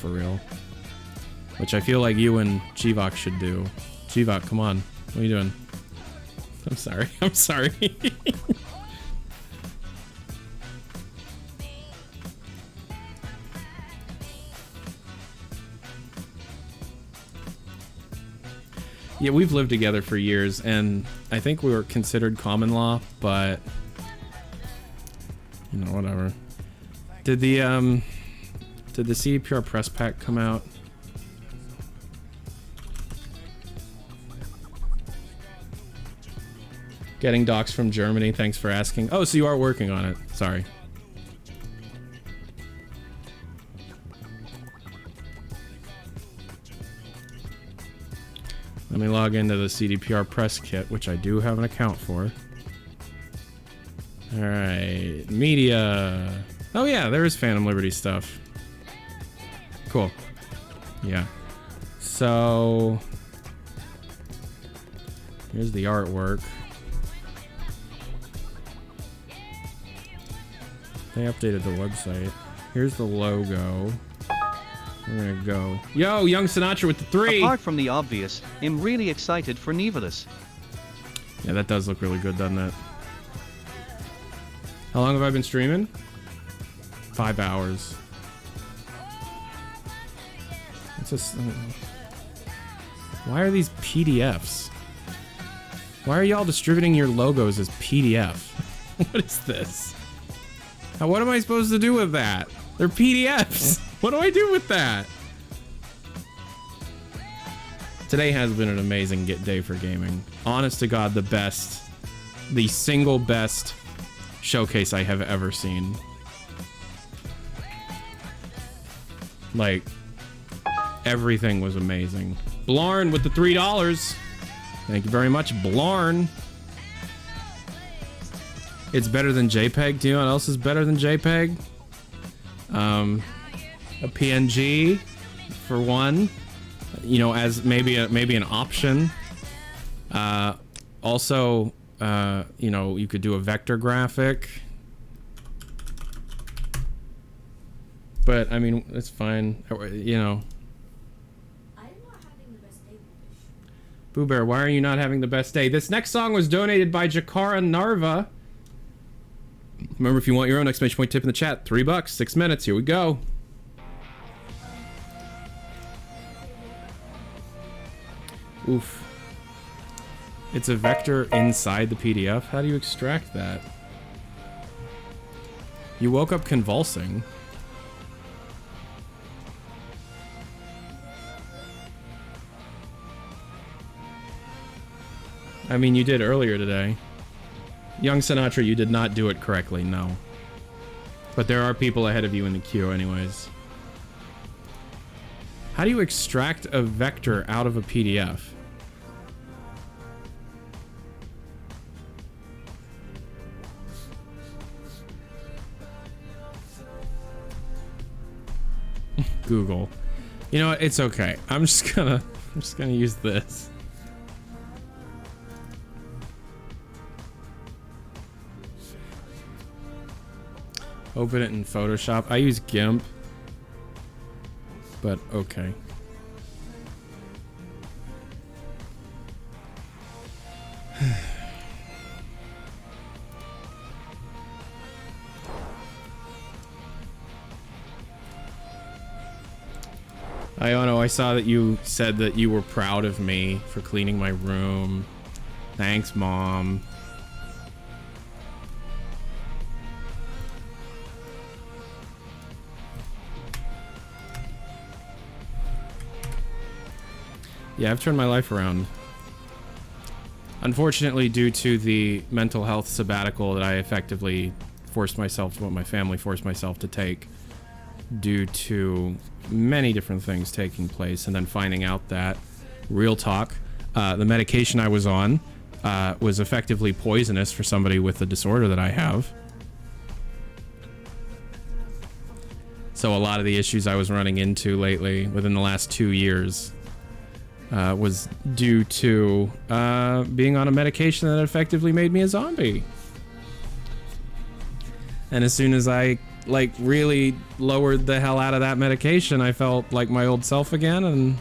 Speaker 1: which I feel like you and Chivak should do. Chivak, come on. What are you doing? I'm sorry. I'm sorry. Yeah, we've lived together for years, and I think we were considered common law, but you know, whatever. Did the CDPR press pack come out? Getting docs from Germany, thanks for asking. Oh, so you are working on it. Sorry. Let me log into the CDPR press kit, which I do have an account for. Alright, media. Oh yeah, there is Phantom Liberty stuff. Cool. Yeah. So, here's the artwork. They updated the website. Here's the logo. We're gonna go. Yo, Young Sinatra with the 3.
Speaker 27: Apart from the obvious, I'm really excited for Nivalis.
Speaker 1: Yeah, that does look really good, doesn't it? How long have I been streaming? 5 hours. What's this? Why are these PDFs? Why are y'all distributing your logos as PDF? What is this? Now, what am I supposed to do with that? They're PDFs. What do I do with that? Today has been an amazing day for gaming. Honest to God, the single best showcase I have ever seen. Like, everything was amazing. Blarn with the $3. Thank you very much, Blarn. It's better than JPEG. Do you know what else is better than JPEG? A PNG, for one. You know, as maybe an option. Also, you know, you could do a vector graphic. But I mean, it's fine. You know. Boo Bear, why are you not having the best day? This next song was donated by Jakara Narva. Remember, if you want your own exclamation point tip in the chat, $3, 6 minutes. Here we go. Oof. It's a vector inside the PDF. How do you extract that? You woke up convulsing. I mean, you did earlier today. Young Sinatra, you did not do it correctly, no. But there are people ahead of you in the queue anyways. How do you extract a vector out of a PDF? Google. You know what? It's okay. I'm just gonna use this. Open it in Photoshop. I use GIMP. But okay. Iono, I saw that you said that you were proud of me for cleaning my room. Thanks, Mom. Yeah, I've turned my life around. Unfortunately, due to the mental health sabbatical that I effectively forced myself, what my family forced myself to take, due to many different things taking place, and then finding out that, real talk, the medication I was on was effectively poisonous for somebody with the disorder that I have. So a lot of the issues I was running into lately, within the last 2 years, was due to being on a medication that effectively made me a zombie. And as soon as I like really lowered the hell out of that medication, I felt like my old self again, and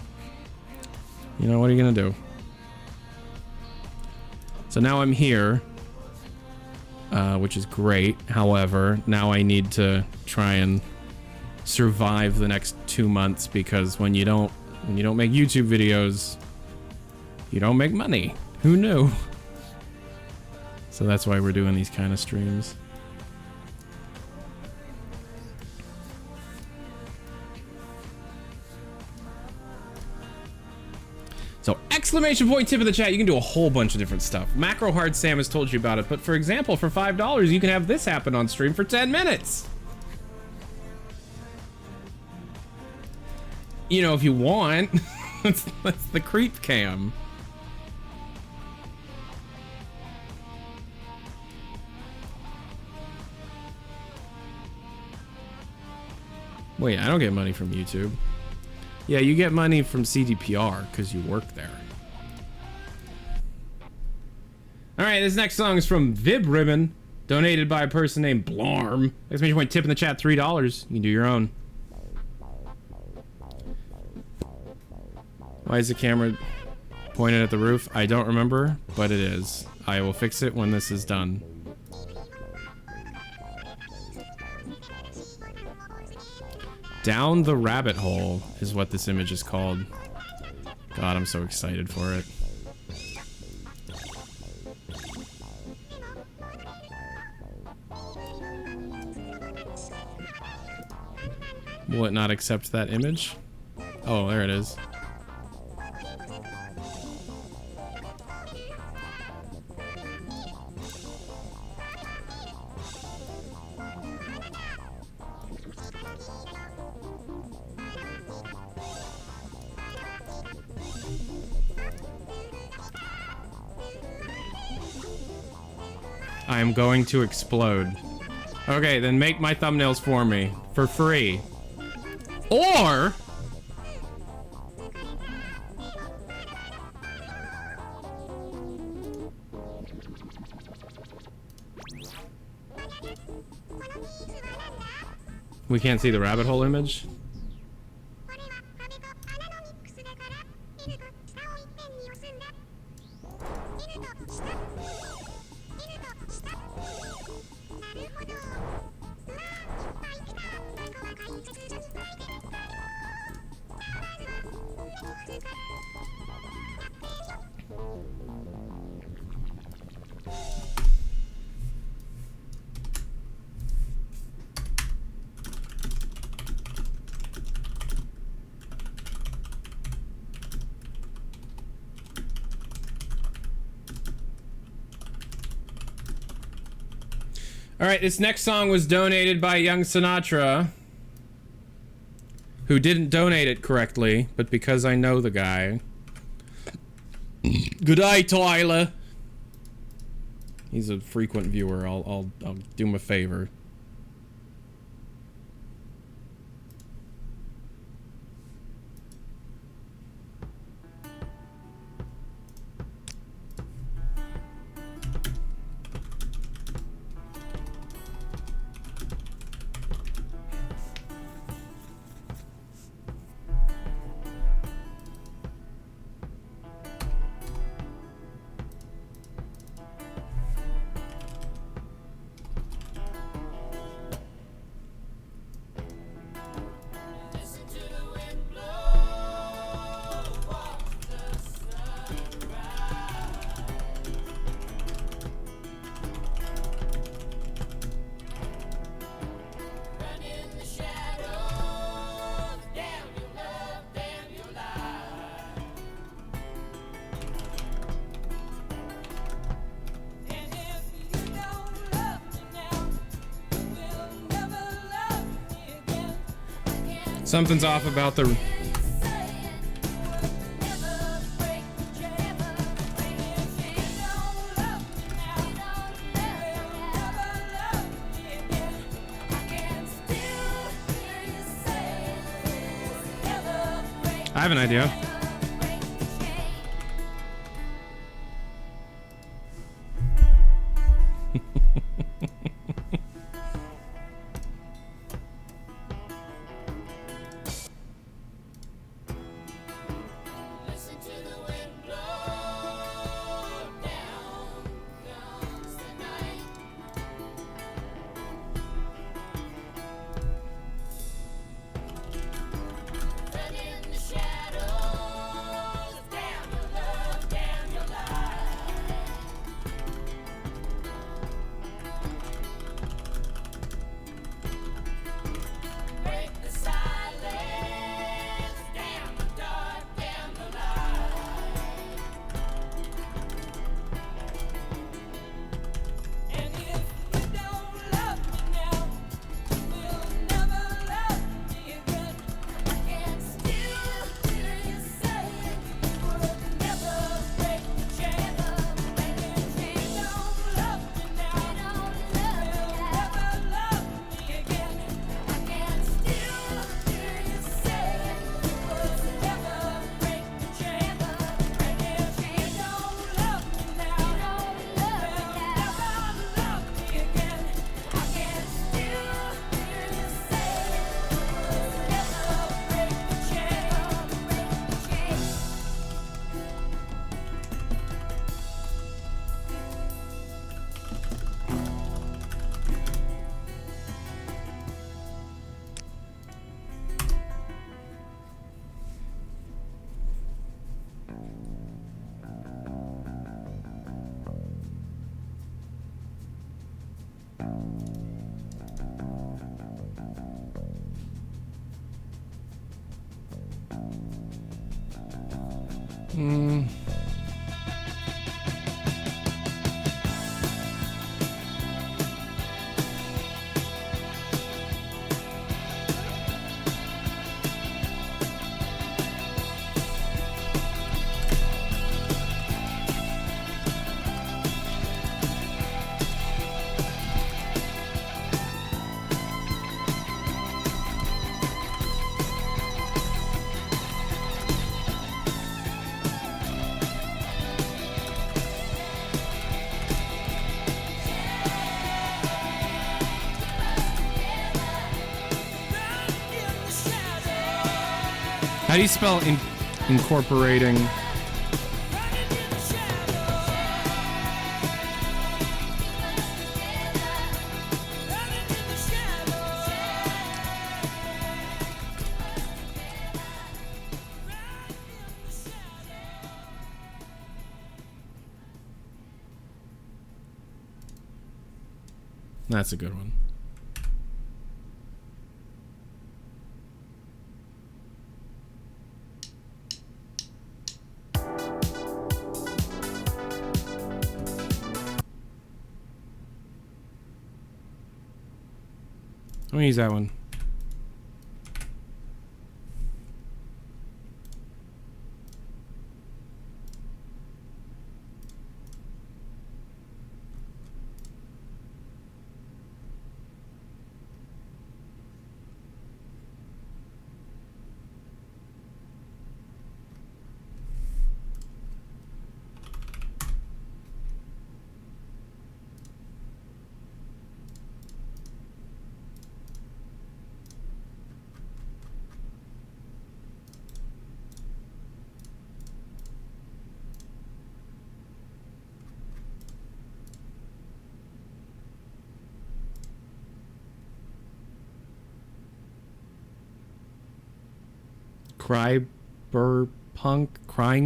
Speaker 1: you know, what are you gonna do? So now I'm here, which is great. However, now I need to try and survive the next 2 months, because when you don't make YouTube videos, you don't make money. Who knew? So that's why we're doing these kind of streams. So exclamation point tip in the chat, you can do a whole bunch of different stuff. Macro Hard Sam has told you about it, but for example, for $5, you can have this happen on stream for 10 minutes. You know, if you want. that's the creep cam. Wait, I don't get money from YouTube. Yeah, you get money from CDPR because you work there. All right, this next song is from Vib Ribbon, donated by a person named Blarm. Exclamation point tip in the chat, $3. You can do your own. Why is the camera pointed at the roof? I don't remember, but it is. I will fix it when this is done. Down the Rabbit Hole is what this image is called. God, I'm so excited for it. Will it not accept that image? Oh, there it is. I am going to explode. Okay, then make my thumbnails for me. For free. Or... we can't see the rabbit hole image? Alright, this next song was donated by Young Sinatra, who didn't donate it correctly, but because I know the guy. Good day, Tyler. He's a frequent viewer. I'll do him a favor. Something's off about the... I have an idea. How do you spell incorporating? That's a good one. I'm gonna use that one.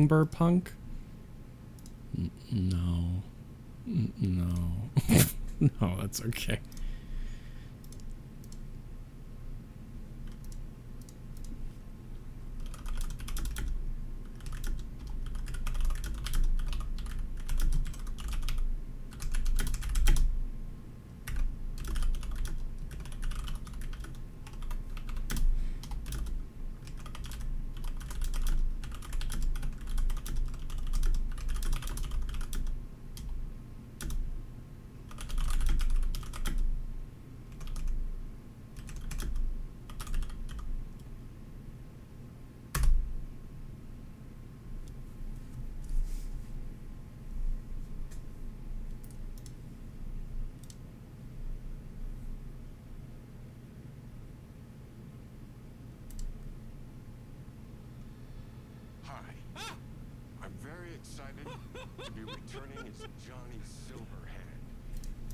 Speaker 1: Cyberpunk? No. No. No, that's okay.
Speaker 2: I'm very excited to be returning as Johnny Silverhand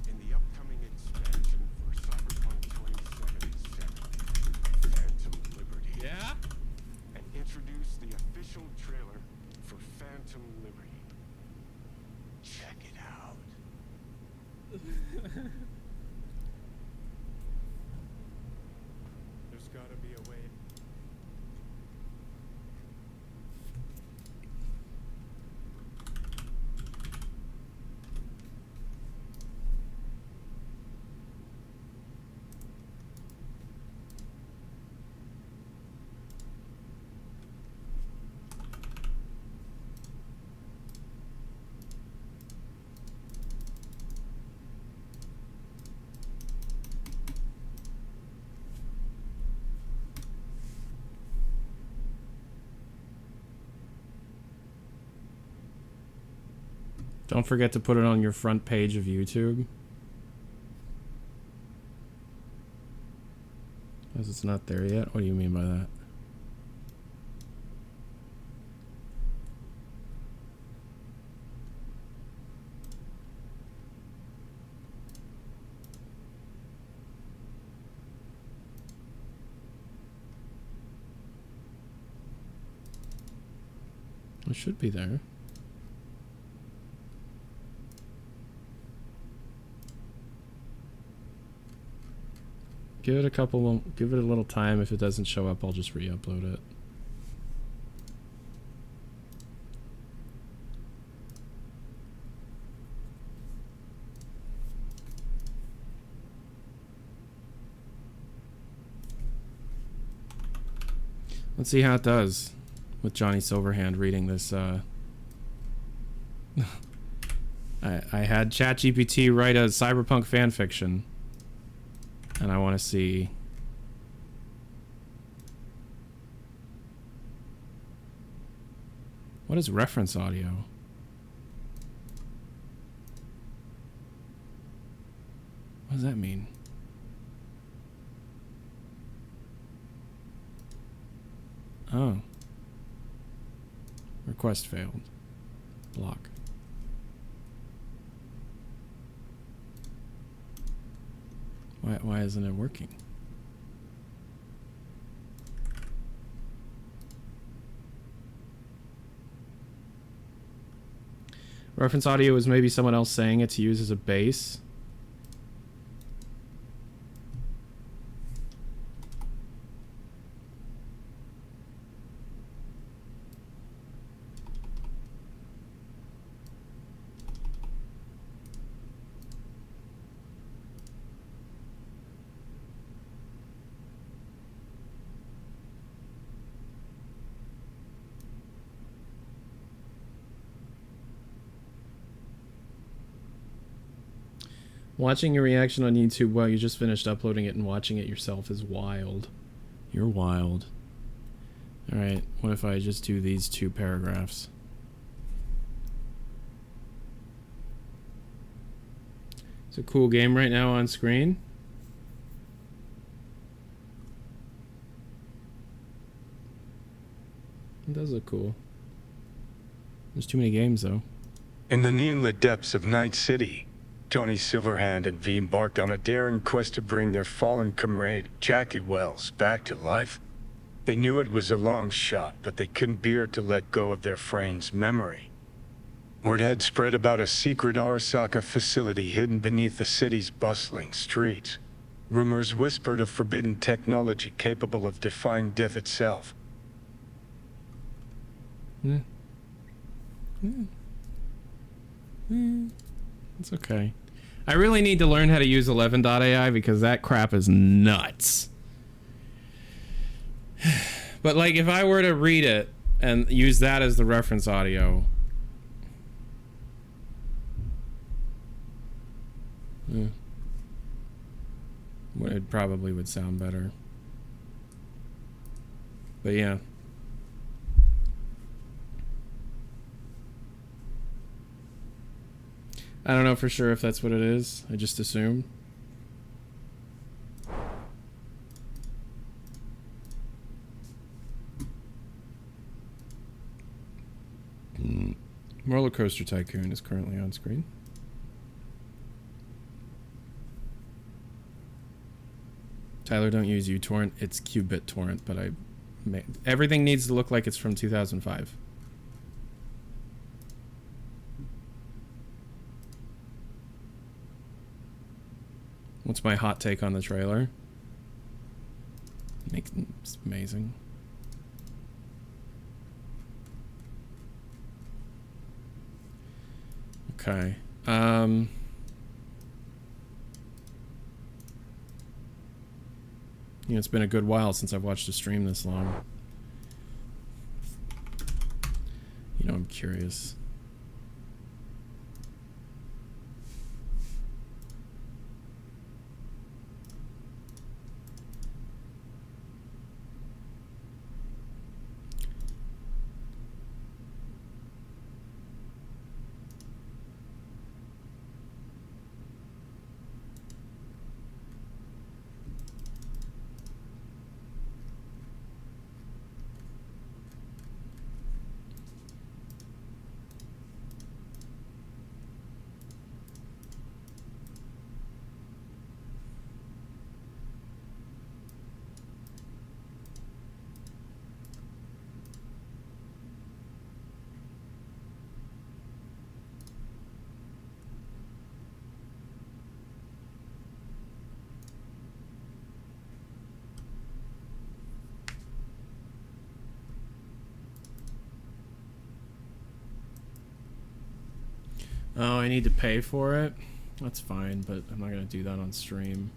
Speaker 2: in the upcoming expansion for Cyberpunk 2077, Phantom Liberty.
Speaker 1: Yeah?
Speaker 2: And introduce the official trailer for Phantom Liberty. Check it out.
Speaker 3: There's gotta be a way.
Speaker 1: Don't forget to put it on your front page of YouTube. Because it's not there yet? What do you mean by that? It should be there. Give it a little time. If it doesn't show up, I'll just re-upload it. Let's see how it does with Johnny Silverhand reading this. I had ChatGPT write a Cyberpunk fanfiction, and I want to see. What is reference audio? What does that mean? Oh. Request failed. Block. Why isn't it working? Reference audio is maybe someone else saying it to use as a base. Watching your reaction on YouTube while you just finished uploading it and watching it yourself is wild. You're wild. Alright, what if I just do these 2 paragraphs? It's a cool game right now on screen. It does look cool. There's too many games though.
Speaker 2: In the neonlit depths of Night City, Johnny Silverhand and V embarked on a daring quest to bring their fallen comrade, Jackie Wells, back to life. They knew it was a long shot, but they couldn't bear to let go of their friend's memory. Word had spread about a secret Arasaka facility hidden beneath the city's bustling streets. Rumors whispered of forbidden technology capable of defying death itself.
Speaker 1: It's okay. I really need to learn how to use 11.ai because that crap is nuts. But like if I were to read it and use that as the reference audio, it probably would sound better. But yeah. I don't know for sure if that's what it is. I just assume. Roller Coaster Tycoon is currently on screen. Tyler, don't use uTorrent. It's Qubit Torrent, but everything needs to look like it's from 2005. What's my hot take on the trailer? It's amazing. Okay. You know, it's been a good while since I've watched a stream this long. You know, I'm curious. Oh, I need to pay for it? That's fine, but I'm not going to do that on stream.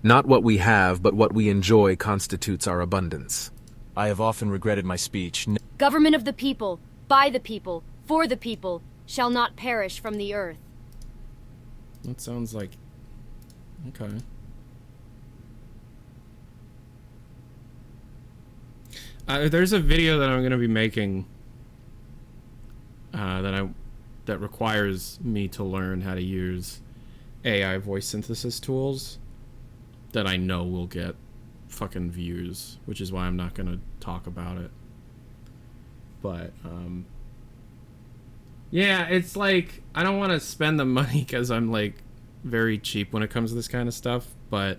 Speaker 3: Not what we have, but what we enjoy constitutes our abundance.
Speaker 4: I have often regretted my speech.
Speaker 6: Government of the people, by the people, for the people, shall not perish from the earth.
Speaker 1: That sounds like... Okay. There's a video that I'm going to be making that requires me to learn how to use AI voice synthesis tools that I know will get fucking views, which is why I'm not going to talk about it. But, yeah, it's like, I don't want to spend the money because I'm, like, very cheap when it comes to this kind of stuff, but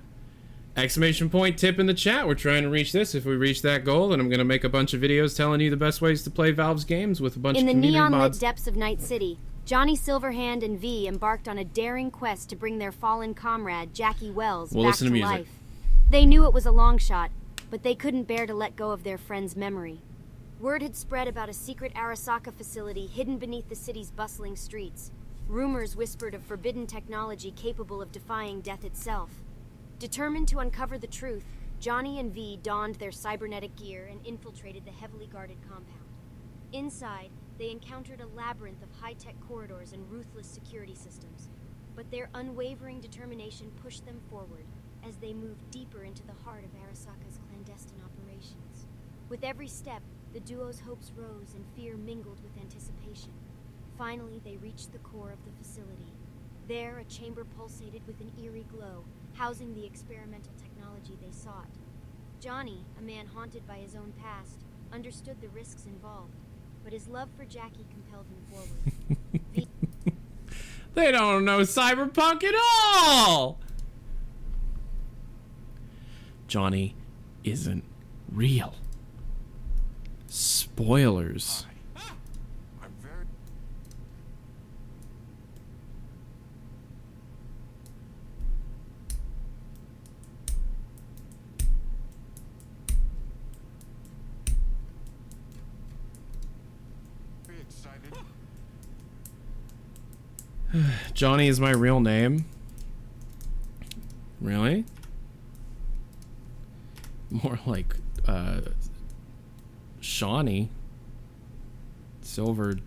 Speaker 1: exclamation point tip in the chat. We're trying to reach this. If we reach that goal, then I'm going to make a bunch of videos telling you the best ways to play Valve's games with a bunch of community mods.
Speaker 6: In the neon-lit depths of Night City, Johnny Silverhand and V embarked on a daring quest to bring their fallen comrade, Jackie Wells, back to life. They knew it was a long shot, but they couldn't bear to let go of their friend's memory. Word had spread about a secret Arasaka facility hidden beneath the city's bustling streets. Rumors whispered of forbidden technology capable of defying death itself. Determined to uncover the truth, Johnny and V donned their cybernetic gear and infiltrated the heavily guarded compound. Inside, they encountered a labyrinth of high-tech corridors and ruthless security systems. But their unwavering determination pushed them forward as they moved deeper into the heart of Arasaka's clandestine operations. With every step, the duo's hopes rose and fear mingled with anticipation. Finally, they reached the core of the facility. There, a chamber pulsated with an eerie glow, housing the experimental technology they sought. Johnny, a man haunted by his own past, understood the risks involved, but his love for Jackie compelled him forward.
Speaker 1: They don't know Cyberpunk at all! Johnny isn't real. Spoilers. Johnny is my real name. Really? More like Shawnee. Silvered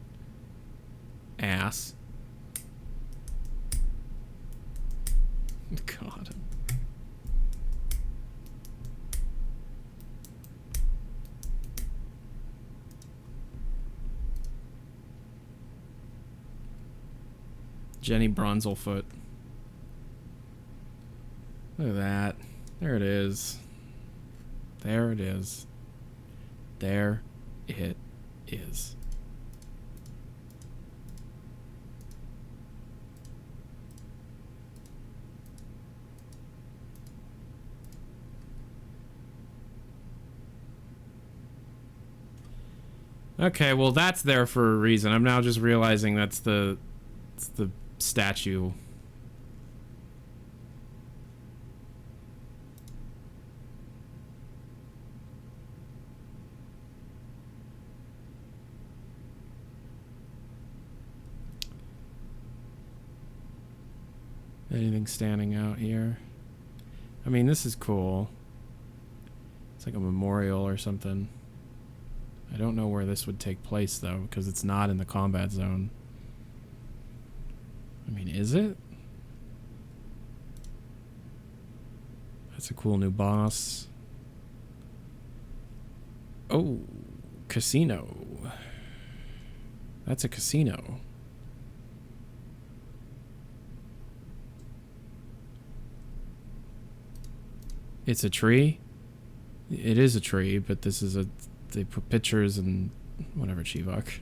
Speaker 1: ass. God. Jenny Bronzelfoot. Look at that. There it is. There it is. There it is. Okay, well that's there for a reason. I'm now just realizing it's the statue. Anything standing out here? I mean, this is cool. It's like a memorial or something. I don't know where this would take place, though, because it's not in the combat zone. I mean, is it? That's a cool new boss. Oh, casino. That's a casino. It's a tree? It is a tree, but this is a... They put pictures and whatever, Chivok.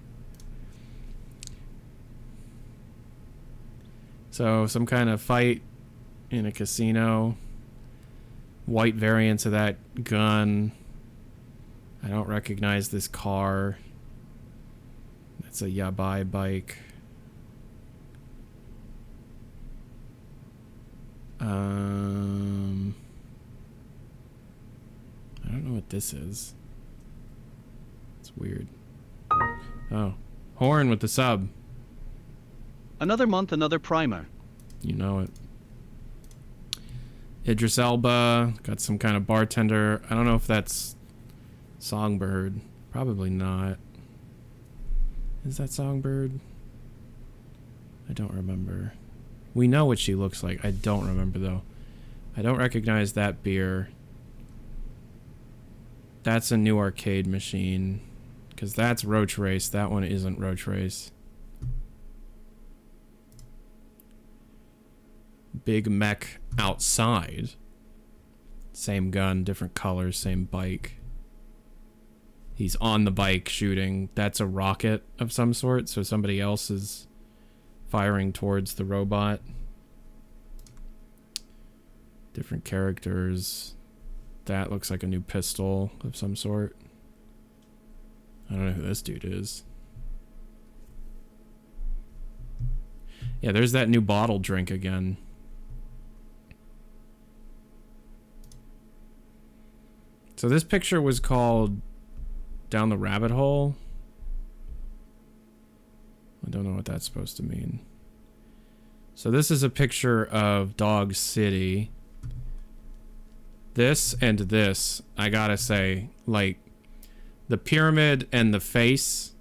Speaker 1: So, some kind of fight in a casino. White variants of that gun. I don't recognize this car. That's a Yabai bike. I don't know what this is. It's weird. Oh. Horn with the sub.
Speaker 27: Another month, another primer.
Speaker 1: You know it. Idris Elba. Got some kind of bartender. I don't know if that's Songbird. Probably not. Is that Songbird? I don't remember. We know what she looks like. I don't remember, though. I don't recognize that beer. That's a new arcade machine. Because that's Roach Race. That one isn't Roach Race. Big mech outside. Same gun, different colors, same bike. He's on the bike shooting. That's a rocket of some sort, so somebody else is firing towards the robot. Different characters. That looks like a new pistol of some sort. I don't know who this dude is. Yeah, there's that new bottle drink again. So this picture was called Down the Rabbit Hole. I don't know what that's supposed to mean. So this is a picture of Dog City. This and this, I gotta say, like, the pyramid and the face,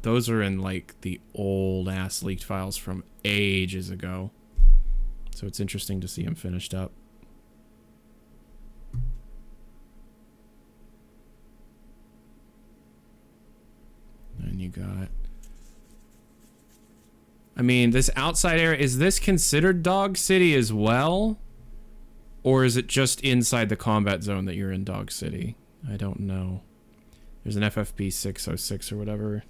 Speaker 1: those are in, like, the old-ass leaked files from ages ago. So it's interesting to see him finished up. And you got... I mean, this outside area, is this considered Dog City as well? Or is it just inside the combat zone that you're in Dog City? I don't know. There's an FFP 606 or whatever.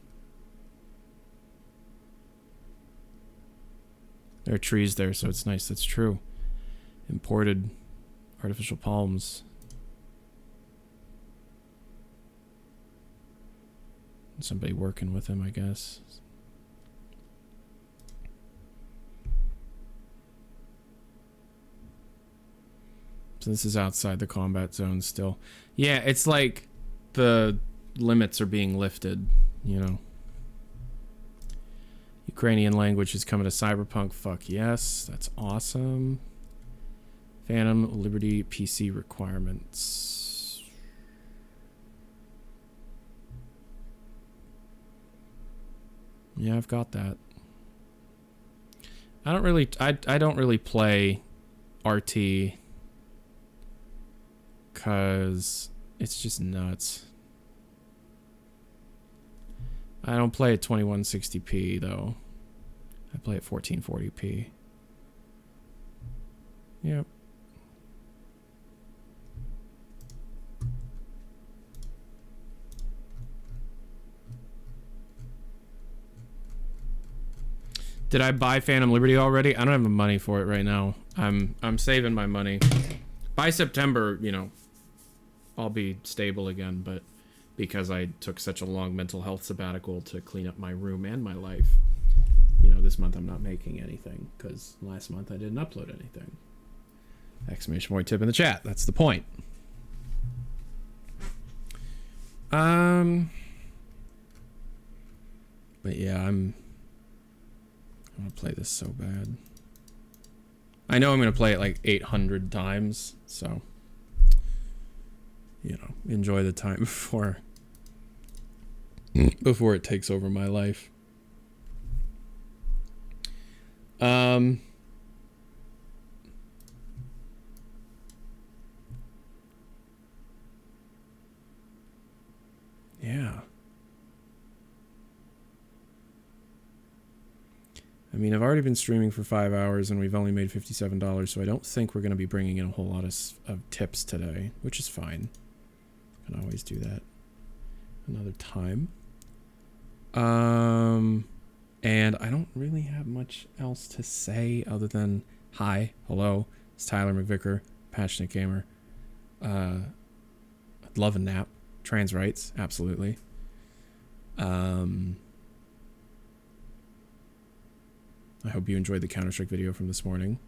Speaker 1: There are trees there, so it's nice. That's true. Imported artificial palms. Somebody working with him, I guess. So this is outside the combat zone still. Yeah, it's like the limits are being lifted, you know. Ukrainian language is coming to Cyberpunk. Fuck yes. That's awesome. Phantom Liberty PC requirements. Yeah, I've got that. I don't really play RT because it's just nuts. I don't play at 2160p though. I play at 1440p. Yep. Did I buy Phantom Liberty already? I don't have the money for it right now. I'm saving my money. By September, you know, I'll be stable again, but because I took such a long mental health sabbatical to clean up my room and my life, you know, this month I'm not making anything because last month I didn't upload anything. Exclamation point tip in the chat. That's the point. But yeah, I'm gonna play this so bad. I know I'm gonna play it like 800 times, so you know, enjoy the time before it takes over my life. Yeah. I mean, I've already been streaming for 5 hours and we've only made $57, so I don't think we're going to be bringing in a whole lot of tips today, which is fine. Can always do that another time. And I don't really have much else to say other than hi, hello, it's Tyler McVicker, passionate gamer. I'd love a nap. Trans rights, absolutely. I hope you enjoyed the Counter-Strike video from this morning.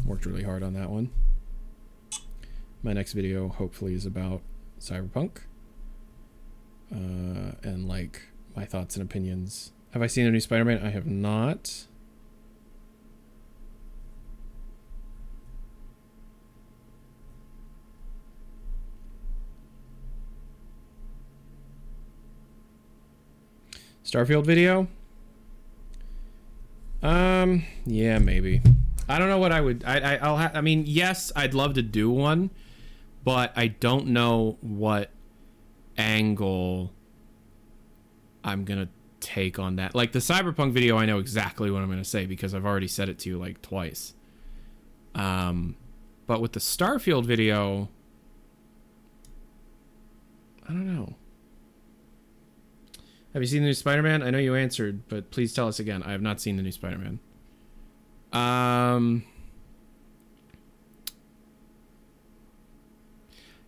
Speaker 1: Worked really hard on that one. My next video hopefully is about Cyberpunk. And like my thoughts and opinions. Have I seen a new Spider-Man? I have not. Starfield video? Yeah, maybe. I don't know what I would. I mean, yes, I'd love to do one, but I don't know what angle I'm gonna take on that. Like the Cyberpunk video, I know exactly what I'm gonna say because I've already said it to you like twice. But with the Starfield video, I don't know. Have you seen the new Spider-Man? I know you answered, but please tell us again. I have not seen the new Spider-Man.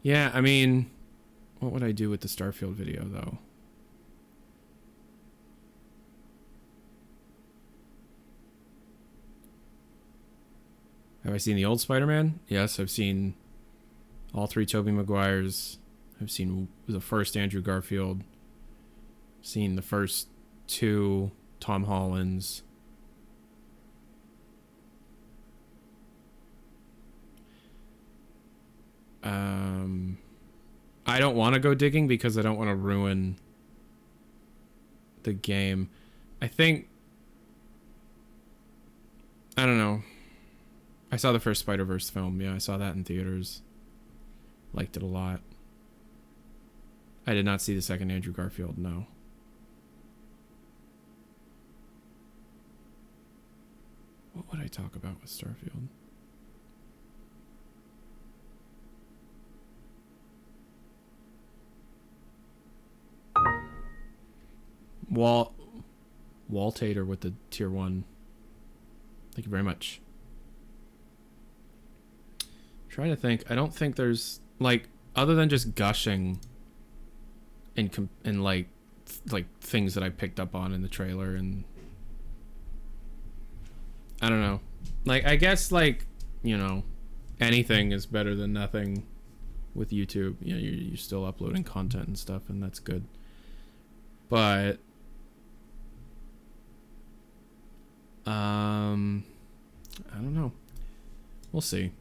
Speaker 1: Yeah, I mean, what would I do with the Starfield video, though? Have I seen the old Spider-Man? Yes, I've seen all 3 Tobey Maguires. I've seen the first Andrew Garfield. Seen the first 2 Tom Hollands. I don't want to go digging because I don't want to ruin the game. I think, I don't know. I saw the first Spider-Verse film. Yeah, I saw that in theaters. Liked it a lot. I did not see the second Andrew Garfield, no. What would I talk about with Starfield? Waltater with the tier 1. Thank you very much. Trying to think. I don't think there's like other than just gushing and like things that I picked up on in the trailer, and I don't know. Like I guess like, you know, anything is better than nothing with YouTube. You know, you're still uploading content and stuff, and that's good. But I don't know. We'll see.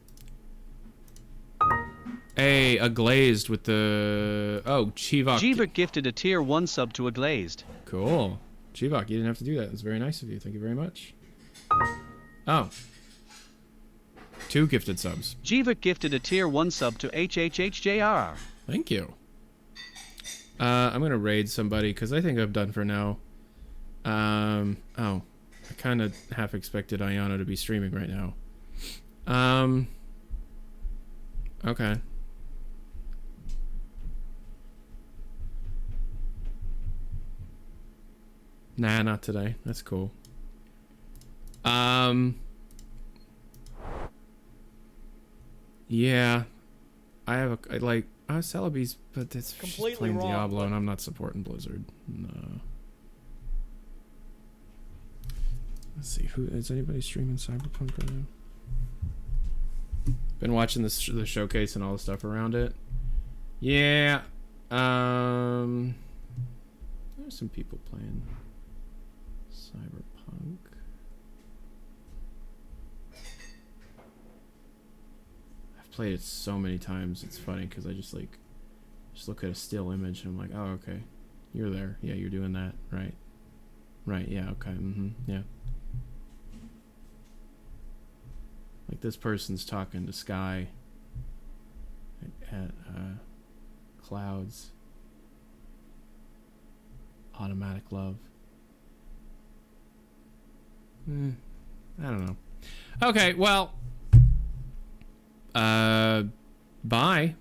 Speaker 1: Hey, a glazed with the Chivok.
Speaker 27: Chivok gifted a tier 1 sub to a glazed.
Speaker 1: Cool. Chivok, you didn't have to do that. It's very nice of you. Thank you very much. Oh. 2 gifted subs.
Speaker 27: Chivok gifted a tier 1 sub to HHHJR.
Speaker 1: Thank you. I'm gonna raid somebody because I think I'm done for now. Oh. I kind of half expected Ayana to be streaming right now. Okay. Nah, not today. That's cool. Yeah. I have Celebi's, but it's completely playing wrong, Diablo, and I'm not supporting Blizzard. No. Let's see, who is anybody streaming Cyberpunk right now? Been watching the showcase and all the stuff around it. Yeah. There's some people playing Cyberpunk. I've played it so many times. It's funny because I just look at a still image and I'm like, oh, okay, you're there. Yeah, you're doing that, right? Right. Yeah. Okay. Yeah. Like this person's talking to Sky at Clouds. Automatic love. I don't know. Okay, well, bye.